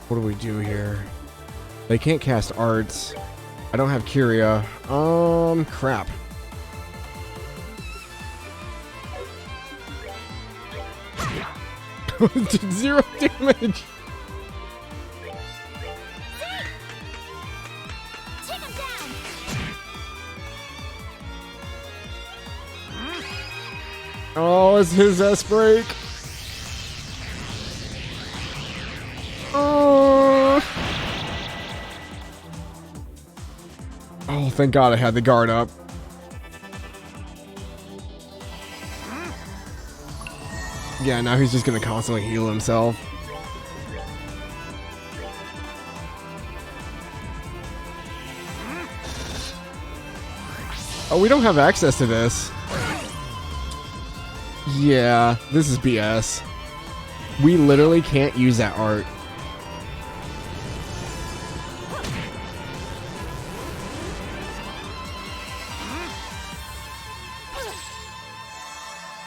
What do we do here? They can't cast arts. I don't have Curia. Crap. Did 0 damage. Take him down. Oh, it's his S-break. Oh, thank God I had the guard up. Yeah, now he's just gonna constantly heal himself. Oh, we don't have access to this. Yeah, this is BS. We literally can't use that art.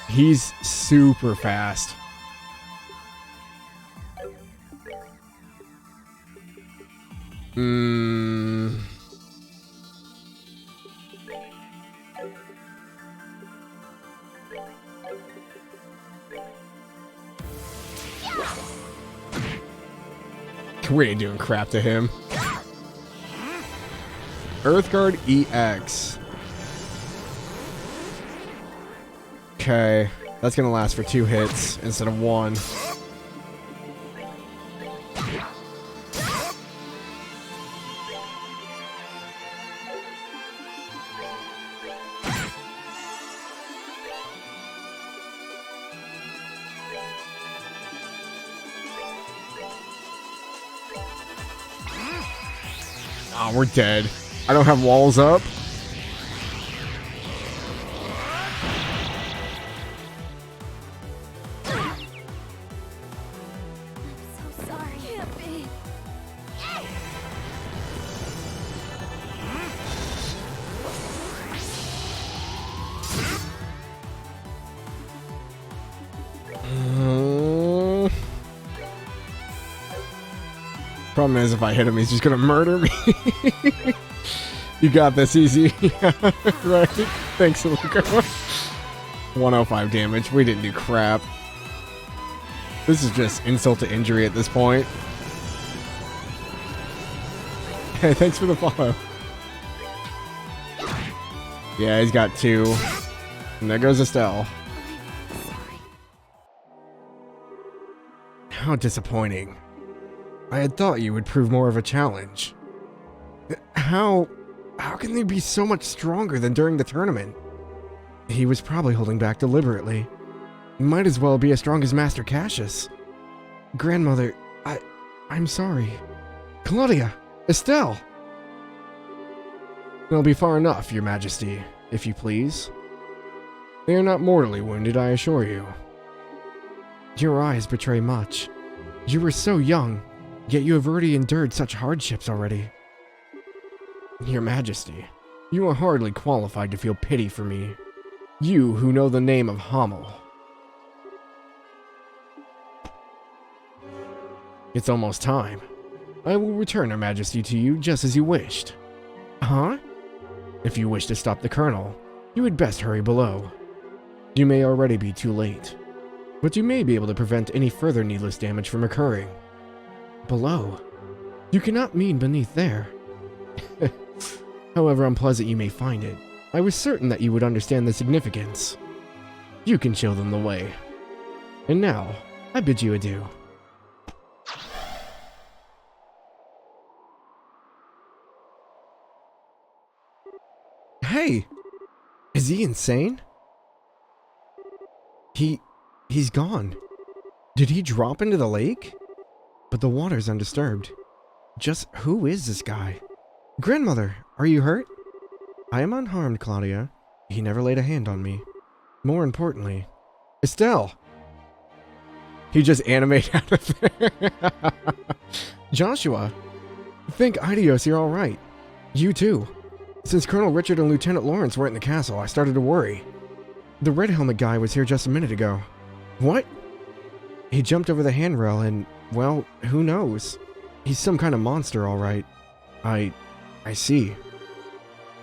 He's super fast. We ain't doing crap to him. Earthguard EX. Okay, that's gonna last for 2 hits instead of 1. Oh, we're dead. I don't have walls up. So sorry. Can't be. Problem is, if I hit him, he's just gonna murder me. You got this, easy. Right? Thanks, Luca. 105 damage. We didn't do crap. This is just insult to injury at this point. Hey, thanks for the follow. Yeah, he's got 2. And there goes Estelle. Sorry. How disappointing. I had thought you would prove more of a challenge. How can they be so much stronger than during the tournament? He was probably holding back deliberately. Might as well be as strong as Master Cassius. Grandmother, I'm sorry. Claudia, Estelle. They'll be far enough, Your Majesty, if you please. They are not mortally wounded, I assure you. Your eyes betray much. You were so young, yet you have already endured such hardships already. Your Majesty, you are hardly qualified to feel pity for me. You who know the name of Hamel. It's almost time. I will return Her Majesty to you just as you wished. Huh? If you wish to stop the Colonel, you had best hurry below. You may already be too late, but you may be able to prevent any further needless damage from occurring. Below? You cannot mean beneath there. However unpleasant you may find it, I was certain that you would understand the significance. You can show them the way. And now, I bid you adieu. Hey! Is he insane? He's gone. Did he drop into the lake? But the water's undisturbed. Just who is this guy? Grandmother, are you hurt? I am unharmed, Claudia. He never laid a hand on me. More importantly, Estelle! He just animated out of there. Joshua! Think Idios, you're alright. You too. Since Colonel Richard and Lieutenant Lawrence weren't in the castle, I started to worry. The red helmet guy was here just a minute ago. What? He jumped over the handrail and, well, who knows? He's some kind of monster, alright. I see.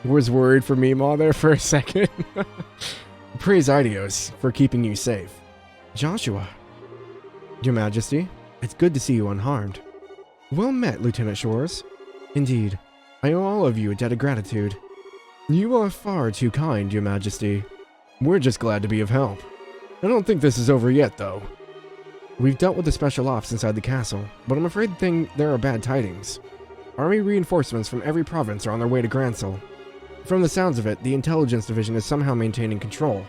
Was worried for Meemaw there for a second. Praise Idios for keeping you safe. Joshua. Your Majesty, it's good to see you unharmed. Well met, Lieutenant Shores. Indeed, I owe all of you a debt of gratitude. You are far too kind, Your Majesty. We're just glad to be of help. I don't think this is over yet, though. We've dealt with the special ops inside the castle, but I'm afraid there are bad tidings. Army reinforcements from every province are on their way to Gransel. From the sounds of it, the intelligence division is somehow maintaining control.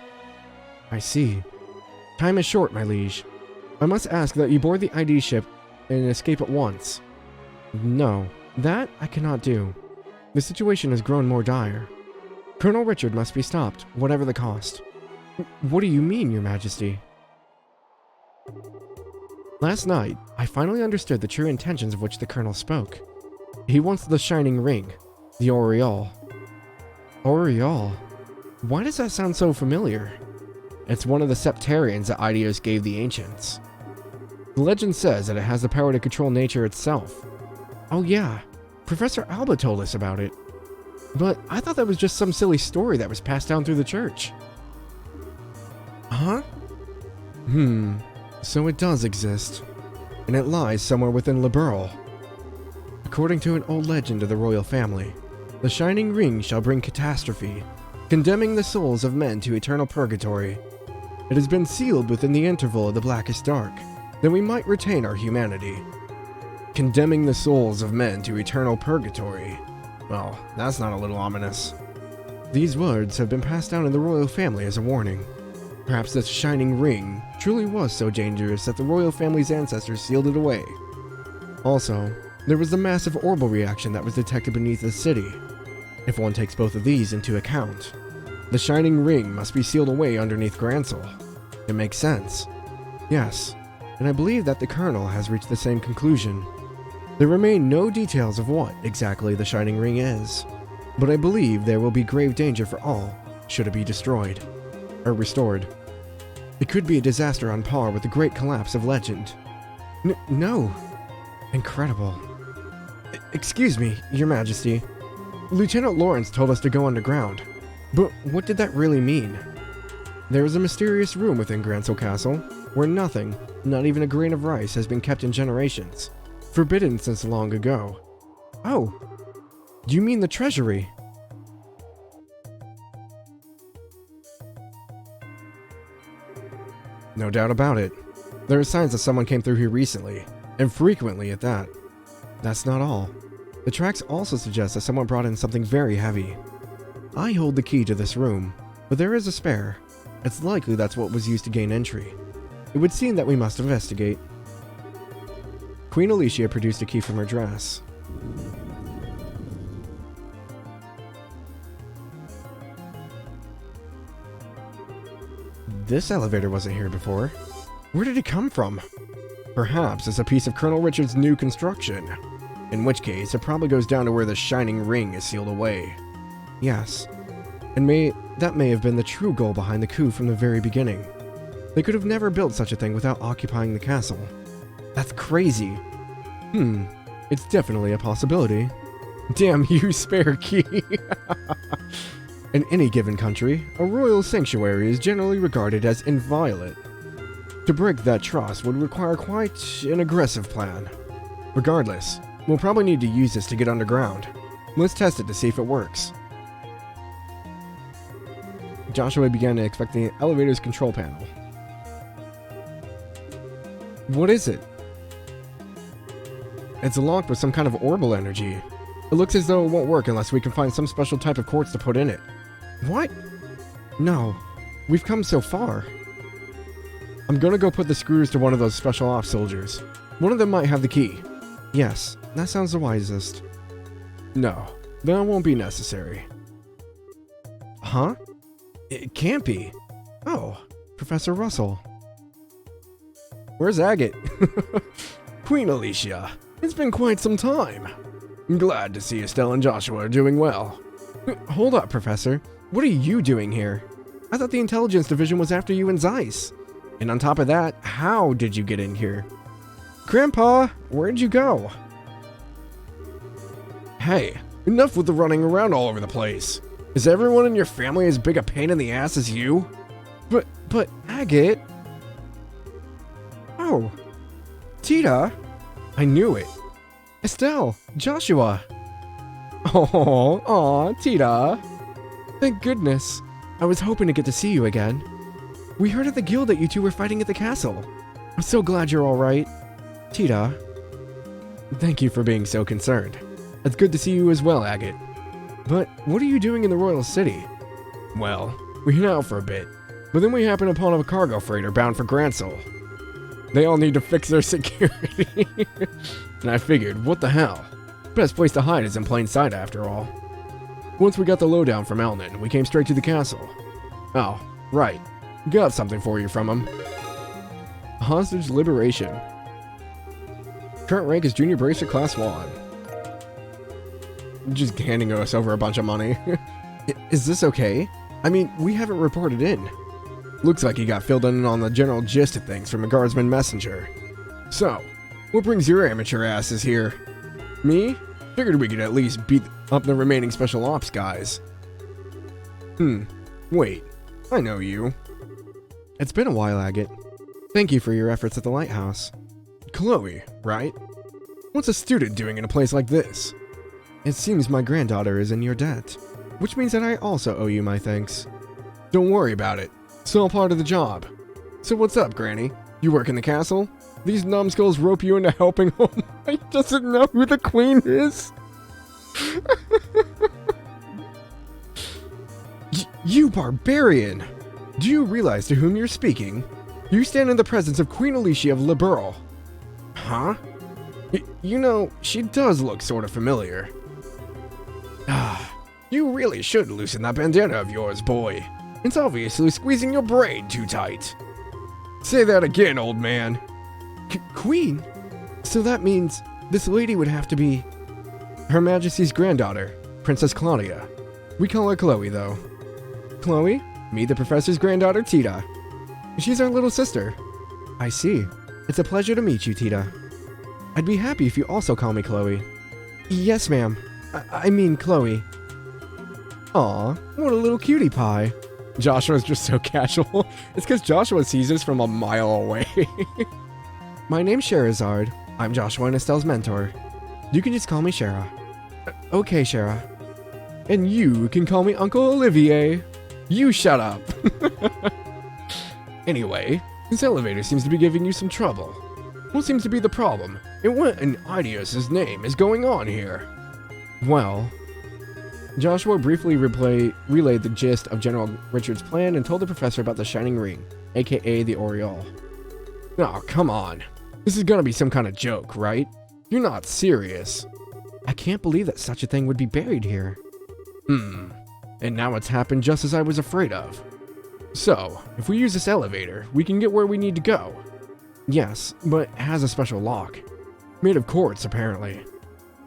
I see. Time is short, my liege. I must ask that you board the ID ship and escape at once. No, that I cannot do. The situation has grown more dire. Colonel Richard must be stopped, whatever the cost. What do you mean, Your Majesty? Last night, I finally understood the true intentions of which the Colonel spoke. He wants the Shining Ring, the Aureole. Aureole? Why does that sound so familiar? It's one of the septarians that Idios gave the ancients. The legend says that it has the power to control nature itself. Oh yeah, Professor Alba told us about it. But I thought that was just some silly story that was passed down through the church. Huh? So it does exist. And it lies somewhere within Liberl. According to an old legend of the royal family, the Shining Ring shall bring catastrophe, condemning the souls of men to eternal purgatory. It has been sealed within the interval of the blackest dark, that we might retain our humanity. Condemning the souls of men to eternal purgatory. Well, that's not a little ominous. These words have been passed down in the royal family as a warning. Perhaps this Shining Ring truly was so dangerous that the royal family's ancestors sealed it away. Also, there was the massive orbital reaction that was detected beneath the city. If one takes both of these into account, the Shining Ring must be sealed away underneath Gransel. It makes sense. Yes, and I believe that the Colonel has reached the same conclusion. There remain no details of what exactly the Shining Ring is, but I believe there will be grave danger for all should it be destroyed, or restored. It could be a disaster on par with the Great Collapse of legend. No. Incredible. Excuse me, Your Majesty. Lieutenant Lawrence told us to go underground, but what did that really mean? There is a mysterious room within Gransel Castle where nothing, not even a grain of rice, has been kept in generations, forbidden since long ago. Oh, you mean the treasury? No doubt about it. There are signs that someone came through here recently, and frequently at that. That's not all. The tracks also suggest that someone brought in something very heavy. I hold the key to this room, but there is a spare. It's likely that's what was used to gain entry. It would seem that we must investigate. Queen Alicia produced a key from her dress. This elevator wasn't here before. Where did it come from? Perhaps it's a piece of Colonel Richard's new construction. In which case, it probably goes down to where the Shining Ring is sealed away. Yes. And that may have been the true goal behind the coup from the very beginning. They could have never built such a thing without occupying the castle. That's crazy. It's definitely a possibility. Damn you, spare key. In any given country, a royal sanctuary is generally regarded as inviolate. To break that trust would require quite an aggressive plan. Regardless, we'll probably need to use this to get underground. Let's test it to see if it works. Joshua began to inspect the elevator's control panel. What is it? It's locked with some kind of orbital energy. It looks as though it won't work unless we can find some special type of quartz to put in it. What? No. We've come so far. I'm gonna go put the screws to one of those special ops soldiers. One of them might have the key. Yes, that sounds the wisest. No, that won't be necessary. Huh? It can't be. Oh, Professor Russell. Where's Agate? Queen Alicia, It's been quite some time. I'm glad to see Estelle and Joshua are doing well. Hold up, Professor. What are you doing here? I thought the intelligence division was after you and Zeiss. And on top of that, how did you get in here? Grandpa, where'd you go? Hey, enough with the running around all over the place. Is everyone in your family as big a pain in the ass as you? But, Agate... Oh, Tita? I knew it. Estelle, Joshua. Oh, Tita. Thank goodness. I was hoping to get to see you again. We heard at the guild that you two were fighting at the castle. I'm so glad you're all right. Tita. Thank you for being so concerned. It's good to see you as well, Agate. But what are you doing in the royal city? Well, we hid out for a bit, but then we happened upon a cargo freighter bound for Gransel. They all need to fix their security. And I figured, what the hell? Best place to hide is in plain sight after all. Once we got the lowdown from Elnan, we came straight to the castle. Oh, right. Got something for you from him. Hostage liberation. Current rank is Junior Bracer Class 1. Just handing us over a bunch of money. Is this okay? I mean, we haven't reported in. Looks like he got filled in on the general gist of things from a guardsman messenger. So, what brings your amateur asses here? Me? Figured we could at least beat up the remaining special ops guys. Wait. I know you. It's been a while, Agate. Thank you for your efforts at the lighthouse. Chloe, right? What's a student doing in a place like this? It seems my granddaughter is in your debt, which means that I also owe you my thanks. Don't worry about it. It's all part of the job. So what's up, Granny? You work in the castle? These numbskulls rope you into helping him. He doesn't know who the queen is. You barbarian! Do you realize to whom you're speaking? You stand in the presence of Queen Alicia of Liberl. Huh? You know, she does look sort of familiar. You really should loosen that bandana of yours, boy. It's obviously squeezing your brain too tight. Say that again, old man. Queen? So that means this lady would have to be Her Majesty's granddaughter, Princess Claudia. We call her Chloe, though. Chloe? Meet the professor's granddaughter, Tita. She's our little sister. I see. It's a pleasure to meet you, Tita. I'd be happy if you also call me Chloe. Yes, ma'am. I mean Chloe. Aw, what a little cutie pie. Joshua's just so casual. It's because Joshua sees us from a mile away. My name's Sherazard. I'm Joshua and Estelle's mentor. You can just call me Shara. Okay, Shara. And you can call me Uncle Olivier. You shut up. Anyway, this elevator seems to be giving you some trouble. What seems to be the problem? And what in Idios's name is going on here? Well, Joshua briefly relayed the gist of General Richard's plan and told the professor about the Shining Ring, aka the Aureole. Oh, come on. This is gonna be some kind of joke, right? You're not serious. I can't believe that such a thing would be buried here. And now it's happened just as I was afraid of. So, if we use this elevator, we can get where we need to go. Yes, but it has a special lock. Made of quartz, apparently.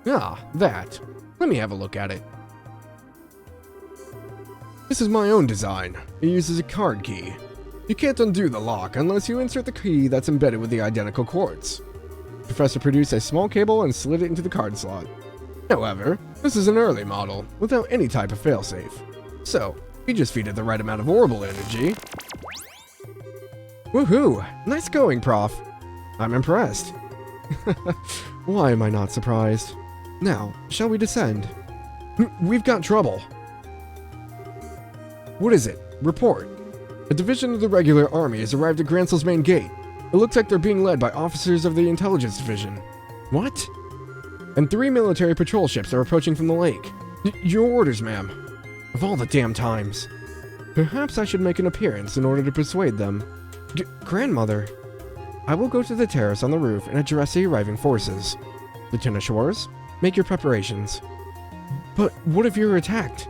Ah, that. Let me have a look at it. This is my own design. It uses a card key. You can't undo the lock unless you insert the key that's embedded with the identical quartz. The professor produced a small cable and slid it into the card slot. However, this is an early model, without any type of failsafe. So, we just feed it the right amount of orbital energy. Woohoo! Nice going, Prof. I'm impressed. Why am I not surprised? Now, shall we descend? We've got trouble. What is it? Report. A division of the regular army has arrived at Gransel's main gate. It looks like they're being led by officers of the intelligence division. What? And 3 military patrol ships are approaching from the lake. Your orders, ma'am. Of all the damn times. Perhaps I should make an appearance in order to persuade them. Grandmother. I will go to the terrace on the roof and address the arriving forces. Lieutenant Schwartz, make your preparations. But what if you're attacked?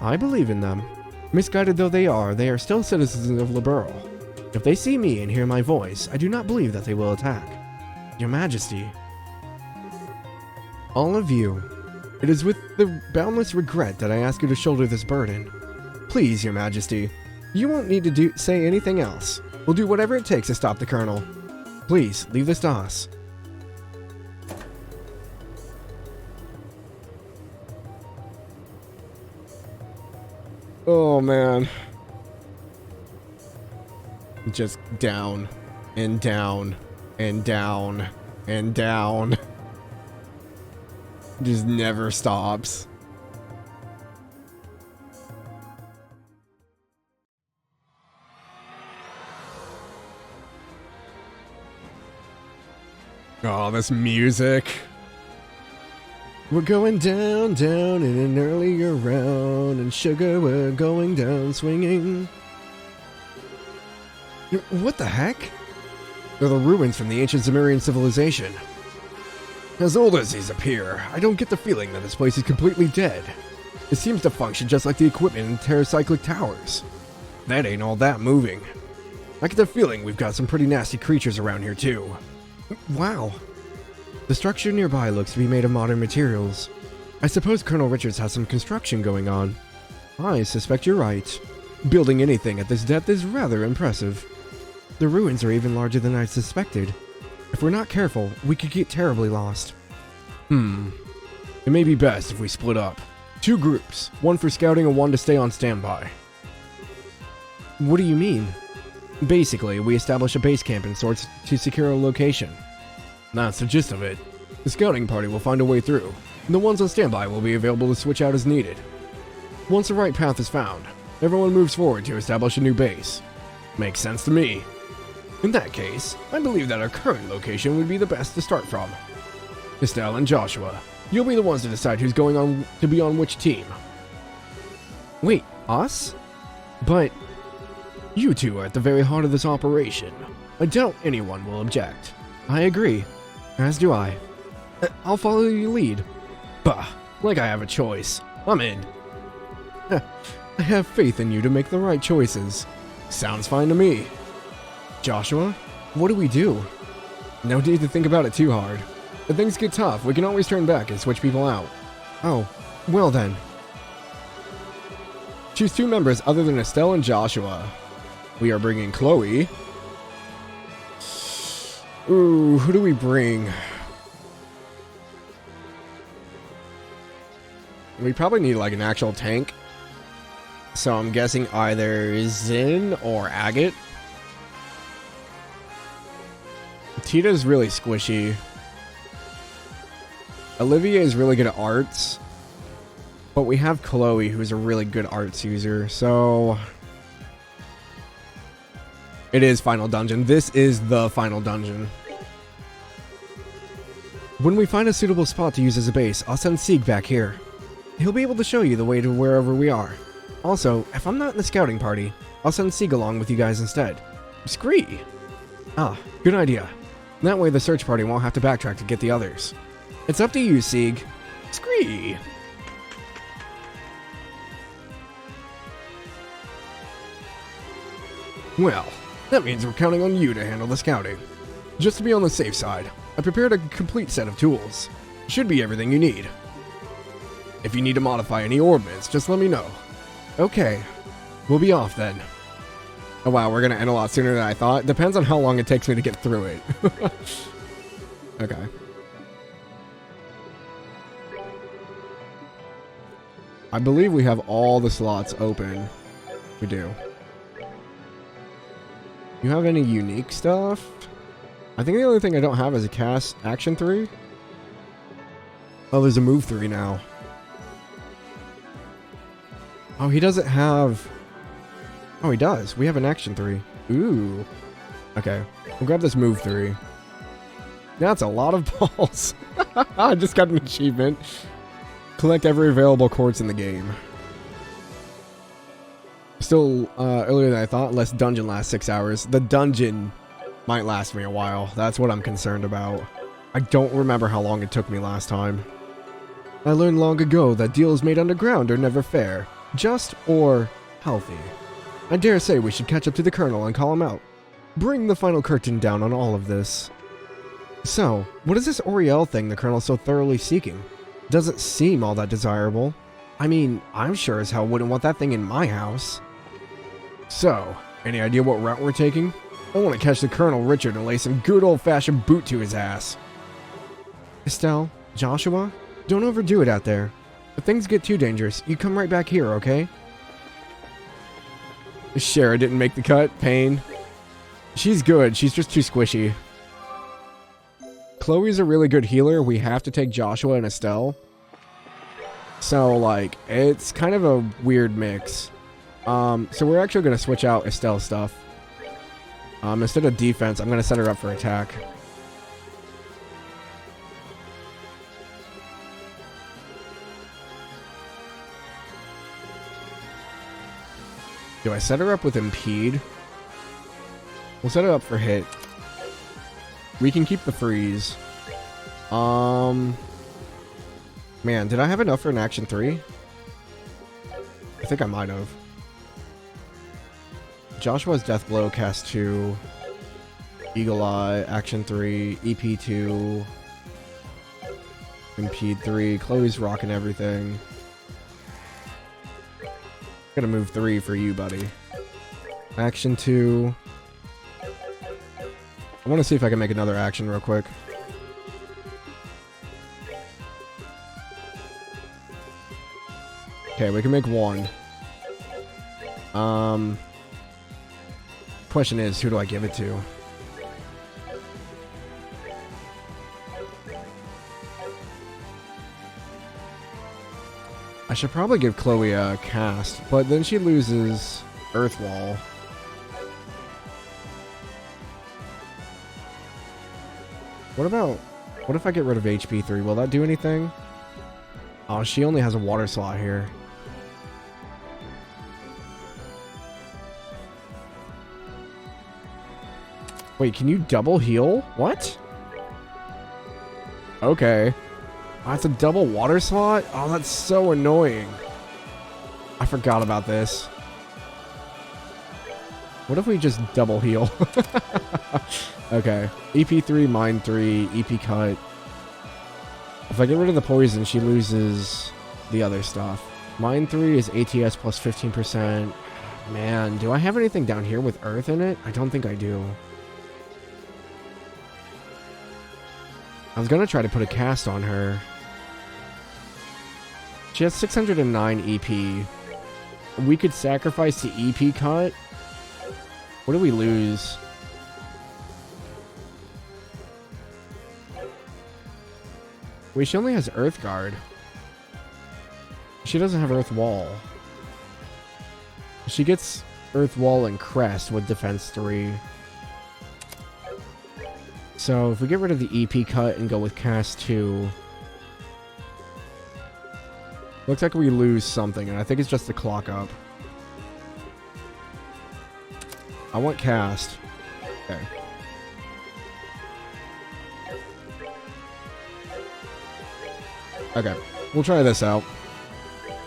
I believe in them. Misguided though they are still citizens of Liberl. If they see me and hear my voice, I do not believe that they will attack. Your Majesty. All of you. It is with the boundless regret that I ask you to shoulder this burden. Please, Your Majesty, you won't need to say anything else. We'll do whatever it takes to stop the Colonel. Please, leave this to us. Oh, man. Just down, and down, and down, and down. Just never stops. Oh, this music. We're going down, down in an earlier round, and sugar, we're going down swinging. What the heck? They're the ruins from the ancient Zemurian civilization. As old as these appear, I don't get the feeling that this place is completely dead. It seems to function just like the equipment in Terracyclic Towers. That ain't all that moving. I get the feeling we've got some pretty nasty creatures around here too. Wow. The structure nearby looks to be made of modern materials. I suppose Colonel Richards has some construction going on. I suspect you're right. Building anything at this depth is rather impressive. The ruins are even larger than I suspected. If we're not careful, we could get terribly lost. It may be best if we split up. 2 groups, one for scouting and one to stay on standby. What do you mean? Basically, we establish a base camp in sorts to secure a location. That's the gist of it. The scouting party will find a way through, and the ones on standby will be available to switch out as needed. Once the right path is found, everyone moves forward to establish a new base. Makes sense to me. In that case, I believe that our current location would be the best to start from. Estelle and Joshua, you'll be the ones to decide who's going on to be on which team. Wait, us? But you two are at the very heart of this operation. I doubt anyone will object. I agree. As do I. I'll follow your lead. Bah, like I have a choice. I'm in. I have faith in you to make the right choices. Sounds fine to me. Joshua, what do we do? No need to think about it too hard. If things get tough, we can always turn back and switch people out. Oh, well then. Choose 2 members other than Estelle and Joshua. We are bringing Chloe. Ooh, who do we bring? We probably need like an actual tank. So I'm guessing either Zin or Agate. Tita's really squishy. Olivia is really good at arts. But we have Chloe, who's a really good arts user, so... It is Final Dungeon. This is the Final Dungeon. When we find a suitable spot to use as a base, I'll send Sieg back here. He'll be able to show you the way to wherever we are. Also, if I'm not in the scouting party, I'll send Sieg along with you guys instead. Scree! Ah, good idea. That way the search party won't have to backtrack to get the others. It's up to you, Sieg. Scree! Well, that means we're counting on you to handle the scouting. Just to be on the safe side, I prepared a complete set of tools. Should be everything you need. If you need to modify any ordnance, just let me know. Okay, we'll be off then. Oh wow, we're gonna end a lot sooner than I thought. Depends on how long it takes me to get through it. Okay. I believe we have all the slots open. We do. You have any unique stuff? I think the only thing I don't have is a cast action 3. Oh, there's a move 3 now. Oh, he doesn't have... Oh, he does. We have an action 3. Ooh. Okay. We'll grab this move 3. That's a lot of balls. I just got an achievement. Collect every available quartz in the game. Still, earlier than I thought, less dungeon lasts 6 hours. The dungeon might last me a while. That's what I'm concerned about. I don't remember how long it took me last time. I learned long ago that deals made underground are never fair, just or healthy. I dare say we should catch up to the Colonel and call him out. Bring the final curtain down on all of this. So, what is this Oriel thing the Colonel's so thoroughly seeking? Doesn't seem all that desirable. I mean, I'm sure as hell wouldn't want that thing in my house. So, any idea what route we're taking? I want to catch the Colonel Richard and lay some good old-fashioned boot to his ass. Estelle, Joshua, don't overdo it out there. If things get too dangerous, you come right back here, okay? Shara didn't make the cut. Pain. She's good. She's just too squishy. Chloe's a really good healer. We have to take Joshua and Estelle. So, like, it's kind of a weird mix. So we're actually going to switch out Estelle's stuff. Instead of defense, I'm going to set her up for attack. Do I set her up with impede? We'll set her up for hit. We can keep the freeze. Man, did I have enough for an action 3? I think I might have. Joshua's Death Blow, cast 2. Eagle Eye, action 3. EP 2. Impede 3. Chloe's rocking everything. Gonna move 3 for you, buddy. Action 2. I want to see if I can make another action real quick. Okay, we can make 1. Question is, who do I give it to? I should probably give Chloe a cast, but then she loses Earth Wall. What if I get rid of HP 3? Will that do anything? Oh, she only has a water slot here. Wait, can you double heal? What? Okay. Oh, it's a double water slot? Oh, that's so annoying. I forgot about this. What if we just double heal? Okay. EP3, mine 3, EP cut. If I get rid of the poison, she loses the other stuff. Mine 3 is ATS plus 15%. Man, do I have anything down here with earth in it? I don't think I do. I was gonna try to put a cast on her. She has 609 EP. We could sacrifice the EP cut. What do we lose? Wait, she only has Earth Guard. She doesn't have Earth Wall. She gets Earth Wall and Crest with Defense 3. So if we get rid of the EP cut and go with Cast 2... Looks like we lose something, and I think it's just the clock up. I want Cast. Okay. Okay, we'll try this out.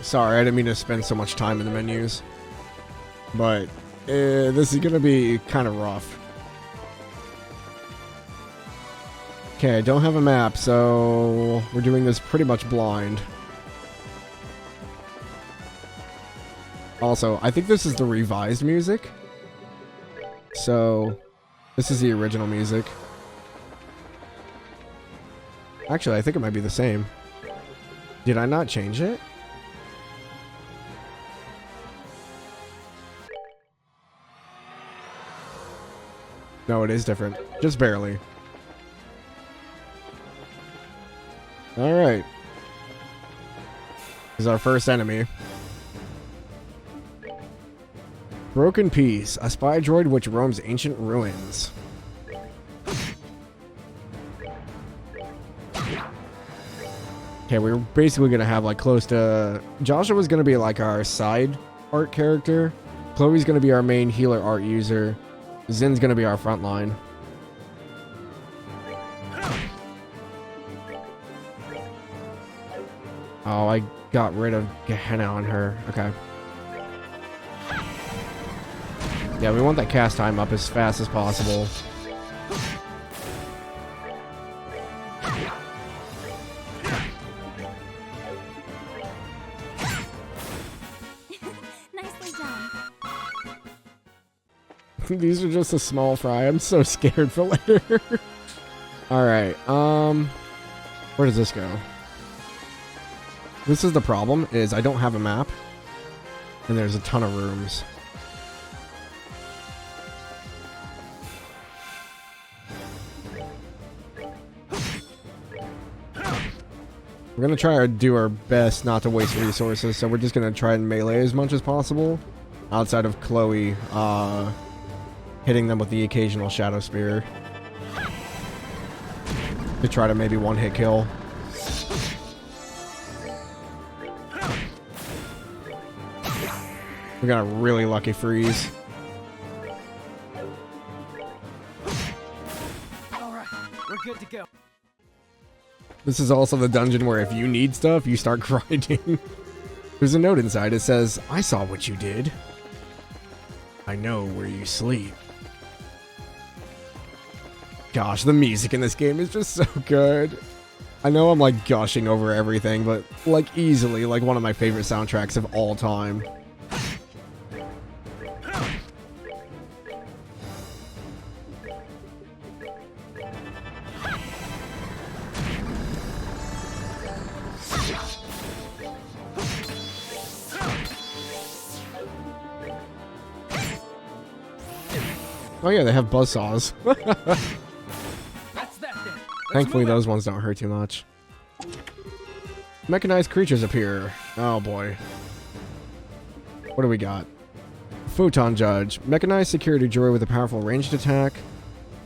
Sorry, I didn't mean to spend so much time in the menus. But, this is gonna be kind of rough. Okay, I don't have a map, so we're doing this pretty much blind. Also, I think this is the revised music. So, this is the original music. Actually, I think it might be the same. Did I not change it? No, it is different. Just barely. Alright. This is our first enemy. Broken Piece, a spy droid which roams ancient ruins. Okay, we're basically gonna have like close to... Joshua's gonna be like our side art character. Chloe's gonna be our main healer art user. Zin's gonna be our front line. Oh, I got rid of Gehenna on her. Okay. Yeah, we want that cast time up as fast as possible. These are just a small fry. I'm so scared for later. Alright, where does this go? This is the problem, is I don't have a map. And there's a ton of rooms. We're gonna try to do our best not to waste resources, so we're just gonna try and melee as much as possible. Outside of Chloe, hitting them with the occasional Shadow Spear. To try to maybe one-hit kill. We got a really lucky freeze. Alright, we're good to go. This is also the dungeon where if you need stuff, you start grinding. There's a note inside. It says, "I saw what you did. I know where you sleep." Gosh, the music in this game is just so good. I know I'm like gushing over everything, but like easily like one of my favorite soundtracks of all time. Oh yeah, they have buzzsaws. That's that then. Thankfully, those ones don't hurt too much. Mechanized creatures appear. Oh boy. What do we got? Photon Judge. Mechanized security droid with a powerful ranged attack.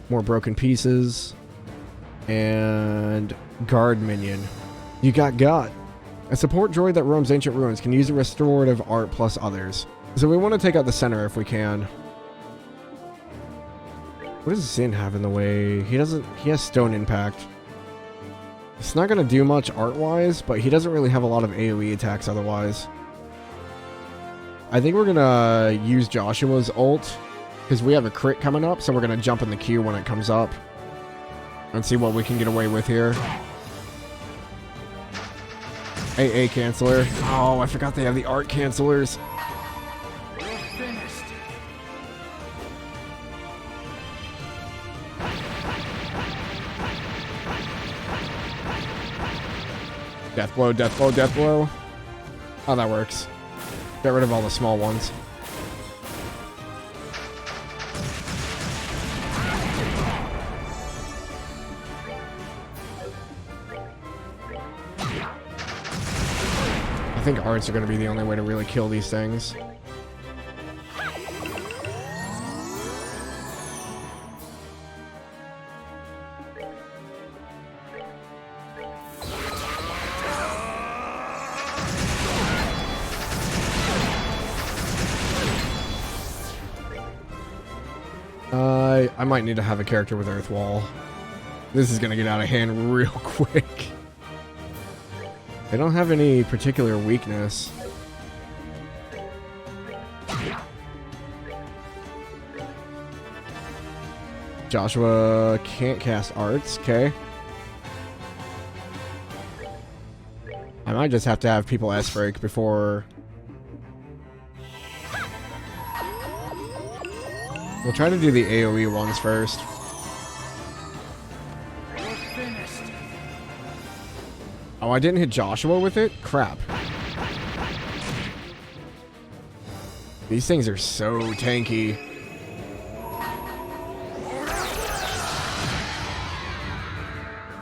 More broken pieces. And guard minion. You got Got. A support droid that roams ancient ruins can use a restorative art plus others. So we want to take out the center if we can. What does Zin have in the way? He has stone impact. It's not going to do much art-wise, but he doesn't really have a lot of AoE attacks otherwise. I think we're going to use Joshua's ult, because we have a crit coming up, so we're going to jump in the queue when it comes up. And see what we can get away with here. AA canceller. Oh, I forgot they have the art cancelers. Death blow, death blow, death blow. Oh, that works. Get rid of all the small ones. I think arts are going to be the only way to really kill these things. I might need to have a character with Earth Wall. This is going to get out of hand real quick. They don't have any particular weakness. Joshua can't cast arts, okay. I might just have to have people S-break before... We'll try to do the AoE ones first. Oh, I didn't hit Joshua with it? Crap. These things are so tanky.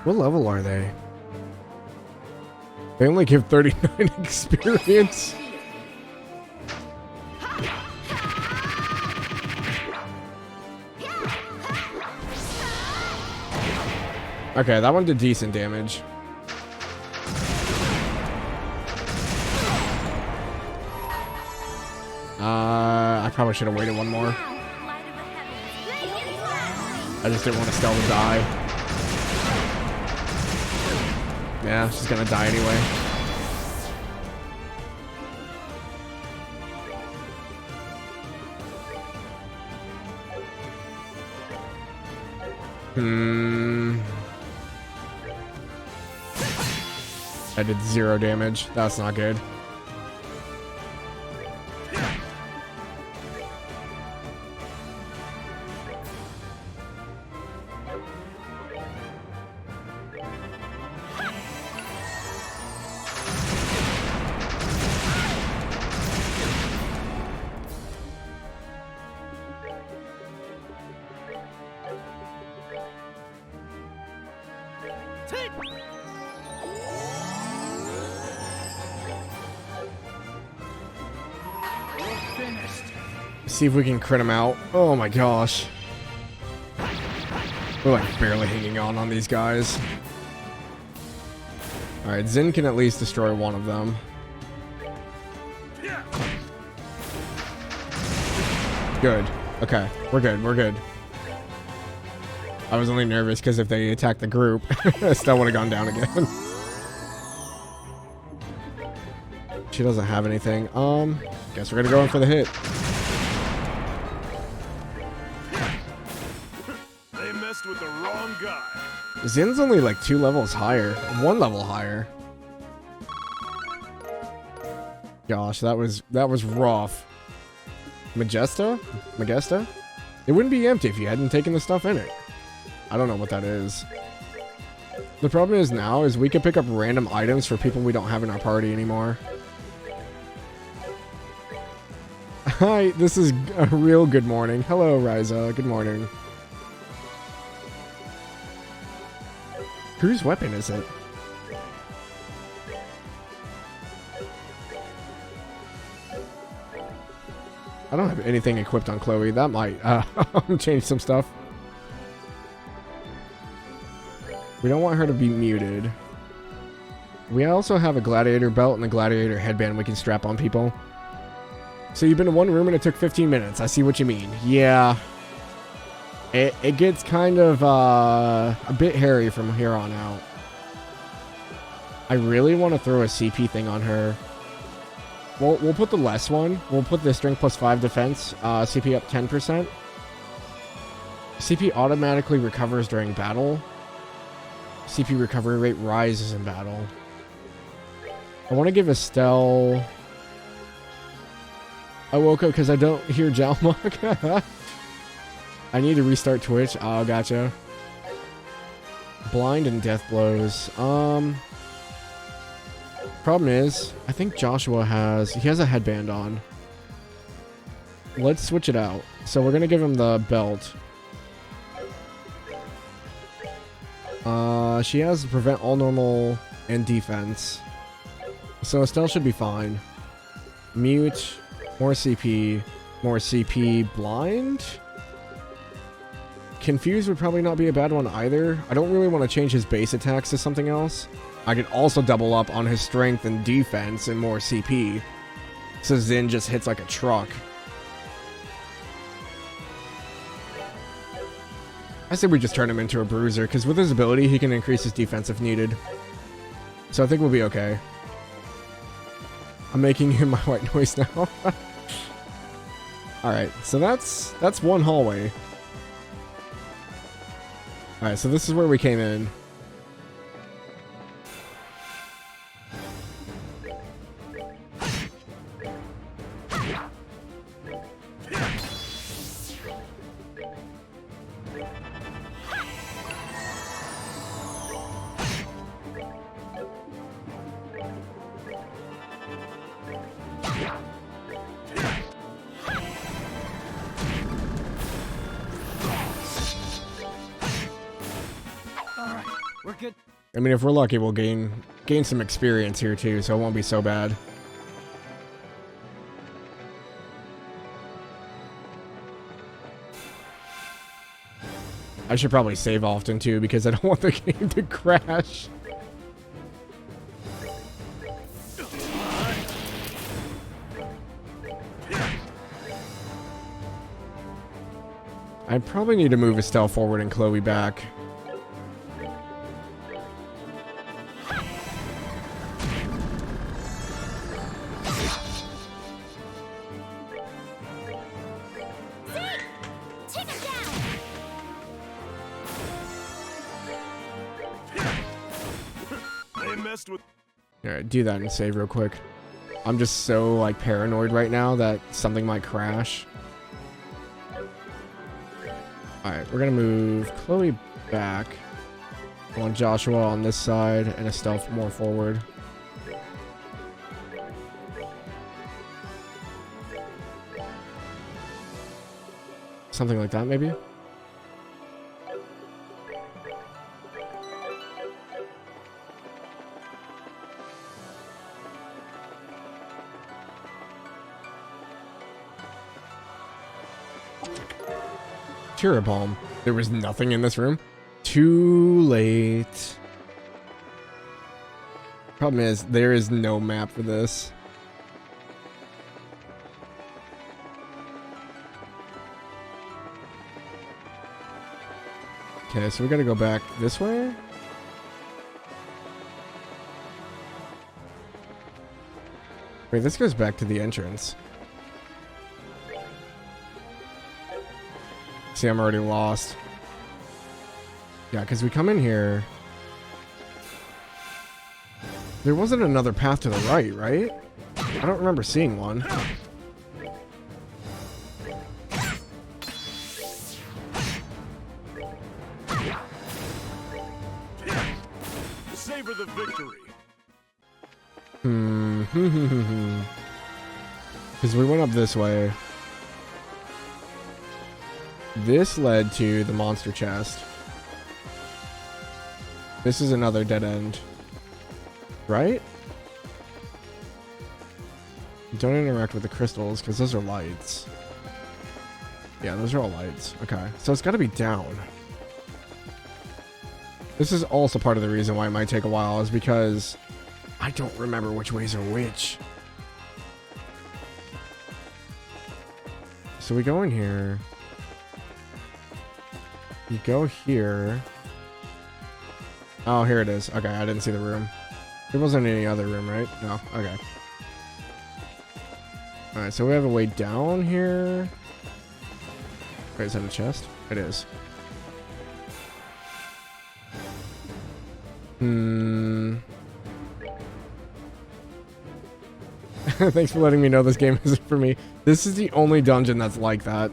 What level are they? They only give 39 experience. Okay, that one did decent damage. I probably should have waited one more. I just didn't want Estelle to die. Yeah, she's gonna die anyway. I did 0 damage. That's not good. finished. See if we can crit him out. Oh my gosh. We're like barely hanging on these guys. Alright, Zin can at least destroy one of them. Good. Okay, we're good, we're good. I was only nervous because if they attacked the group, I still would have gone down again. She doesn't have anything. Guess we're gonna go in for the hit. They messed with the wrong guy. Zin's only like 2 levels higher. 1 level higher. Gosh, that was rough. Magesta? It wouldn't be empty if you hadn't taken the stuff in it. I don't know what that is. The problem is now is we can pick up random items for people we don't have in our party anymore. Hi, this is a real good morning. Hello, Ryza. Good morning. Whose weapon is it? I don't have anything equipped on Chloe. That might change some stuff. We don't want her to be muted. We also have a gladiator belt and a gladiator headband we can strap on people. So you've been in one room and it took 15 minutes. I see what you mean. Yeah. It gets kind of a bit hairy from here on out. I really want to throw a CP thing on her. We'll put the less one. We'll put the strength plus 5 defense. CP up 10%. CP automatically recovers during battle. CP recovery rate rises in battle. I want to give Estelle... I woke up because I don't hear Jalmoc. I need to restart Twitch. Oh, gotcha. Blind and death blows. Problem is, I think Joshua has a headband on. Let's switch it out. So we're gonna give him the belt. She has prevent all normal and defense. So Estelle should be fine. Mute, more CP, blind. Confused would probably not be a bad one either. I don't really want to change his base attacks to something else. I could also double up on his strength and defense and more CP. So Zin just hits like a truck. I say we just turn him into a bruiser, because with his ability, he can increase his defense if needed. So I think we'll be okay. I'm making him my white noise now. Alright, so that's one hallway. Alright, so this is where we came in. We're good. I mean, if we're lucky, we'll gain some experience here too, so it won't be so bad. I should probably save often too, because I don't want the game to crash. I probably need to move Estelle forward and Chloe back. Alright, do that and save real quick. I'm just so, like, paranoid right now that something might crash. Alright, we're gonna move Chloe back. I want Joshua on this side and Estelle more forward. Something like that, maybe? Tira Balm. There was nothing in this room. Too late. Problem is, there is no map for this. Okay, so we gotta go back this way? Wait, this goes back to the entrance. See, I'm already lost. Yeah, because we come in here. There wasn't another path to the right, right? I don't remember seeing one. Savor the victory. Because we went up this way. This led to the monster chest. This is another dead end. Right? Don't interact with the crystals, because those are lights. Yeah, those are all lights. Okay, so it's got to be down. This is also part of the reason why it might take a while, is because I don't remember which ways are which. So we go in here. You go here. Oh, here it is. Okay, I didn't see the room. There wasn't any other room, right? No. Okay. Alright, so we have a way down here. Wait, is that a chest? It is. Thanks for letting me know this game isn't for me. This is the only dungeon that's like that.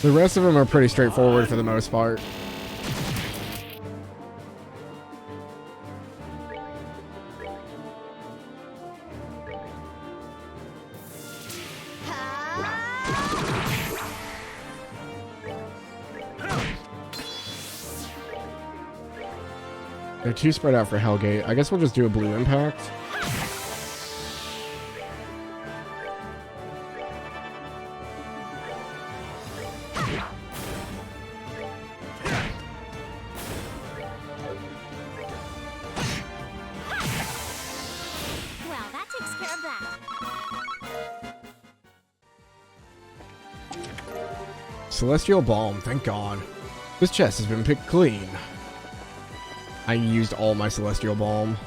The rest of them are pretty straightforward for the most part. They're too spread out for Hellgate. I guess we'll just do a blue impact. Well, that takes care of that. Celestial Balm, thank God. This chest has been picked clean. I used all my Celestial Balm.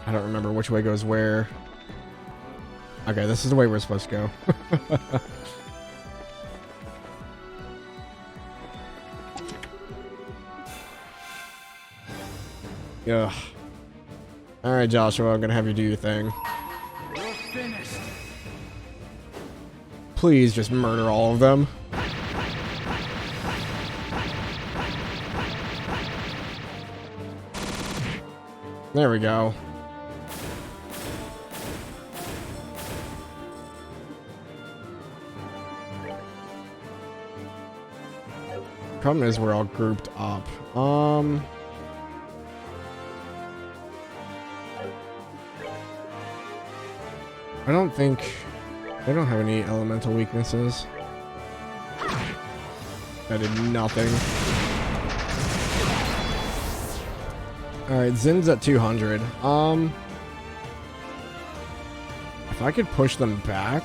I don't remember which way goes where. Okay, this is the way we're supposed to go. Ugh. Alright, Joshua, I'm gonna have you do your thing. We're finished. Please just murder all of them. There we go. Problem is we're all grouped up. I don't think they don't have any elemental weaknesses. That did nothing. Alright, Zin's at 200. If I could push them back.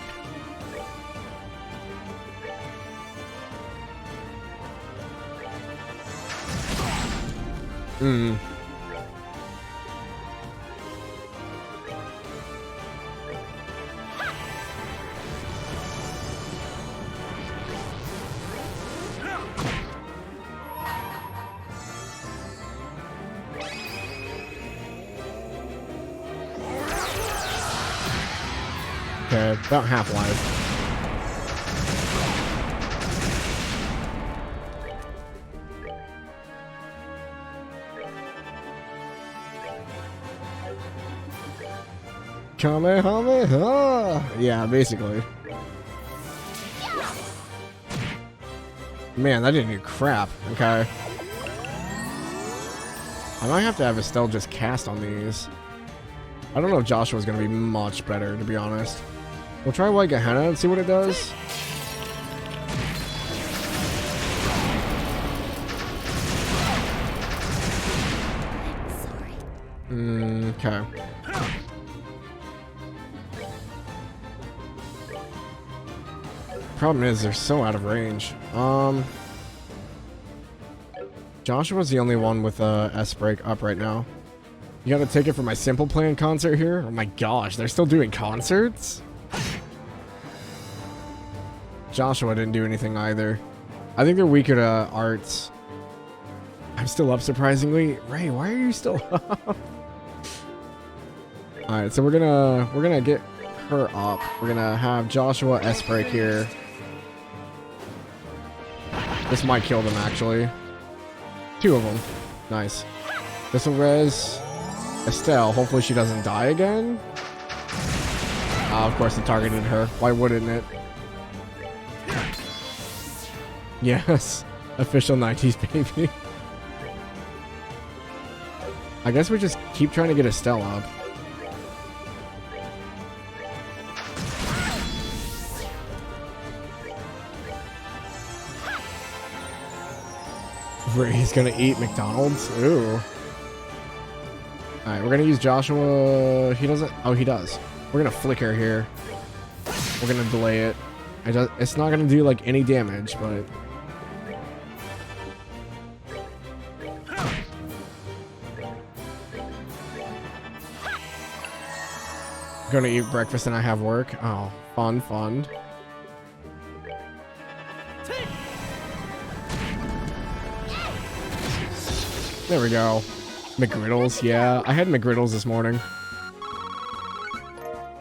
Okay, about half-life. Kamehameha! Yeah, basically. Man, that didn't do crap. Okay. I might have to have Estelle just cast on these. I don't know if Joshua's gonna be much better, to be honest. We'll try White Gehenna and see what it does. Okay. Problem is, they're so out of range. Joshua's the only one with a S-break up right now. You gotta take it for my Simple Plan concert here? Oh my gosh, they're still doing concerts? Joshua didn't do anything either. I think they're weaker to arts. I'm still up, surprisingly. Ray, why are you still up? Alright, so we're gonna get her up. We're gonna have Joshua S-break here. This might kill them, actually. 2 of them. Nice. This will res Estelle. Hopefully she doesn't die again. Of course it targeted her. Why wouldn't it? Yes. Official 90s baby. I guess we just keep trying to get Estelle up. He's gonna eat McDonald's? Ooh. Alright, we're gonna use Joshua. He doesn't. Oh, he does. We're gonna flicker here. We're gonna delay it. It's not gonna do like any damage, but. Gonna eat breakfast and I have work. Oh, fun, fun. There we go. McGriddles, yeah. I had McGriddles this morning.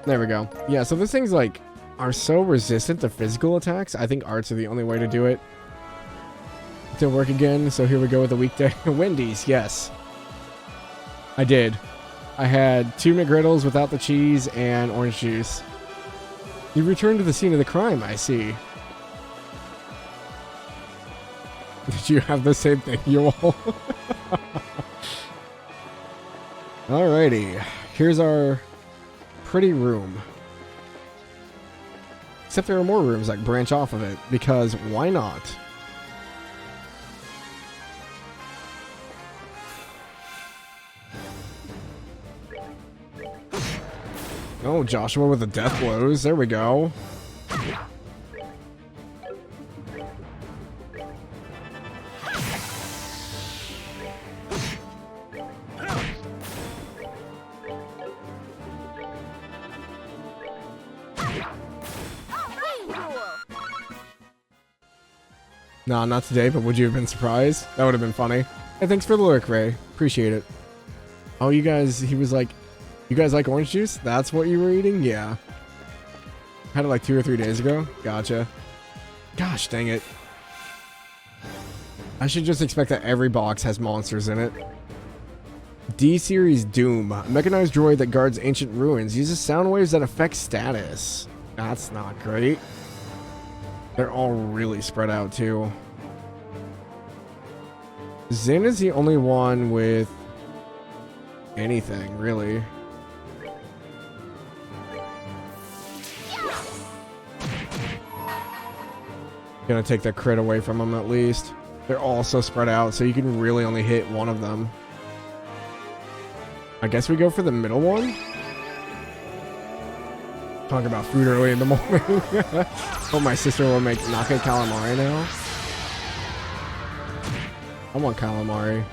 There we go. Yeah, so these things, like, are so resistant to physical attacks. I think arts are the only way to do it. To work again, so here we go with the weekday. Wendy's, yes. I did. I had 2 McGriddles without the cheese and orange juice. You returned to the scene of the crime, I see. Did you have the same thing, you all? Alrighty, here's our pretty room. Except there are more rooms that branch off of it, because why not? Oh, Joshua with the death blows. There we go. Nah, not today, but would you have been surprised? That would have been funny. Hey, thanks for the lurk, Ray. Appreciate it. Oh, you guys, he was like, you guys like orange juice? That's what you were eating? Yeah. Had it like 2 or 3 days ago. Gotcha. Gosh, dang it. I should just expect that every box has monsters in it. D-Series Doom. A mechanized droid that guards ancient ruins. Uses sound waves that affect status. That's not great. They're all really spread out, too. Zin is the only one with anything, really. Gonna take that crit away from them, at least. They're all so spread out, so you can really only hit one of them. I guess we go for the middle one? Talking about food early in the morning. Oh, my sister will make Naka calamari now. I want calamari.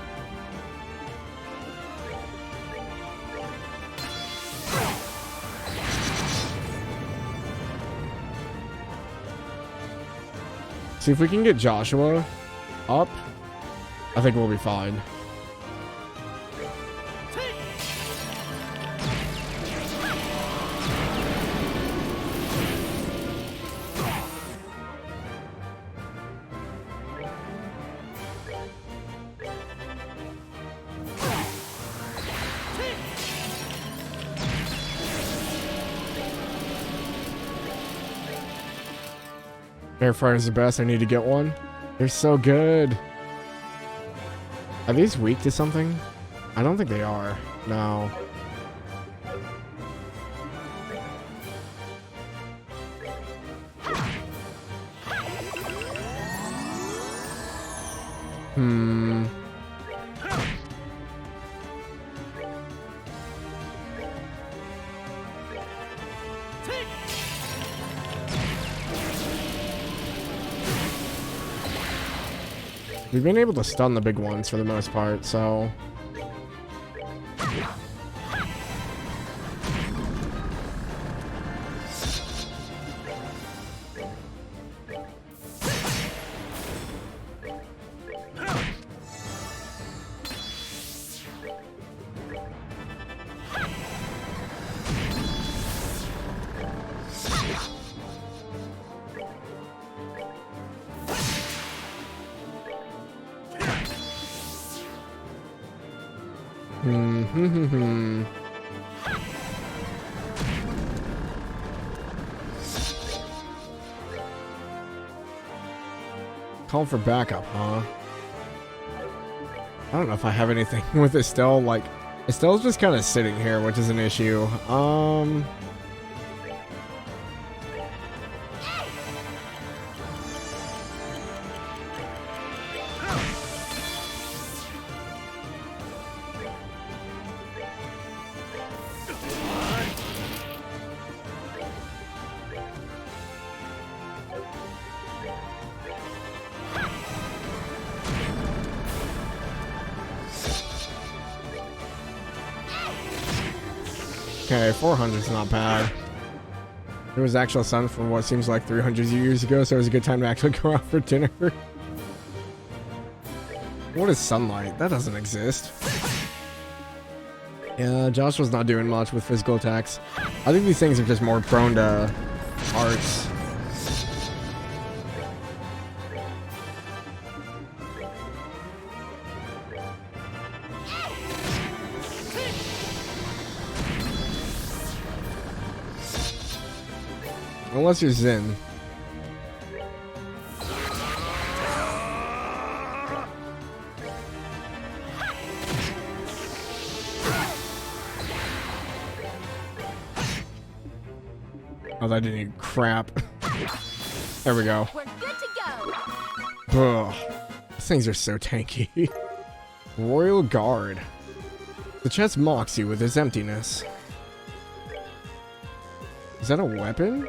See if we can get Joshua up. I think we'll be fine. Air fryer's the best. I need to get one. They're so good. Are these weak to something? I don't think they are. No. We've been able to stun the big ones for the most part, so... Call for backup, huh? I don't know if I have anything with Estelle. Like, Estelle's just kind of sitting here, which is an issue. Okay, 400 is not bad. It was actual sun from what seems like 300 years ago, so it was a good time to actually go out for dinner. What is sunlight? That doesn't exist. Yeah, Josh was not doing much with physical attacks. I think these things are just more prone to arts. Unless you're Zen. Oh, that didn't eat crap. There we go. We're good to go. Ugh. These things are so tanky. Royal Guard. The chest mocks you with its emptiness. Is that a weapon?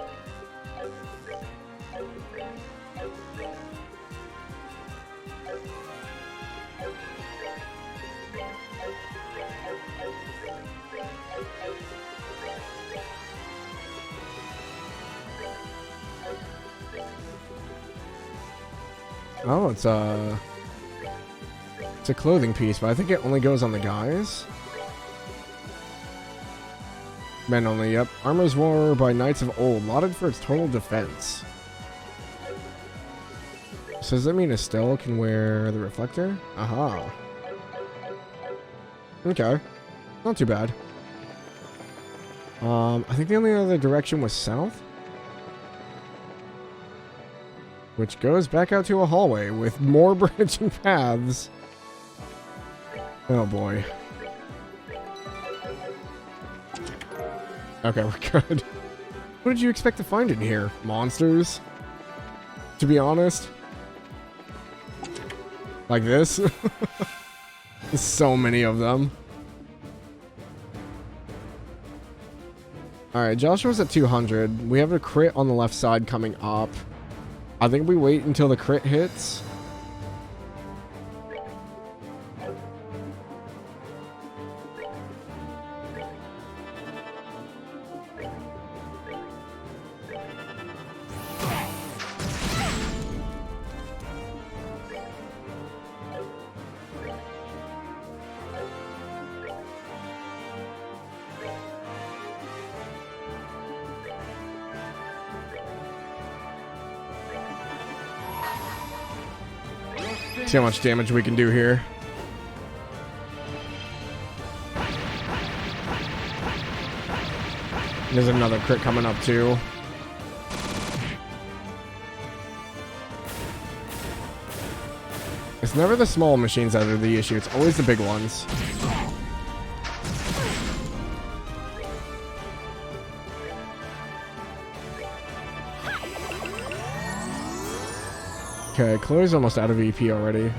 Oh, it's a clothing piece, but I think it only goes on the guys. Men only, yep. Armors worn by knights of old, lauded for its total defense. So does that mean Estelle can wear the reflector? Aha. Okay. Not too bad. I think the only other direction was south. Which goes back out to a hallway with more branching paths. Oh boy. Okay, we're good. What did you expect to find in here? Monsters? To be honest? Like this? There's so many of them. Alright, Joshua's at 200. We have a crit on the left side coming up. I think we wait until the crit hits. See how much damage we can do here. There's another crit coming up too. It's never the small machines that are the issue, it's always the big ones. Okay, Chloe's almost out of EP already.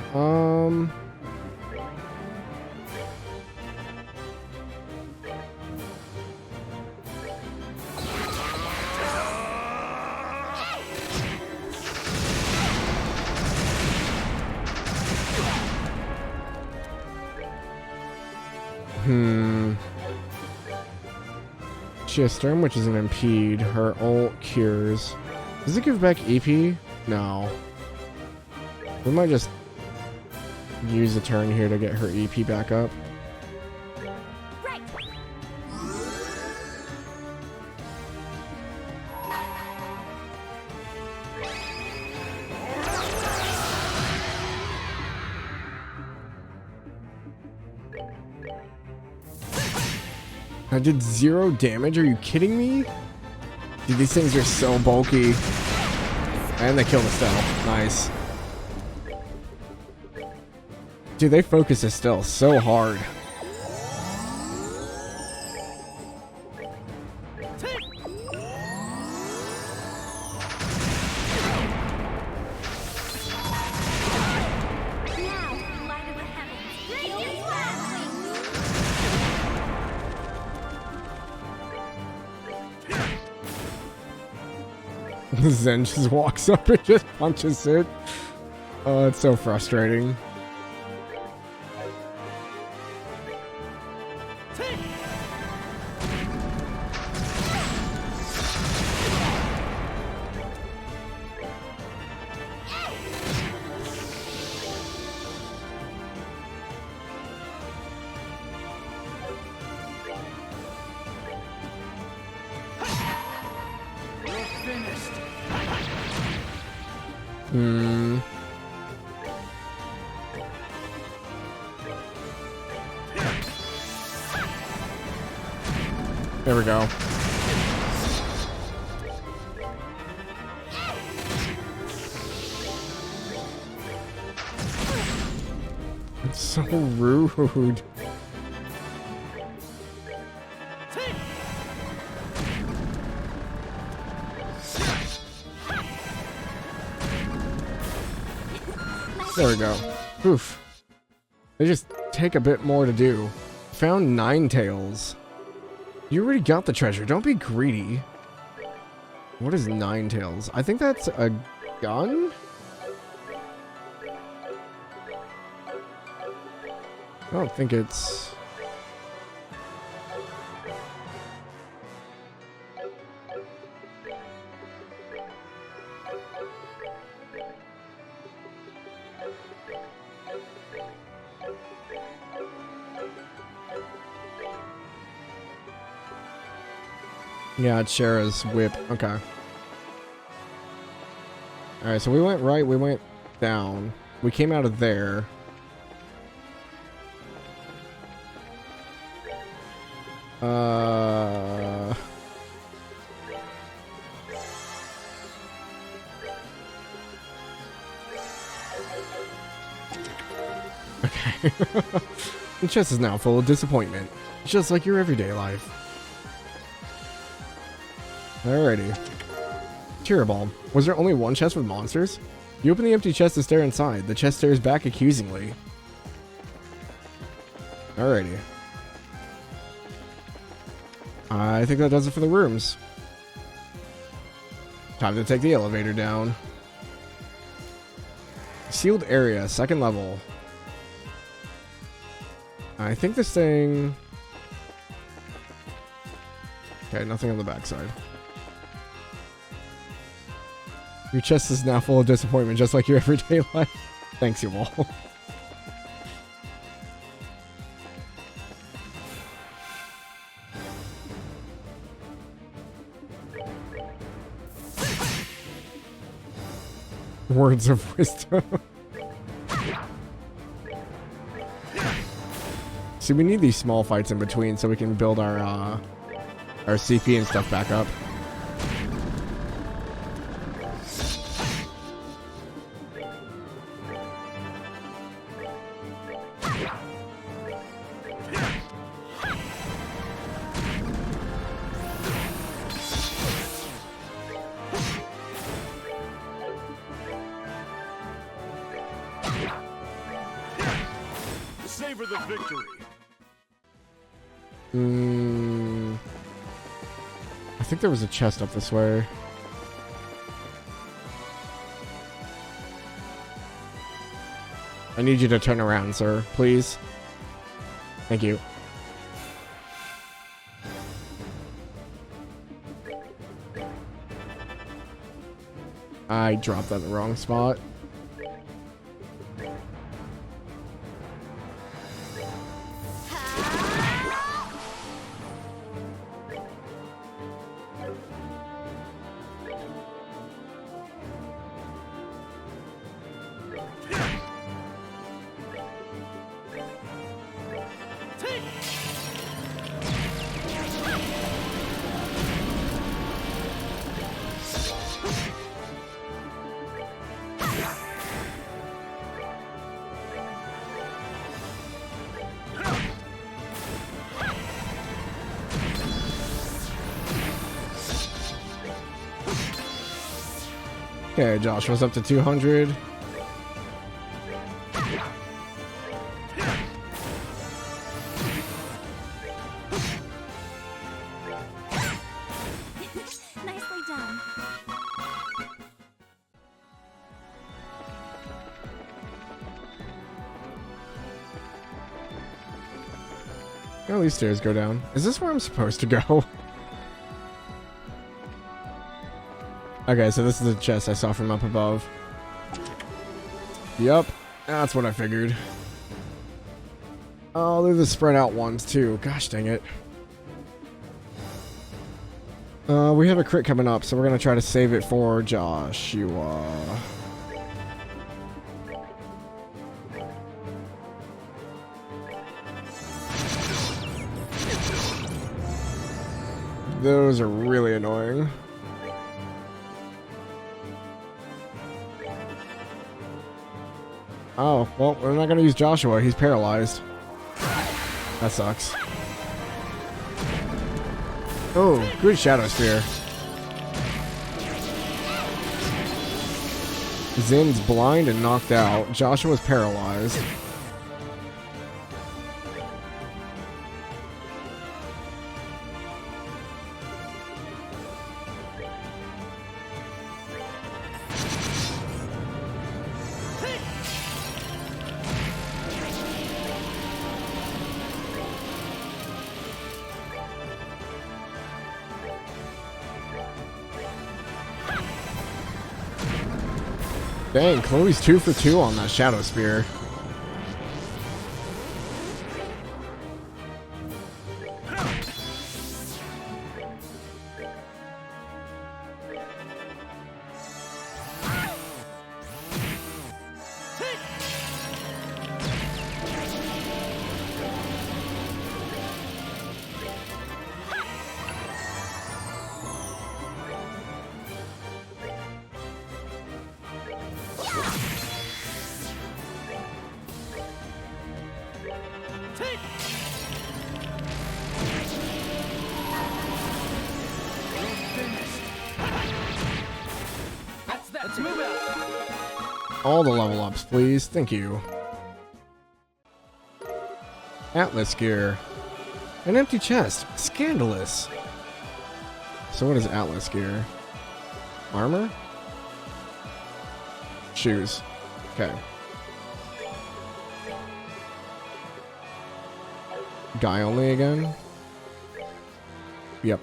She has Storm, which is an impede. Her ult cures. Does it give back EP? No. We might just use a turn here to get her EP back up. Right. I did 0 damage? Are you kidding me? Dude, these things are so bulky. And they kill the stealth. Nice. Dude, they focus Estelle so hard. Now, light of the heavens. Feel these battered wings. Zen just walks up and just punches it. Oh, it's so frustrating. You're finished. There we go. It's so rude. There we go. Oof. They just take a bit more to do. Found 9 tails. You already got the treasure. Don't be greedy. What is 9 tails? I think that's a gun? I don't think it's... Yeah, it's Shara's whip. Okay. Alright, so we went right, we went down. We came out of there. Okay. The chest is now full of disappointment. Just like your everyday life. Alrighty. Cheeraball. Was there only one chest with monsters? You open the empty chest to stare inside. The chest stares back accusingly. Alrighty. I think that does it for the rooms. Time to take the elevator down. Sealed area, 2nd level. I think this thing... Okay, nothing on the backside. Your chest is now full of disappointment, just like your everyday life. Thanks, you all. Words of wisdom. See, we need these small fights in between so we can build our CP and stuff back up. Savor the victory. I think there was a chest up this way. I need you to turn around, sir, please. Thank you. I dropped that in the wrong spot. Okay, Joshua's up to 200. Nicely done. Oh, these stairs go down. Is this where I'm supposed to go? Okay, so this is the chest I saw from up above. Yep, that's what I figured. Oh, they're the spread out ones too. Gosh dang it. We have a crit coming up, so we're gonna try to save it for Joshua. Those are really annoying. Oh, well, we're not gonna use Joshua. He's paralyzed. That sucks. Oh, good Shadow Spear. Zin's blind and knocked out. Joshua's paralyzed. Dang, Chloe's 2 for 2 on that Shadow Spear. Let's move out. All the level ups, please. Thank you. Atlas gear. An empty chest. Scandalous. So what is Atlas gear? Armor? Shoes. Okay. Guy only again? Yep.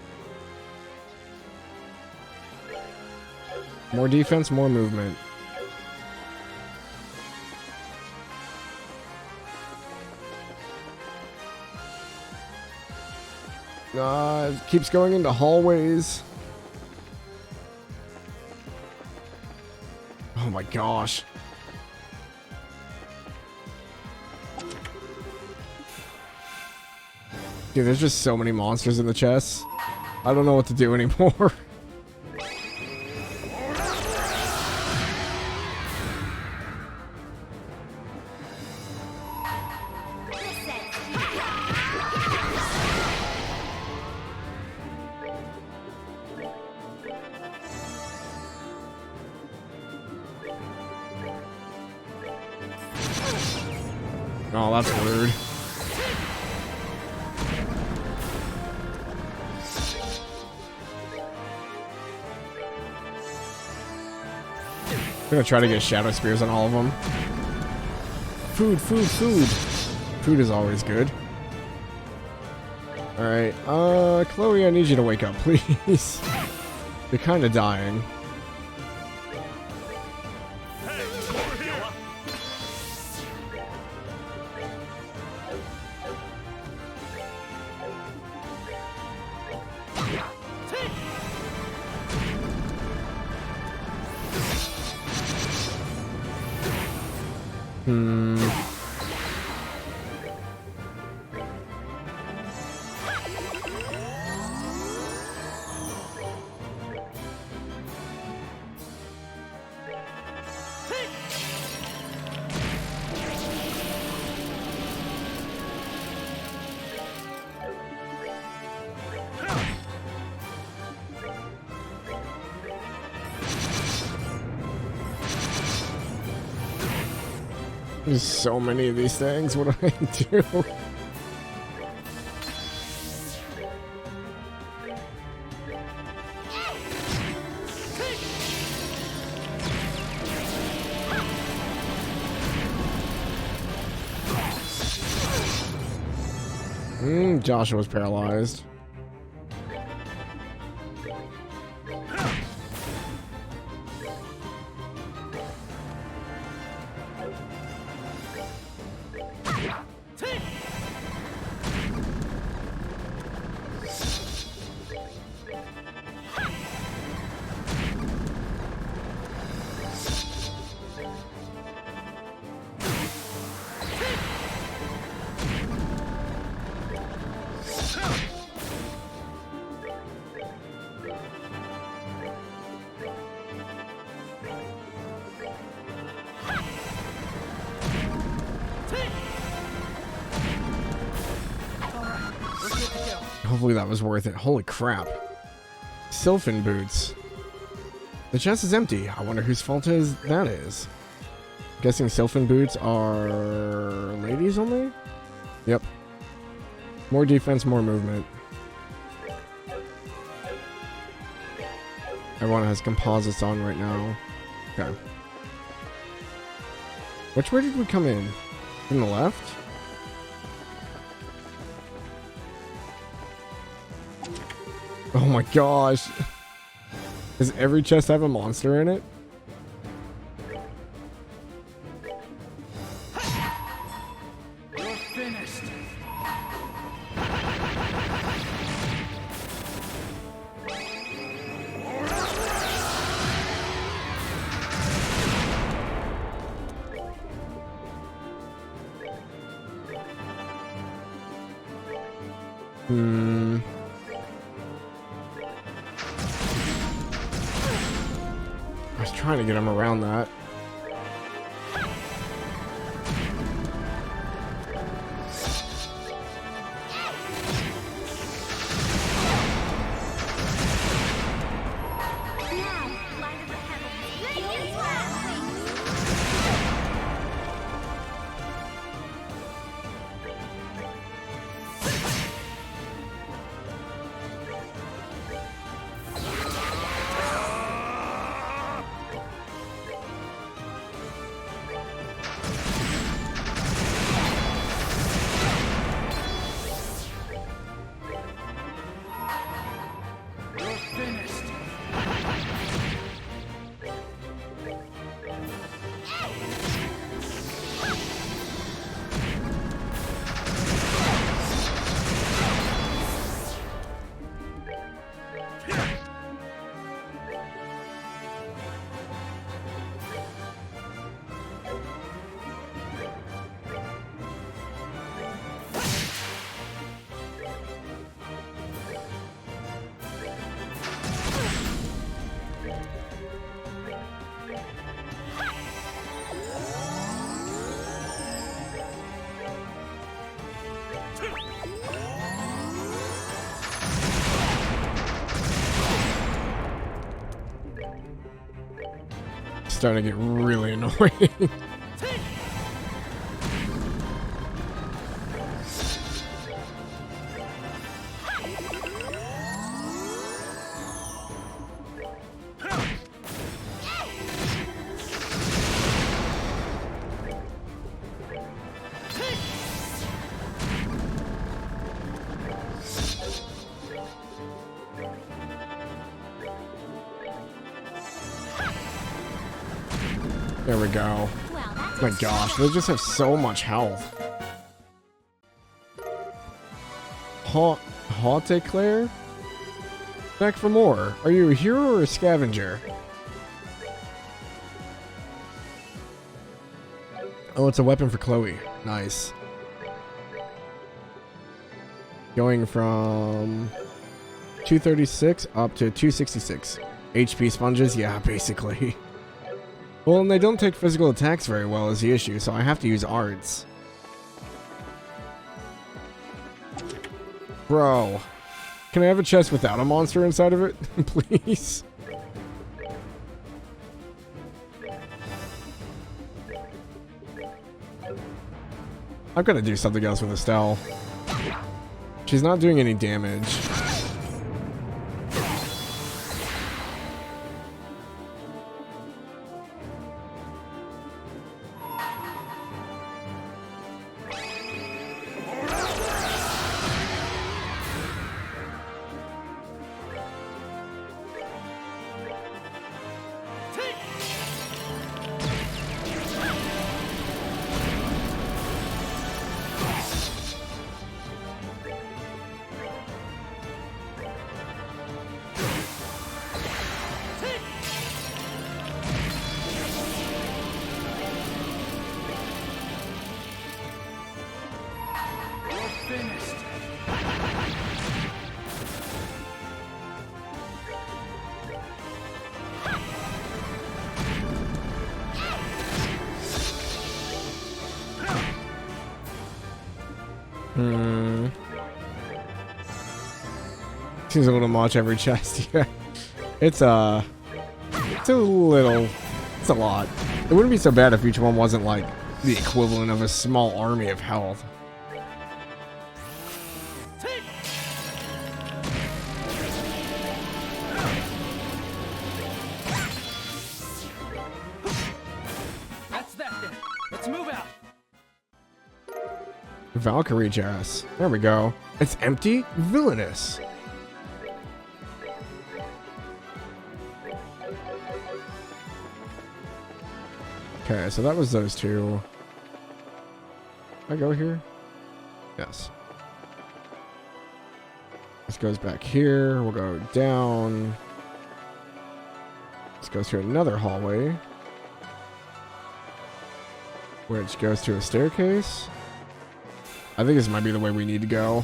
More defense, more movement. It keeps going into hallways. Oh my gosh. Dude, there's just so many monsters in the chest. I don't know what to do anymore. Oh, that's rude. I'm gonna try to get Shadow Spears on all of them. Food, food, food. Food is always good. Alright, Chloe, I need you to wake up, please. You're kinda dying. Hmm. There's so many of these things. What do I do? Joshua's paralyzed. Hopefully that was worth it. Holy crap. Sylphin boots. The chest is empty. I wonder whose fault that is. Guessing Sylphin boots are ladies only? Yep. More defense, more movement. Everyone has composites on right now. Okay. Which way did we come in? From the left? Oh my gosh. Does every chest have a monster in it? You're finished. I was trying to get him around that. Now, light of the heavens. Radiant flash wings. You're finished. Starting to get really annoying. There we go. Well, that's My gosh, they just have so much health. Haute Claire? Back for more. Are you a hero or a scavenger? Oh, it's a weapon for Chloe. Nice. Going from 236 up to 266. HP sponges? Yeah, basically. Well, and they don't take physical attacks very well is the issue, so I have to use arts. Bro. Can I have a chest without a monster inside of it? Please? I've got to do something else with Estelle. She's not doing any damage. Finished. Seems a little much every chest. Yeah, it's a little, it's a lot. It wouldn't be so bad if each one wasn't like the equivalent of a small army of health. That's that then. Let's move out. Valkyrie dress. There we go. It's empty? Villainous. Okay, so that was those two. Can I go here? Yes. This goes back here. We'll go down. This goes to another hallway, which goes to a staircase. I think this might be the way we need to go.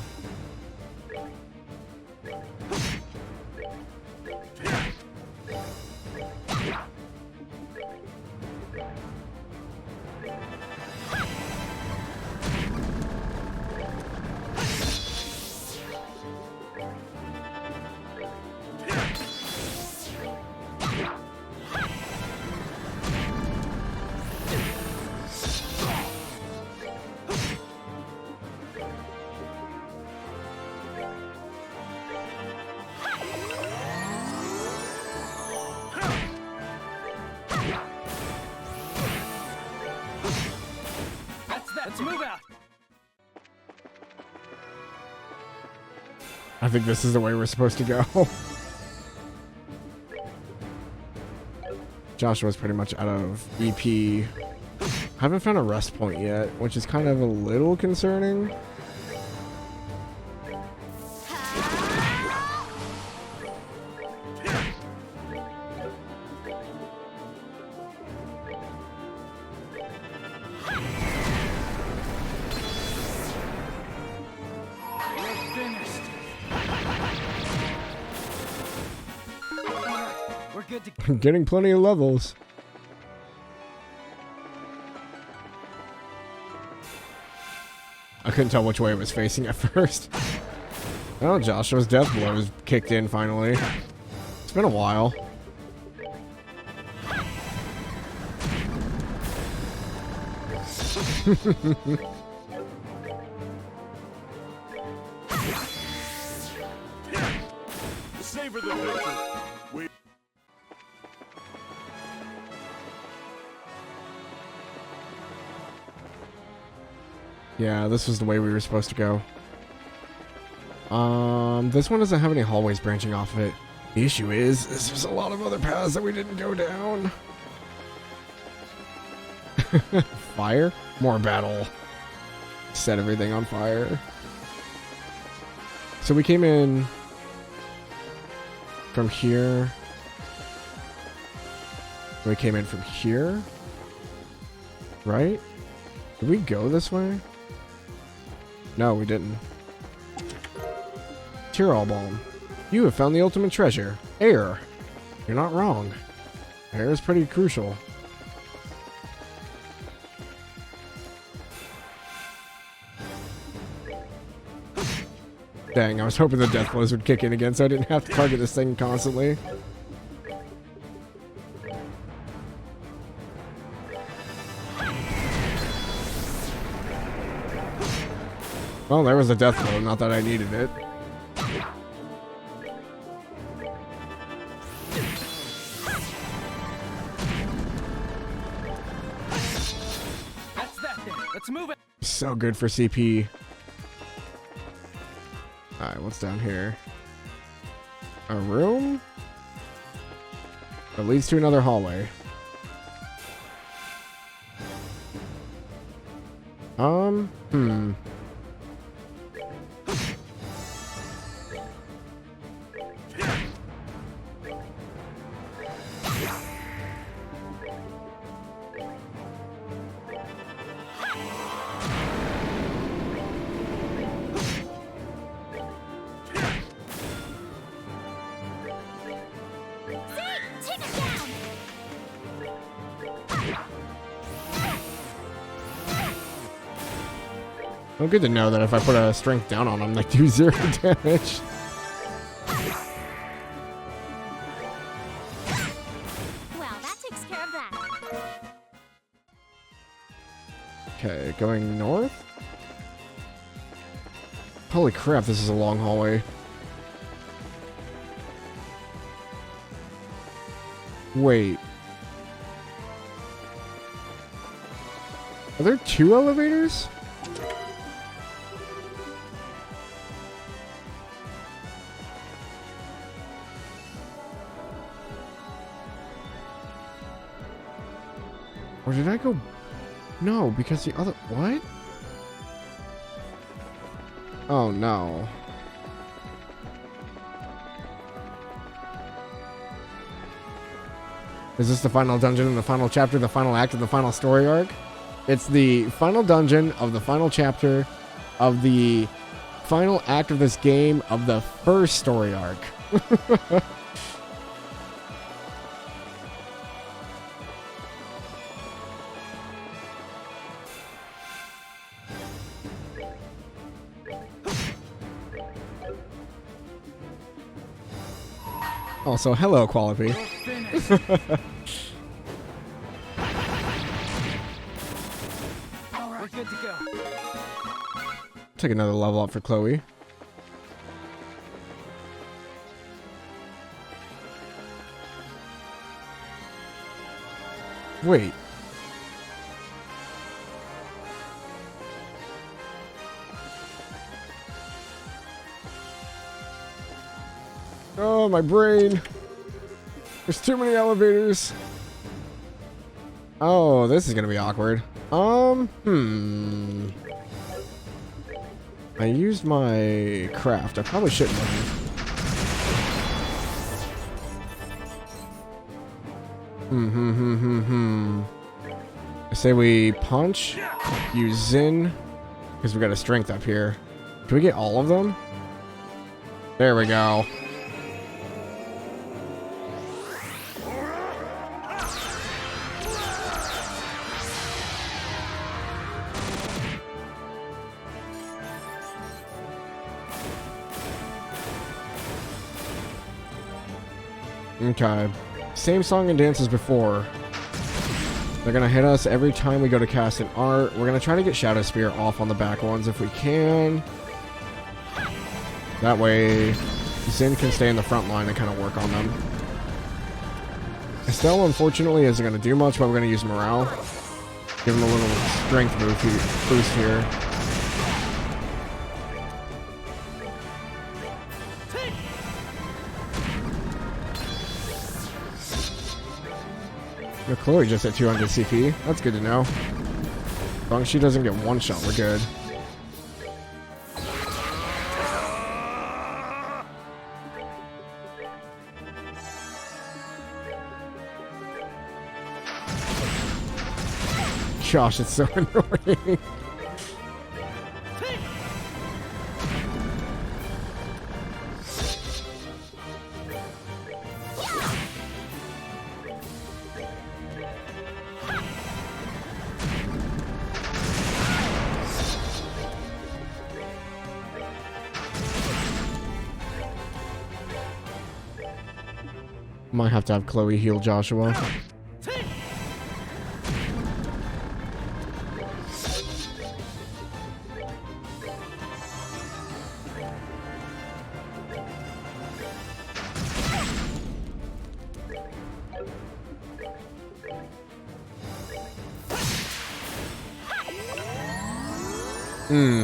Let's move out. I think this is the way we're supposed to go. Joshua's pretty much out of EP. I haven't found a rest point yet, which is kind of a little concerning. Getting plenty of levels. I couldn't tell which way it was facing at first. Oh, Joshua's death blow is kicked in finally. It's been a while. Savor the victory. Yeah, this was the way we were supposed to go. This one doesn't have any hallways branching off of it. The issue is, there's a lot of other paths that we didn't go down. Fire? More battle. Set everything on fire. So we came in from here. We came in from here. Right? Did we go this way? No, we didn't. Tyrol Balm. You have found the ultimate treasure. Air. You're not wrong. Air is pretty crucial. Dang, I was hoping the death blows would kick in again so I didn't have to target this thing constantly. Well, there was a death blow, not that I needed it. That's that thing. Let's move it. So good for CP. Alright, what's down here? A room? That leads to another hallway. Hmm. Take it down! Well, good to know that if I put a strength down on them, they do 0 damage. Well, that takes care of that. Okay, going north? Holy crap, this is a long hallway. Wait. Are there 2 elevators? Or did I go... No, because the other... What? Oh, no. Is this the final dungeon in the final chapter, the final act of the final story arc? It's the final dungeon of the final chapter of the final act of this game of the first story arc. Also, hello, Quality. Finish. All right, we're good to go. Take another level up for Chloe. Wait. Oh, my brain. There's too many elevators. Oh, this is gonna be awkward. I used my craft. I probably shouldn't have. I say we punch, use Zin, because we got a strength up here. Can we get all of them? There we go. Okay. Same song and dance as before. They're gonna hit us every time we go to cast an art. We're gonna try to get Shadow Spear off on the back ones if we can. That way, Zin can stay in the front line and kind of work on them. Estelle, unfortunately, isn't gonna do much, but we're gonna use Morale. Give him a little strength boost here. Yo, Chloe just at 200 CP. That's good to know. As long as she doesn't get one shot, we're good. gosh, it's so annoying. Might have to have Chloe heal Joshua.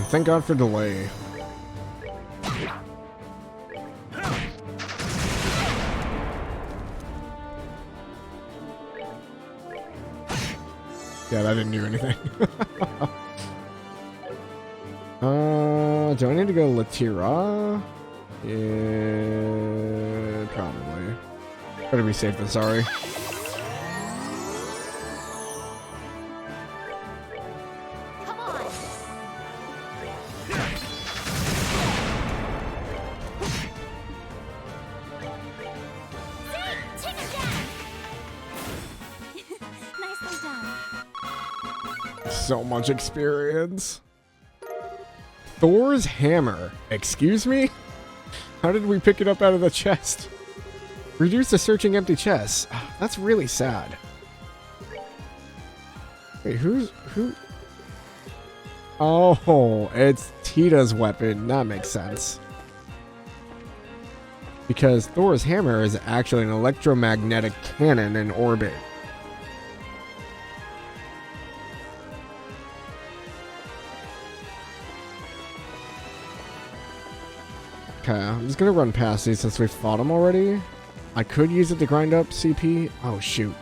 Thank God for delay. Yeah, that didn't do anything. Do I need to go Latira? Yeah, probably. Better be safe than sorry. Come on. See? Take it down. Nicely done. So much experience. Thor's hammer. Excuse me? How did we pick it up out of the chest? Reduce the searching empty chest. That's really sad. Wait, who? Oh, it's Tita's weapon. That makes sense. Because Thor's hammer is actually an electromagnetic cannon in orbit. Okay, I'm just gonna run past these since we fought them already. I could use it to grind up CP. Oh, shoot.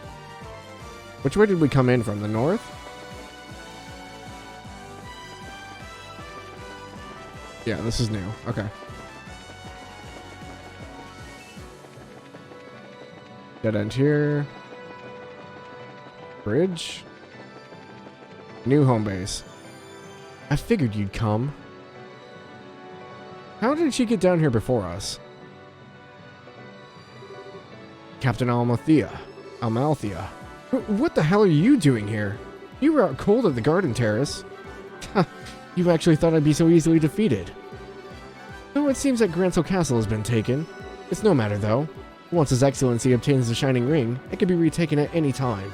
Which way did we come in from? The north? Yeah, this is new. Okay. Dead end here. Bridge. New home base. I figured you'd come. How did she get down here before us? Captain Amalthea. What the hell are you doing here? You were out cold at the garden terrace. You actually thought I'd be so easily defeated. Though it seems that Grancel Castle has been taken. It's no matter though. Once His Excellency obtains the Shining Ring, it can be retaken at any time.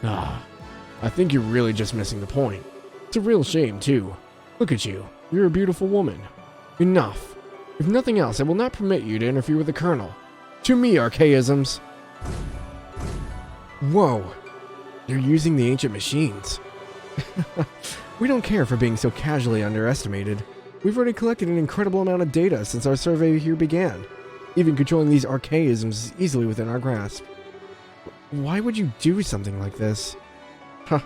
I think you're really just missing the point. It's a real shame too. Look at you. You're a beautiful woman. Enough. If nothing else, I will not permit you to interfere with the Colonel. To me, archaisms. Whoa. You're using the ancient machines. We don't care for being so casually underestimated. We've already collected an incredible amount of data since our survey here began. Even controlling these archaisms is easily within our grasp. Why would you do something like this? Huh.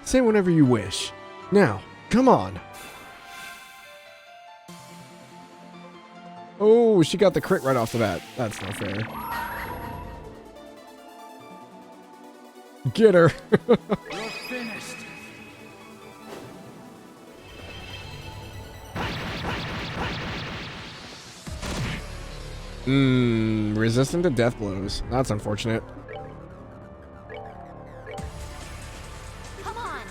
Say whatever you wish. Now, come on. Oh, she got the crit right off the bat. That's not fair. Get her. You're finished. Resistant to death blows. That's unfortunate. Come on.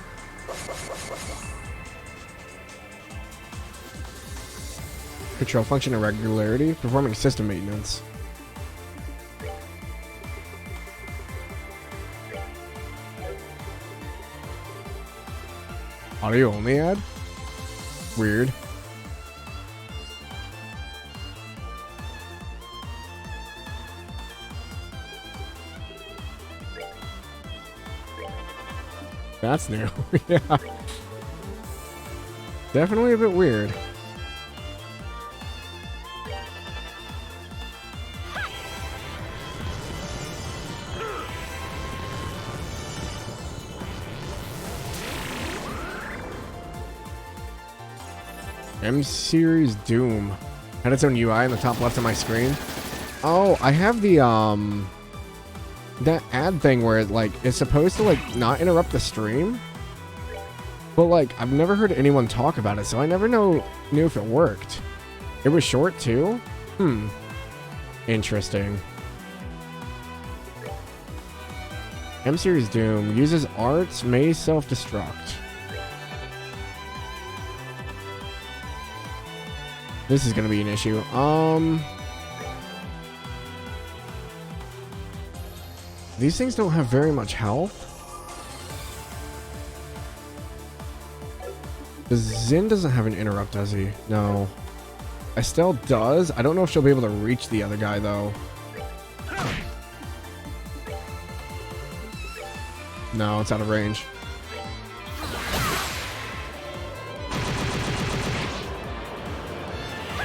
Control function irregularity. Performing system maintenance. Audio only ad? Weird. That's new. Yeah. Definitely a bit weird. M-Series Doom. Had its own UI in the top left of my screen. Oh, I have the, that ad thing where it, like, is supposed to, like, not interrupt the stream. But like, I've never heard anyone talk about it, so I never knew if it worked. It was short too? Interesting. M-Series Doom uses arts, may self-destruct. This is gonna be an issue. These things don't have very much health. Zin doesn't have an interrupt, does he? No. Estelle does. I don't know if she'll be able to reach the other guy, though. No, it's out of range.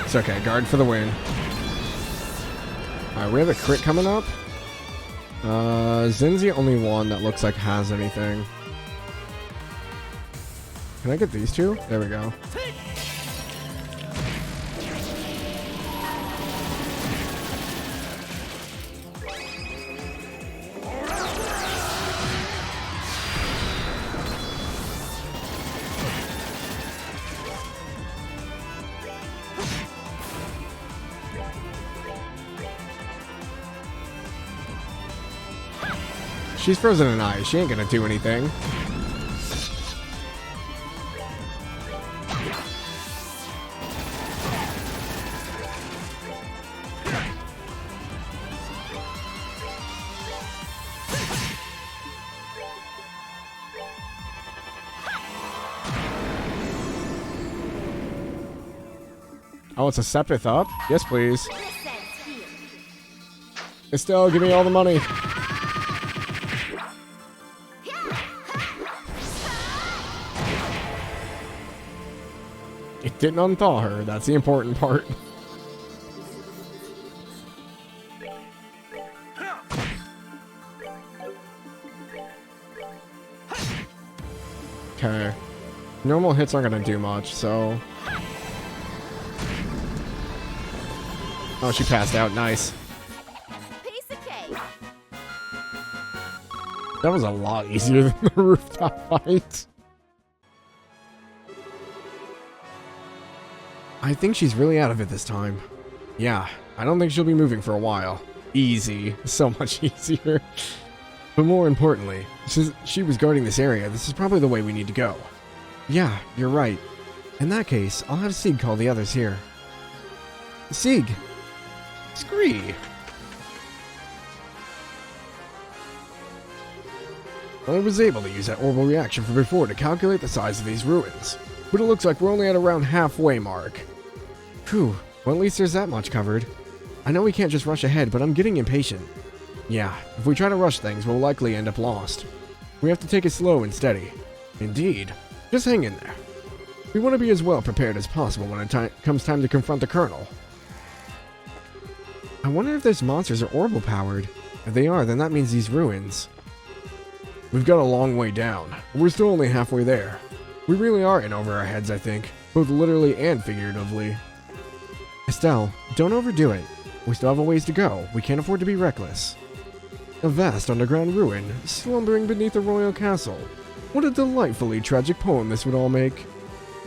It's okay. Guard for the win. Alright, we have a crit coming up. Zin's the only one that looks like has anything. Can I get these two? There we go. She's frozen in ice. She ain't gonna do anything. Oh, it's a Septith up? Yes, please. Estelle, give me all the money. It didn't unthaw her. That's the important part. Okay. Normal hits aren't gonna do much, so... Oh, she passed out. Nice. Piece of cake. That was a lot easier than the rooftop fight. I think she's really out of it this time. Yeah, I don't think she'll be moving for a while. Easy. So much easier. But more importantly, since she was guarding this area, this is probably the way we need to go. Yeah, you're right. In that case, I'll have Sieg call the others here. Sieg! Scree! I was able to use that orbital reaction from before to calculate the size of these ruins. But it looks like we're only at around halfway mark. Phew, well at least there's that much covered. I know we can't just rush ahead, but I'm getting impatient. Yeah, if we try to rush things, we'll likely end up lost. We have to take it slow and steady. Indeed. Just hang in there. We want to be as well prepared as possible when it comes time to confront the Colonel. I wonder if those monsters are orbital powered. If they are, then that means these ruins. We've got a long way down. We're still only halfway there. We really are in over our heads, I think. Both literally and figuratively. Estelle, don't overdo it. We still have a ways to go. We can't afford to be reckless. A vast underground ruin, slumbering beneath a royal castle. What a delightfully tragic poem this would all make.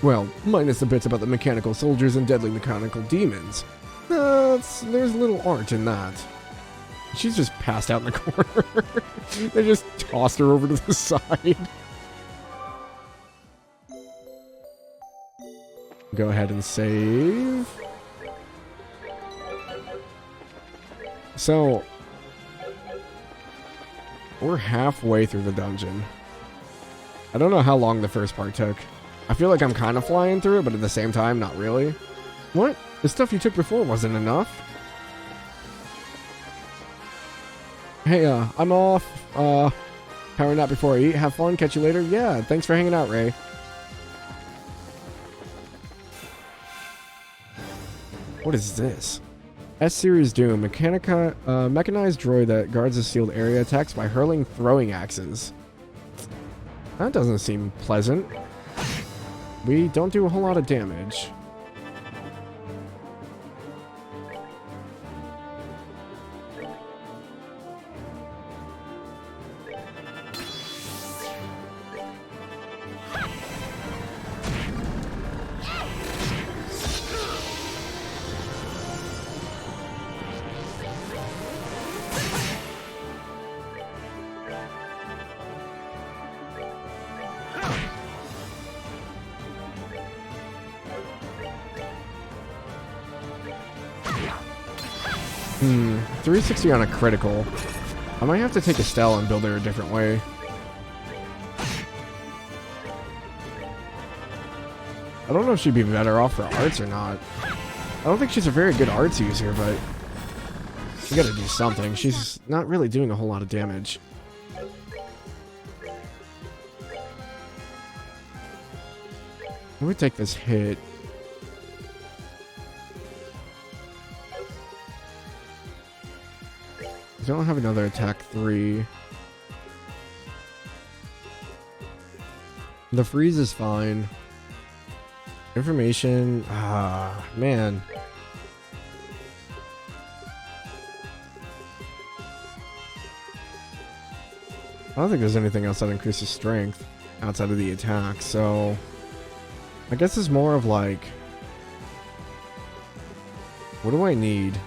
Well, minus the bits about the mechanical soldiers and deadly mechanical demons. There's little art in that. She's just passed out in the corner. They just tossed her over to the side. Go ahead and save. So, we're halfway through the dungeon. I don't know how long the first part took. I feel like I'm kind of flying through it, but at the same time, not really. What? The stuff you took before wasn't enough? Hey, I'm off. Power nap before I eat. Have fun. Catch you later. Yeah, thanks for hanging out, Ray. What is this? S-Series Doom. Mechanized droid that guards a sealed area, attacks by hurling throwing axes. That doesn't seem pleasant. We don't do a whole lot of damage. 360 on a critical. I might have to take Estelle and build her a different way. I don't know if she'd be better off for arts or not. I don't think she's a very good arts user, but she gotta do something. She's not really doing a whole lot of damage. Let me take this hit. I don't have another attack 3. The freeze is fine. Information. Man. I don't think there's anything else that increases strength outside of the attack, so I guess it's more of like, what do I need?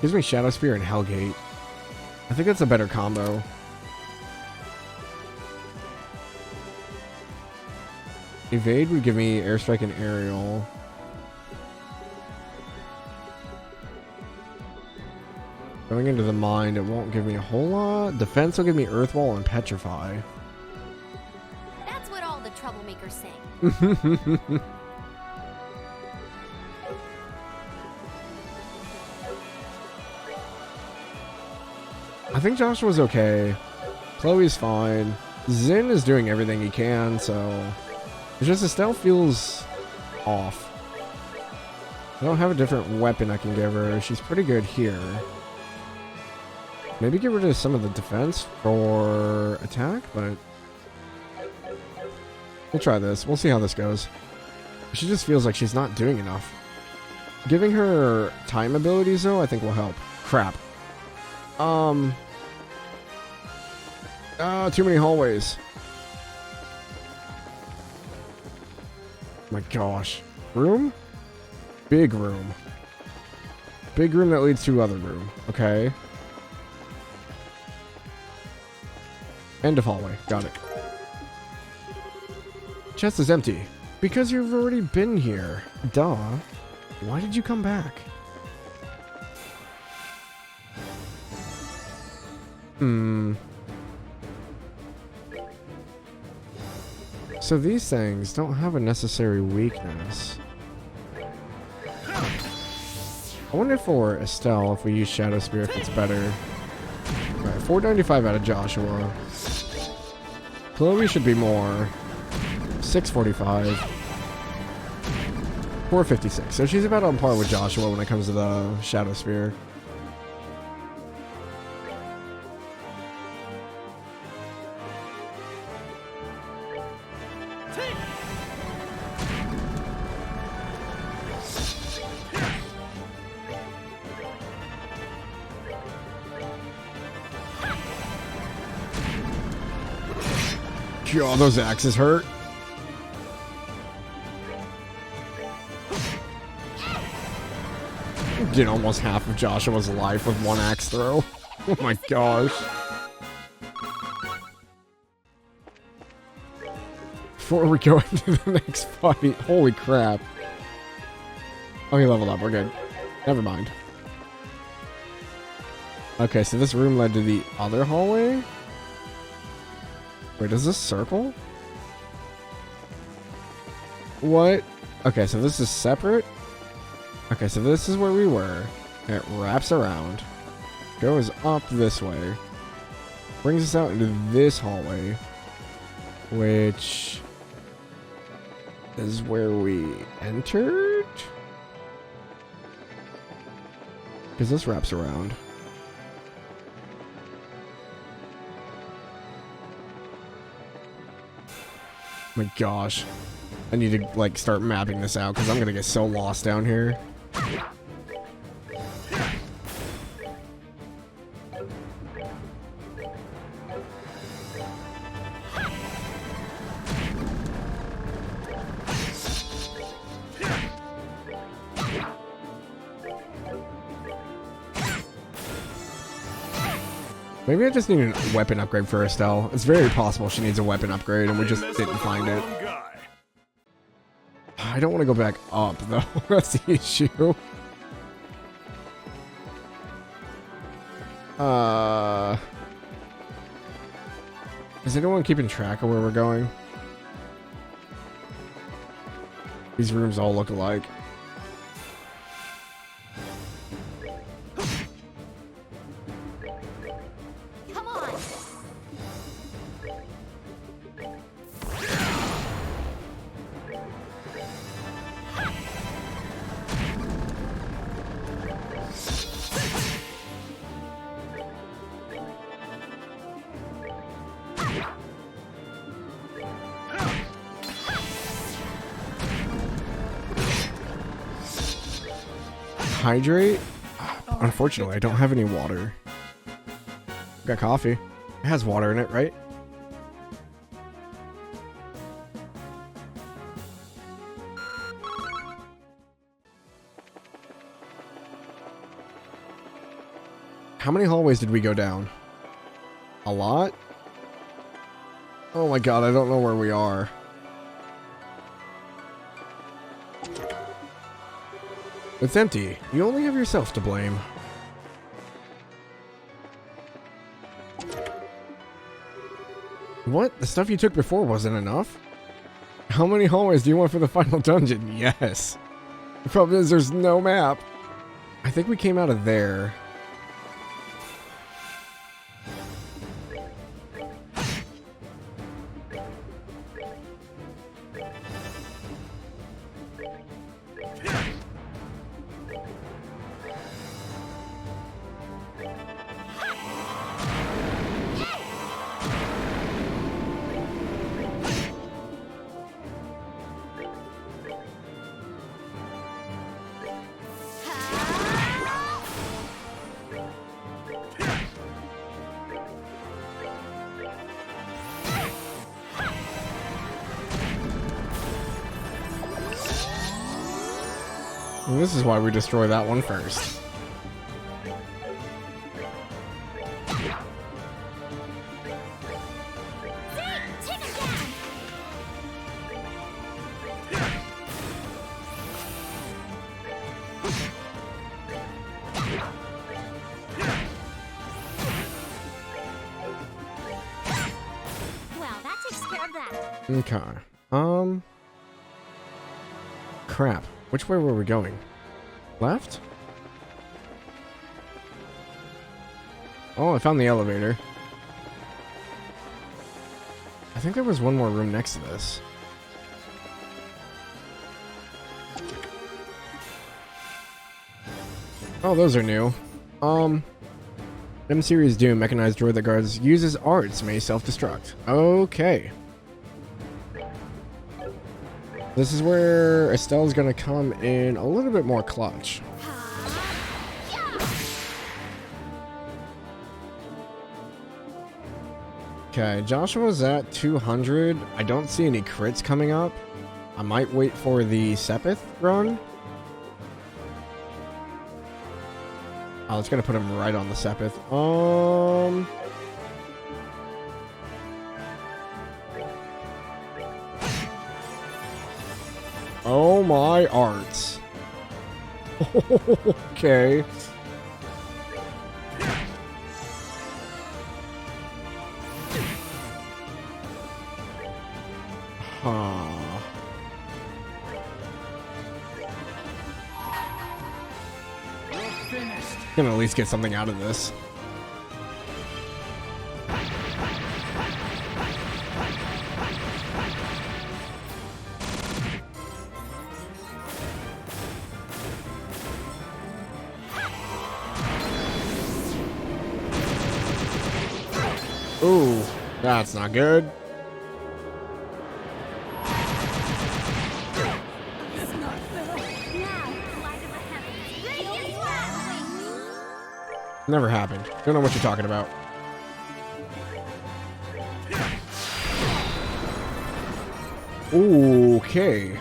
Gives me Shadow Spear and Hellgate. I think that's a better combo. Evade would give me Airstrike and Aerial. Going into the Mind, it won't give me a whole lot. Defense will give me Earth Wall and Petrify. That's what all the troublemakers say. I think Joshua's okay. Chloe's fine. Zin is doing everything he can, so it's just Estelle feels off. I don't have a different weapon I can give her. She's pretty good here. Maybe get rid of some of the defense for attack, but we'll try this. We'll see how this goes. She just feels like she's not doing enough. Giving her time abilities, though, I think will help. Crap. Too many hallways. My gosh. Room? Big room. Big room that leads to other room. Okay. End of hallway. Got it. Chest is empty. Because you've already been here. Duh. Why did you come back? So these things don't have a necessary weakness. I wonder for Estelle if we use Shadow Spear if it's better. Alright, 495 out of Joshua. Chloe should be more. 645. 456. So she's about on par with Joshua when it comes to the Shadow Spear. God, those axes hurt. Did almost half of Joshua's life with one axe throw. Oh my gosh. Before we go into the next fight, holy crap. Oh, he leveled up. We're good. Never mind. Okay, so this room led to the other hallway? Wait, is this circle? What? Okay, so this is separate? Okay, so this is where we were. It wraps around. Goes up this way. Brings us out into this hallway. Which is where we entered? Because this wraps around. My gosh. I need to, like, start mapping this out because I'm going to get so lost down here. Maybe I just need a weapon upgrade for Estelle. It's very possible she needs a weapon upgrade and we just didn't find it. I don't want to go back up, though. That's the issue. Is anyone keeping track of where we're going? These rooms all look alike. Come on. Hydrate? Unfortunately, I don't have any water. Got coffee. It has water in it, right? How many hallways did we go down? A lot? Oh my god, I don't know where we are. It's empty. You only have yourself to blame. What? The stuff you took before wasn't enough? How many hallways do you want for the final dungeon? Yes. The problem is there's no map. I think we came out of there. And this is why we destroy that one first. Take it down. Well, that takes care of that. Okay. Crap. Which way were we going? Left? Oh, I found the elevator. I think there was one more room next to this. Oh, those are new. M-Series Doom mechanized droid that guards uses arts may self-destruct. Okay. This is where Estelle's gonna come in a little bit more clutch. Okay, Joshua's at 200. I don't see any crits coming up. I might wait for the Sepith run. Oh, it's gonna put him right on the Sepith. Oh my arts. Okay. Huh. We're finished. Gonna at least get something out of this. Ooh, that's not good. Never happened. Don't know what you're talking about. Okay.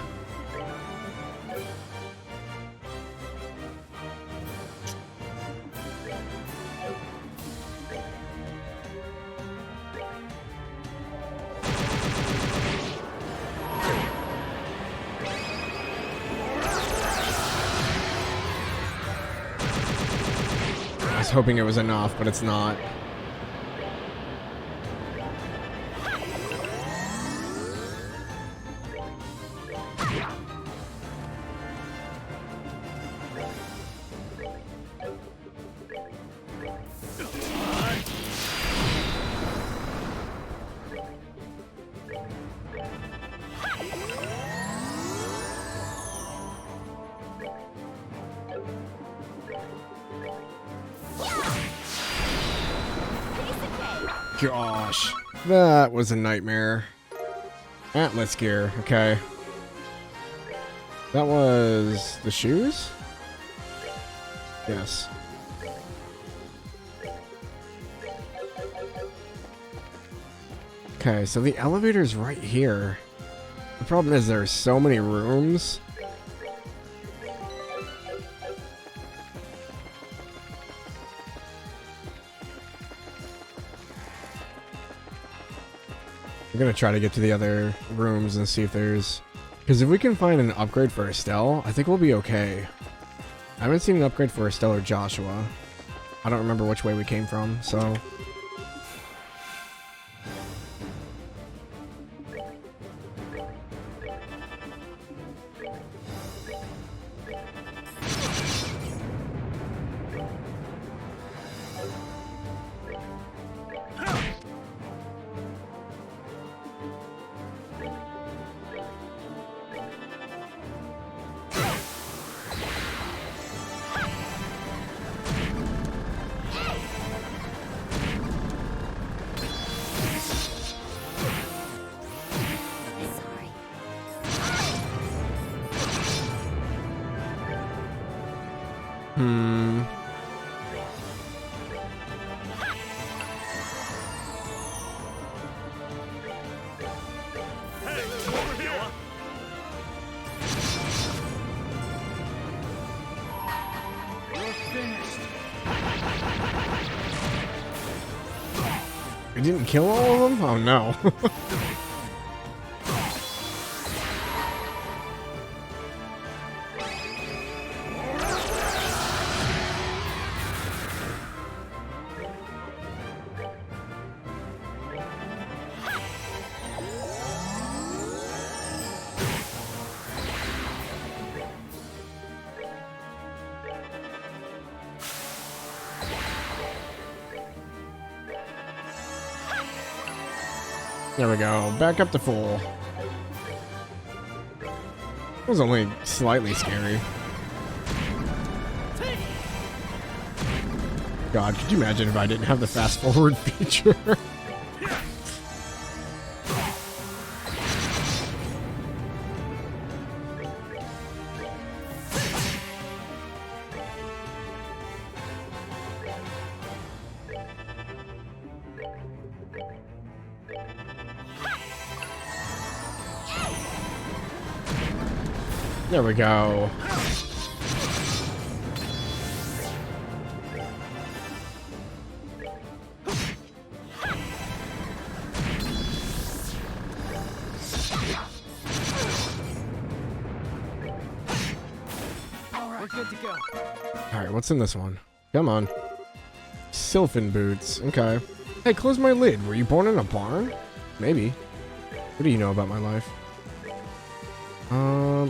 I was hoping it was enough, but it's not. Gosh, that was a nightmare. Atlas gear, okay. That was the shoes? Yes. Okay, so the elevator's right here. The problem is there's so many rooms. I'm gonna try to get to the other rooms and see if there's... Because if we can find an upgrade for Estelle, I think we'll be okay. I haven't seen an upgrade for Estelle or Joshua. I don't remember which way we came from, so... We didn't kill all of them? Oh no. There we go. Back up to full. It was only slightly scary. God, could you imagine if I didn't have the fast forward feature? There we go. We're good to go. Alright, what's in this one? Come on. Sylphin boots. Okay. Hey, close my lid. Were you born in a barn? Maybe. What do you know about my life?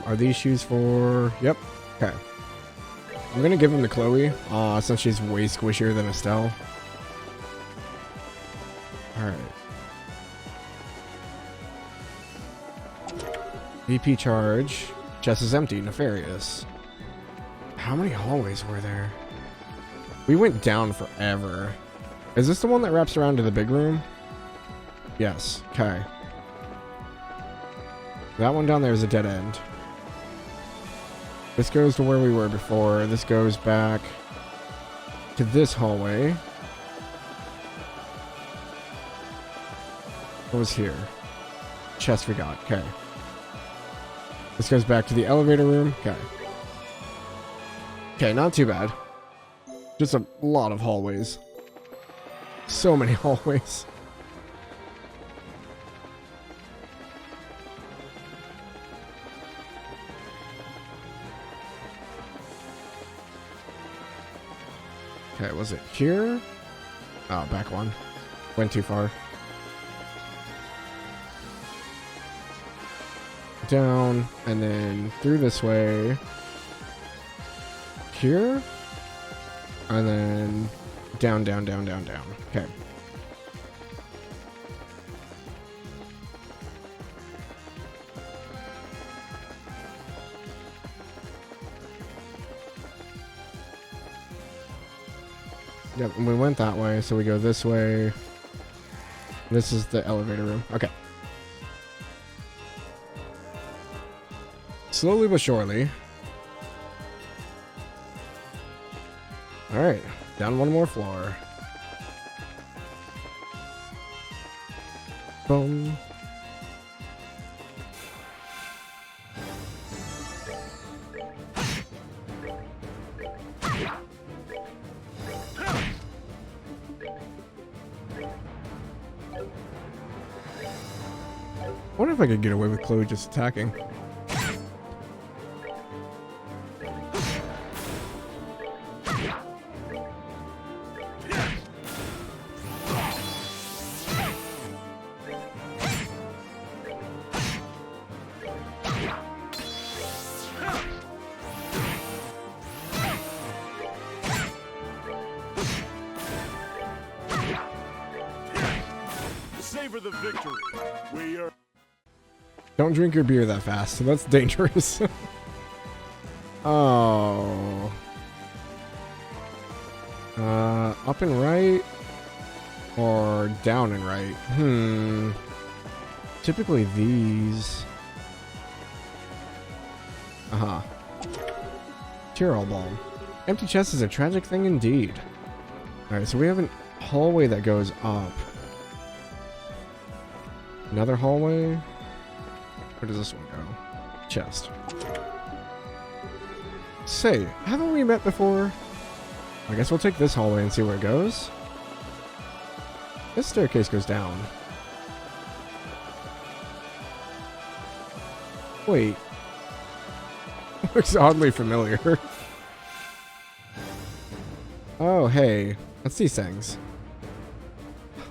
Are these shoes for... Yep. Okay. I'm gonna give them to Chloe, since she's way squishier than Estelle. Alright. VP charge. Chest is empty. Nefarious. How many hallways were there? We went down forever. Is this the one that wraps around to the big room? Yes. Okay. That one down there is a dead end. This goes to where we were before. This goes back to this hallway. What was here? Chest we got. Okay. This goes back to the elevator room. Okay. Okay, not too bad. Just a lot of hallways. So many hallways. Okay, was it here? Oh, back one. Went too far. Down, and then through this way. Here? And then down, down, down, down, down. Okay. Yep, and we went that way, so we go this way. This is the elevator room. Okay. Slowly but surely. Alright, down one more floor. Boom. I wonder if I could get away with Chloe just attacking. Savor the victory. We are. Don't drink your beer that fast. That's dangerous. Oh. Up and right or down and right? Typically these. Uh-huh. Tyrol Balm. Empty chest is a tragic thing indeed. Alright, so we have a hallway that goes up. Another hallway? Where does this one go? Chest. Say, haven't we met before? I guess we'll take this hallway and see where it goes. This staircase goes down. Wait. Looks oddly familiar. Oh, hey. What's these things?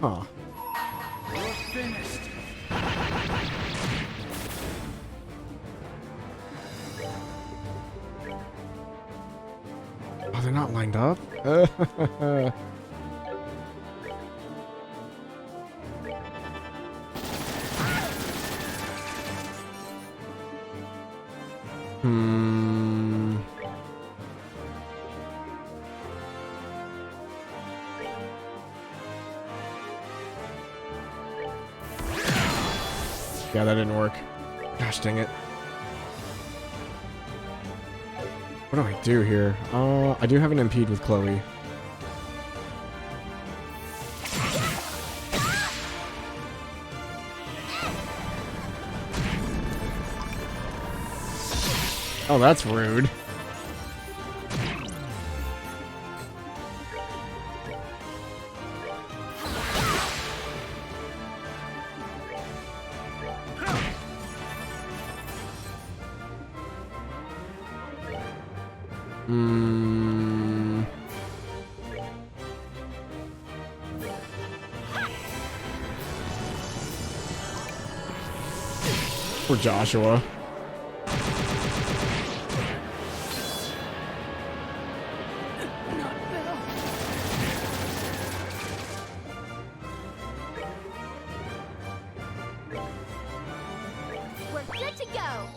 Huh. You're finished. Oh, they're not lined up? Yeah, that didn't work. Gosh dang it. What do I do here? I do have an impede with Chloe. Oh, that's rude. Poor Joshua. We're good to go.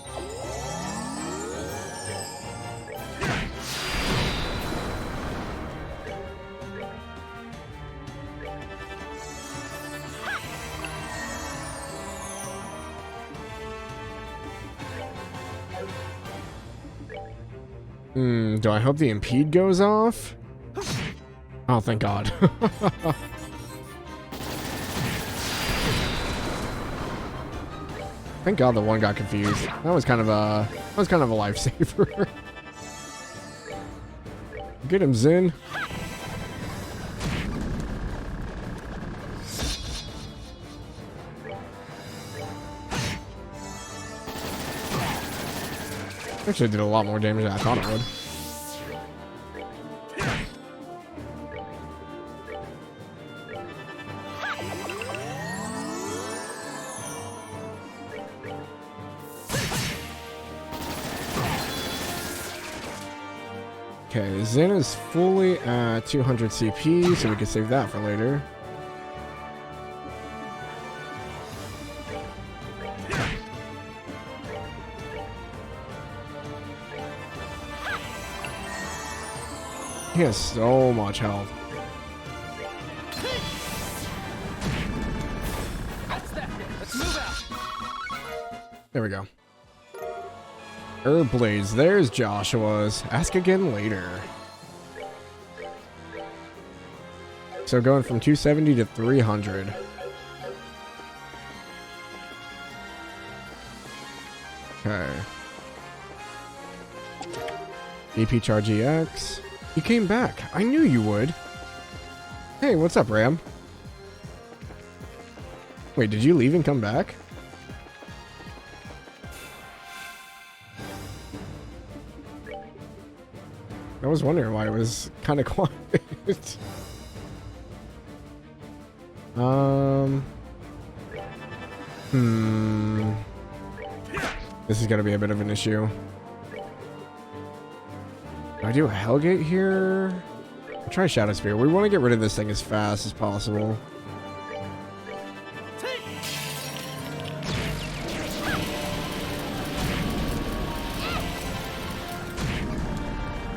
Do I hope the impede goes off? Oh, thank God. Thank God the one got confused. That was kind of a lifesaver. Get him, Zin. Actually, it did a lot more damage than I thought it would. Okay, Zin is fully at 200 CP, so we can save that for later. He has so much health. That's that then. Let's move out. There we go. Herb Blades, there's Joshua's. Ask again later. So going from 270 to 300. Okay. EP Charge EX. You came back. I knew you would. Hey, what's up, Ram? Wait, did you leave and come back? I was wondering why it was kind of quiet. This is gonna be a bit of an issue. Do I do a Hellgate here? I'll try Shadow Spear. We want to get rid of this thing as fast as possible.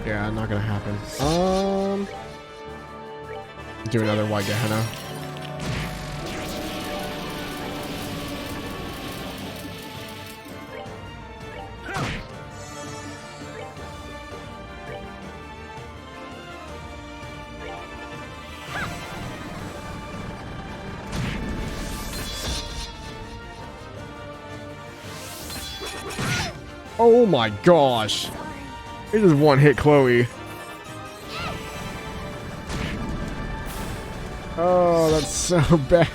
Yeah, not gonna happen. Do another White Gehenna. Oh my gosh. It just one hit Chloe. Oh, that's so bad.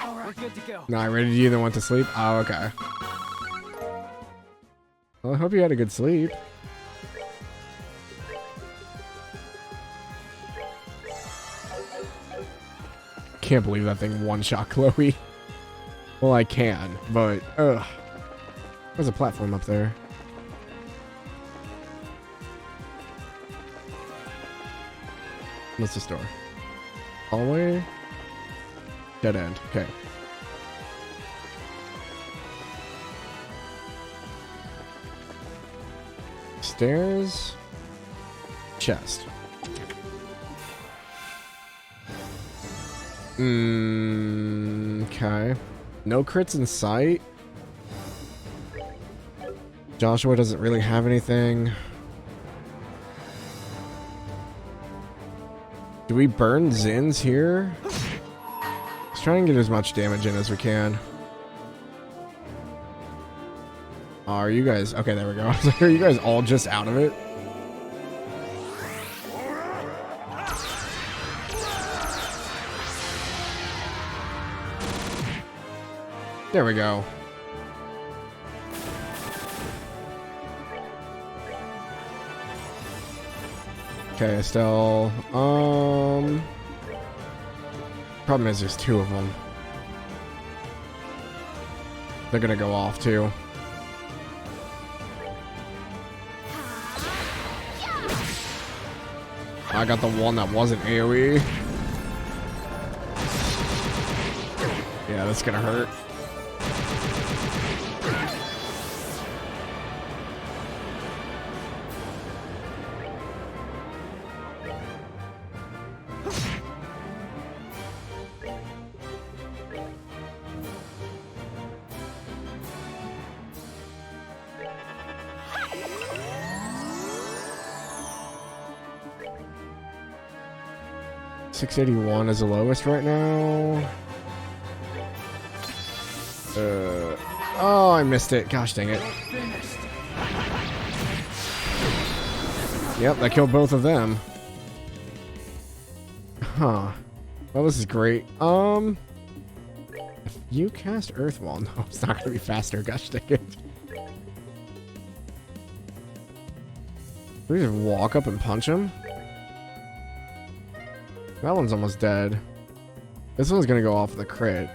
We're good to go. Not ready to either want to sleep? Oh, okay. Well, I hope you had a good sleep. Can't believe that thing one-shot Chloe. Well, I can, but ugh. There's a platform up there. What's the store? Hallway? Dead end. Okay. Stairs. Chest. Okay. No crits in sight. Joshua doesn't really have anything. Do we burn Zins here? Let's try and get as much damage in as we can. Are you guys... Okay, there we go. Are you guys all just out of it? There we go. Okay, Estelle. Problem is there's two of them. They're gonna go off too. I got the one that wasn't AoE. Yeah, that's gonna hurt. $681 is the lowest right now. Oh, I missed it. Gosh dang it. Yep, that killed both of them. Huh. Well, this is great. If you cast Earthwall, no, it's not gonna be faster. Gosh dang it. We just walk up and punch him? That one's almost dead. This one's gonna go off the crit.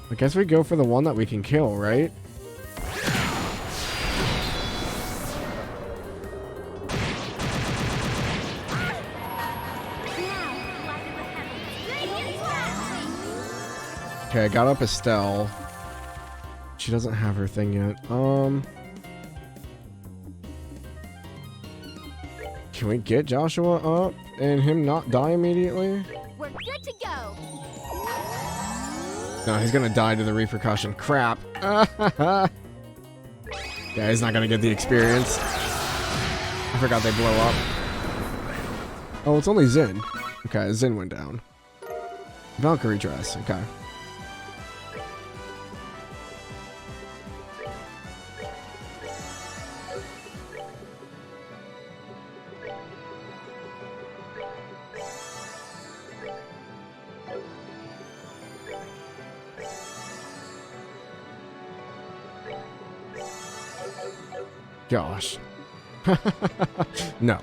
I guess we go for the one that we can kill, right? Okay, I got up Estelle. She doesn't have her thing yet. Can we get Joshua up and him not die immediately? We're good to go. No, he's gonna die to the repercussion. Crap. Yeah, he's not gonna get the experience. I forgot they blow up. Oh, it's only Zin. Okay, Zin went down. Valkyrie dress. Okay. Gosh. No.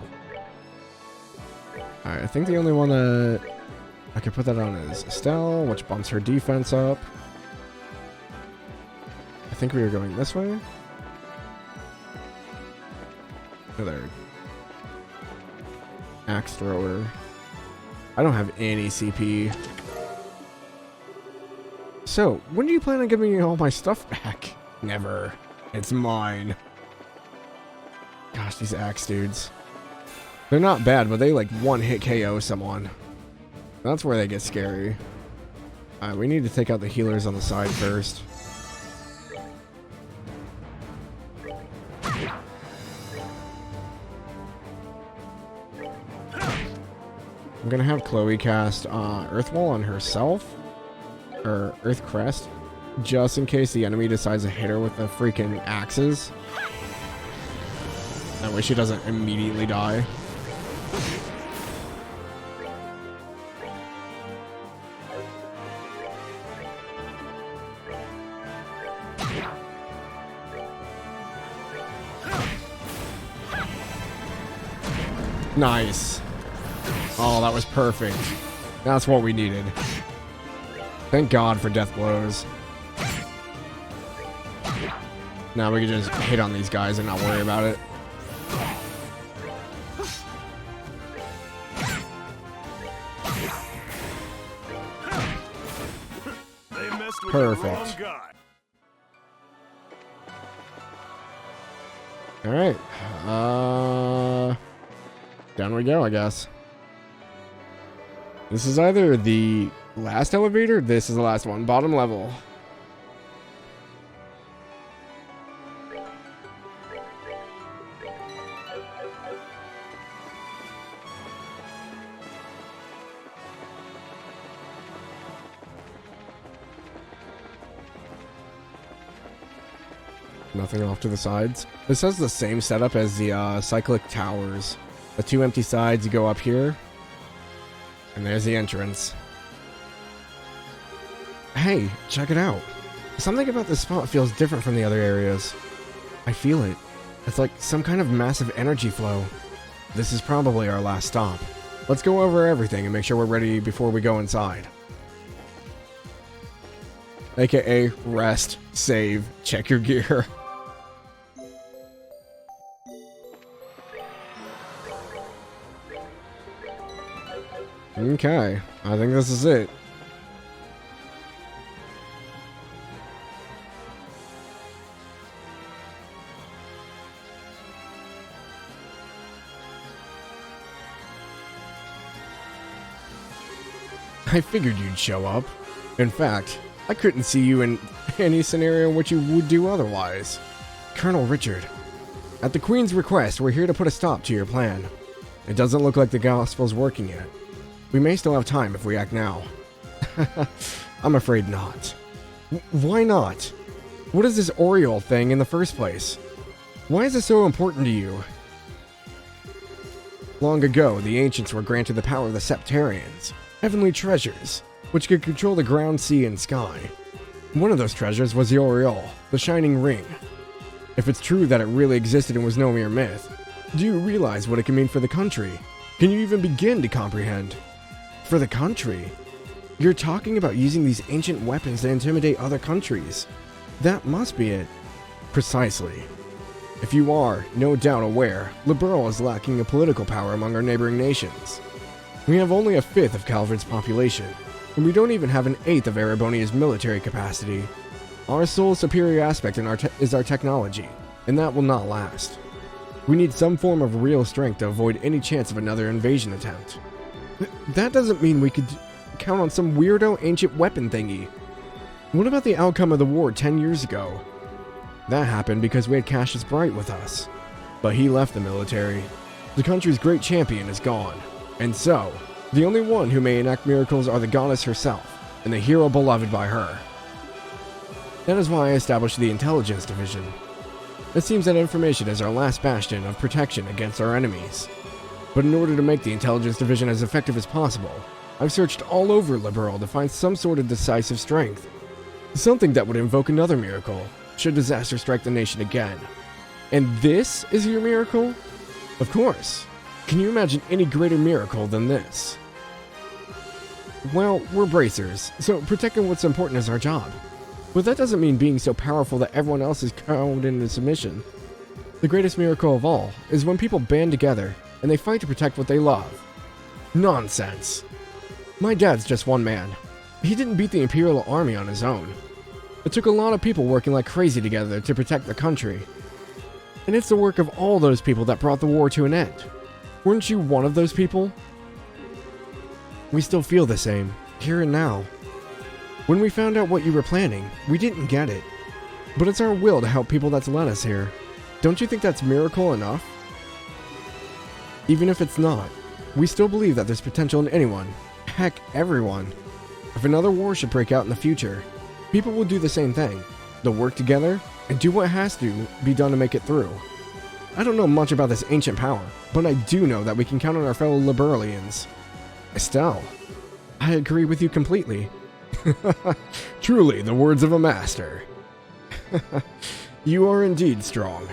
Alright, I think the only one that I could put that on is Estelle, which bumps her defense up. I think we were going this way. Oh, there. Axe thrower. I don't have any CP. So, when do you plan on giving me all my stuff back? Never. It's mine. Gosh, these axe dudes. They're not bad, but they like one-hit KO someone. That's where they get scary. Alright, we need to take out the healers on the side first. I'm gonna have Chloe cast Earth Wall on herself. Or Earth Crest. Just in case the enemy decides to hit her with the freaking axes. That way she doesn't immediately die. Nice. Oh, that was perfect. That's what we needed. Thank God for death blows. Now we can just hit on these guys and not worry about it. They messed with Perfect. the wrong guy. Alright. Down we go, I guess. This is either the last elevator, this is the last one. Bottom level. Nothing off to the sides. This has the same setup as the cyclic towers. The two empty sides, you go up here. And there's the entrance. Hey, check it out. Something about this spot feels different from the other areas. I feel it. It's like some kind of massive energy flow. This is probably our last stop. Let's go over everything and make sure we're ready before we go inside. AKA rest, save, check your gear. Okay, I think this is it. I figured you'd show up. In fact, I couldn't see you in any scenario in which you would do otherwise. Colonel Richard, at the Queen's request, we're here to put a stop to your plan. It doesn't look like the Gospel's working yet. We may still have time if we act now. I'm afraid not. Why not? What is this Oriole thing in the first place? Why is it so important to you? Long ago, the ancients were granted the power of the Septarians, heavenly treasures, which could control the ground, sea, and sky. One of those treasures was the Oriole, the shining ring. If it's true that it really existed and was no mere myth, do you realize what it can mean for the country? Can you even begin to comprehend? For the country. You're talking about using these ancient weapons to intimidate other countries. That must be it. Precisely. If you are, no doubt aware, Liberal is lacking in political power among our neighboring nations. We have only a fifth of Calvard's population, and we don't even have an eighth of Erebonia's military capacity. Our sole superior aspect is our technology, and that will not last. We need some form of real strength to avoid any chance of another invasion attempt. That doesn't mean we could count on some weirdo ancient weapon thingy. What about the outcome of the war 10 years ago? That happened because we had Cassius Bright with us. But he left the military. The country's great champion is gone. And so, the only one who may enact miracles are the goddess herself, and the hero beloved by her. That is why I established the Intelligence Division. It seems that information is our last bastion of protection against our enemies. But in order to make the Intelligence Division as effective as possible, I've searched all over Liberal to find some sort of decisive strength. Something that would invoke another miracle, should disaster strike the nation again. And this is your miracle? Of course. Can you imagine any greater miracle than this? Well, we're bracers, so protecting what's important is our job. But that doesn't mean being so powerful that everyone else is cowed into submission. The greatest miracle of all is when people band together and they fight to protect what they love. Nonsense. My dad's just one man. He didn't beat the Imperial Army on his own. It took a lot of people working like crazy together to protect the country. And it's the work of all those people that brought the war to an end. Weren't you one of those people? We still feel the same, here and now. When we found out what you were planning, we didn't get it. But it's our will to help people that's led us here. Don't you think that's miracle enough? Even if it's not, we still believe that there's potential in anyone. Heck, everyone. If another war should break out in the future, people will do the same thing. They'll work together and do what has to be done to make it through. I don't know much about this ancient power, but I do know that we can count on our fellow Liberalians. Estelle, I agree with you completely. Truly, the words of a master. You are indeed strong.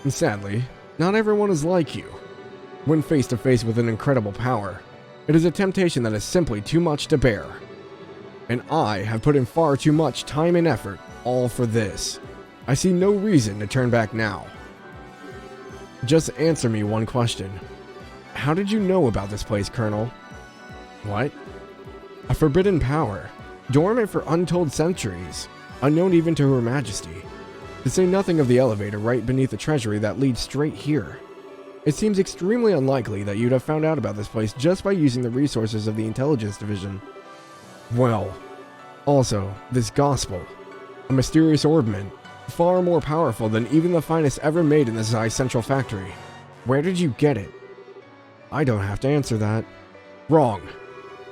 And sadly, not everyone is like you. When face to face with an incredible power, it is a temptation that is simply too much to bear. And I have put in far too much time and effort, all for this. I see no reason to turn back now. Just answer me one question. How did you know about this place, Colonel? What? A forbidden power, dormant for untold centuries, unknown even to Her Majesty. To say nothing of the elevator right beneath the treasury that leads straight here. It seems extremely unlikely that you'd have found out about this place just by using the resources of the Intelligence Division. Well, also, this gospel, a mysterious orbment, far more powerful than even the finest ever made in the Zai Central Factory. Where did you get it? I don't have to answer that. Wrong.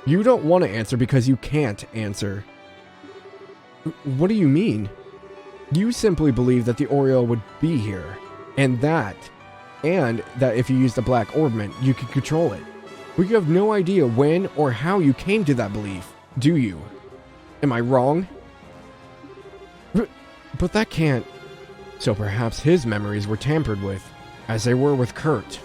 You don't want to answer because you can't answer. What do you mean? You simply believe that the Oriole would be here, and that if you used the black orbment, you could control it. But you have no idea when or how you came to that belief, do you? Am I wrong? But that can't... So perhaps his memories were tampered with, as they were with Kurt.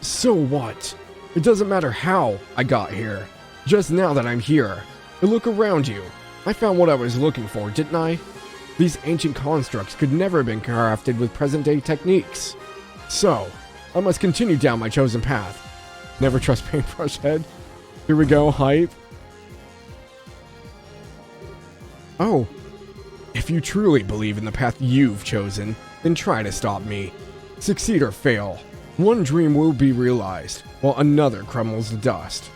So what? It doesn't matter how I got here. Just now that I'm here, and look around you. I found what I was looking for, didn't I? These ancient constructs could never have been crafted with present-day techniques. So, I must continue down my chosen path. Never trust Paintbrush Head. Here we go, hype. Oh, if you truly believe in the path you've chosen, then try to stop me. Succeed or fail, one dream will be realized, while another crumbles to dust.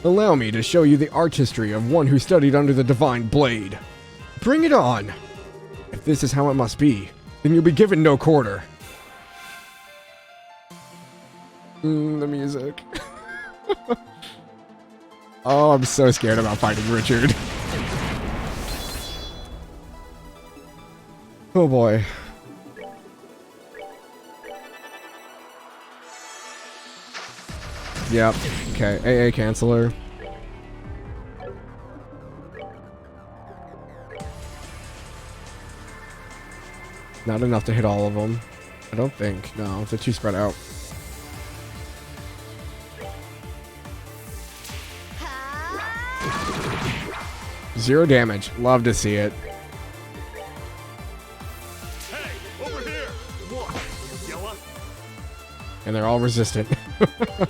Allow me to show you the artistry of one who studied under the divine blade. Bring it on! If this is how it must be, then you'll be given no quarter. The music. Oh, I'm so scared about fighting Richard. Oh boy. Yep. Okay, AA canceller. Not enough to hit all of them. I don't think. No, they're too spread out. 0 damage. Love to see it. Hey, over here! Watch, you yella! And they're all resistant.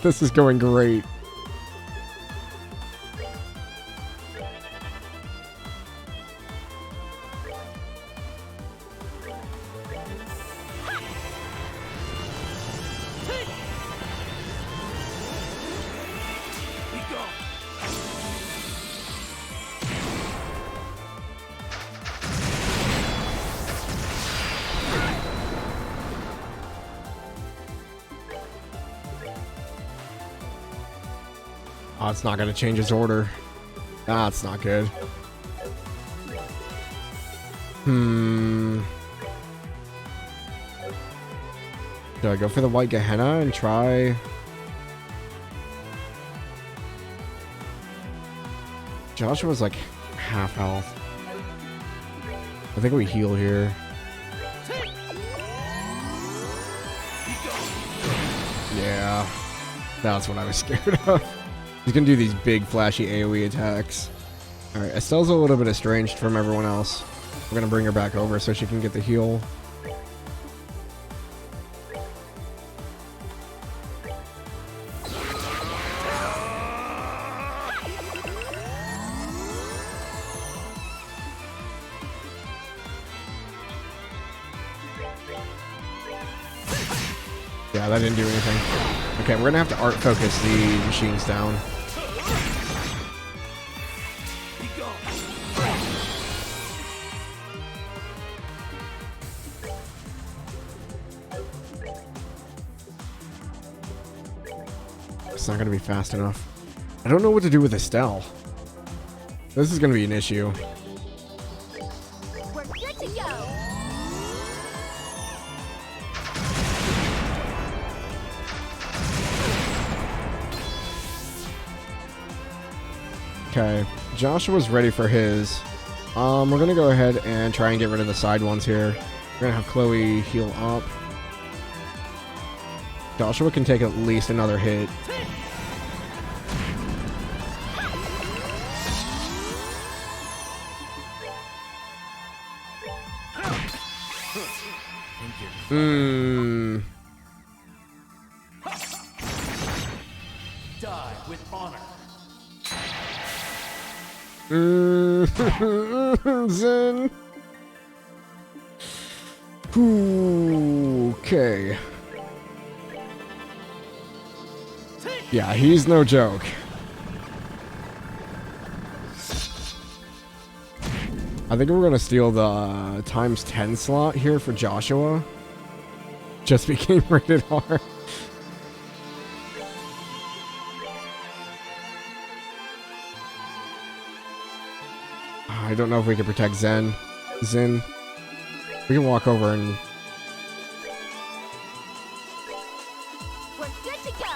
This is going great. Be gone! Oh, it's not going to change his order. That's not good. Do I go for the white Gehenna and try... Joshua's like half health. I think we heal here. Yeah. That's what I was scared of. He's gonna do these big flashy AoE attacks. Alright, Estelle's a little bit estranged from everyone else. We're gonna bring her back over so she can get the heal. Yeah, that didn't do anything. Okay, we're gonna have to art focus the machines down. Be gone! It's not gonna be fast enough. I don't know what to do with Estelle. This is gonna be an issue. We're good to go. Okay, Joshua's ready for his. We're gonna go ahead and try and get rid of the side ones here. We're gonna have Chloe heal up. Joshua can take at least another hit. Die with honor. Zen. Okay. Yeah, he's no joke. I think we're gonna steal the times 10 slot here for Joshua. Just became rated R. I don't know if we can protect Zen. We can walk over and... We're good to go.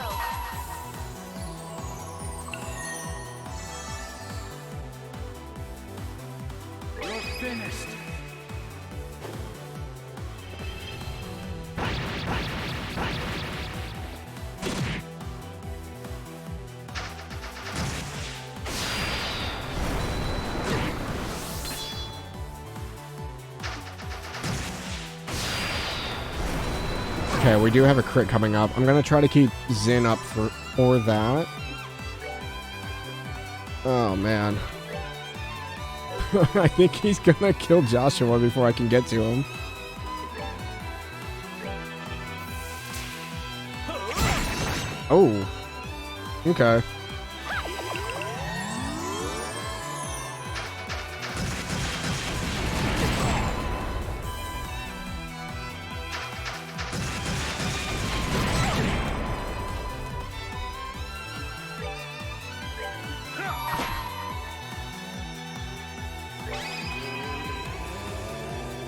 You're finished. Okay, we do have a crit coming up. I'm gonna try to keep Zin up for that. Oh man. I think he's gonna kill Joshua before I can get to him. Oh. Okay.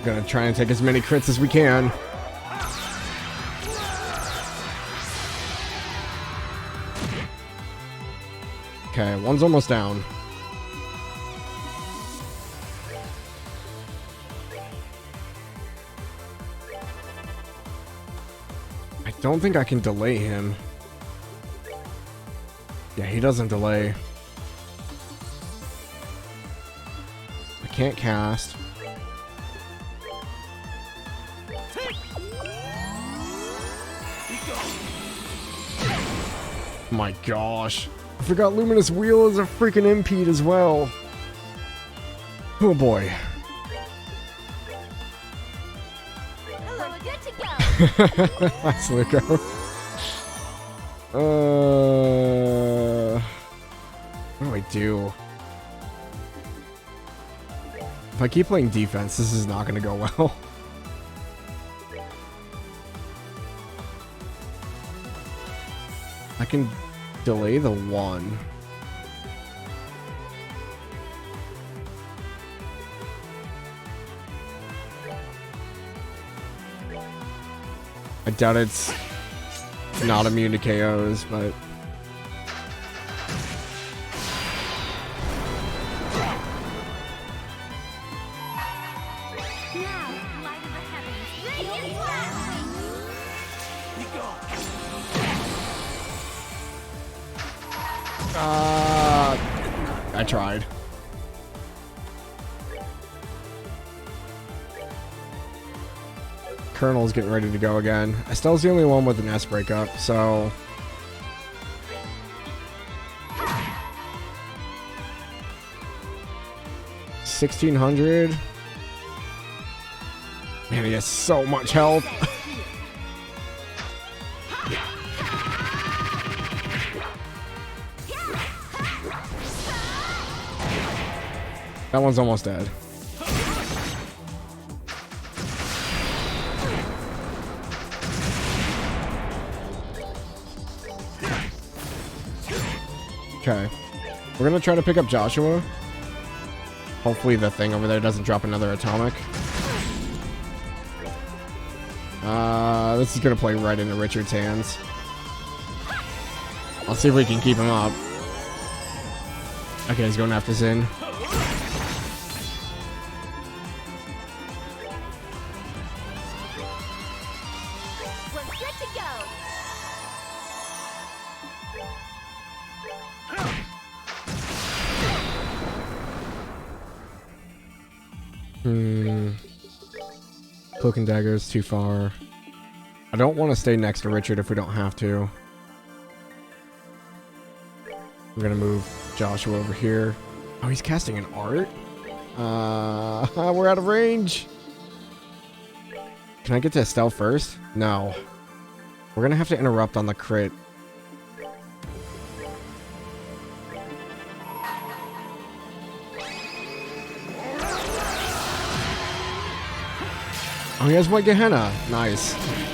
Gonna try and take as many crits as we can. Okay, one's almost down. I don't think I can delay him. Yeah, he doesn't delay. can't cast. My gosh. I forgot Luminous Wheel is a freaking impede as well. Oh boy. Hello, good to go. That's Luco. What do I do? If I keep playing defense, this is not going to go well. I can delay the 1. I doubt it's not immune to KOs, but... Now, light of the heavens, radiant flash I tried. Colonel's getting ready to go again. Estelle's the only one with an S breakup, so... $1,600. Man, he has so much health. That one's almost dead. Okay. We're gonna try to pick up Joshua. Hopefully the thing over there doesn't drop another atomic. This is gonna play right into Richard's hands. I'll see if we can keep him up. Okay, he's going after Zin. We're good to go. Cloak and Dagger is too far. I don't want to stay next to Richard if we don't have to. We're gonna move Joshua over here. Oh, he's casting an art? We're out of range. Can I get to Estelle first? No. We're gonna have to interrupt on the crit. Oh, he has White Gehenna. Nice. Hey,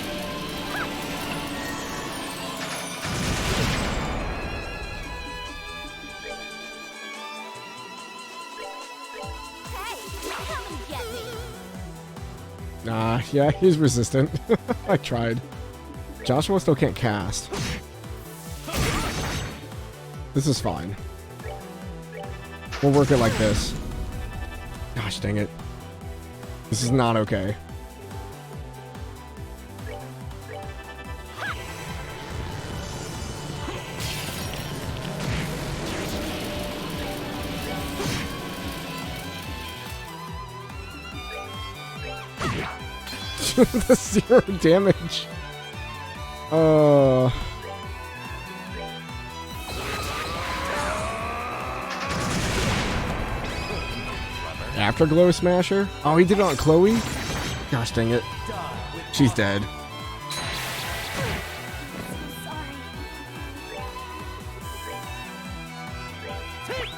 come and get me. Yeah, he's resistant. I tried. Joshua still can't cast. This is fine. We'll work it like this. Gosh dang it. This is not okay. The 0 damage. Afterglow Smasher? Oh, he did it on Chloe? Gosh dang it. She's dead. Sorry.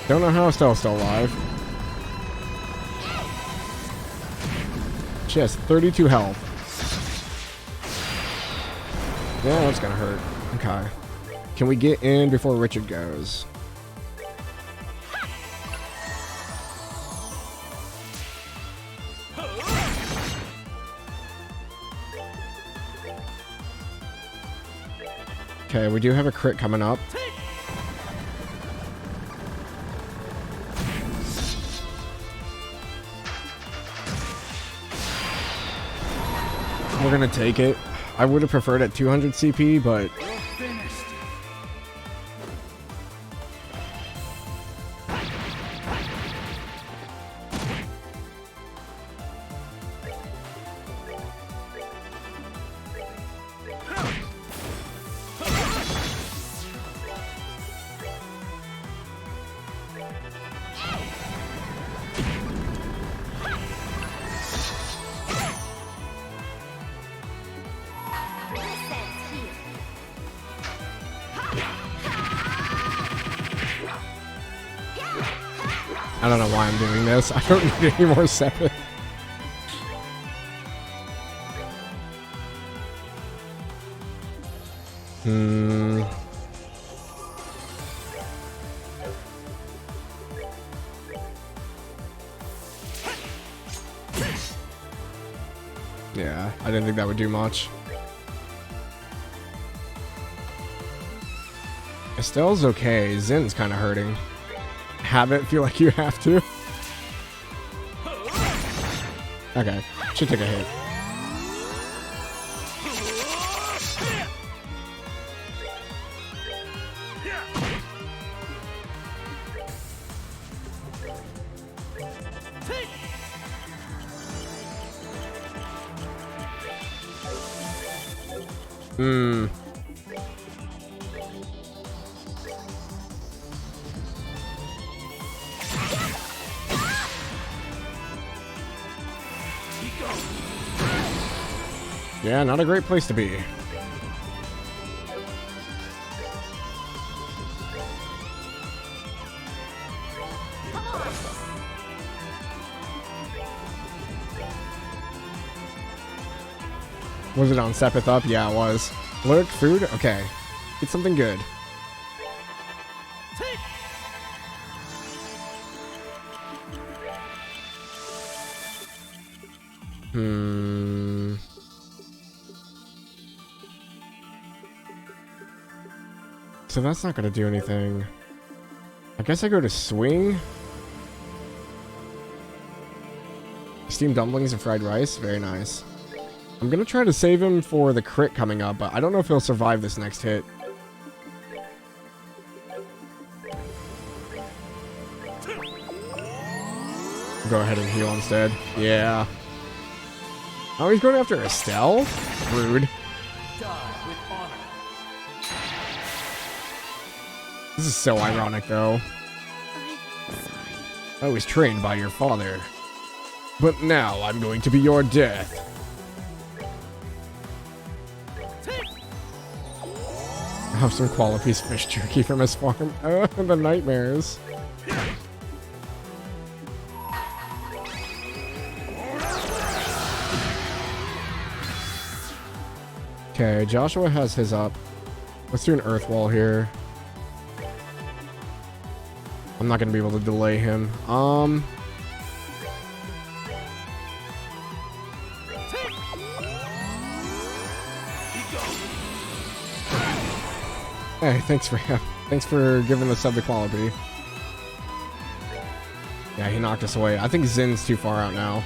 Don't know how Estelle's still alive. She has 32 health. Yeah, that's gonna hurt. Okay. Can we get in before Richard goes? Okay, we do have a crit coming up. we're gonna take it. I would have preferred at 200 CP, but You're finished. I don't know why I'm doing this. I don't need any more Sepith. Yeah, I didn't think that would do much. Estelle's okay. Zin's kind of hurting. Have it feel like you have to. Okay, should take a hit. Yeah, not a great place to be. Was it on Sepith up? Yeah, it was. Lurk, food? Okay. Get something good. So that's not gonna do anything. I guess I go to swing. Steamed dumplings and fried rice. Very nice. I'm gonna try to save him for the crit coming up, but I don't know if he'll survive this next hit. Go ahead and heal instead. Yeah. Oh, he's going after Estelle? Rude. Die with honor. This is so ironic, though. I was trained by your father. But now I'm going to be your death. Have some qualities fish jerky from his farm. The nightmares. Okay, Joshua has his up. Let's do an earth wall here. I'm not gonna be able to delay him. Hey, thanks for giving the sub to quality. Yeah, he knocked us away. I think Zin's too far out now.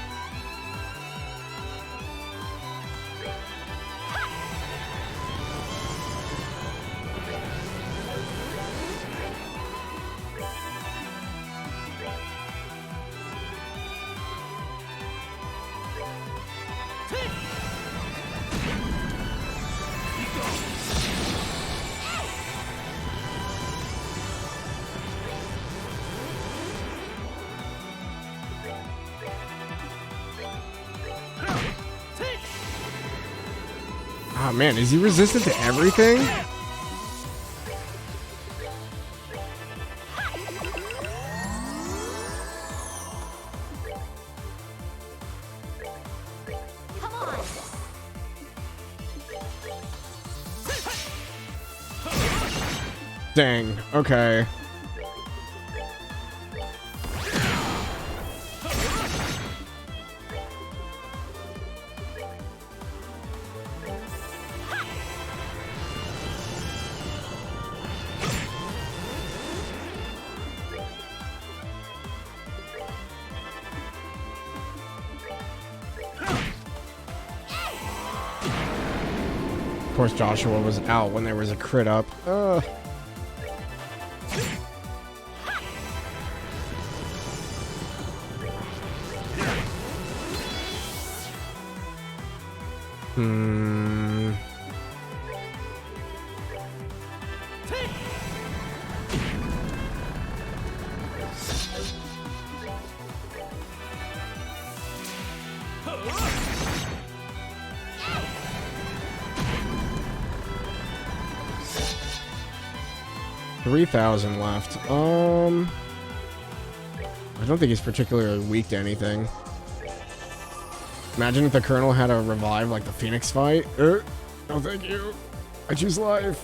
Oh man, is he resistant to everything? Come on. Dang, okay. Of course, Joshua was out when there was a crit up. Hmm. $3,000 left. I don't think he's particularly weak to anything. Imagine if the Colonel had a revive like the Phoenix fight. No, thank you. I choose life.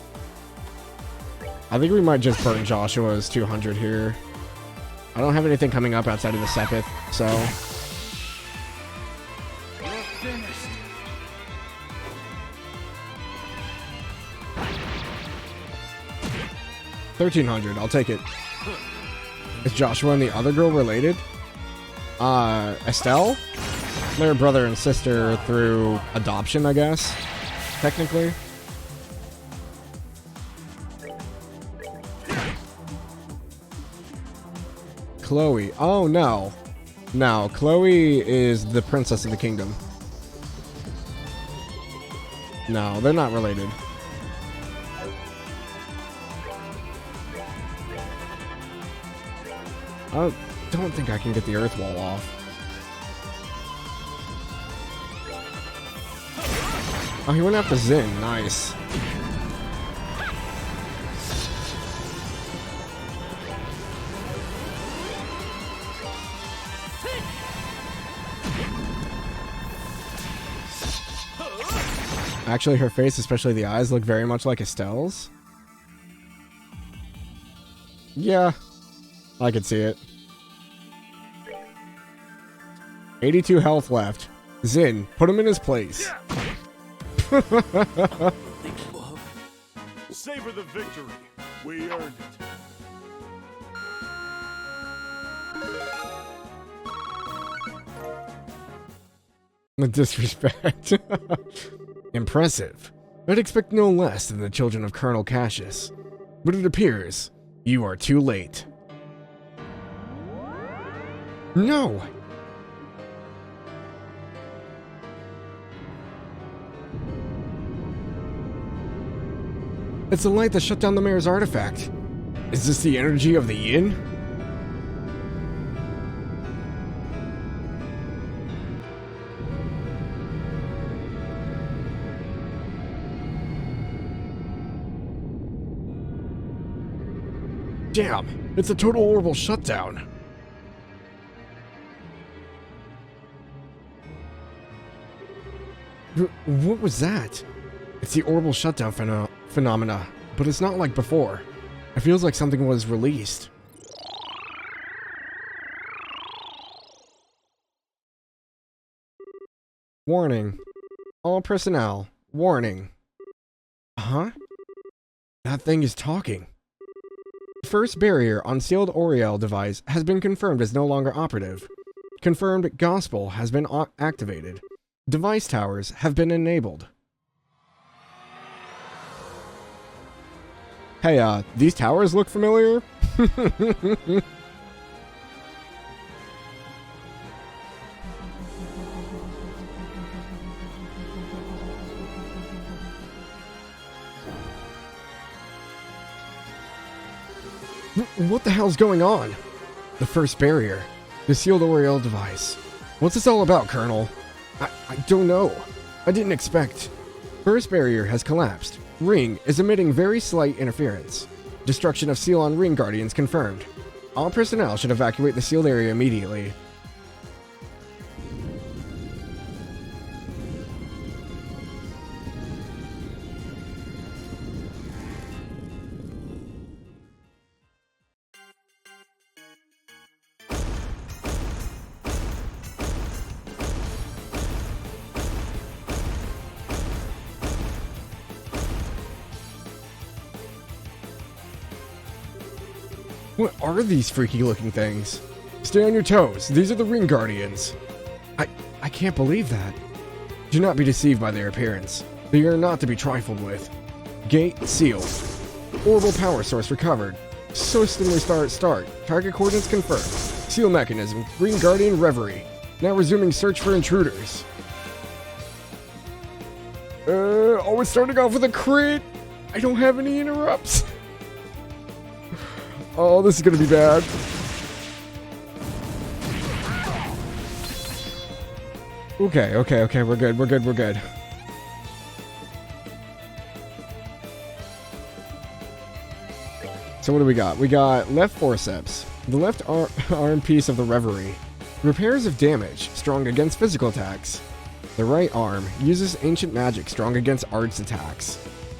I think we might just burn Joshua's 200 here. I don't have anything coming up outside of the Sepith, so... You're finished. $1,300, I'll take it. Is Joshua and the other girl related? Estelle? They're brother and sister through adoption, I guess. Technically. Chloe. Oh, no. No, Chloe is the princess of the kingdom. No, they're not related. I don't think I can get the earth wall off. Oh, he went after Zin. Nice. Actually, her face, especially the eyes, look very much like Estelle's. Yeah, I could see it. 82 health left. Zin, put him in his place. Savor the victory. We earned it. The disrespect. Impressive. I'd expect no less than the children of Colonel Cassius. But it appears you are too late. No! It's the light that shut down the mayor's artifact. Is this the energy of the yin? Damn, it's a total orbital shutdown. What was that? It's the orbital shutdown phenomena, but it's not like before. It feels like something was released. Warning. All personnel. Warning. Huh? That thing is talking. The first barrier on sealed Oriel device has been confirmed as no longer operative. Confirmed gospel has been activated. Device towers have been enabled. Hey, these towers look familiar? What the hell's going on? The first barrier. The sealed Oriel device. What's this all about, Colonel? I don't know. I didn't expect. First barrier has collapsed. Ring is emitting very slight interference. Destruction of Sealon Ring Guardians confirmed. All personnel should evacuate the sealed area immediately. What are these freaky looking things? Stay on your toes. These are the Ring Guardians. I can't believe that. Do not be deceived by their appearance. They are not to be trifled with. Gate sealed. Orbital power source recovered. System restart start. Target coordinates confirmed. Seal mechanism. Green Guardian Reverie. Now resuming search for intruders. Oh, it's starting off with a crit. I don't have any interrupts. Oh, this is gonna be bad. Okay, we're good. So what do we got? We got left forceps. The left arm piece of the Reverie. Repairs of damage, strong against physical attacks. The right arm uses ancient magic, strong against arts attacks.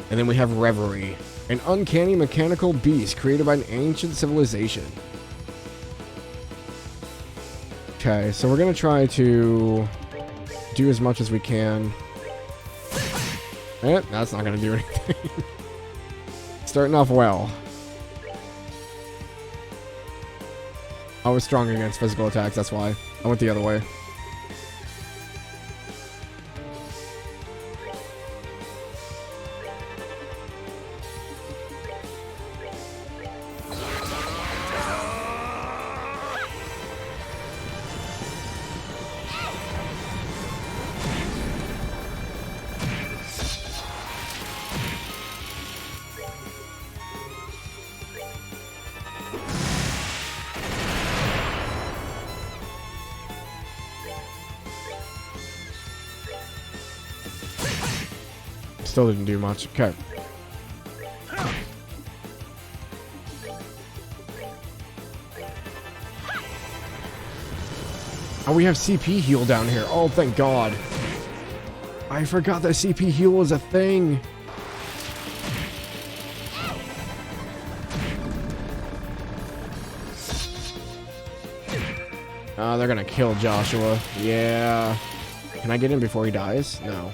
And then we have Reverie, an uncanny mechanical beast created by an ancient civilization. Okay, so we're gonna try to do as much as we can. That's not gonna do anything. Starting off well. I was strong against physical attacks, that's why. I went the other way. Still didn't do much. Okay. Oh, we have CP heal down here. Oh, thank God. I forgot that CP heal was a thing. They're gonna kill Joshua. Yeah. Can I get him before he dies? No.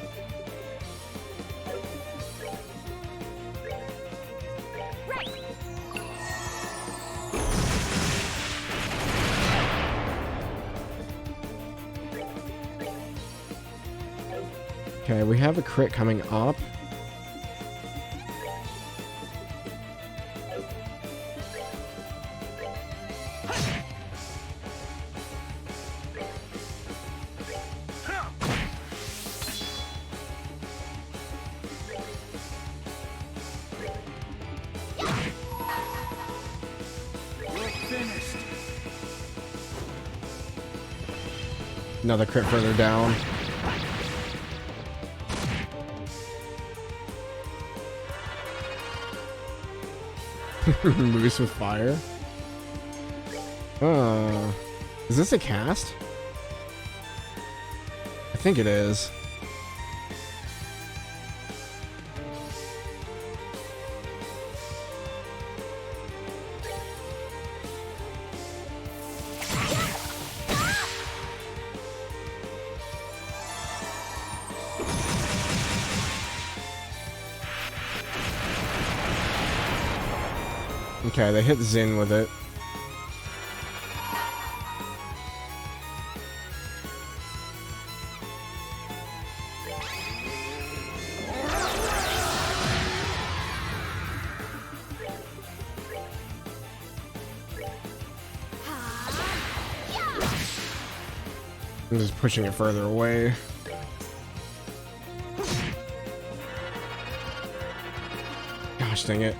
Okay, we have a crit coming up. Another crit further down. Moose with fire. Is this a cast? I think it is. Okay, they hit Zin with it. I'm just pushing it further away. Gosh dang it.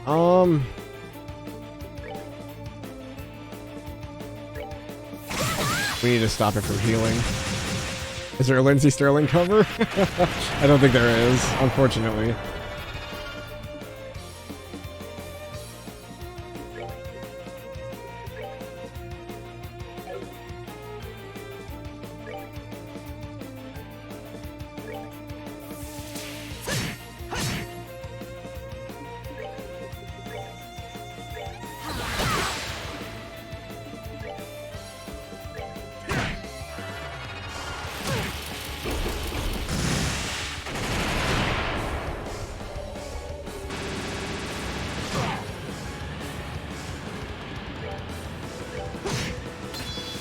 We need to stop it from healing. Is there a Lindsey Sterling cover? I don't think there is, unfortunately.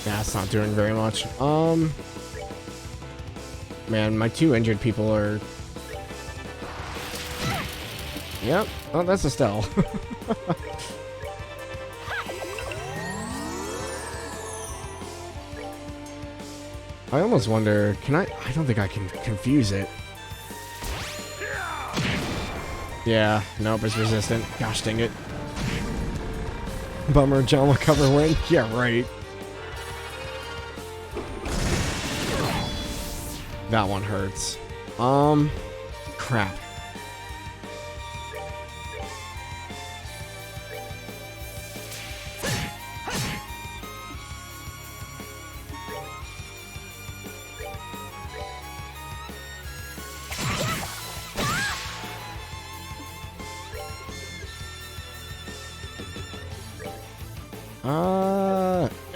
Yeah, it's not doing very much. Man, my two injured people are Yep. Oh, that's Estelle. I almost wonder, can I don't think I can confuse it. Yeah, nope, it's resistant. Gosh dang it. Bummer, Jalmoc cover win. Yeah, right. That one hurts. Crap.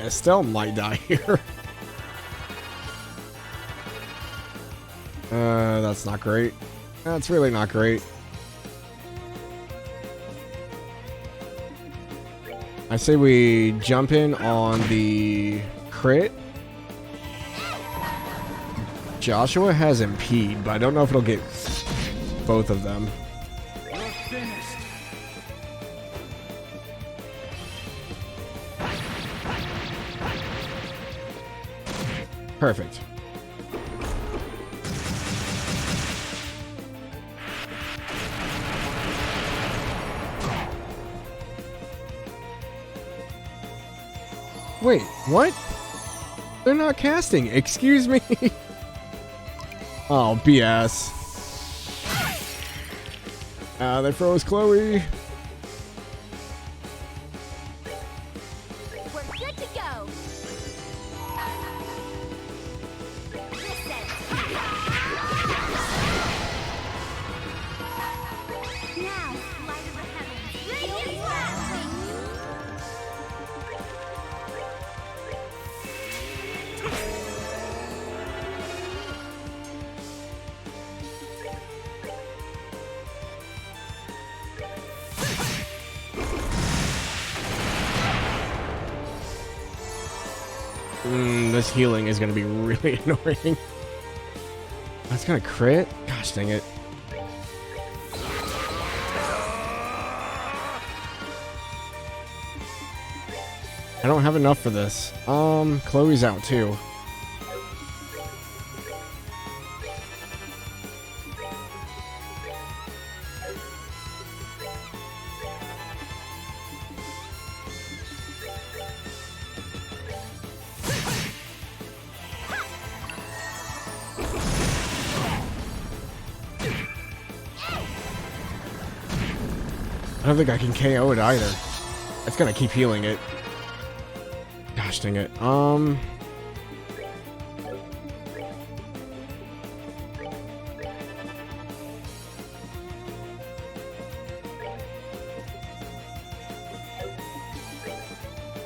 Estelle might die here. That's not great. That's really not great. I say we jump in on the crit. Joshua has impede, but I don't know if it'll get both of them. We're finished. Perfect. Wait, what? They're not casting. Excuse me. Oh, BS. They froze Chloe. We're good to go. Listen. Now, light of the heavens. Radiant blast. This healing is going to be really annoying. That's going to crit? Gosh dang it. I don't have enough for this. Chloe's out too. I don't think I can KO it either. It's gonna keep healing it. Gosh dang it. How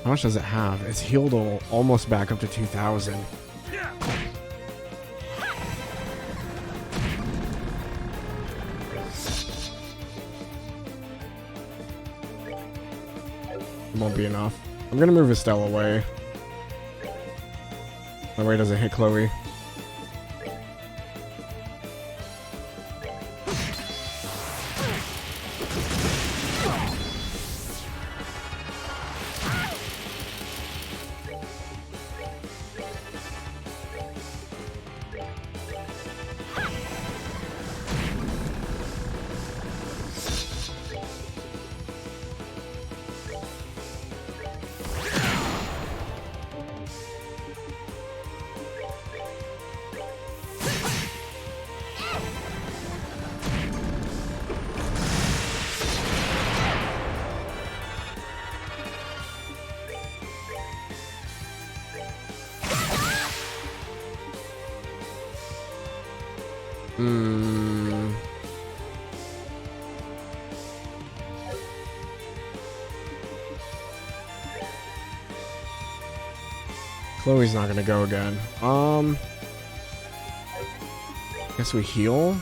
much does it have? It's healed almost back up to 2,000. Won't be enough. I'm gonna move Estelle away. That way it doesn't hit Chloe. Chloe's not gonna go again. Guess we heal.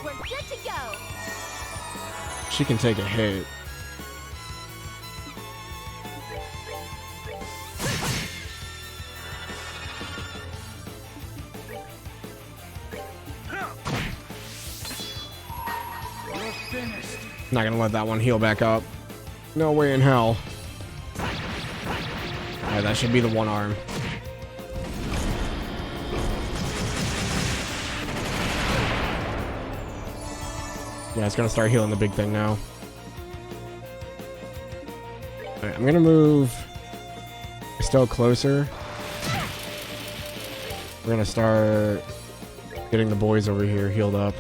We're good to go. She can take a hit. We're finished. Not gonna let that one heal back up. No way in hell. Alright, that should be the one arm. Yeah, it's gonna start healing the big thing now. Alright, I'm gonna move still closer. We're gonna start getting the boys over here healed up.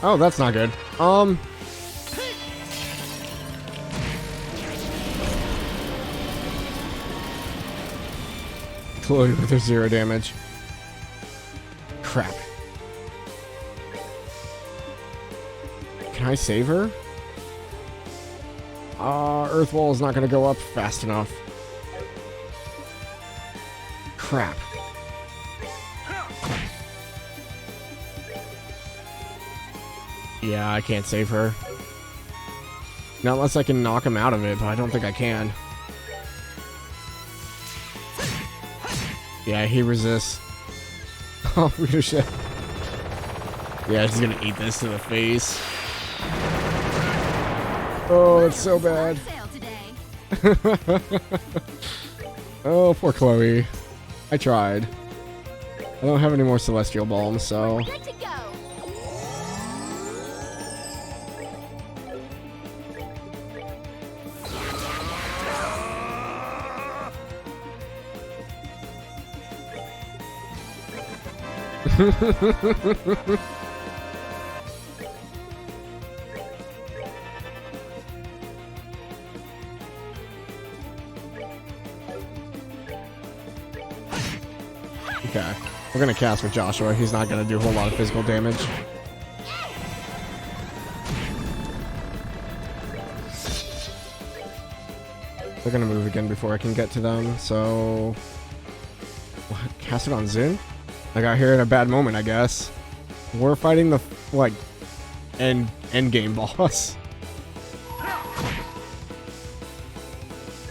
Oh, that's not good. Chloe with her 0 damage. Crap. Can I save her? Earth Wall is not going to go up fast enough. Crap. Yeah, I can't save her. Not unless I can knock him out of it, but I don't think I can. Yeah, he resists. Oh, weird shit. Yeah, he's gonna eat this to the face. Oh, it's so bad. Sale today. Oh, poor Chloe. I tried. I don't have any more Celestial Balms, so... We're good to go. Okay. We're gonna cast with Joshua. He's not gonna do a whole lot of physical damage. They're gonna move again before I can get to them, so... What? Cast it on Zin? I got here at a bad moment, I guess. We're fighting the, like, end game boss.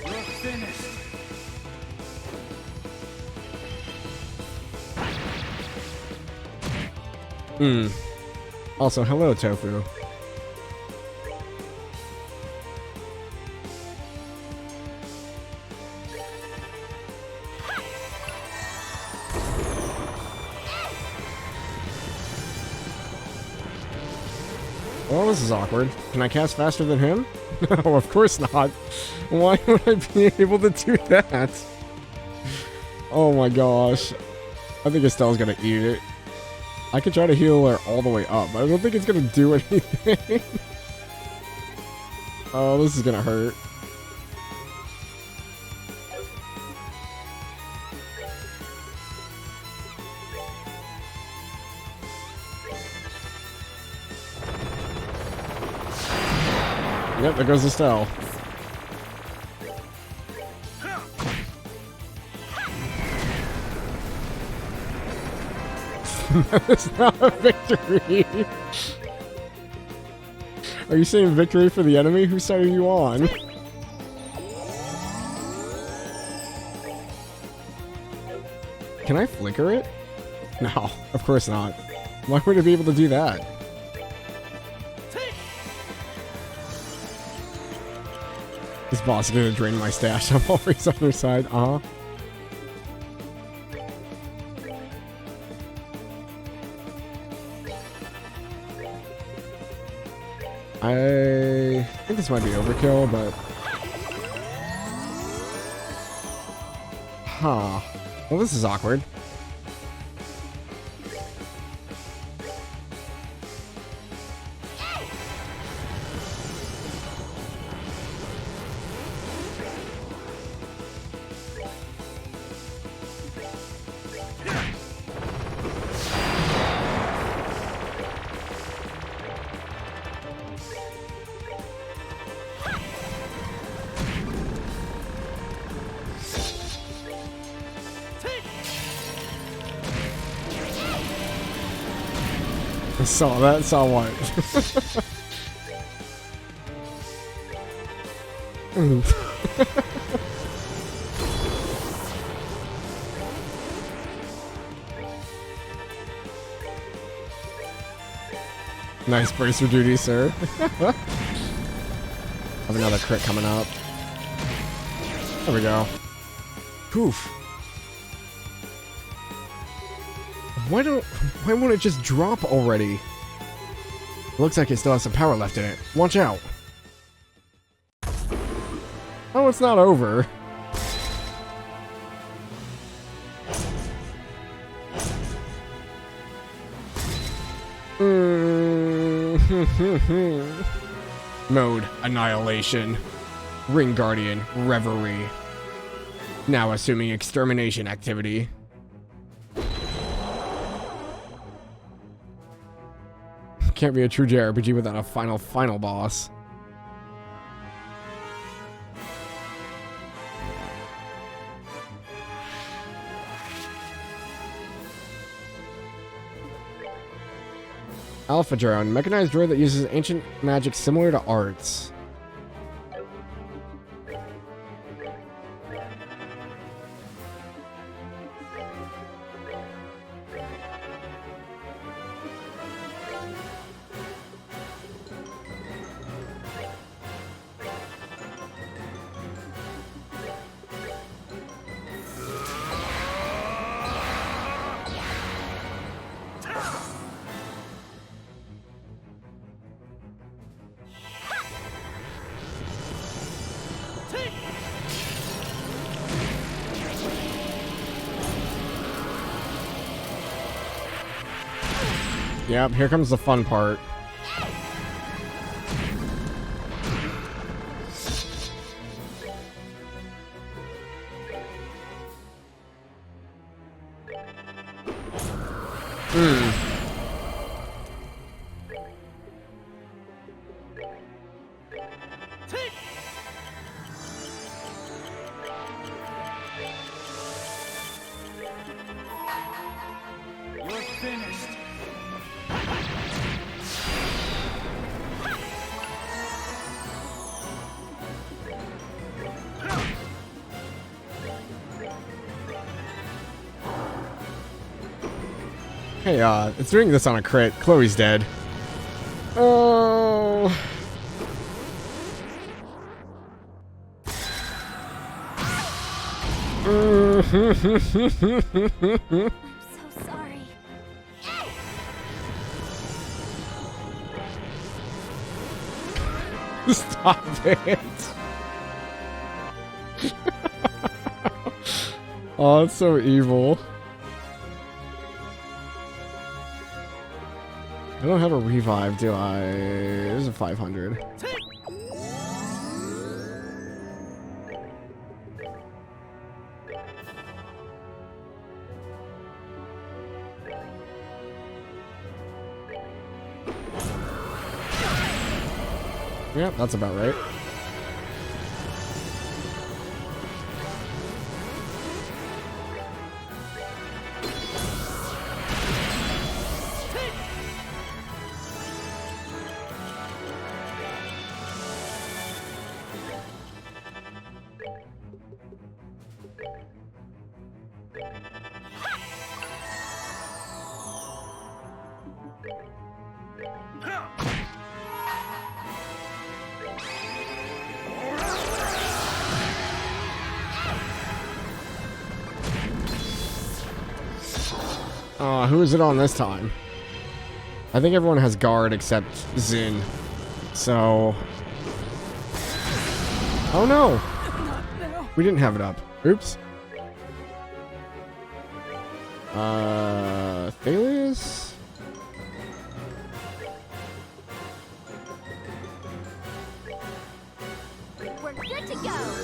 We're finished. Also, hello, Tofu. Well, this is awkward. Can I cast faster than him? No, of course not. Why would I be able to do that? Oh my gosh. I think Estelle's gonna eat it. I could try to heal her all the way up, but I don't think it's gonna do anything. Oh, this is gonna hurt. Yep, there goes Estelle. That's not a victory. Are you saying victory for the enemy? Whose side are you on? Can I flicker it? No, of course not. Why would it be able to do that? This boss is gonna drain my stash. I'm always on her side. I think this might be overkill, but... Huh. Well, this is awkward. I saw that. Saw what? Nice bracer duty, sir. Have another crit coming up. There we go. Poof. Why won't it just drop already? Looks like it still has some power left in it. Watch out. Oh, it's not over. Mode Annihilation. Ring Guardian Reverie. Now assuming extermination activity. Can't be a true JRPG without a final boss. Alpha Drone, mechanized droid that uses ancient magic similar to arts. Yep, here comes the fun part. You're finished. Hey, it's doing this on a crit. Chloe's dead. Oh. So sorry. Stop it. Oh, it's so evil. I don't have a revive, do I? There's a 500. Yep, that's about right. Who is it on this time? I think everyone has guard except Zin. So... Oh no! We didn't have it up. Oops. Thalius? We're good to go.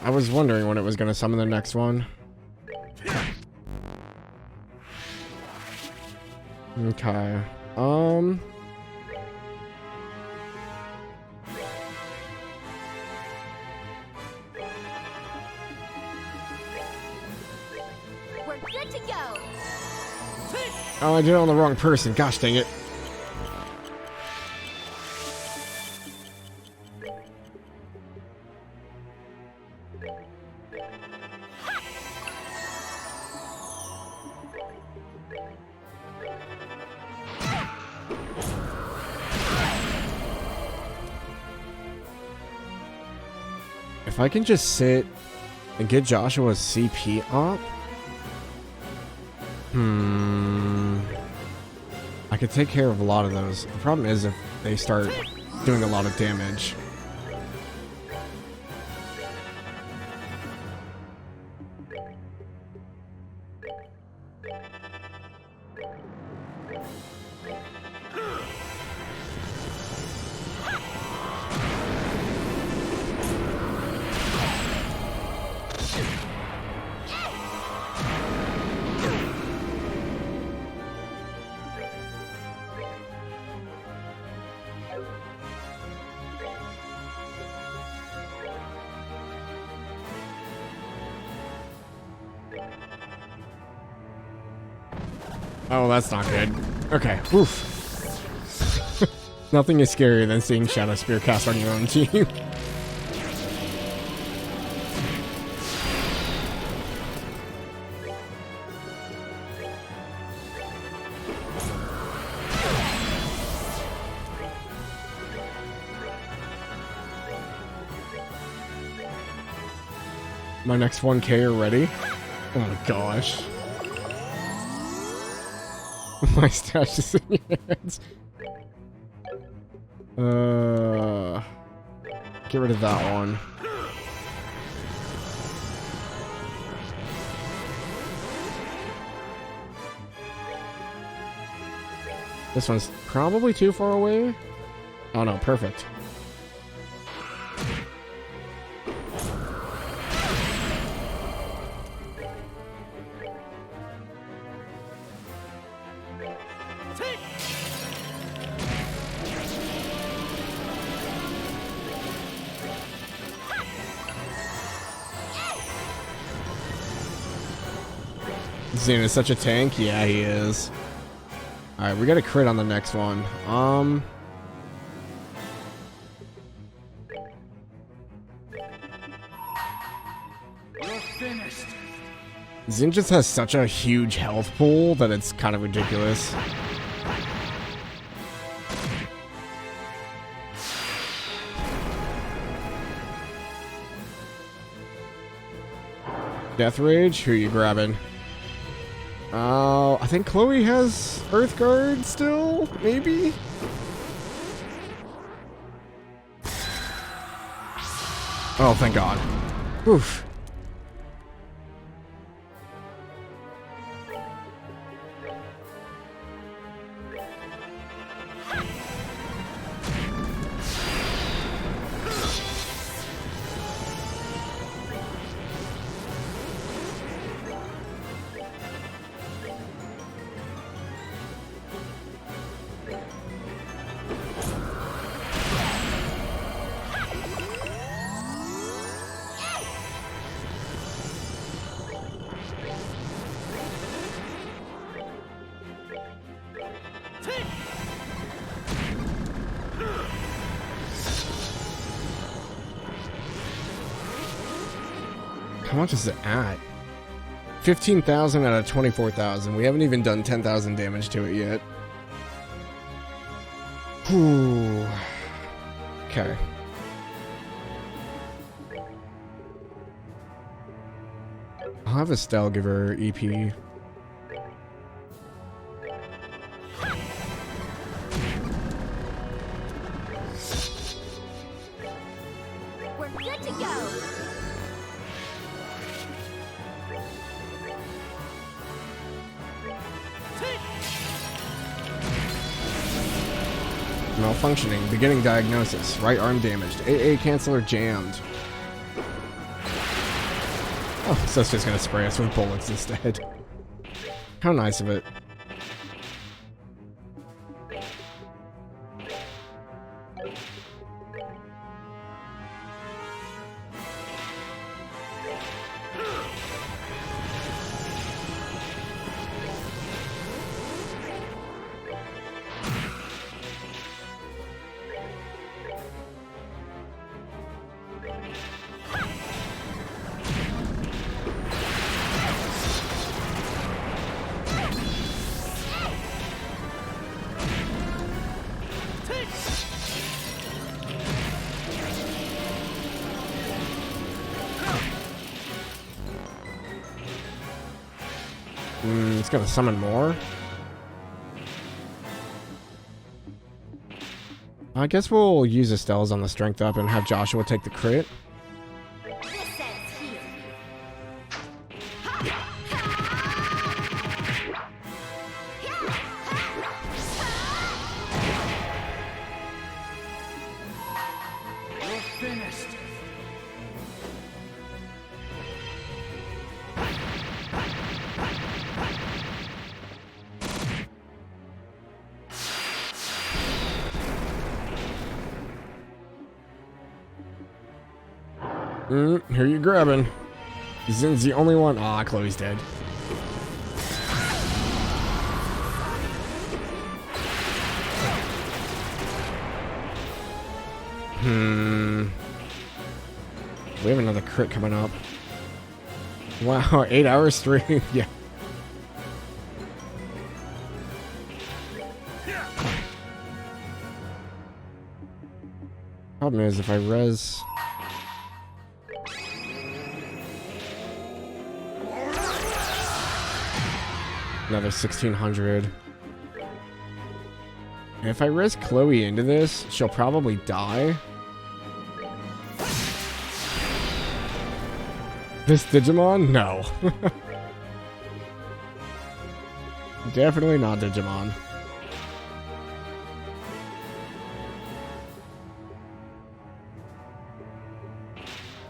I was wondering when it was going to summon the next one. Okay. Oh, I did it on the wrong person. Gosh dang it. If I can just sit and get Joshua's CP up. I could take care of a lot of those. The problem is if they start doing a lot of damage. Oh, that's not good. Okay, oof. Nothing is scarier than seeing Shadow Spear cast on your own team. My next 1K are ready. Oh my gosh. My stash is in your hands. Get rid of that one. This one's probably too far away. Oh no, perfect. Zane is such a tank. Yeah, he is. Alright, we got a crit on the next one. You're finished. Zin just has such a huge health pool that it's kind of ridiculous. Death Rage? Who are you grabbing? I think Chloe has Earth Guard still, maybe? Oh, thank God. Oof. How much is it at? 15,000 out of 24,000. We haven't even done 10,000 damage to it yet. Whew. Okay. I'll have Estelle give her EP. We're good to go. Malfunctioning. Beginning diagnosis. Right arm damaged. AA canceller jammed. Oh, so it's just gonna spray us with bullets instead. How nice of it. gonna summon more? I guess we'll use Estelle's on the strength up and have Joshua take the crit. This ends here. You're finished. Here you grabbing. Zin's the only one. Aw, Chloe's dead. We have another crit coming up. Wow, 8 hours stream. Yeah. Problem is, if I res... Another 1600. And if I res Chloe into this, she'll probably die. This Digimon? No. Definitely not Digimon.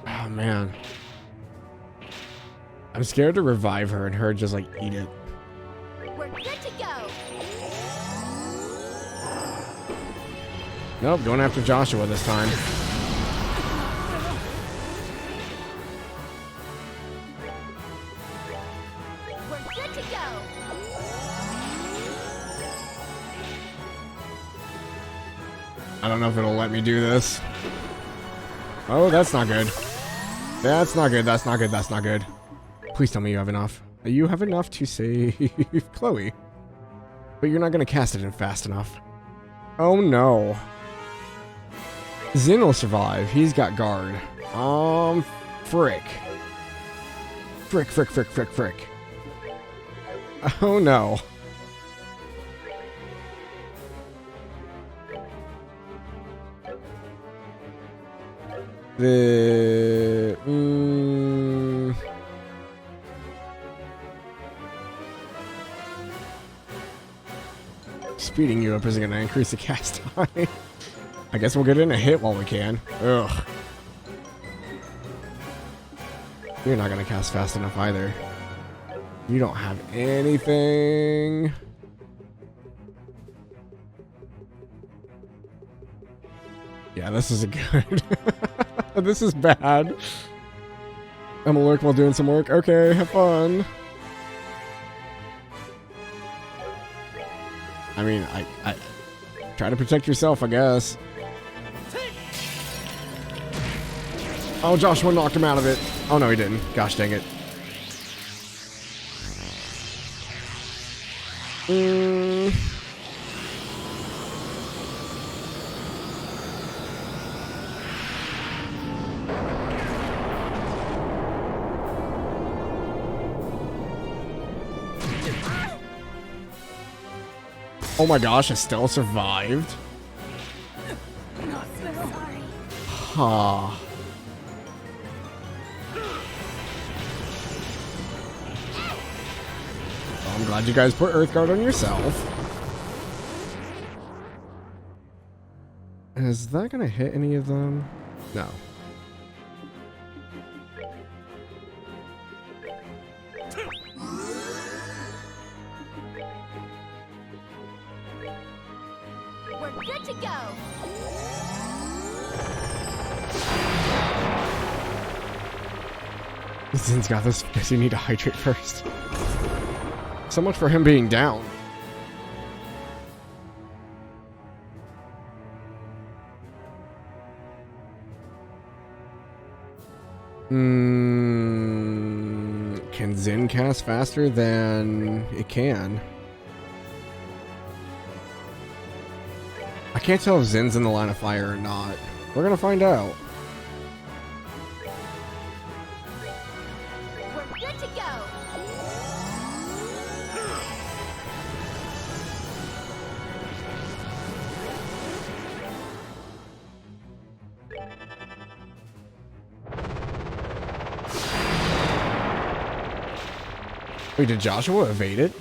Oh man. I'm scared to revive her and her just like eat it. We're good to go. Nope, going after Joshua this time. We're good to go. I don't know if it'll let me do this. Oh, that's not good. That's not good, that's not good, that's not good. Please tell me you have enough. You have enough to save Chloe. But you're not gonna cast it in fast enough. Oh no. Zin will survive. He's got guard. Frick. Frick, frick, frick, frick, frick. Oh no. Speeding you up isn't going to increase the cast time. I guess we'll get in a hit while we can. Ugh. You're not going to cast fast enough either. You don't have anything. Yeah, this isn't good. This is bad. I'm gonna lurk while doing some work. Okay, have fun. I mean, I try to protect yourself, I guess. Oh, Joshua knocked him out of it. Oh no, he didn't. Gosh dang it. Oh my gosh, Estelle survived. Sorry. Ha. Well, I'm glad you guys put Earthguard on yourself. Is that gonna hit any of them? No. We're good to go. Zin's got this. Guess you need to hydrate first. So much for him being down. Can Zin cast faster than it can? I can't tell if Zin's in the line of fire or not. We're gonna find out. We're good to go. Wait, did Joshua evade it?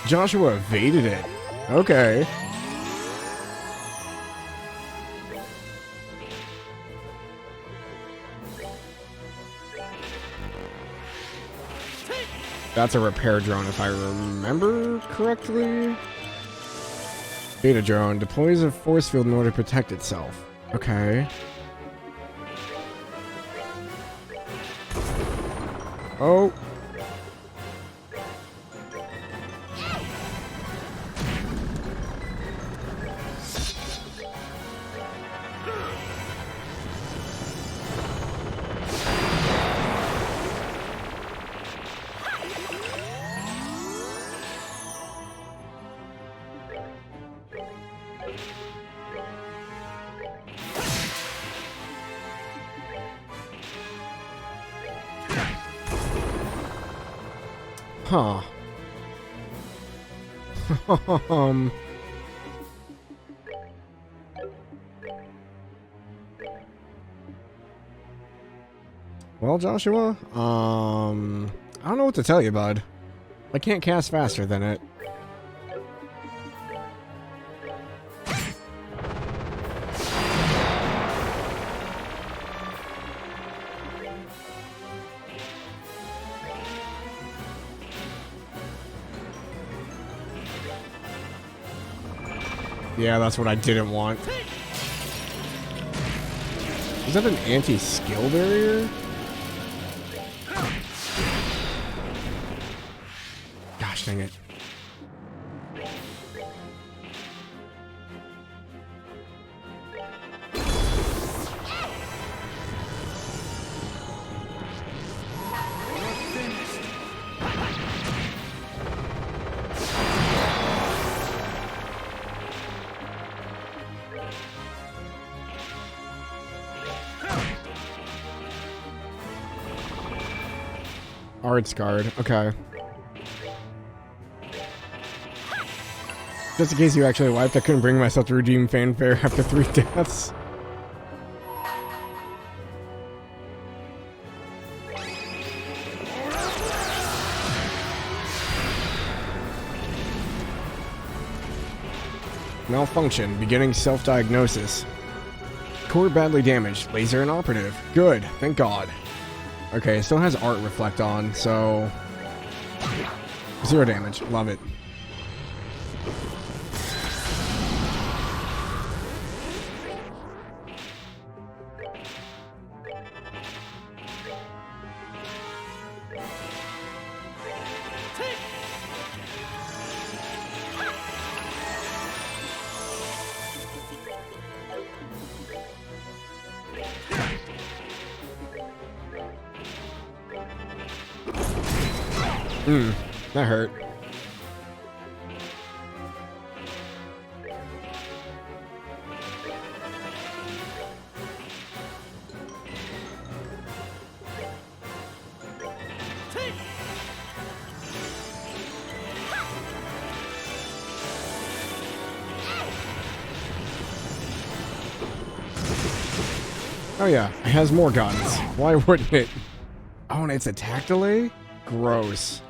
Joshua evaded it. Okay. That's a repair drone if I remember correctly. Beta drone deploys a force field in order to protect itself. Okay. Oh. Huh. Well, Joshua, I don't know what to tell you, bud. I can't cast faster than it. Yeah, that's what I didn't want. Is that an anti-skill barrier? Gosh dang it. Arts guard, okay. Just in case you actually wiped, I couldn't bring myself to redeem fanfare after 3 deaths. Malfunction, beginning self-diagnosis. Core badly damaged, laser inoperative. Good, thank God. Okay, it still has art reflect on, so 0 damage. Love it. That hurt. Oh yeah, it has more guns. Why wouldn't it? Oh, and it's attack delay? Gross.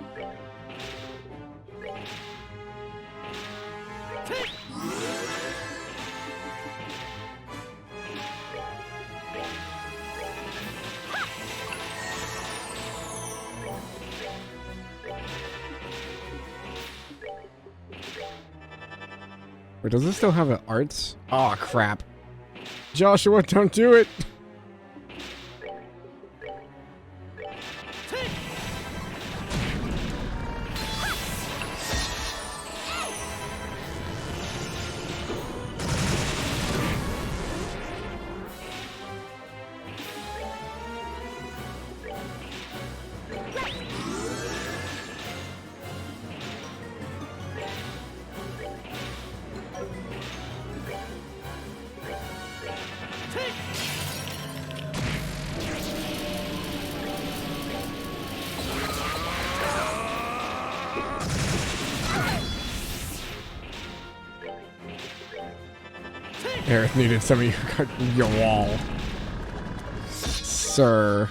Wait, does this still have an arts? Oh crap. Joshua, don't do it! Aerith needed some of your wall. Sir.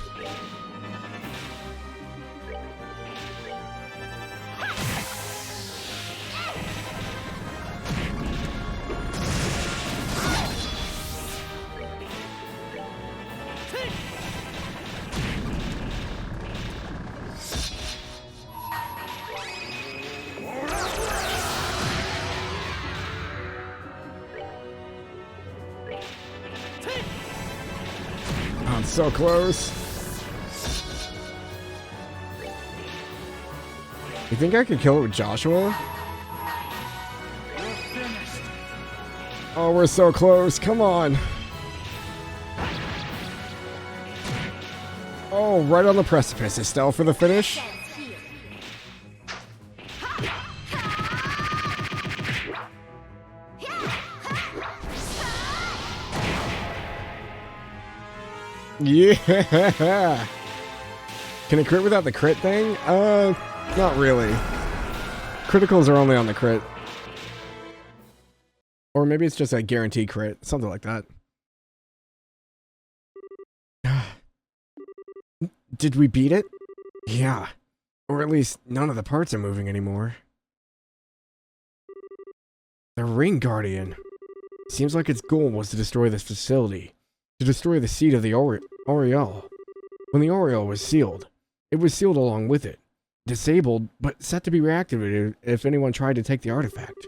So close. You think I could kill it with Joshua? You're finished. Oh, we're so close. Come on. Oh, right on the precipice. Estelle for the finish. Yeah. Can it crit without the crit thing? Not really. Criticals are only on the crit. Or maybe it's just a guaranteed crit. Something like that. Did we beat it? Yeah. Or at least none of the parts are moving anymore. The Ring Guardian. Seems like its goal was to destroy this facility. To destroy the seed of the Aureole. When the Aureole was sealed, it was sealed along with it. Disabled, but set to be reactivated if anyone tried to take the artifact.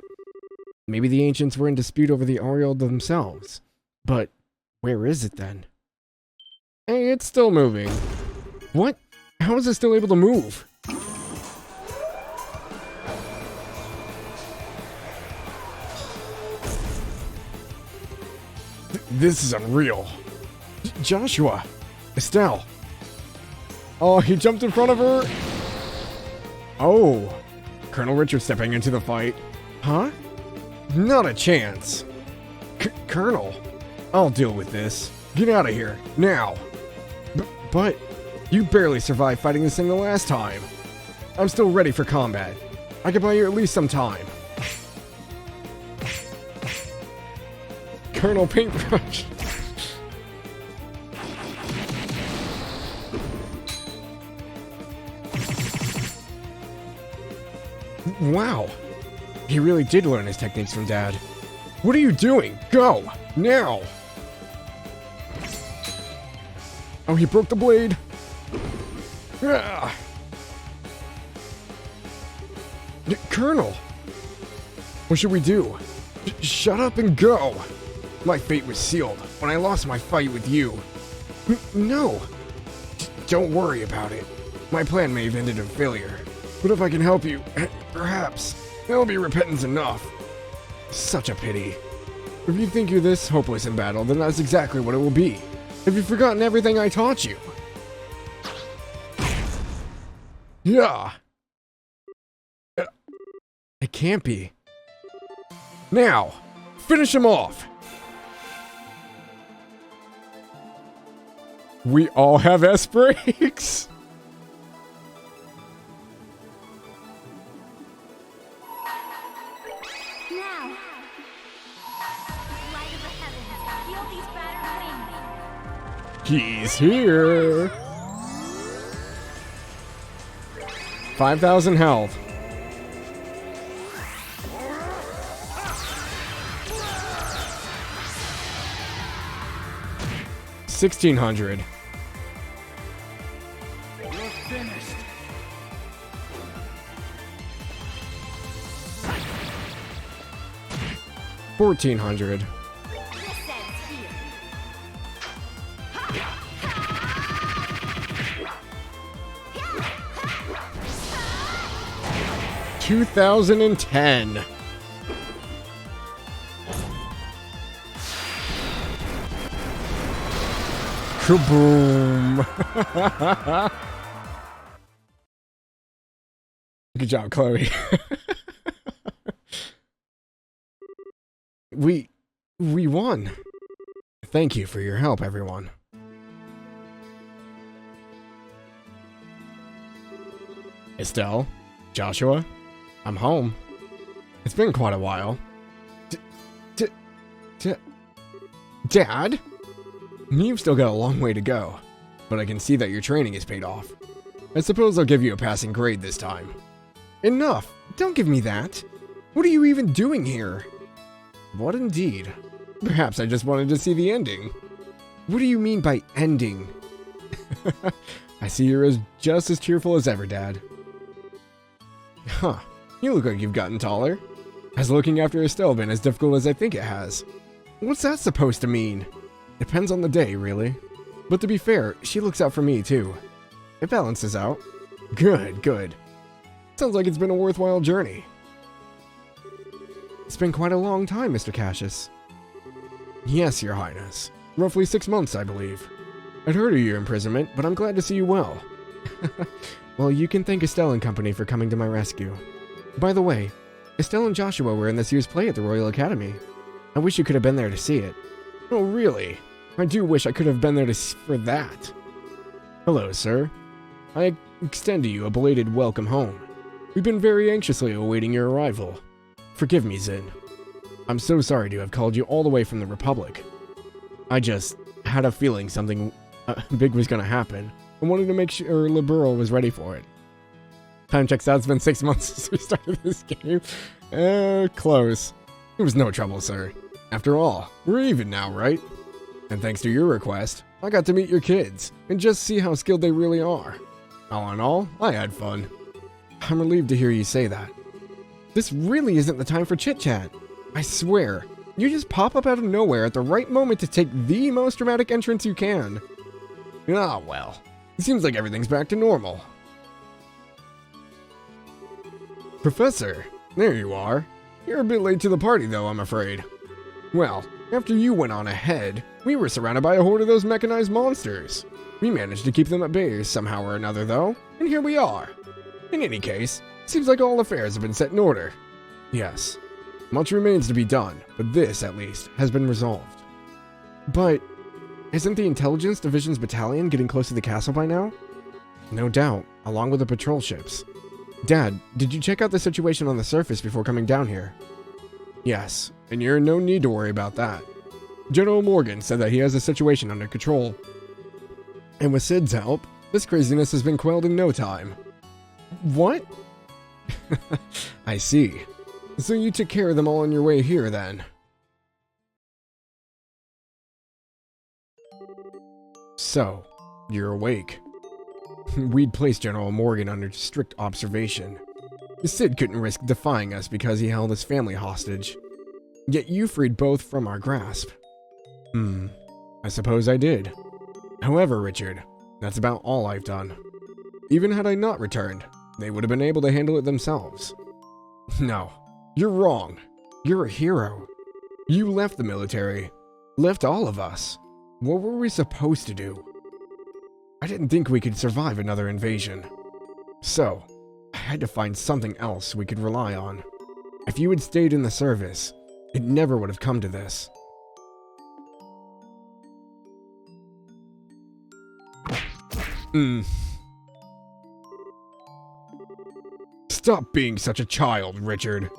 Maybe the ancients were in dispute over the Aureole themselves. But where is it then? Hey, it's still moving. What? How is it still able to move? This is unreal. Joshua! Estelle! Oh, he jumped in front of her! Oh! Colonel Richard stepping into the fight. Huh? Not a chance! Colonel! I'll deal with this. Get out of here, now! But... you barely survived fighting this thing the last time. I'm still ready for combat. I can buy you at least some time. Colonel Paintbrush! Wow! He really did learn his techniques from Dad. What are you doing? Go! Now! Oh, he broke the blade! Ah. Colonel! What should we do? Shut up and go! My fate was sealed when I lost my fight with you. No! Don't worry about it. My plan may have ended in failure. But if I can help you, perhaps, that'll be repentance enough. Such a pity. If you think you're this hopeless in battle, then that's exactly what it will be. Have you forgotten everything I taught you? Yeah. It can't be. Now, finish him off. We all have S-breaks. Now, light of the heavens, feel these battered wings. He's here. 5,000 health. $1,600. You're finished. $1,400. This ends here. 2010. Kaboom. Good job, Chloe. We won. Thank you for your help, everyone. Estelle, Joshua, I'm home. It's been quite a while. Dad? You've still got a long way to go, but I can see that your training has paid off. I suppose I'll give you a passing grade this time. Enough! Don't give me that! What are you even doing here? What indeed? Perhaps I just wanted to see the ending. What do you mean by ending? I see you're just as cheerful as ever, Dad. Huh. You look like you've gotten taller. Has looking after Estelle been as difficult as I think it has? What's that supposed to mean? Depends on the day, really. But to be fair, she looks out for me too. It balances out. Good, good. Sounds like it's been a worthwhile journey. It's been quite a long time, Mr. Cassius. Yes, Your Highness. Roughly 6 months, I believe. I'd heard of your imprisonment, but I'm glad to see you well. Well, you can thank Estelle and company for coming to my rescue. By the way, Estelle and Joshua were in this year's play at the Royal Academy. I wish you could have been there to see it. Oh, really? I do wish I could have been there for that. Hello, sir. I extend to you a belated welcome home. We've been very anxiously awaiting your arrival. Forgive me, Zin. I'm so sorry to have called you all the way from the Republic. I just had a feeling something big was going to happen. I wanted to make sure Liberal was ready for it. Time checks out, it's been 6 months since we started this game. Close. It was no trouble, sir. After all, we're even now, right? And thanks to your request, I got to meet your kids, and just see how skilled they really are. All in all, I had fun. I'm relieved to hear you say that. This really isn't the time for chit-chat. I swear, you just pop up out of nowhere at the right moment to take the most dramatic entrance you can. Ah, well. It seems like everything's back to normal. Professor, there you are. You're a bit late to the party, though, I'm afraid. Well, after you went on ahead, we were surrounded by a horde of those mechanized monsters. We managed to keep them at bay somehow or another, though, and here we are. In any case, seems like all affairs have been set in order. Yes, much remains to be done, but this, at least, has been resolved. But isn't the Intelligence Division's battalion getting close to the castle by now? No doubt, along with the patrol ships. Dad, did you check out the situation on the surface before coming down here? Yes, and you're in no need to worry about that. General Morgan said that he has the situation under control. And with Sid's help, this craziness has been quelled in no time. What? I see. So you took care of them all on your way here, then? So, you're awake. We'd placed General Morgan under strict observation. Sid couldn't risk defying us because he held his family hostage. Yet you freed both from our grasp. I suppose I did. However, Richard, that's about all I've done. Even had I not returned, they would have been able to handle it themselves. No, you're wrong. You're a hero. You left the military. Left all of us. What were we supposed to do? I didn't think we could survive another invasion. So, I had to find something else we could rely on. If you had stayed in the service, it never would have come to this. Stop being such a child, Richard.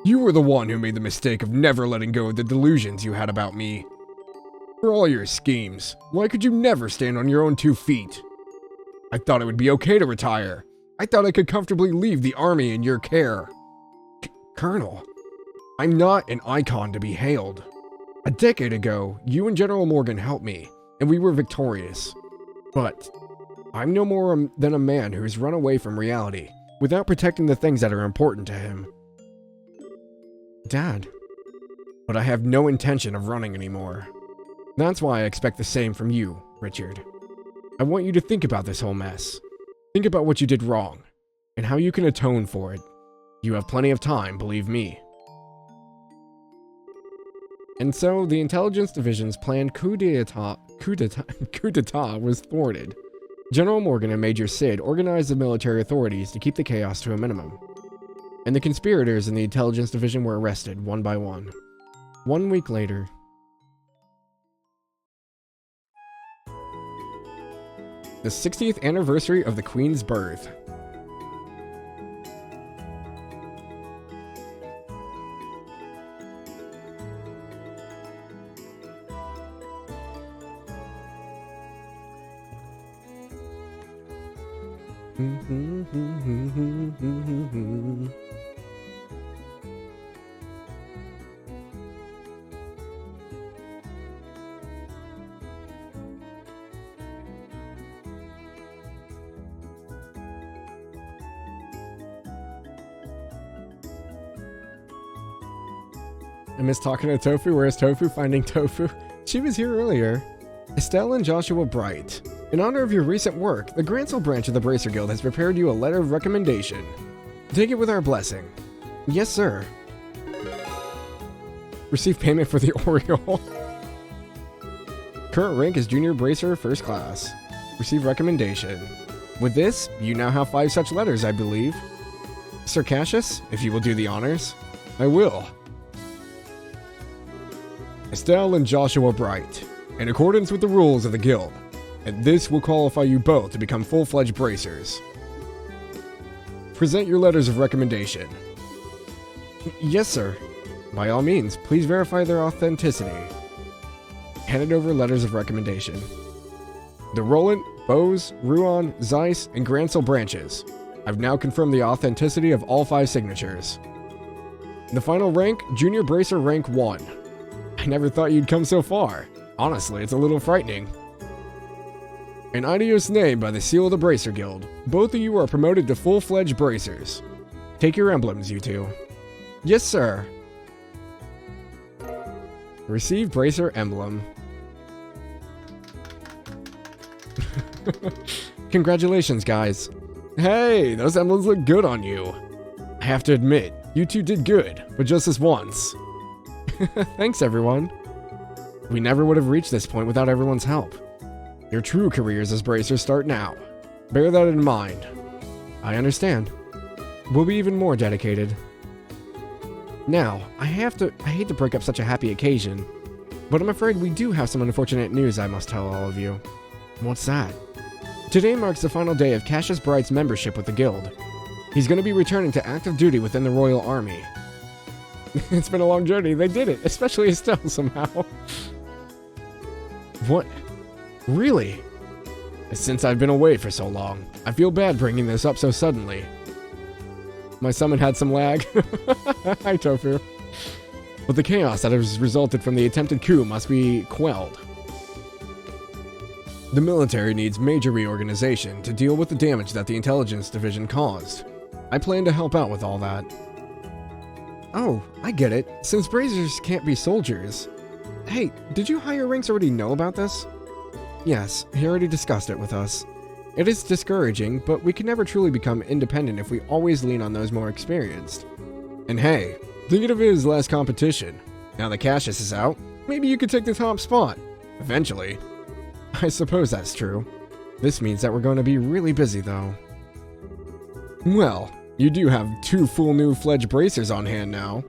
You were the one who made the mistake of never letting go of the delusions you had about me. For all your schemes, why could you never stand on your own 2 feet? I thought it would be okay to retire. I thought I could comfortably leave the army in your care. Colonel, I'm not an icon to be hailed. A decade ago, you and General Morgan helped me, and we were victorious. But I'm no more than a man who's run away from reality without protecting the things that are important to him. Dad. But I have no intention of running anymore. That's why I expect the same from you, Richard. I want you to think about this whole mess. Think about what you did wrong, and how you can atone for it. You have plenty of time, believe me. And so, the Intelligence Division's planned coup d'etat was thwarted. General Morgan and Major Sid organized the military authorities to keep the chaos to a minimum. And the conspirators in the Intelligence Division were arrested one by one. 1 week later, the 60th anniversary of the Queen's birth. I miss talking to Tofu. Where's Tofu? Finding Tofu. She was here earlier. Estelle and Joshua Bright, in honor of your recent work, the Grancel branch of the Bracer Guild has prepared you a letter of recommendation. Take it with our blessing. Yes, sir. Receive payment for the Oriole. Current rank is Junior Bracer First Class. Receive recommendation. With this, you now have 5 such letters, I believe. Sir Cassius, if you will do the honors. I will. Estelle and Joshua Bright, in accordance with the rules of the guild, and this will qualify you both to become full-fledged bracers. Present your letters of recommendation. Yes, sir. By all means, please verify their authenticity. Handed over letters of recommendation. The Roland, Bose, Ruan, Zeiss, and Grancel branches. I've now confirmed the authenticity of all 5 signatures. The final rank, Junior Bracer Rank 1. I never thought you'd come so far. Honestly, it's a little frightening. An adios name by the seal of the Bracer Guild. Both of you are promoted to full-fledged bracers. Take your emblems, you two. Yes, sir. Receive Bracer Emblem. Congratulations, guys. Hey, those emblems look good on you. I have to admit, you two did good, but just this once. Thanks, everyone. We never would have reached this point without everyone's help. Your true careers as bracers start now. Bear that in mind. I understand. We'll be even more dedicated. Now, I hate to break up such a happy occasion, but I'm afraid we do have some unfortunate news I must tell all of you. What's that? Today marks the final day of Cassius Bright's membership with the guild. He's going to be returning to active duty within the Royal Army. It's been a long journey. They did it, especially Estelle somehow. What? Really? Since I've been away for so long, I feel bad bringing this up so suddenly. My summon had some lag. Hi, Tofu. But the chaos that has resulted from the attempted coup must be quelled. The military needs major reorganization to deal with the damage that the intelligence division caused. I plan to help out with all that. Oh, I get it. Since bracers can't be soldiers. Hey, did you higher ranks already know about this? Yes, he already discussed it with us. It is discouraging, but we can never truly become independent if we always lean on those more experienced. And hey, thinking of it as less competition. Now that Cassius is out, maybe you could take the top spot. Eventually. I suppose that's true. This means that we're going to be really busy, though. Well, you do have 2 full new fledged bracers on hand now.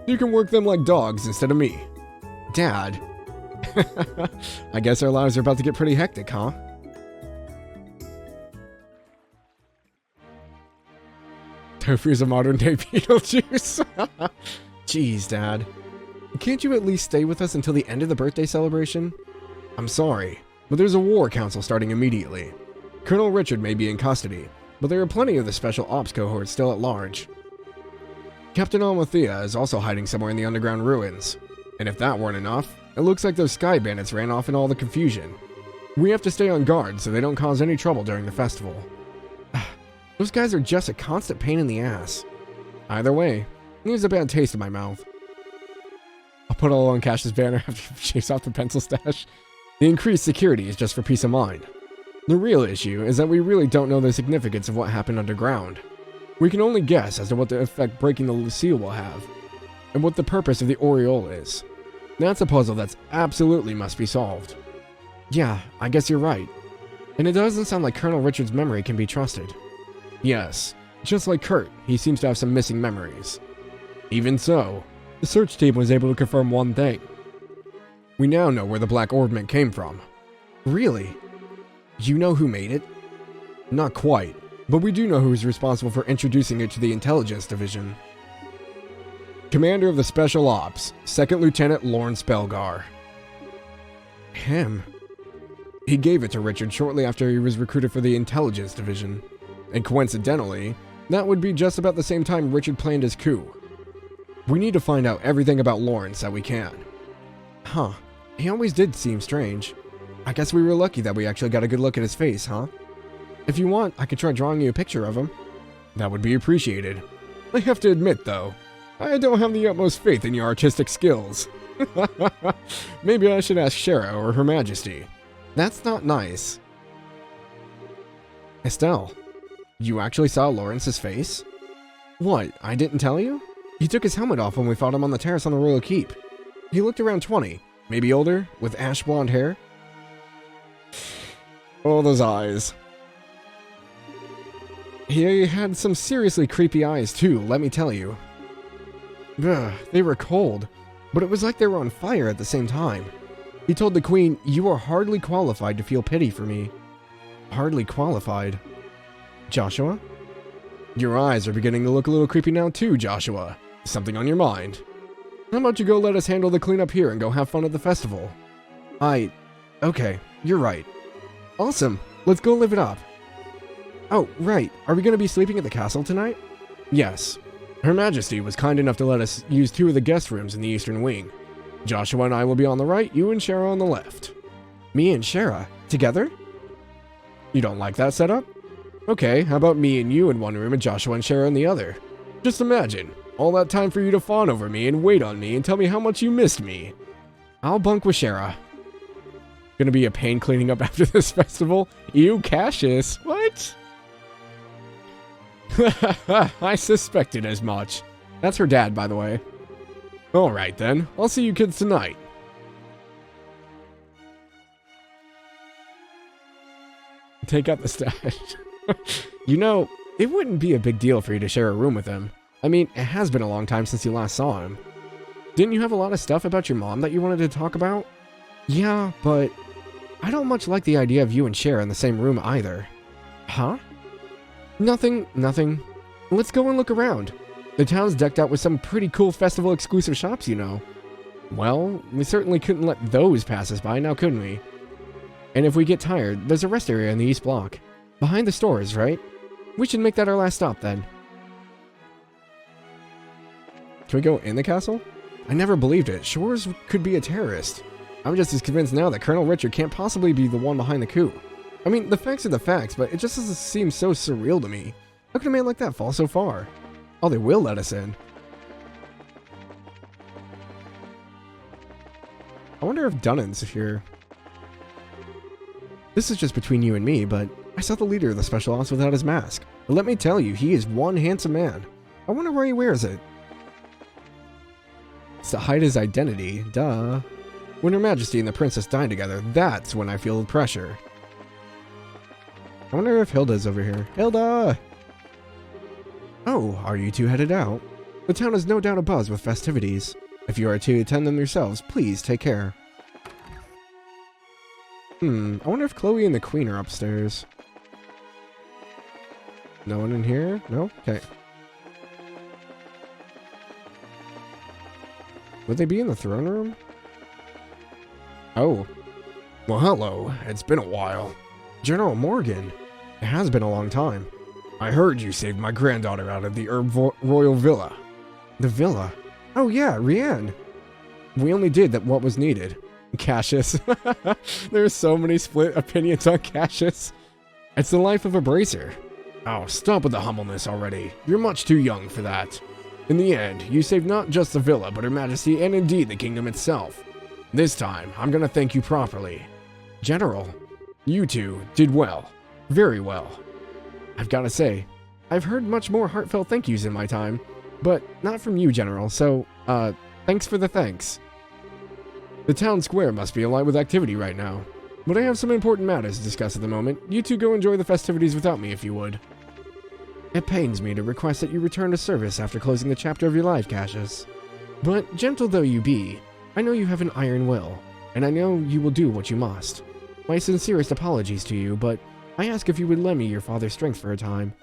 You can work them like dogs instead of me. Dad. I guess our lives are about to get pretty hectic, huh? Tofu's a modern-day Beetlejuice. Jeez, Dad. Can't you at least stay with us until the end of the birthday celebration? I'm sorry, but there's a war council starting immediately. Colonel Richard may be in custody, but there are plenty of the Special Ops cohort still at large. Captain Almathea is also hiding somewhere in the underground ruins. And if that weren't enough, it looks like those sky bandits ran off in all the confusion. We have to stay on guard so they don't cause any trouble during the festival. Those guys are just a constant pain in the ass. Either way, leaves a bad taste in my mouth. I'll put all on Cash's banner after he shaves off the pencil stash. The increased security is just for peace of mind. The real issue is that we really don't know the significance of what happened underground. We can only guess as to what the effect breaking the seal will have, and what the purpose of the Oriole is. That's a puzzle that's absolutely must be solved. Yeah, I guess you're right. And it doesn't sound like Colonel Richard's memory can be trusted. Yes, just like Kurt, he seems to have some missing memories. Even so, the search team was able to confirm one thing. We now know where the Black Orbment came from. Really? You know who made it? Not quite, but we do know who is responsible for introducing it to the Intelligence Division. Commander of the Special Ops, 2nd Lieutenant Lawrence Belgar. Him? He gave it to Richard shortly after he was recruited for the Intelligence Division. And coincidentally, that would be just about the same time Richard planned his coup. We need to find out everything about Lawrence that we can. Huh. He always did seem strange. I guess we were lucky that we actually got a good look at his face, huh? If you want, I could try drawing you a picture of him. That would be appreciated. I have to admit, though, I don't have the utmost faith in your artistic skills. Maybe I should ask Shara or Her Majesty. That's not nice. Estelle, you actually saw Lawrence's face? What, I didn't tell you? He took his helmet off when we fought him on the terrace on the Royal Keep. He looked around 20, maybe older, with ash blonde hair. Oh, those eyes. He had some seriously creepy eyes too, let me tell you. Ugh, they were cold, but it was like they were on fire at the same time. He told the Queen, "You are hardly qualified to feel pity for me." Hardly qualified. Joshua? Your eyes are beginning to look a little creepy now too, Joshua. Something on your mind? How about you go let us handle the cleanup here and go have fun at the festival? Okay, you're right. Awesome, let's go live it up. Oh, right, are we going to be sleeping at the castle tonight? Yes. Her Majesty was kind enough to let us use 2 of the guest rooms in the eastern wing. Joshua and I will be on the right, you and Shara on the left. Me and Shara? Together? You don't like that setup? Okay, how about me and you in one room and Joshua and Shara in the other? Just imagine, all that time for you to fawn over me and wait on me and tell me how much you missed me. I'll bunk with Shara. Gonna be a pain cleaning up after this festival? Ew, Cassius, what? I suspected as much. That's her dad, by the way. Alright then, I'll see you kids tonight. Take out the stash. You know, it wouldn't be a big deal for you to share a room with him. I mean, it has been a long time since you last saw him. Didn't you have a lot of stuff about your mom that you wanted to talk about? Yeah, but I don't much like the idea of you and Cher in the same room either. Huh? Nothing. Let's go and look around. The town's decked out with some pretty cool festival exclusive shops, you know. Well, we certainly couldn't let those pass us by, now couldn't we? And if we get tired, there's a rest area in the east block. Behind the stores, right? We should make that our last stop then. Can we go in the castle? I never believed it. Shores could be a terrorist. I'm just as convinced now that Colonel Richard can't possibly be the one behind the coup. I mean, the facts are the facts, but it just doesn't seem so surreal to me. How could a man like that fall so far? Oh, they will let us in. I wonder if Dunnan's here. This is just between you and me, but I saw the leader of the Special Ops without his mask. But let me tell you, he is one handsome man. I wonder where he wears it. It's to hide his identity, duh. When Her Majesty and the Princess dine together, that's when I feel the pressure. I wonder if Hilda's over here. Hilda! Oh, are you two headed out? The town is no doubt abuzz with festivities. If you are to attend them yourselves, please take care. I wonder if Chloe and the Queen are upstairs. No one in here? No? Okay. Would they be in the throne room? Oh. Well, hello. It's been a while. General Morgan. It has been a long time. I heard you saved my granddaughter out of the Royal Villa. The villa? Oh yeah, Rianne. We only did what was needed. Cassius. There's so many split opinions on Cassius. It's the life of a bracer. Oh, stop with the humbleness already. You're much too young for that. In the end, you saved not just the villa, but Her Majesty and indeed the kingdom itself. This time, I'm gonna thank you properly. General, you two did well. Very well. I've gotta say, I've heard much more heartfelt thank yous in my time, but not from you, General, so, thanks for the thanks. The town square must be alive with activity right now, but I have some important matters to discuss at the moment. You two go enjoy the festivities without me if you would. It pains me to request that you return to service after closing the chapter of your life, Cassius. But gentle though you be, I know you have an iron will, and I know you will do what you must. My sincerest apologies to you, but I ask if you would lend me your father's strength for a time.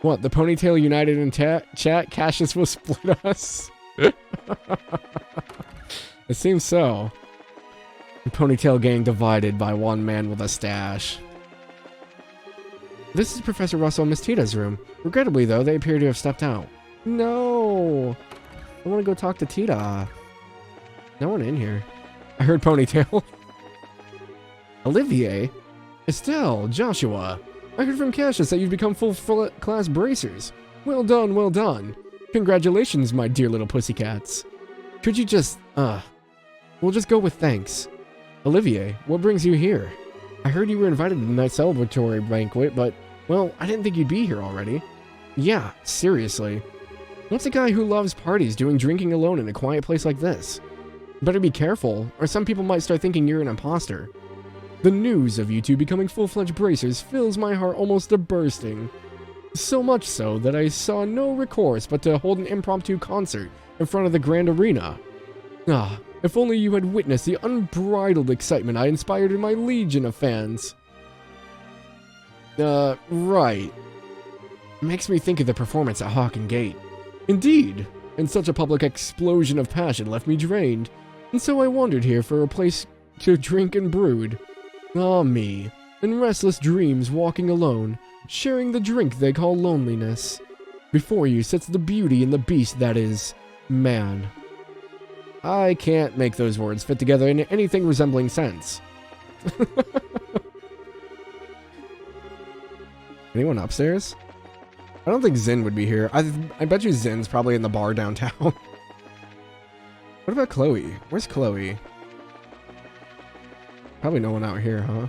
What, the Ponytail United in chat? Cassius will split us? It seems so. The Ponytail gang divided by one man with a stash. This is Professor Russell and Miss Tita's room. Regrettably, though, they appear to have stepped out. No! I want to go talk to Tita. No one in here. I heard Ponytail. Olivier? Estelle, Joshua. I heard from Cassius that you've become full-class bracers. Well done, well done. Congratulations, my dear little pussycats. Could you just, we'll just go with thanks. Olivier, what brings you here? I heard you were invited to the night celebratory banquet, but, well, I didn't think you'd be here already. Yeah, seriously. What's a guy who loves parties doing drinking alone in a quiet place like this? Better be careful, or some people might start thinking you're an imposter. The news of you two becoming full-fledged bracers fills my heart almost to bursting. So much so that I saw no recourse but to hold an impromptu concert in front of the Grand Arena. Ah, if only you had witnessed the unbridled excitement I inspired in my legion of fans. Right. Makes me think of the performance at Hawk and Gate. Indeed, and such a public explosion of passion left me drained, and so I wandered here for a place to drink and brood. Ah me, in restless dreams walking alone, sharing the drink they call loneliness. Before you sits the beauty and the beast that is man. I can't make those words fit together in anything resembling sense. Anyone upstairs? I don't think Zin would be here. I bet you Zin's probably in the bar downtown. What about Chloe? Where's Chloe? Probably no one out here, huh?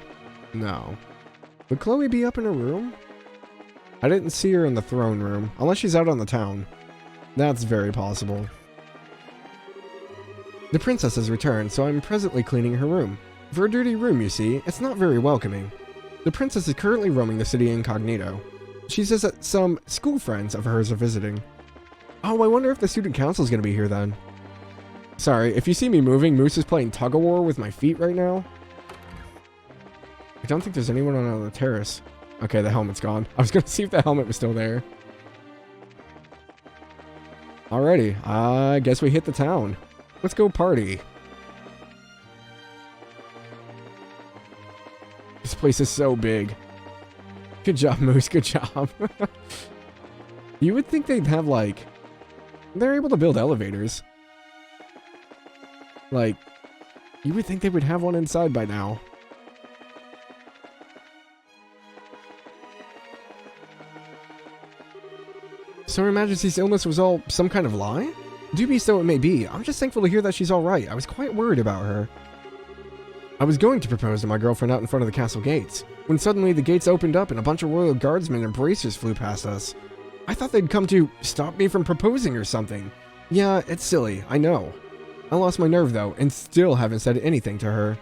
No. Would Chloe be up in her room? I didn't see her in the throne room, unless she's out on the town. That's very possible. The princess has returned, so I'm presently cleaning her room. For a dirty room, you see, it's not very welcoming. The princess is currently roaming the city incognito. She says that some school friends of hers are visiting. Oh, I wonder if the student council is going to be here then. Sorry, if you see me moving, Moose is playing tug-of-war with my feet right now. I don't think there's anyone on the terrace. Okay, the helmet's gone. I was going to see if the helmet was still there. Alrighty, I guess we hit the town. Let's go party. This place is so big. Good job, Moose. Good job. You would think they'd have, like... They're able to build elevators. Like, you would think they would have one inside by now. So Her Majesty's illness was all some kind of lie? Dubious though it may be, I'm just thankful to hear that she's alright. I was quite worried about her. I was going to propose to my girlfriend out in front of the castle gates, when suddenly the gates opened up and a bunch of royal guardsmen and bracers flew past us. I thought they'd come to stop me from proposing or something. Yeah, it's silly, I know. I lost my nerve though, and still haven't said anything to her.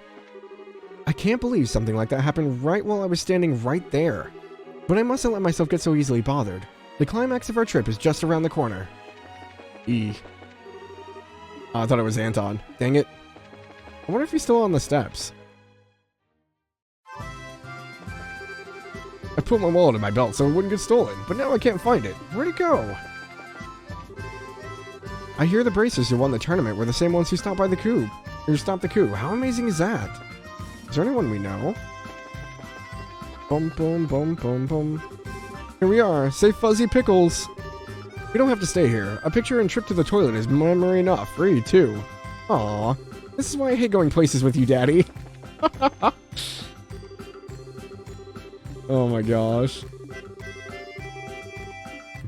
I can't believe something like that happened right while I was standing right there. But I mustn't let myself get so easily bothered. The climax of our trip is just around the corner. Oh, I thought it was Anton. Dang it. I wonder if he's still on the steps. I put my wallet in my belt so it wouldn't get stolen, but now I can't find it. Where'd it go? I hear the bracers who won the tournament were the same ones who stopped by the coup. Or stopped the coup. How amazing is that? Is there anyone we know? Bum bum bum bum bum. Here we are. Say Fuzzy Pickles. We don't have to stay here. A picture and trip to the toilet is memory enough. Free, too. Aw. This is why I hate going places with you, Daddy. Oh my gosh.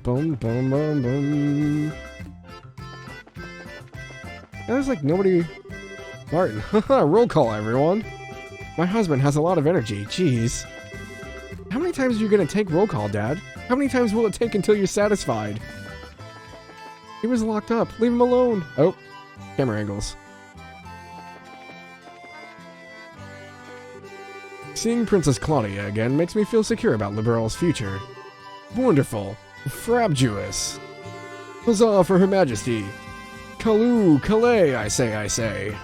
Boom, boom, boom, boom. There's like nobody... Martin. Roll call, everyone. My husband has a lot of energy. Jeez. How many times are you going to take roll call, Dad? How many times will it take until you're satisfied? He was locked up. Leave him alone. Oh. Camera angles. Seeing Princess Claudia again makes me feel secure about Liberal's future. Wonderful. Frabjous. Huzzah for Her Majesty. Kaloo, Calais, I say.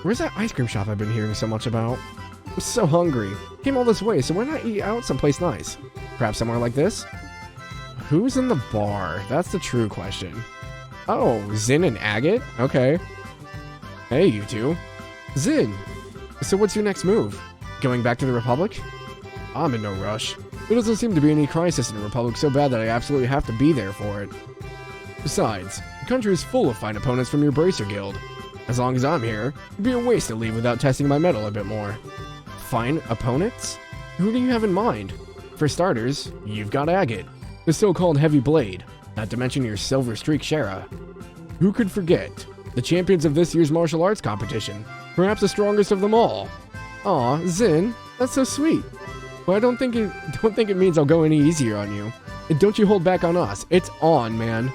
Where's that ice cream shop I've been hearing so much about? I'm so hungry. Came all this way, so why not eat out someplace nice? Perhaps somewhere like this? Who's in the bar? That's the true question. Oh, Zin and Agate? Okay. Hey, you two. Zin. So what's your next move? Going back to the Republic? I'm in no rush. There doesn't seem to be any crisis in the Republic so bad that I absolutely have to be there for it. Besides, the country is full of fine opponents from your Bracer Guild. As long as I'm here, it'd be a waste to leave without testing my mettle a bit more. Fine opponents? Who do you have in mind? For starters, you've got Agate, the so-called Heavy Blade, not to mention your Silver Streak Shara. Who could forget? The champions of this year's martial arts competition. Perhaps the strongest of them all. Aw, Zin, that's so sweet. But I don't think it means I'll go any easier on you. And don't you hold back on us. It's on, man.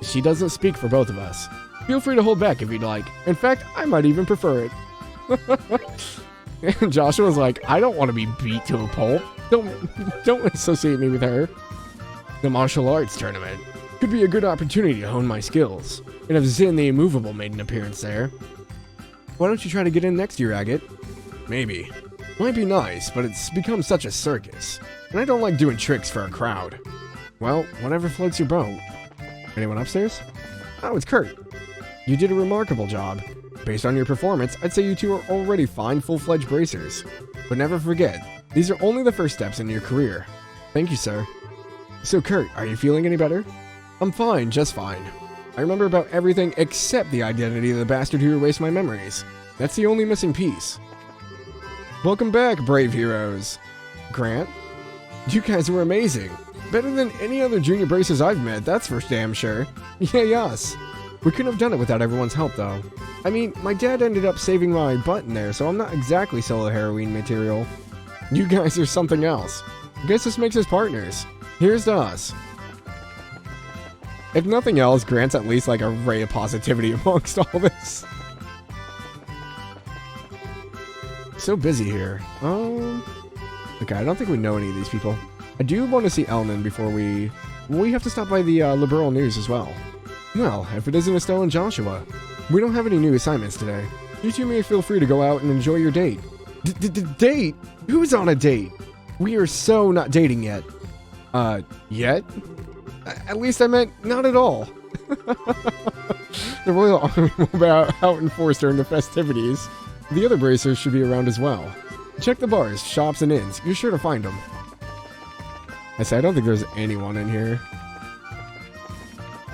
She doesn't speak for both of us. Feel free to hold back if you'd like. In fact, I might even prefer it. And Joshua's like, I don't want to be beat to a pulp. Don't associate me with her. The martial arts tournament could be a good opportunity to hone my skills. And if Zin the Immovable made an appearance there. Why don't you try to get in next year, Agate? Maybe. Might be nice, but it's become such a circus. And I don't like doing tricks for a crowd. Well, whatever floats your boat. Anyone upstairs? Oh, it's Kurt. You did a remarkable job. Based on your performance, I'd say you two are already fine, full-fledged bracers. But never forget, these are only the first steps in your career. Thank you, sir. So, Kurt, are you feeling any better? I'm fine, just fine. I remember about everything except the identity of the bastard who erased my memories. That's the only missing piece. Welcome back, brave heroes. Grant? You guys were amazing. Better than any other junior bracers I've met, that's for damn sure. Yay us. We couldn't have done it without everyone's help, though. I mean, my dad ended up saving my butt in there, so I'm not exactly solo heroine material. You guys are something else. I guess this makes us partners. Here's to us. If nothing else, Grant's at least like a ray of positivity amongst all this. So busy here. Okay, I don't think we know any of these people. I do want to see Elnan before we have to stop by the Liberal News as well. Well, if it isn't Estelle and Joshua. We don't have any new assignments today. You two may feel free to go out and enjoy your date. Date? Who's on a date? We are so not dating yet. Yet? At least I meant not at all. The Royal Army will be out in force during the festivities. The other bracers should be around as well. Check the bars, shops, and inns. You're sure to find them. I say I don't think there's anyone in here.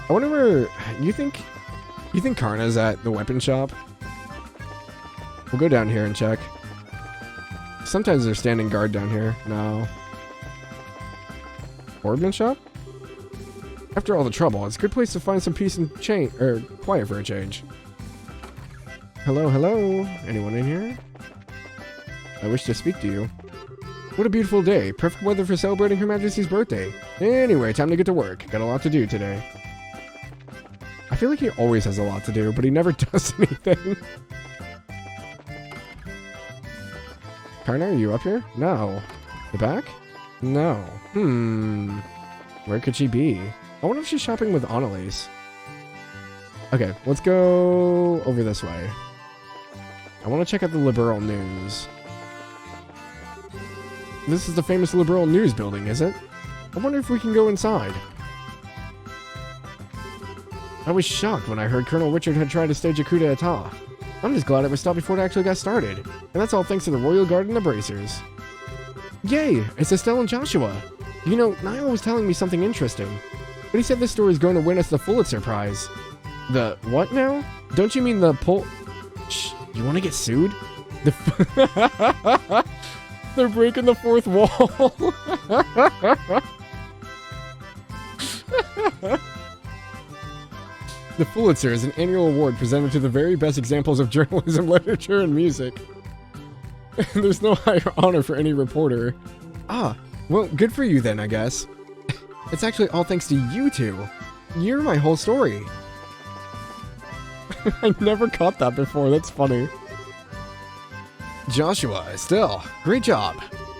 I wonder where... You think Karna's at the weapon shop? We'll go down here and check. Sometimes they're standing guard down here. No. Boardman shop? After all the trouble, it's a good place to find some peace and quiet for a change. Hello, hello. Anyone in here? I wish to speak to you. What a beautiful day. Perfect weather for celebrating Her Majesty's birthday. Anyway, time to get to work. Got a lot to do today. I feel like he always has a lot to do, but he never does anything. Karna, are you up here? No. The back? No. Where could she be? I wonder if she's shopping with Annalise. Okay, let's go over this way. I want to check out the Liberal News. This is the famous Liberal News building, is it? I wonder if we can go inside. I was shocked when I heard Colonel Richard had tried to stage a coup d'etat. I'm just glad it was stopped before it actually got started. And that's all thanks to the Royal Guard and the Bracers. Yay! It's Estelle and Joshua. You know, Niall was telling me something interesting. But he said this story is going to win us the Pulitzer Prize. The what now? Don't you mean the Shh, you want to get sued? They're breaking the fourth wall. The Pulitzer is an annual award presented to the very best examples of journalism, literature, and music. There's no higher honor for any reporter. Ah, well, good for you then, I guess. It's actually all thanks to you two. You're my whole story. I never caught that before, that's funny. Joshua, Estelle, great job.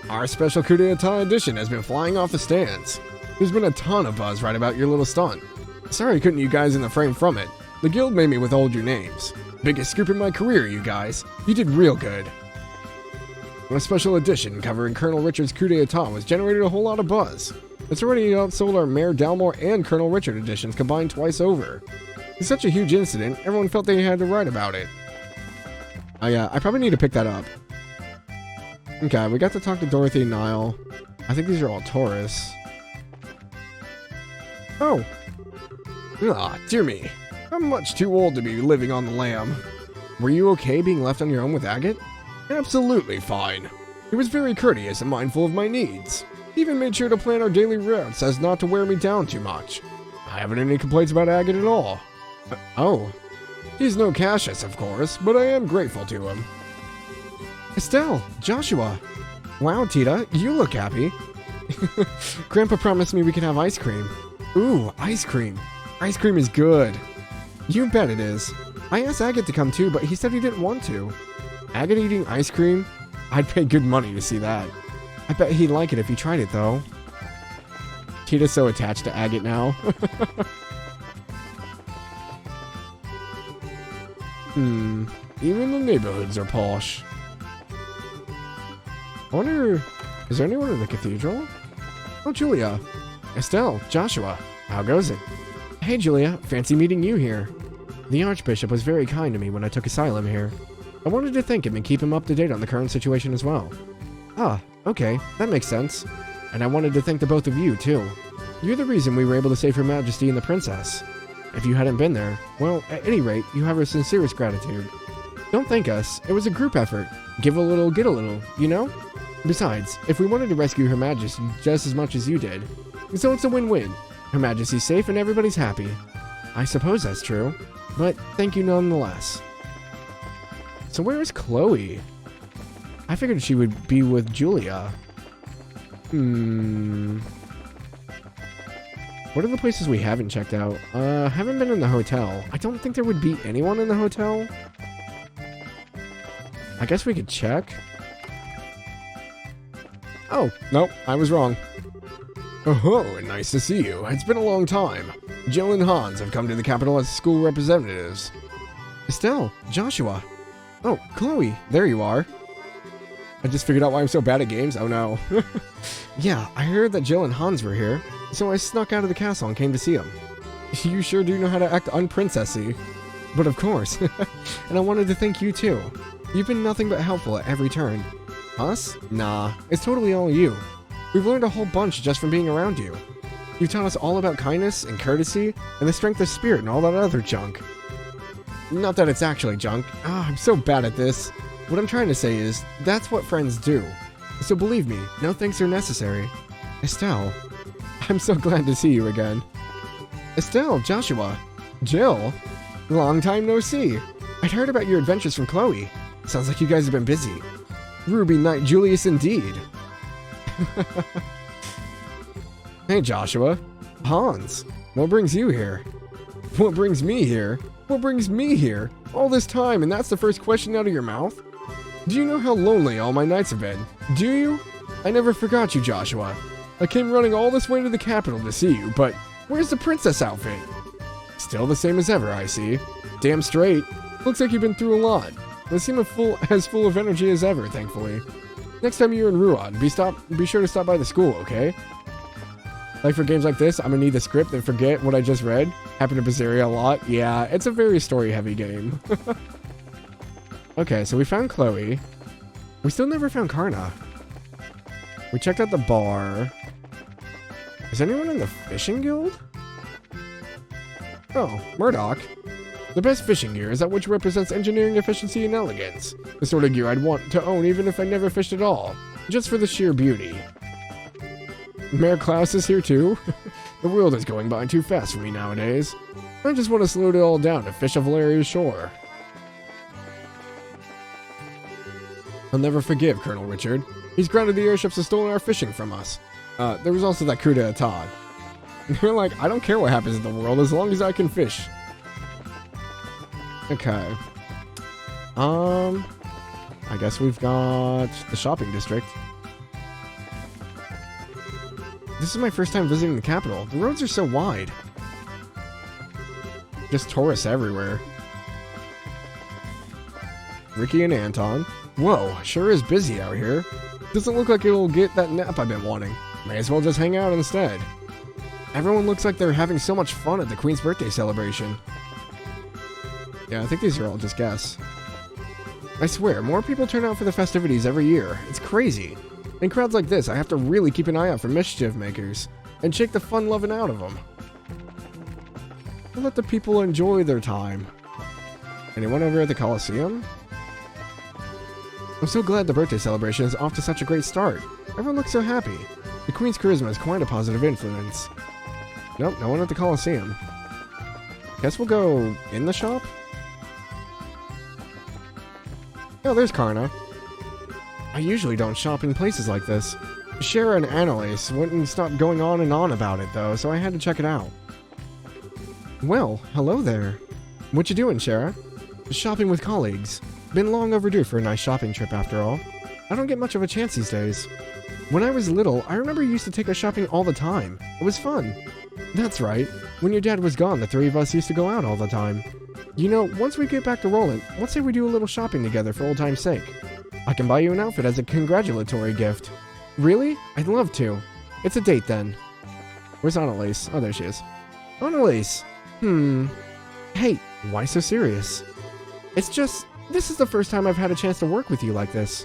Our special coup d'etat edition has been flying off the stands. There's been a ton of buzz right about your little stunt. Sorry I couldn't you guys in the frame from it. The guild made me withhold your names. Biggest scoop in my career, you guys. You did real good. A special edition covering Colonel Richard's coup d'etat was generated a whole lot of buzz. It's already outsold our Mayor Jalmoc and Colonel Richard editions combined twice over. It's such a huge incident, everyone felt they had to write about it. I probably need to pick that up. Okay, we got to talk to Dorothy and Niall. I think these are all tourists. Oh. Ah, dear me. I'm much too old to be living on the lam. Were you okay being left on your own with Agate? Absolutely fine. He was very courteous and mindful of my needs. He even made sure to plan our daily routes as not to wear me down too much. I haven't any complaints about Agate at all. Oh. He's no Cassius, of course, but I am grateful to him. Estelle, Joshua. Wow, Tita, you look happy. Grandpa promised me we could have ice cream. Ooh, ice cream. Ice cream is good. You bet it is. I asked Agate to come too, but he said he didn't want to. Agate eating ice cream? I'd pay good money to see that. I bet he'd like it if he tried it, though. Tita's so attached to Agate now. Even the neighborhoods are posh. I wonder, is there anyone in the cathedral? Oh, Julia. Estelle, Joshua, how goes it? Hey, Julia, fancy meeting you here. The Archbishop was very kind to me when I took asylum here. I wanted to thank him and keep him up to date on the current situation as well. Ah, okay, that makes sense. And I wanted to thank the both of you, too. You're the reason we were able to save Her Majesty and the Princess. If you hadn't been there, well, at any rate, you have our sincerest gratitude. Don't thank us, it was a group effort. Give a little, get a little, you know? Besides, if we wanted to rescue Her Majesty just as much as you did, so it's a win-win. Her Majesty's safe and everybody's happy. I suppose that's true, but thank you nonetheless. So where is Chloe? I figured she would be with Julia. What are the places we haven't checked out? Haven't been in the hotel. I don't think there would be anyone in the hotel. I guess we could check. Oh, nope, I was wrong. Oh, nice to see you. It's been a long time. Jill and Hans have come to the capital as school representatives. Estelle, Joshua. Oh, Chloe, there you are. I just figured out why I'm so bad at games. Oh no. Yeah, I heard that Jill and Hans were here, so I snuck out of the castle and came to see them. You sure do know how to act unprincessy. But of course. And I wanted to thank you too. You've been nothing but helpful at every turn. Us? Nah, it's totally all you. We've learned a whole bunch just from being around you. You've taught us all about kindness and courtesy and the strength of spirit and all that other junk. Not that it's actually junk. I'm so bad at this. What I'm trying to say is, that's what friends do. So believe me, no thanks are necessary. Estelle, I'm so glad to see you again. Estelle, Joshua, Jill, long time no see. I'd heard about your adventures from Chloe. Sounds like you guys have been busy. Ruby Knight Julius indeed. Hey Joshua, Hans, what brings you here? What brings me here? What brings me here? All this time and that's the first question out of your mouth? Do you know how lonely all my nights have been? Do you? I never forgot you, Joshua. I came running all this way to the capital to see you, but where's the princess outfit? Still the same as ever, I see. Damn straight. Looks like you've been through a lot. You seem as full of energy as ever, thankfully. Next time you're in Ruan, be sure to stop by the school, okay? Like for games like this, I'm gonna need the script and forget what I just read. Happened to Bizarria a lot. Yeah, it's a very story-heavy game. Okay, so we found Chloe. We still never found Karna. We checked out the bar. Is anyone in the fishing guild? Oh, Murdoch. The best fishing gear is that which represents engineering efficiency and elegance. The sort of gear I'd want to own even if I never fished at all. Just for the sheer beauty. Mayor Klaus is here too? The world is going by too fast for me nowadays. I just want to slow it all down to fish a Valeria's shore. I'll never forgive Colonel Richard. He's grounded the airships and stolen our fishing from us. There was also that coup d'etat. You're like, I don't care what happens in the world as long as I can fish. Okay. I guess we've got the shopping district. This is my first time visiting the capital. The roads are so wide. Just tourists everywhere. Ricky and Anton. Whoa, sure is busy out here. Doesn't look like it'll get that nap I've been wanting. May as well just hang out instead. Everyone looks like they're having so much fun at the Queen's birthday celebration. Yeah, I think these are all just guests. I swear, more people turn out for the festivities every year. It's crazy. In crowds like this, I have to really keep an eye out for mischief makers and shake the fun-loving out of them. I'll let the people enjoy their time. Anyone over at the Coliseum? I'm so glad the birthday celebration is off to such a great start. Everyone looks so happy. The Queen's charisma is quite a positive influence. Nope, no one at the Coliseum. Guess we'll go in the shop? Oh, there's Karna. I usually don't shop in places like this. Shara and Annalise wouldn't stop going on and on about it, though, so I had to check it out. Well, hello there. What you doing, Shara? Shopping with colleagues. Been long overdue for a nice shopping trip, after all. I don't get much of a chance these days. When I was little, I remember you used to take us shopping all the time. It was fun. That's right. When your dad was gone, the three of us used to go out all the time. You know, once we get back to rolling, let's say we do a little shopping together for old time's sake. I can buy you an outfit as a congratulatory gift. Really? I'd love to. It's a date then. Where's Annalise? Oh, there she is. Annalise! Hey, why so serious? It's just, this is the first time I've had a chance to work with you like this.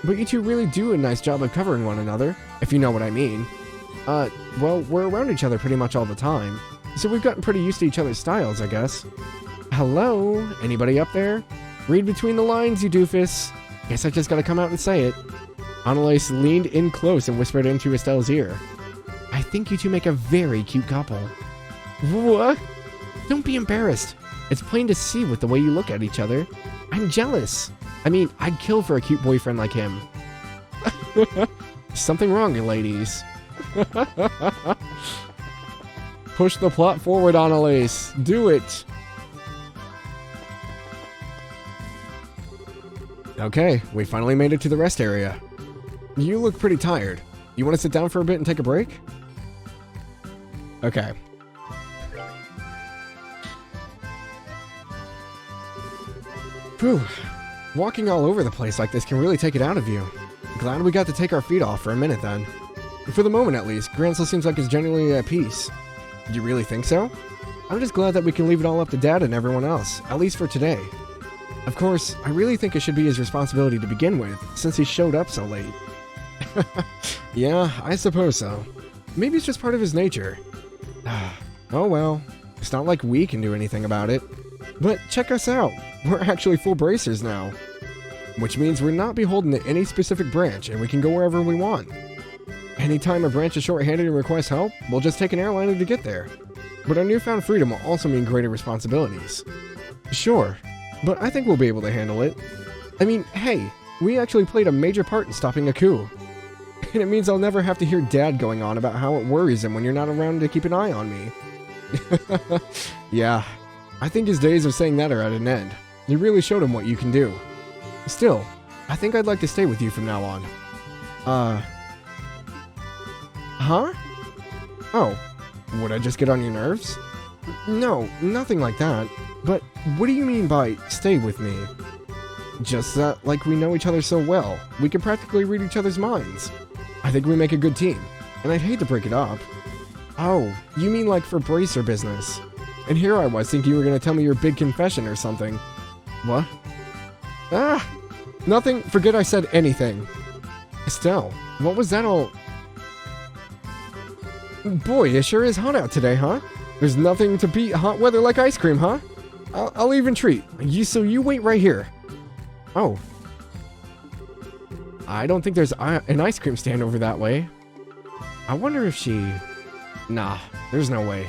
But you two really do a nice job of covering one another, if you know what I mean. Well, we're around each other pretty much all the time, so we've gotten pretty used to each other's styles, I guess. Hello? Anybody up there? Read between the lines, you doofus. Guess I just gotta come out and say it. Annalise leaned in close and whispered into Estelle's ear. I think you two make a very cute couple. What? Don't be embarrassed. It's plain to see with the way you look at each other. I'm jealous. I mean, I'd kill for a cute boyfriend like him. Something wrong, ladies. Push the plot forward, Annalise. Do it. Okay, we finally made it to the rest area. You look pretty tired. You want to sit down for a bit and take a break? Okay. Whew. Walking all over the place like this can really take it out of you. Glad we got to take our feet off for a minute then. For the moment at least, Grancel seems like it's genuinely at peace. Do you really think so? I'm just glad that we can leave it all up to Dad and everyone else, at least for today. Of course, I really think it should be his responsibility to begin with, since he showed up so late. Yeah, I suppose so. Maybe it's just part of his nature. Oh well, it's not like we can do anything about it. But check us out, we're actually full bracers now. Which means we're not beholden to any specific branch and we can go wherever we want. Anytime a branch is short-handed and requests help, we'll just take an airliner to get there. But our newfound freedom will also mean greater responsibilities. Sure, but I think we'll be able to handle it. I mean, hey, we actually played a major part in stopping a coup. And it means I'll never have to hear Dad going on about how it worries him when you're not around to keep an eye on me. Yeah, I think his days of saying that are at an end. You really showed him what you can do. Still, I think I'd like to stay with you from now on. Huh? Oh, would I just get on your nerves? No, nothing like that. But what do you mean by stay with me? Just that, like, we know each other so well, we can practically read each other's minds. I think we make a good team, and I'd hate to break it up. Oh, you mean like for bracer business. And here I was thinking you were going to tell me your big confession or something. What? Ah! Nothing. Forget I said anything. Estelle, what was that all... Boy, it sure is hot out today, huh? There's nothing to beat hot weather like ice cream, huh? I'll even treat. So you wait right here. Oh. I don't think there's an ice cream stand over that way. I wonder if she... Nah, there's no way.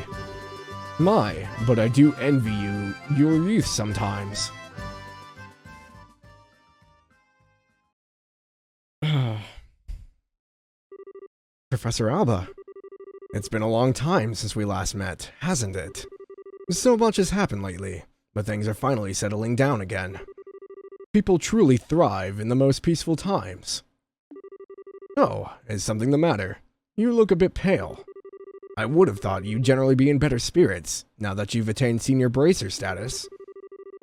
My, but I do envy you, your youth sometimes. Professor Alba. It's been a long time since we last met, hasn't it? So much has happened lately, but things are finally settling down again. People truly thrive in the most peaceful times. Oh, is something the matter? You look a bit pale. I would have thought you'd generally be in better spirits, now that you've attained senior bracer status.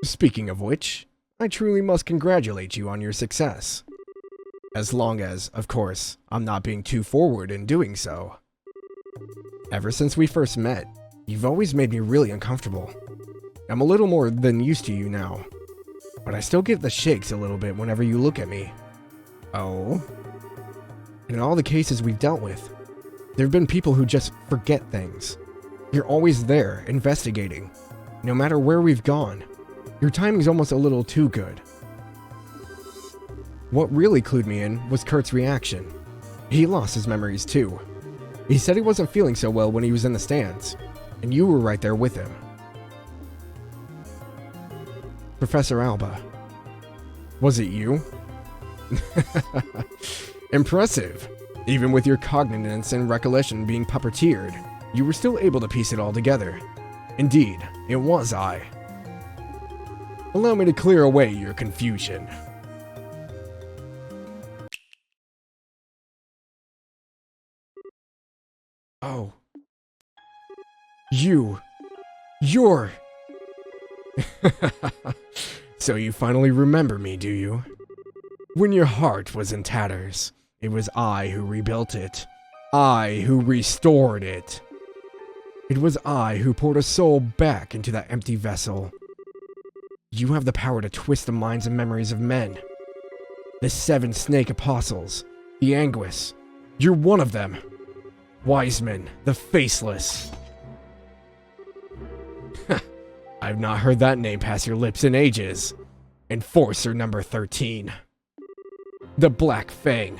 Speaking of which, I truly must congratulate you on your success. As long as, of course, I'm not being too forward in doing so. Ever since we first met, you've always made me really uncomfortable. I'm a little more than used to you now, but I still get the shakes a little bit whenever you look at me. Oh? In all the cases we've dealt with, there have been people who just forget things. You're always there, investigating. No matter where we've gone, your timing's almost a little too good. What really clued me in was Kurt's reaction. He lost his memories too. He said he wasn't feeling so well when he was in the stands, and you were right there with him. Professor Alba. Was it you? Impressive. Even with your cognizance and recollection being puppeteered, you were still able to piece it all together. Indeed, it was I. Allow me to clear away your confusion. Oh. You're... So you finally remember me, do you? When your heart was in tatters, it was I who rebuilt it. I who restored it. It was I who poured a soul back into that empty vessel. You have the power to twist the minds and memories of men. The 7 snake apostles, the Anguis. You're one of them. Wiseman, the Faceless. I've not heard that name pass your lips in ages. Enforcer number 13. The Black Fang,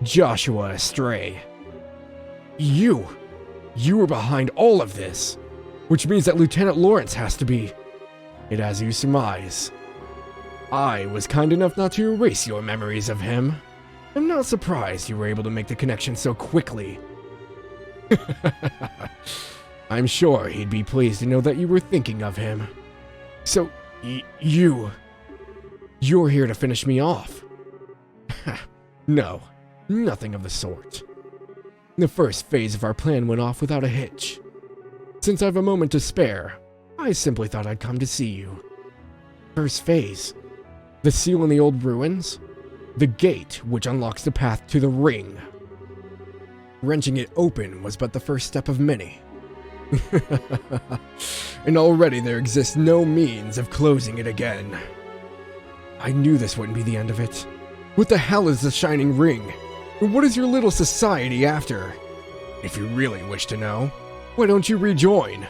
Joshua Astray. You were behind all of this, which means that Lieutenant Lawrence has to be it as you surmise. I was kind enough not to erase your memories of him. I'm not surprised you were able to make the connection so quickly. I'm sure he'd be pleased to know that you were thinking of him. So, you're here to finish me off. No, nothing of the sort. The first phase of our plan went off without a hitch. Since I've a moment to spare, I simply thought I'd come to see you. First phase. The seal in the old ruins. The gate which unlocks the path to the ring. Wrenching it open was but the first step of many. And already there exists no means of closing it again. I knew this wouldn't be the end of it. What the hell is the Shining Ring? And what is your little society after? If you really wish to know, why don't you rejoin?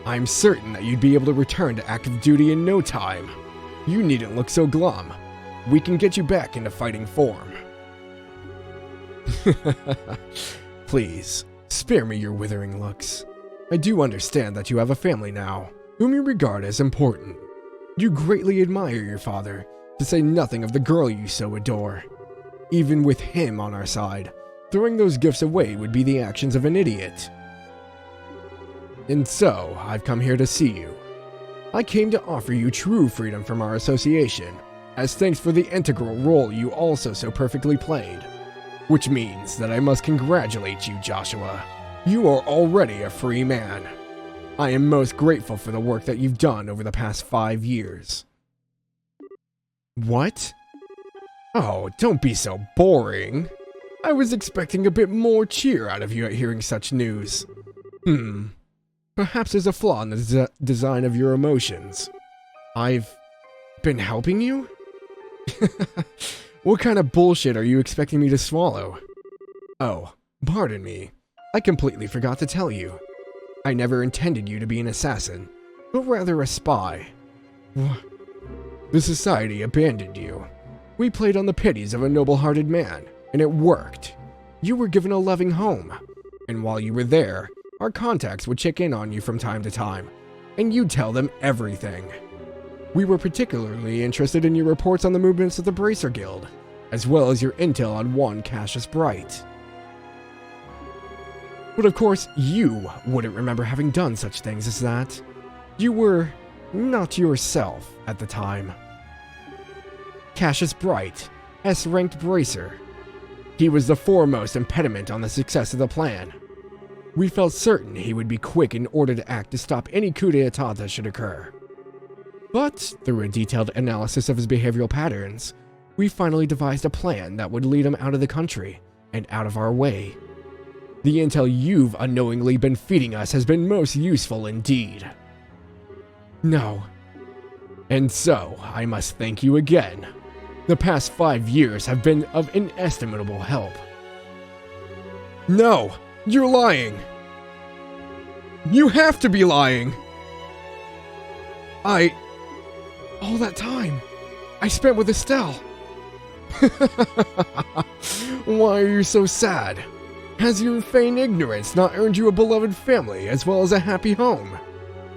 I'm certain that you'd be able to return to active duty in no time. You needn't look so glum. We can get you back into fighting form. Please, spare me your withering looks. I do understand that you have a family now, whom you regard as important. You greatly admire your father, to say nothing of the girl you so adore. Even with him on our side, throwing those gifts away would be the actions of an idiot. And so, I've come here to see you. I came to offer you true freedom from our association, as thanks for the integral role you also so perfectly played. Which means that I must congratulate you, Joshua. You are already a free man. I am most grateful for the work that you've done over the past 5 years. What? Oh, don't be so boring. I was expecting a bit more cheer out of you at hearing such news. Perhaps there's a flaw in the design of your emotions. I've been helping you? What kind of bullshit are you expecting me to swallow? Oh, pardon me. I completely forgot to tell you. I never intended you to be an assassin, but rather a spy. The society abandoned you. We played on the pities of a noble-hearted man, and it worked. You were given a loving home, and while you were there, our contacts would check in on you from time to time, and you'd tell them everything. We were particularly interested in your reports on the movements of the Bracer Guild, as well as your intel on one Cassius Bright. But of course, you wouldn't remember having done such things as that. You were not yourself at the time. Cassius Bright, S-ranked Bracer. He was the foremost impediment on the success of the plan. We felt certain he would be quick in order to act to stop any coup d'etat that should occur. But, through a detailed analysis of his behavioral patterns, we finally devised a plan that would lead him out of the country and out of our way. The intel you've unknowingly been feeding us has been most useful indeed. No. And so, I must thank you again. The past 5 years have been of inestimable help. No! You're lying! You have to be lying! All that time, I spent with Estelle. Why are you so sad? Has your feigned ignorance not earned you a beloved family as well as a happy home?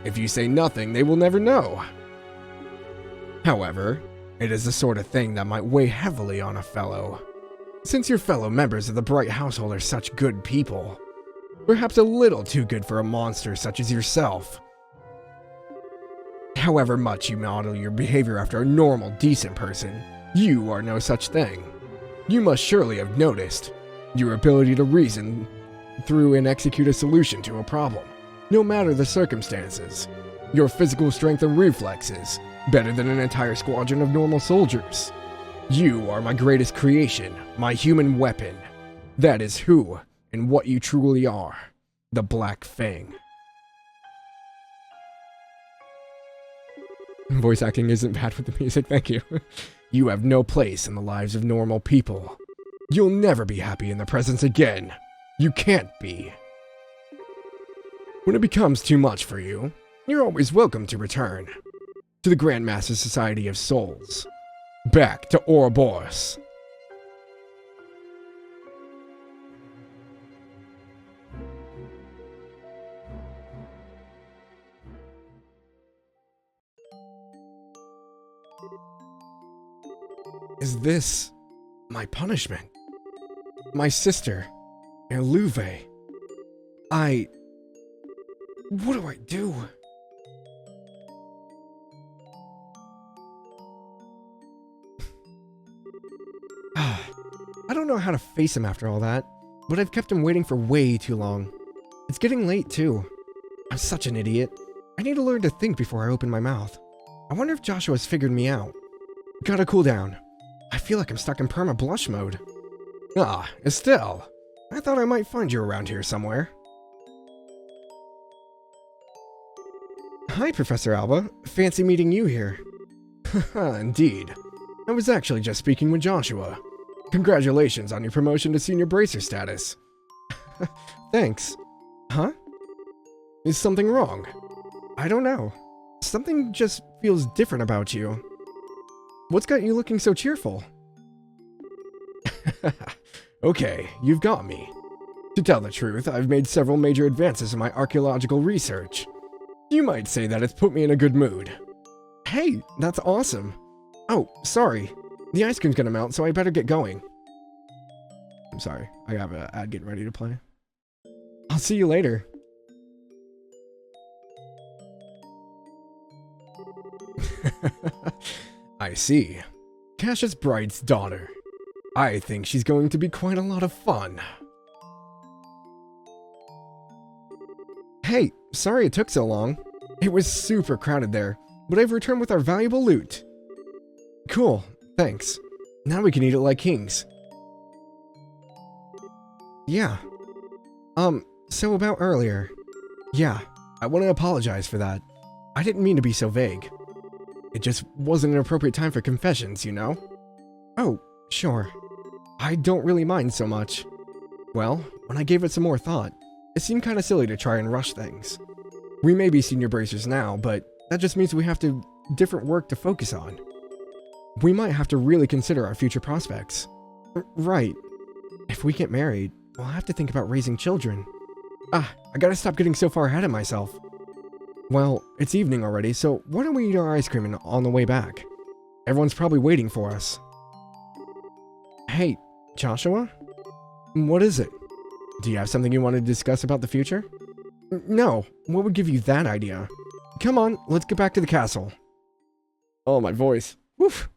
If you say nothing, they will never know. However, It is the sort of thing that might weigh heavily on a fellow. Since your fellow members of the Bright household are such good people, perhaps a little too good for a monster such as yourself. However much you model your behavior after a normal, decent person, you are no such thing. You must surely have noticed your ability to reason through and execute a solution to a problem, no matter the circumstances. Your physical strength and reflexes, better than an entire squadron of normal soldiers. You are my greatest creation, my human weapon. That is who and what you truly are, the Black Fang. Voice acting isn't bad with the music, thank you. You have no place in the lives of normal people. You'll never be happy in their presence again. You can't be. When it becomes too much for you, you're always welcome to return to the Grandmaster Society of Souls. Back to Ouroboros. Is this my punishment? My sister, Eluve. What do I do? I don't know how to face him after all that, but I've kept him waiting for way too long. It's getting late, too. I'm such an idiot. I need to learn to think before I open my mouth. I wonder if Joshua's figured me out. Gotta cool down. I feel like I'm stuck in perma blush mode. Ah, Estelle. I thought I might find you around here somewhere. Hi, Professor Alba. Fancy meeting you here. Haha, indeed. I was actually just speaking with Joshua. Congratulations on your promotion to senior bracer status. Thanks. Huh? Is something wrong? I don't know. Something just feels different about you. What's got you looking so cheerful? Okay, you've got me. To tell the truth, I've made several major advances in my archaeological research. You might say that it's put me in a good mood. Hey, that's awesome. Oh, sorry. The ice cream's gonna melt, so I better get going. I'm sorry, I have an ad getting ready to play. I'll see you later. I see. Cassius Bright's daughter. I think she's going to be quite a lot of fun. Hey, sorry it took so long. It was super crowded there, but I've returned with our valuable loot. Cool, thanks. Now we can eat it like kings. Yeah. So about earlier. Yeah, I want to apologize for that. I didn't mean to be so vague. It just wasn't an appropriate time for confessions, you know? Oh, sure. I don't really mind so much. Well, when I gave it some more thought, it seemed kinda silly to try and rush things. We may be senior bracers now, but that just means we have different work to focus on. We might have to really consider our future prospects. Right. If we get married, we'll have to think about raising children. I gotta stop getting so far ahead of myself. Well, it's evening already, so why don't we eat our ice cream on the way back? Everyone's probably waiting for us. Hey, Joshua? What is it? Do you have something you want to discuss about the future? No, what would give you that idea? Come on, let's get back to the castle. Oh, my voice. Woof.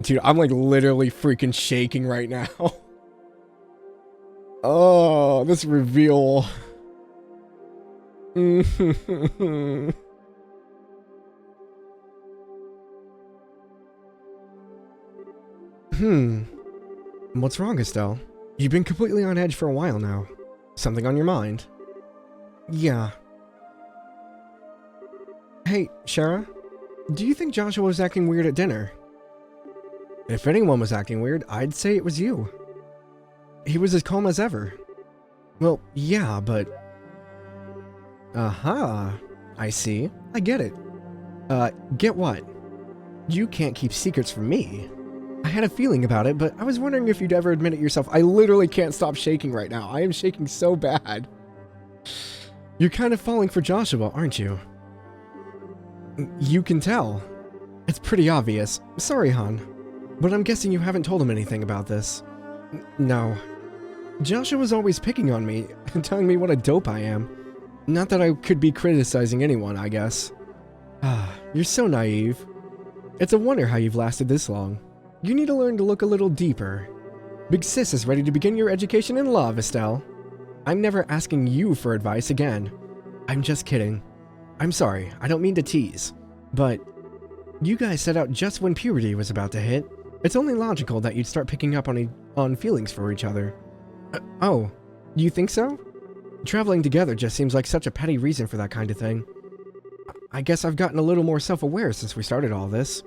Dude, I'm like literally freaking shaking right now. Oh, this reveal. What's wrong, Estelle? You've been completely on edge for a while now. Something on your mind? Yeah. Hey, Shara, do you think Joshua was acting weird at dinner? If anyone was acting weird, I'd say it was you. He was as calm as ever. Well, yeah, but... Aha, I see. I get it. Get what? You can't keep secrets from me. I had a feeling about it, but I was wondering if you'd ever admit it yourself. I literally can't stop shaking right now. I am shaking so bad. You're kind of falling for Joshua, aren't you? You can tell. It's pretty obvious. Sorry, Han. But I'm guessing you haven't told him anything about this. No. Joshua was always picking on me and telling me what a dope I am. Not that I could be criticizing anyone, I guess. You're so naive. It's a wonder how you've lasted this long. You need to learn to look a little deeper. Big Sis is ready to begin your education in love, Estelle. I'm never asking you for advice again. I'm just kidding. I'm sorry, I don't mean to tease. But you guys set out just when puberty was about to hit. It's only logical that you'd start picking up on feelings for each other. Oh, you think so? Traveling together just seems like such a petty reason for that kind of thing. I guess I've gotten a little more self-aware since we started all this.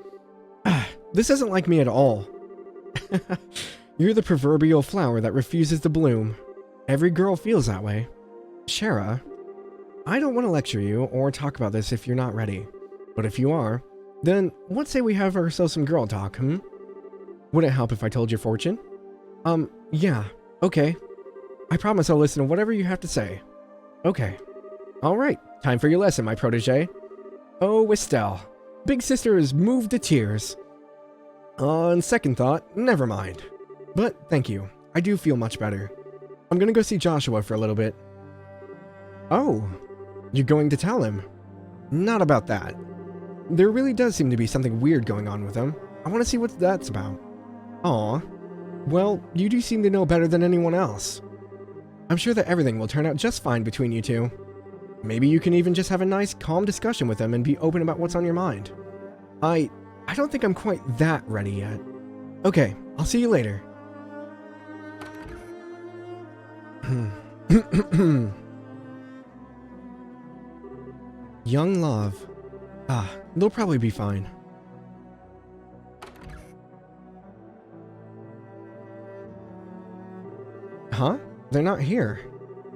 This isn't like me at all. You're the proverbial flower that refuses to bloom. Every girl feels that way. Shara, I don't want to lecture you or talk about this if you're not ready. But if you are, then what say we have ourselves some girl talk, Would it help if I told your fortune? Yeah, okay. I promise I'll listen to whatever you have to say. Okay. Alright, time for your lesson, my protege. Oh, Estelle. Big sister is moved to tears. On second thought, never mind. But thank you. I do feel much better. I'm gonna go see Joshua for a little bit. Oh, you're going to tell him? Not about that. There really does seem to be something weird going on with him. I want to see what that's about. Aw. Well, you do seem to know better than anyone else. I'm sure that everything will turn out just fine between you two. Maybe you can even just have a nice, calm discussion with him and be open about what's on your mind. I don't think I'm quite that ready yet. Okay, I'll see you later. Young love. They'll probably be fine. Huh? They're not here.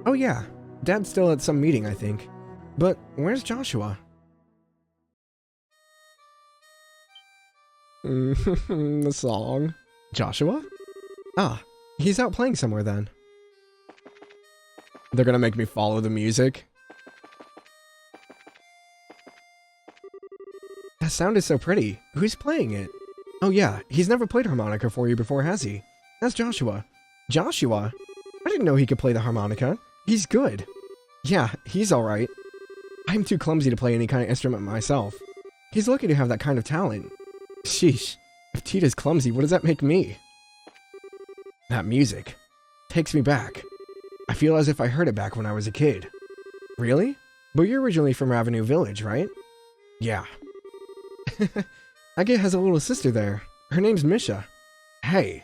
Oh yeah, Dad's still at some meeting, I think. But where's Joshua? The song. Joshua? He's out playing somewhere then. They're gonna make me follow the music. That sound is so pretty. Who's playing it? Oh yeah, he's never played harmonica for you before, has he? That's Joshua. Joshua? I didn't know he could play the harmonica. He's good. Yeah, he's alright. I'm too clumsy to play any kind of instrument myself. He's lucky to have that kind of talent. Sheesh, if Tita's clumsy, what does that make me? That music takes me back. I feel as if I heard it back when I was a kid. Really? But you're originally from Avenue Village, right? Yeah. Age has a little sister there. Her name's Misha. Hey.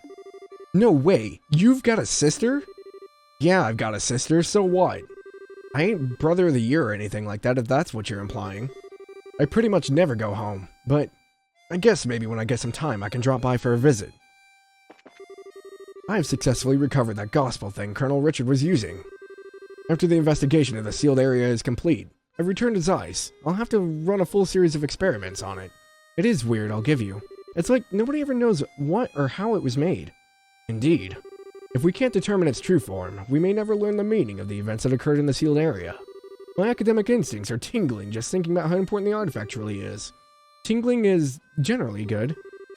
No way, you've got a sister? Yeah, I've got a sister, so what? I ain't brother of the year or anything like that if that's what you're implying. I pretty much never go home, but I guess maybe when I get some time I can drop by for a visit. I have successfully recovered that gospel thing Colonel Richard was using. After the investigation of the sealed area is complete, I've returned to Zeiss. I'll have to run a full series of experiments on it. It is weird, I'll give you. It's like nobody ever knows what or how it was made. Indeed. If we can't determine its true form, we may never learn the meaning of the events that occurred in the sealed area. My academic instincts are tingling just thinking about how important the artifact really is. Tingling is generally good.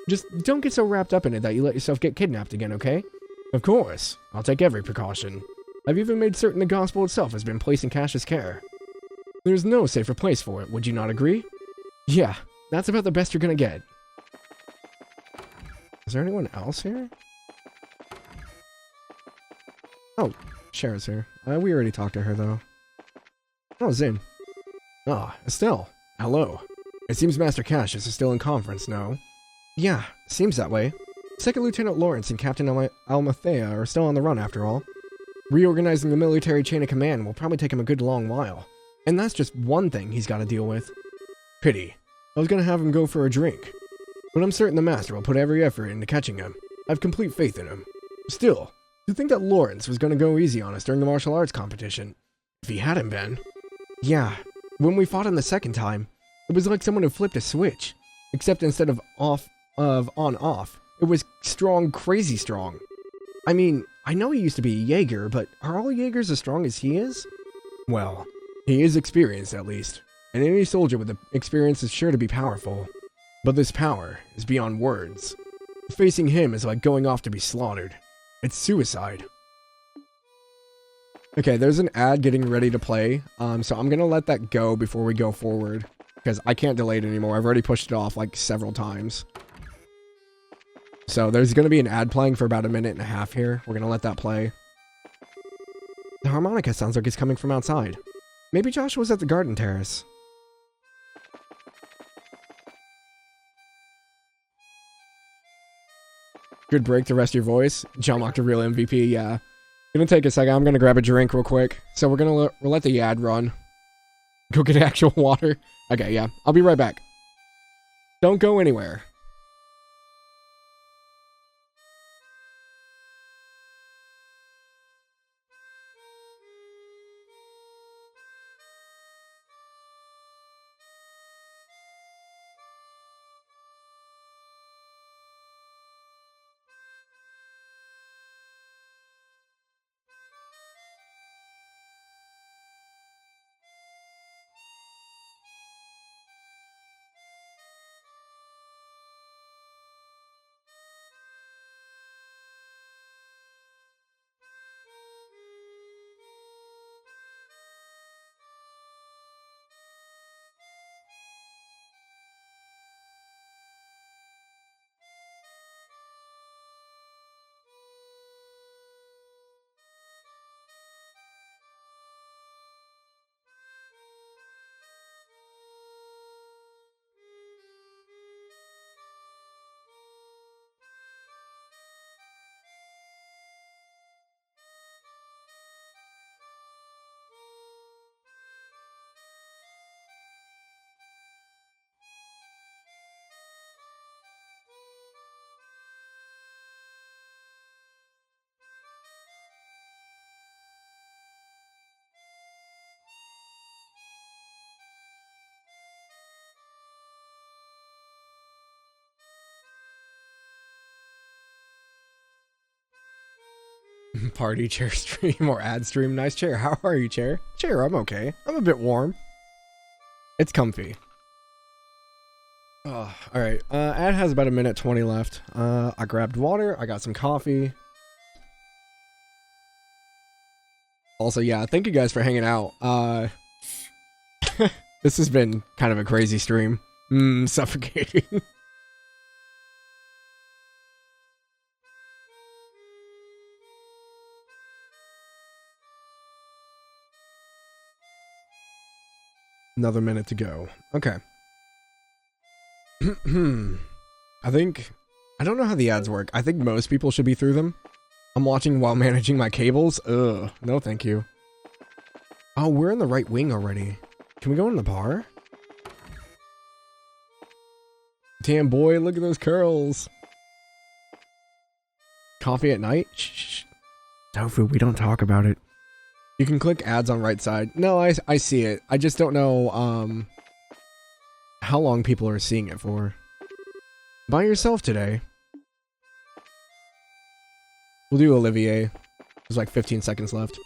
Just don't get so wrapped up in it that you let yourself get kidnapped again, okay? Of course. I'll take every precaution. I've even made certain the gospel itself has been placed in Cash's care. There's no safer place for it, would you not agree? Yeah, that's about the best you're gonna get. Is there anyone else here? Oh, Cher's here. We already talked to her, though. Oh, Zin. Estelle. Hello. It seems Master Cassius is still in conference, no? Yeah, seems that way. Second Lieutenant Lawrence and Captain Almathea are still on the run, after all. Reorganizing the military chain of command will probably take him a good long while. And that's just one thing he's got to deal with. Pity. I was gonna have him go for a drink. But I'm certain the Master will put every effort into catching him. I have complete faith in him. Still, to think that Lawrence was gonna go easy on us during the martial arts competition. If he hadn't been. Yeah, when we fought him the second time, it was like someone had flipped a switch. Except instead of on-off, it was strong, crazy strong. I mean, I know he used to be a Jaeger, but are all Jaegers as strong as he is? Well, he is experienced at least. and any soldier with the experience is sure to be powerful. But this power is beyond words. Facing him is like going off to be slaughtered. It's suicide. Okay, there's an ad getting ready to play, so I'm gonna let that go before we go forward, because I can't delay it anymore. I've already pushed it off like several times. So there's gonna be an ad playing for about 1.5 minutes here. We're gonna let that play. The harmonica sounds like it's coming from outside. Maybe Joshua's at the garden terrace. Good break to rest your voice. Jalmoc, the real MVP, yeah. Gonna take a second. I'm gonna grab a drink real quick. So we'll let the ad run. Go get actual water. Okay, yeah. I'll be right back. Don't go anywhere. Party chair stream or ad stream. Nice chair. How are you, chair? Chair, I'm okay. I'm a bit warm. It's comfy. Oh, alright. Ad has about 1:20 left. I grabbed water. I got some coffee. Also, yeah, thank you guys for hanging out. This has been kind of a crazy stream. Suffocating. Another minute to go. Okay. I don't know how the ads work. I think most people should be through them. I'm watching while managing my cables. Ugh. No, thank you. Oh, we're in the right wing already. Can we go in the bar? Damn, boy, look at those curls. Coffee at night? Shh. Tofu, we don't talk about it. You can click ads on right side. No, I see it. I just don't know, how long people are seeing it for. By yourself today. We'll do Olivier. There's like 15 seconds left.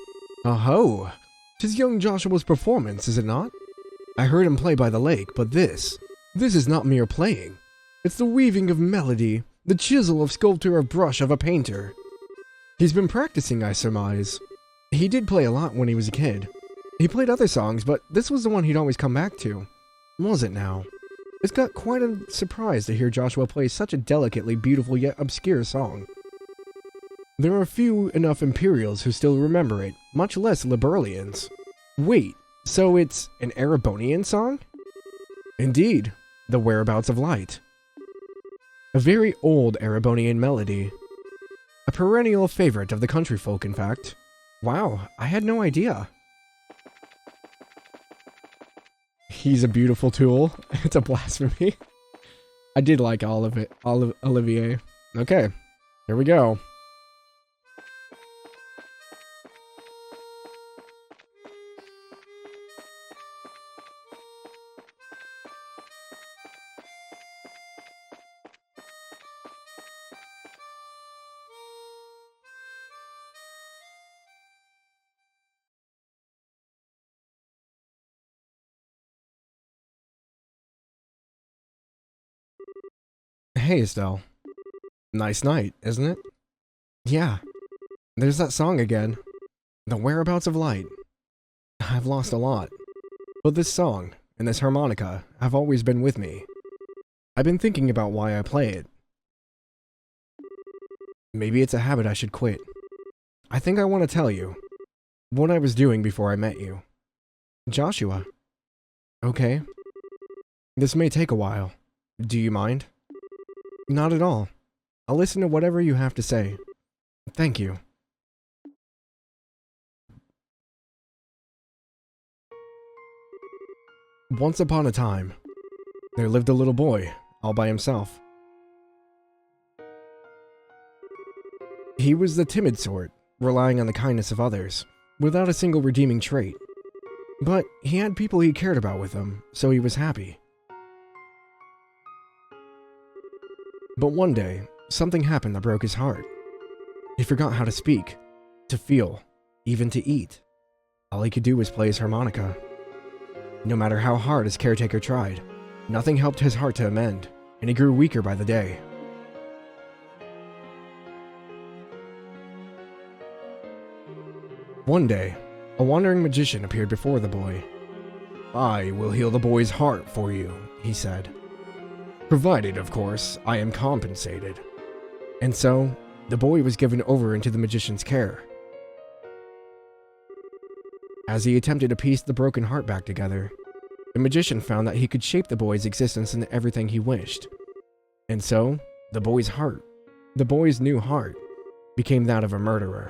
Oh-ho! 'Tis young Joshua's performance, is it not? I heard him play by the lake, but this is not mere playing. It's the weaving of melody, the chisel of sculptor of brush of a painter. He's been practicing, I surmise. He did play a lot when he was a kid. He played other songs, but this was the one he'd always come back to. Was it now? It's got quite a surprise to hear Joshua play such a delicately beautiful yet obscure song. There are few enough Imperials who still remember it, much less Liberalians. Wait, so it's an Erebonian song? Indeed, the Whereabouts of Light. A very old Erebonian melody. A perennial favorite of the country folk, in fact. Wow, I had no idea. He's a beautiful tool. It's a blasphemy. I did like all of it. All of Olivier. Okay, here we go. Hey, Estelle. Nice night, isn't it? Yeah. There's that song again. The Whereabouts of Light. I've lost a lot. But this song and this harmonica have always been with me. I've been thinking about why I play it. Maybe it's a habit I should quit. I think I want to tell you what I was doing before I met you. Joshua. Okay. This may take a while. Do you mind? Not at all. I'll listen to whatever you have to say. Thank you. Once upon a time, there lived a little boy, all by himself. He was the timid sort, relying on the kindness of others, without a single redeeming trait. But he had people he cared about with him, so he was happy. But one day, something happened that broke his heart. He forgot how to speak, to feel, even to eat. All he could do was play his harmonica. No matter how hard his caretaker tried, nothing helped his heart to amend, and he grew weaker by the day. One day, a wandering magician appeared before the boy. "I will heal the boy's heart for you," he said. "Provided, of course, I am compensated." And so, the boy was given over into the magician's care. As he attempted to piece the broken heart back together, the magician found that he could shape the boy's existence into everything he wished. And so, the boy's heart, the boy's new heart, became that of a murderer.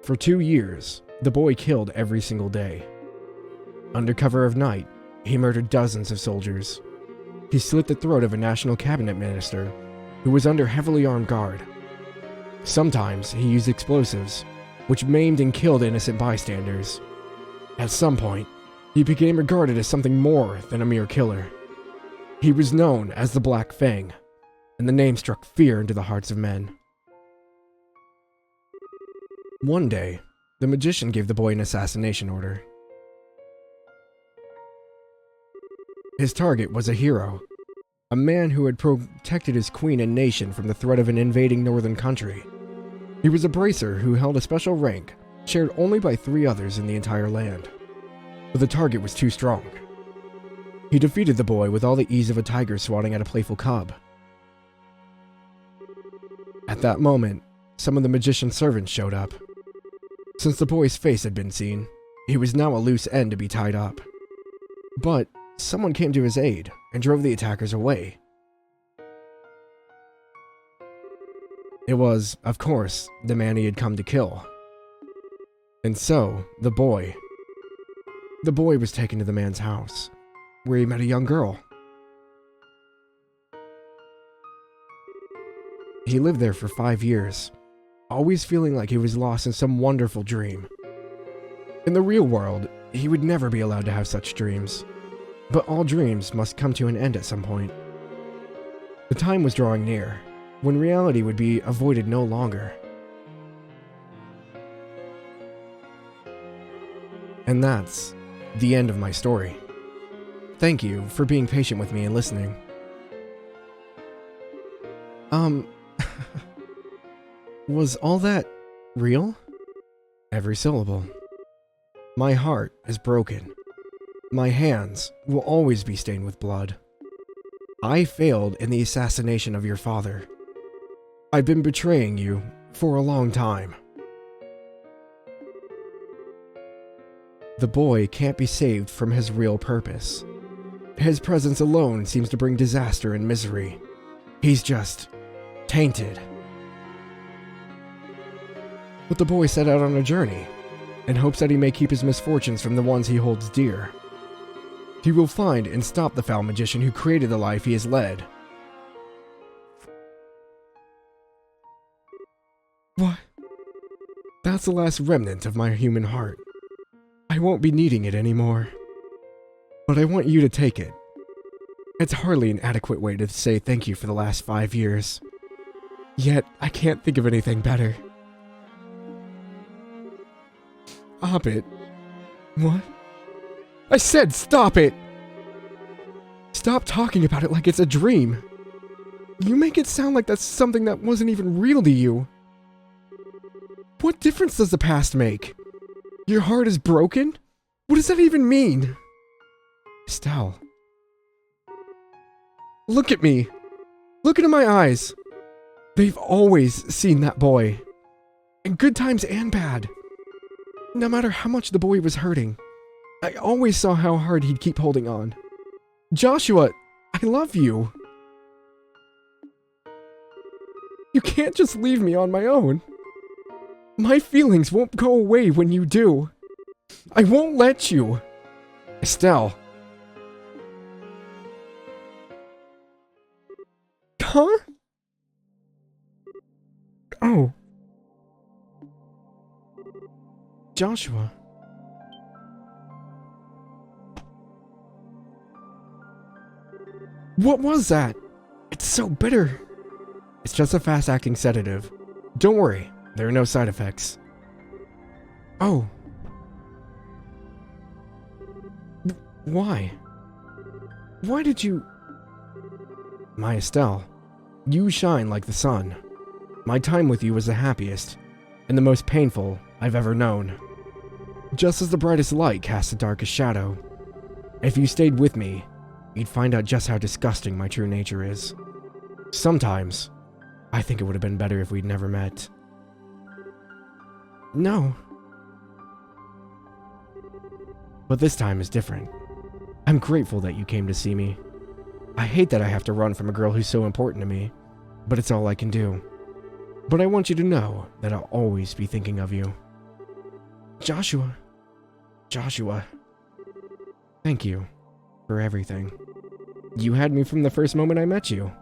For 2 years, the boy killed every single day. Under cover of night, he murdered dozens of soldiers. He slit the throat of a national cabinet minister who was under heavily armed guard. Sometimes he used explosives, which maimed and killed innocent bystanders. At some point, he became regarded as something more than a mere killer. He was known as the Black Fang, and the name struck fear into the hearts of men. One day, the magician gave the boy an assassination order. His target was a hero, a man who had protected his queen and nation from the threat of an invading northern country. He was a bracer who held a special rank, shared only by 3 others in the entire land. But the target was too strong. He defeated the boy with all the ease of a tiger swatting at a playful cub. At that moment, some of the magician's servants showed up. Since the boy's face had been seen, he was now a loose end to be tied up. But someone came to his aid and drove the attackers away. It was, of course, the man he had come to kill. And so, the boy was taken to the man's house, where he met a young girl. He lived there for 5 years, always feeling like he was lost in some wonderful dream. In the real world, he would never be allowed to have such dreams, but all dreams must come to an end at some point. The time was drawing near, when reality would be avoided no longer. And that's the end of my story. Thank you for being patient with me and listening. Was all that real? Every syllable. My heart is broken. My hands will always be stained with blood. I failed in the assassination of your father. I've been betraying you for a long time. The boy can't be saved from his real purpose. His presence alone seems to bring disaster and misery. He's just tainted. But the boy set out on a journey, in hopes that he may keep his misfortunes from the ones he holds dear. He will find and stop the foul magician who created the life he has led. What? That's the last remnant of my human heart. I won't be needing it anymore. But I want you to take it. It's hardly an adequate way to say thank you for the last 5 years. Yet, I can't think of anything better. Stop it. What? I said stop it! Stop talking about it like it's a dream. You make it sound like that's something that wasn't even real to you. What difference does the past make? Your heart is broken? What does that even mean? Estelle. Look at me. Look into my eyes. They've always seen that boy. In good times and bad. No matter how much the boy was hurting, I always saw how hard he'd keep holding on. Joshua, I love you. You can't just leave me on my own. My feelings won't go away when you do. I won't let you. Estelle. Huh? Oh. Joshua. What was that? It's so bitter. It's just a fast-acting sedative. Don't worry, there are no side effects. Oh. Why? Why did you... My Estelle, you shine like the sun. My time with you was the happiest, and the most painful I've ever known. Just as the brightest light casts the darkest shadow. If you stayed with me, you'd find out just how disgusting my true nature is. Sometimes, I think it would have been better if we'd never met. No. But this time is different. I'm grateful that you came to see me. I hate that I have to run from a girl who's so important to me, but it's all I can do. But I want you to know that I'll always be thinking of you. Joshua. Joshua. Thank you for everything. You had me from the first moment I met you.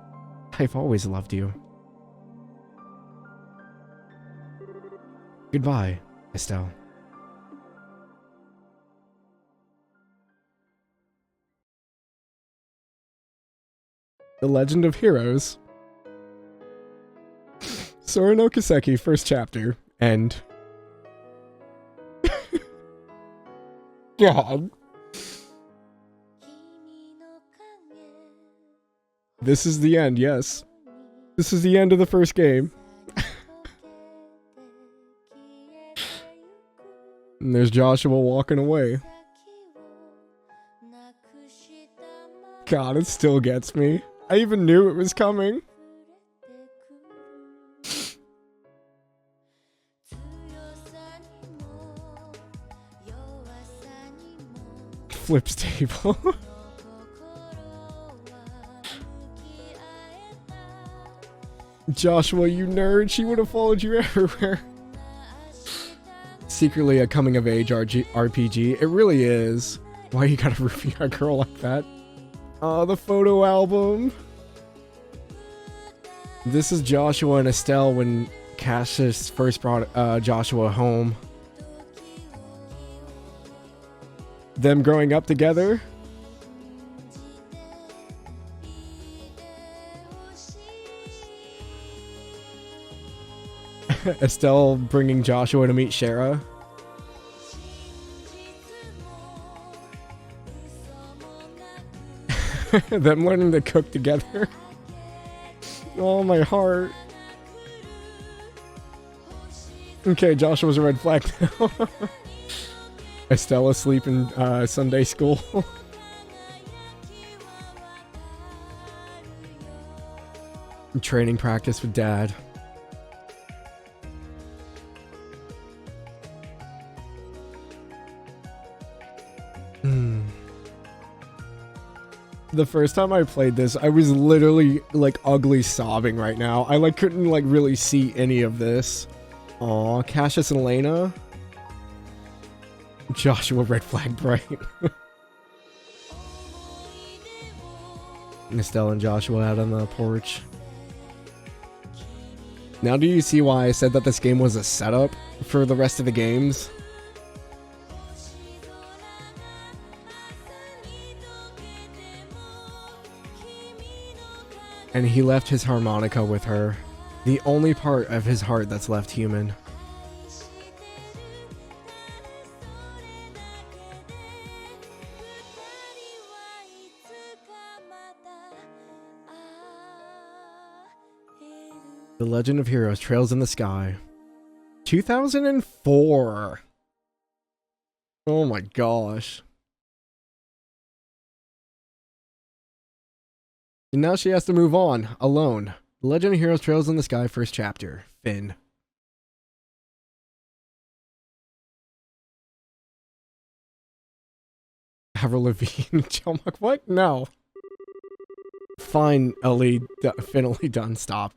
I've always loved you. Goodbye, Estelle. The Legend of Heroes. Sora no Kiseki, first chapter. End. God. This is the end, yes. This is the end of the first game. And there's Joshua walking away. God, it still gets me. I even knew it was coming. Flips table. Joshua, you nerd. She would have followed you everywhere. Secretly a coming-of-age RPG. It really is. Why you gotta roofie a girl like that? Oh, the photo album. This is Joshua and Estelle when Cassius first brought Joshua home. Them growing up together. Estelle bringing Joshua to meet Shara. Them learning to cook together. Oh, my heart. Okay, Joshua's a red flag now. Estelle asleep in Sunday school. Training practice with Dad. The first time I played this, I was literally like ugly sobbing right now. I like couldn't like really see any of this. Aw, Cassius and Elena. Joshua red flag bright. Estelle and Joshua out on the porch. Now do you see why I said that this game was a setup for the rest of the games? And he left his harmonica with her. The only part of his heart that's left human. The Legend of Heroes Trails in the Sky. 2004. Oh my gosh. And now she has to move on, alone. The Legend of Heroes Trails in the Sky, first chapter. Finn. Avril Lavigne, Jalmoc, what? No. Fine, Ellie, finally done, stop.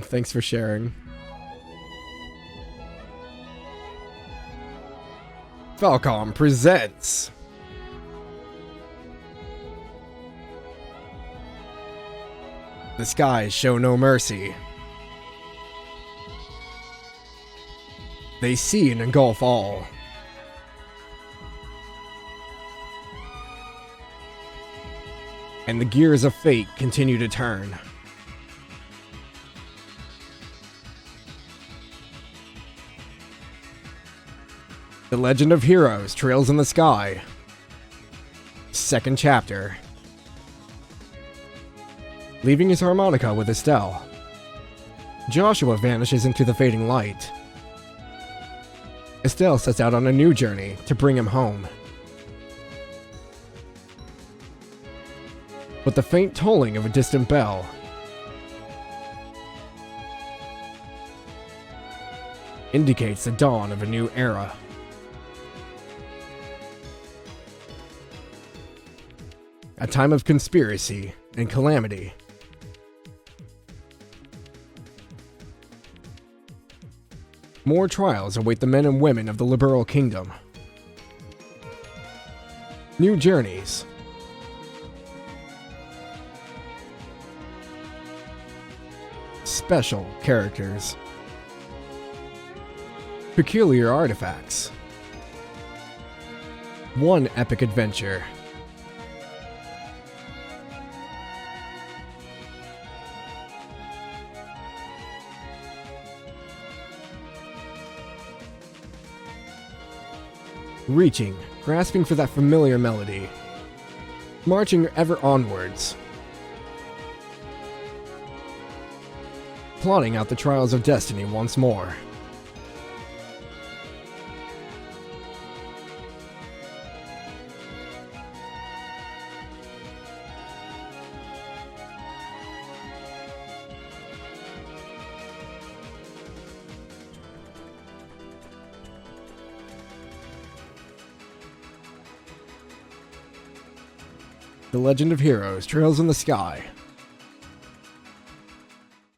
Thanks for sharing. Falcom presents The Skies Show No Mercy. They see and engulf all. And the gears of fate continue to turn. The Legend of Heroes Trails in the Sky. Second chapter. Leaving his harmonica with Estelle, Joshua vanishes into the fading light. Estelle sets out on a new journey to bring him home. But the faint tolling of a distant bell indicates the dawn of a new era. A time of conspiracy and calamity. More trials await the men and women of the Liberal Kingdom. New journeys. Special characters. Peculiar artifacts. One epic adventure. Reaching, grasping for that familiar melody. Marching ever onwards. Plotting out the trials of destiny once more. The Legend of Heroes Trails in the Sky.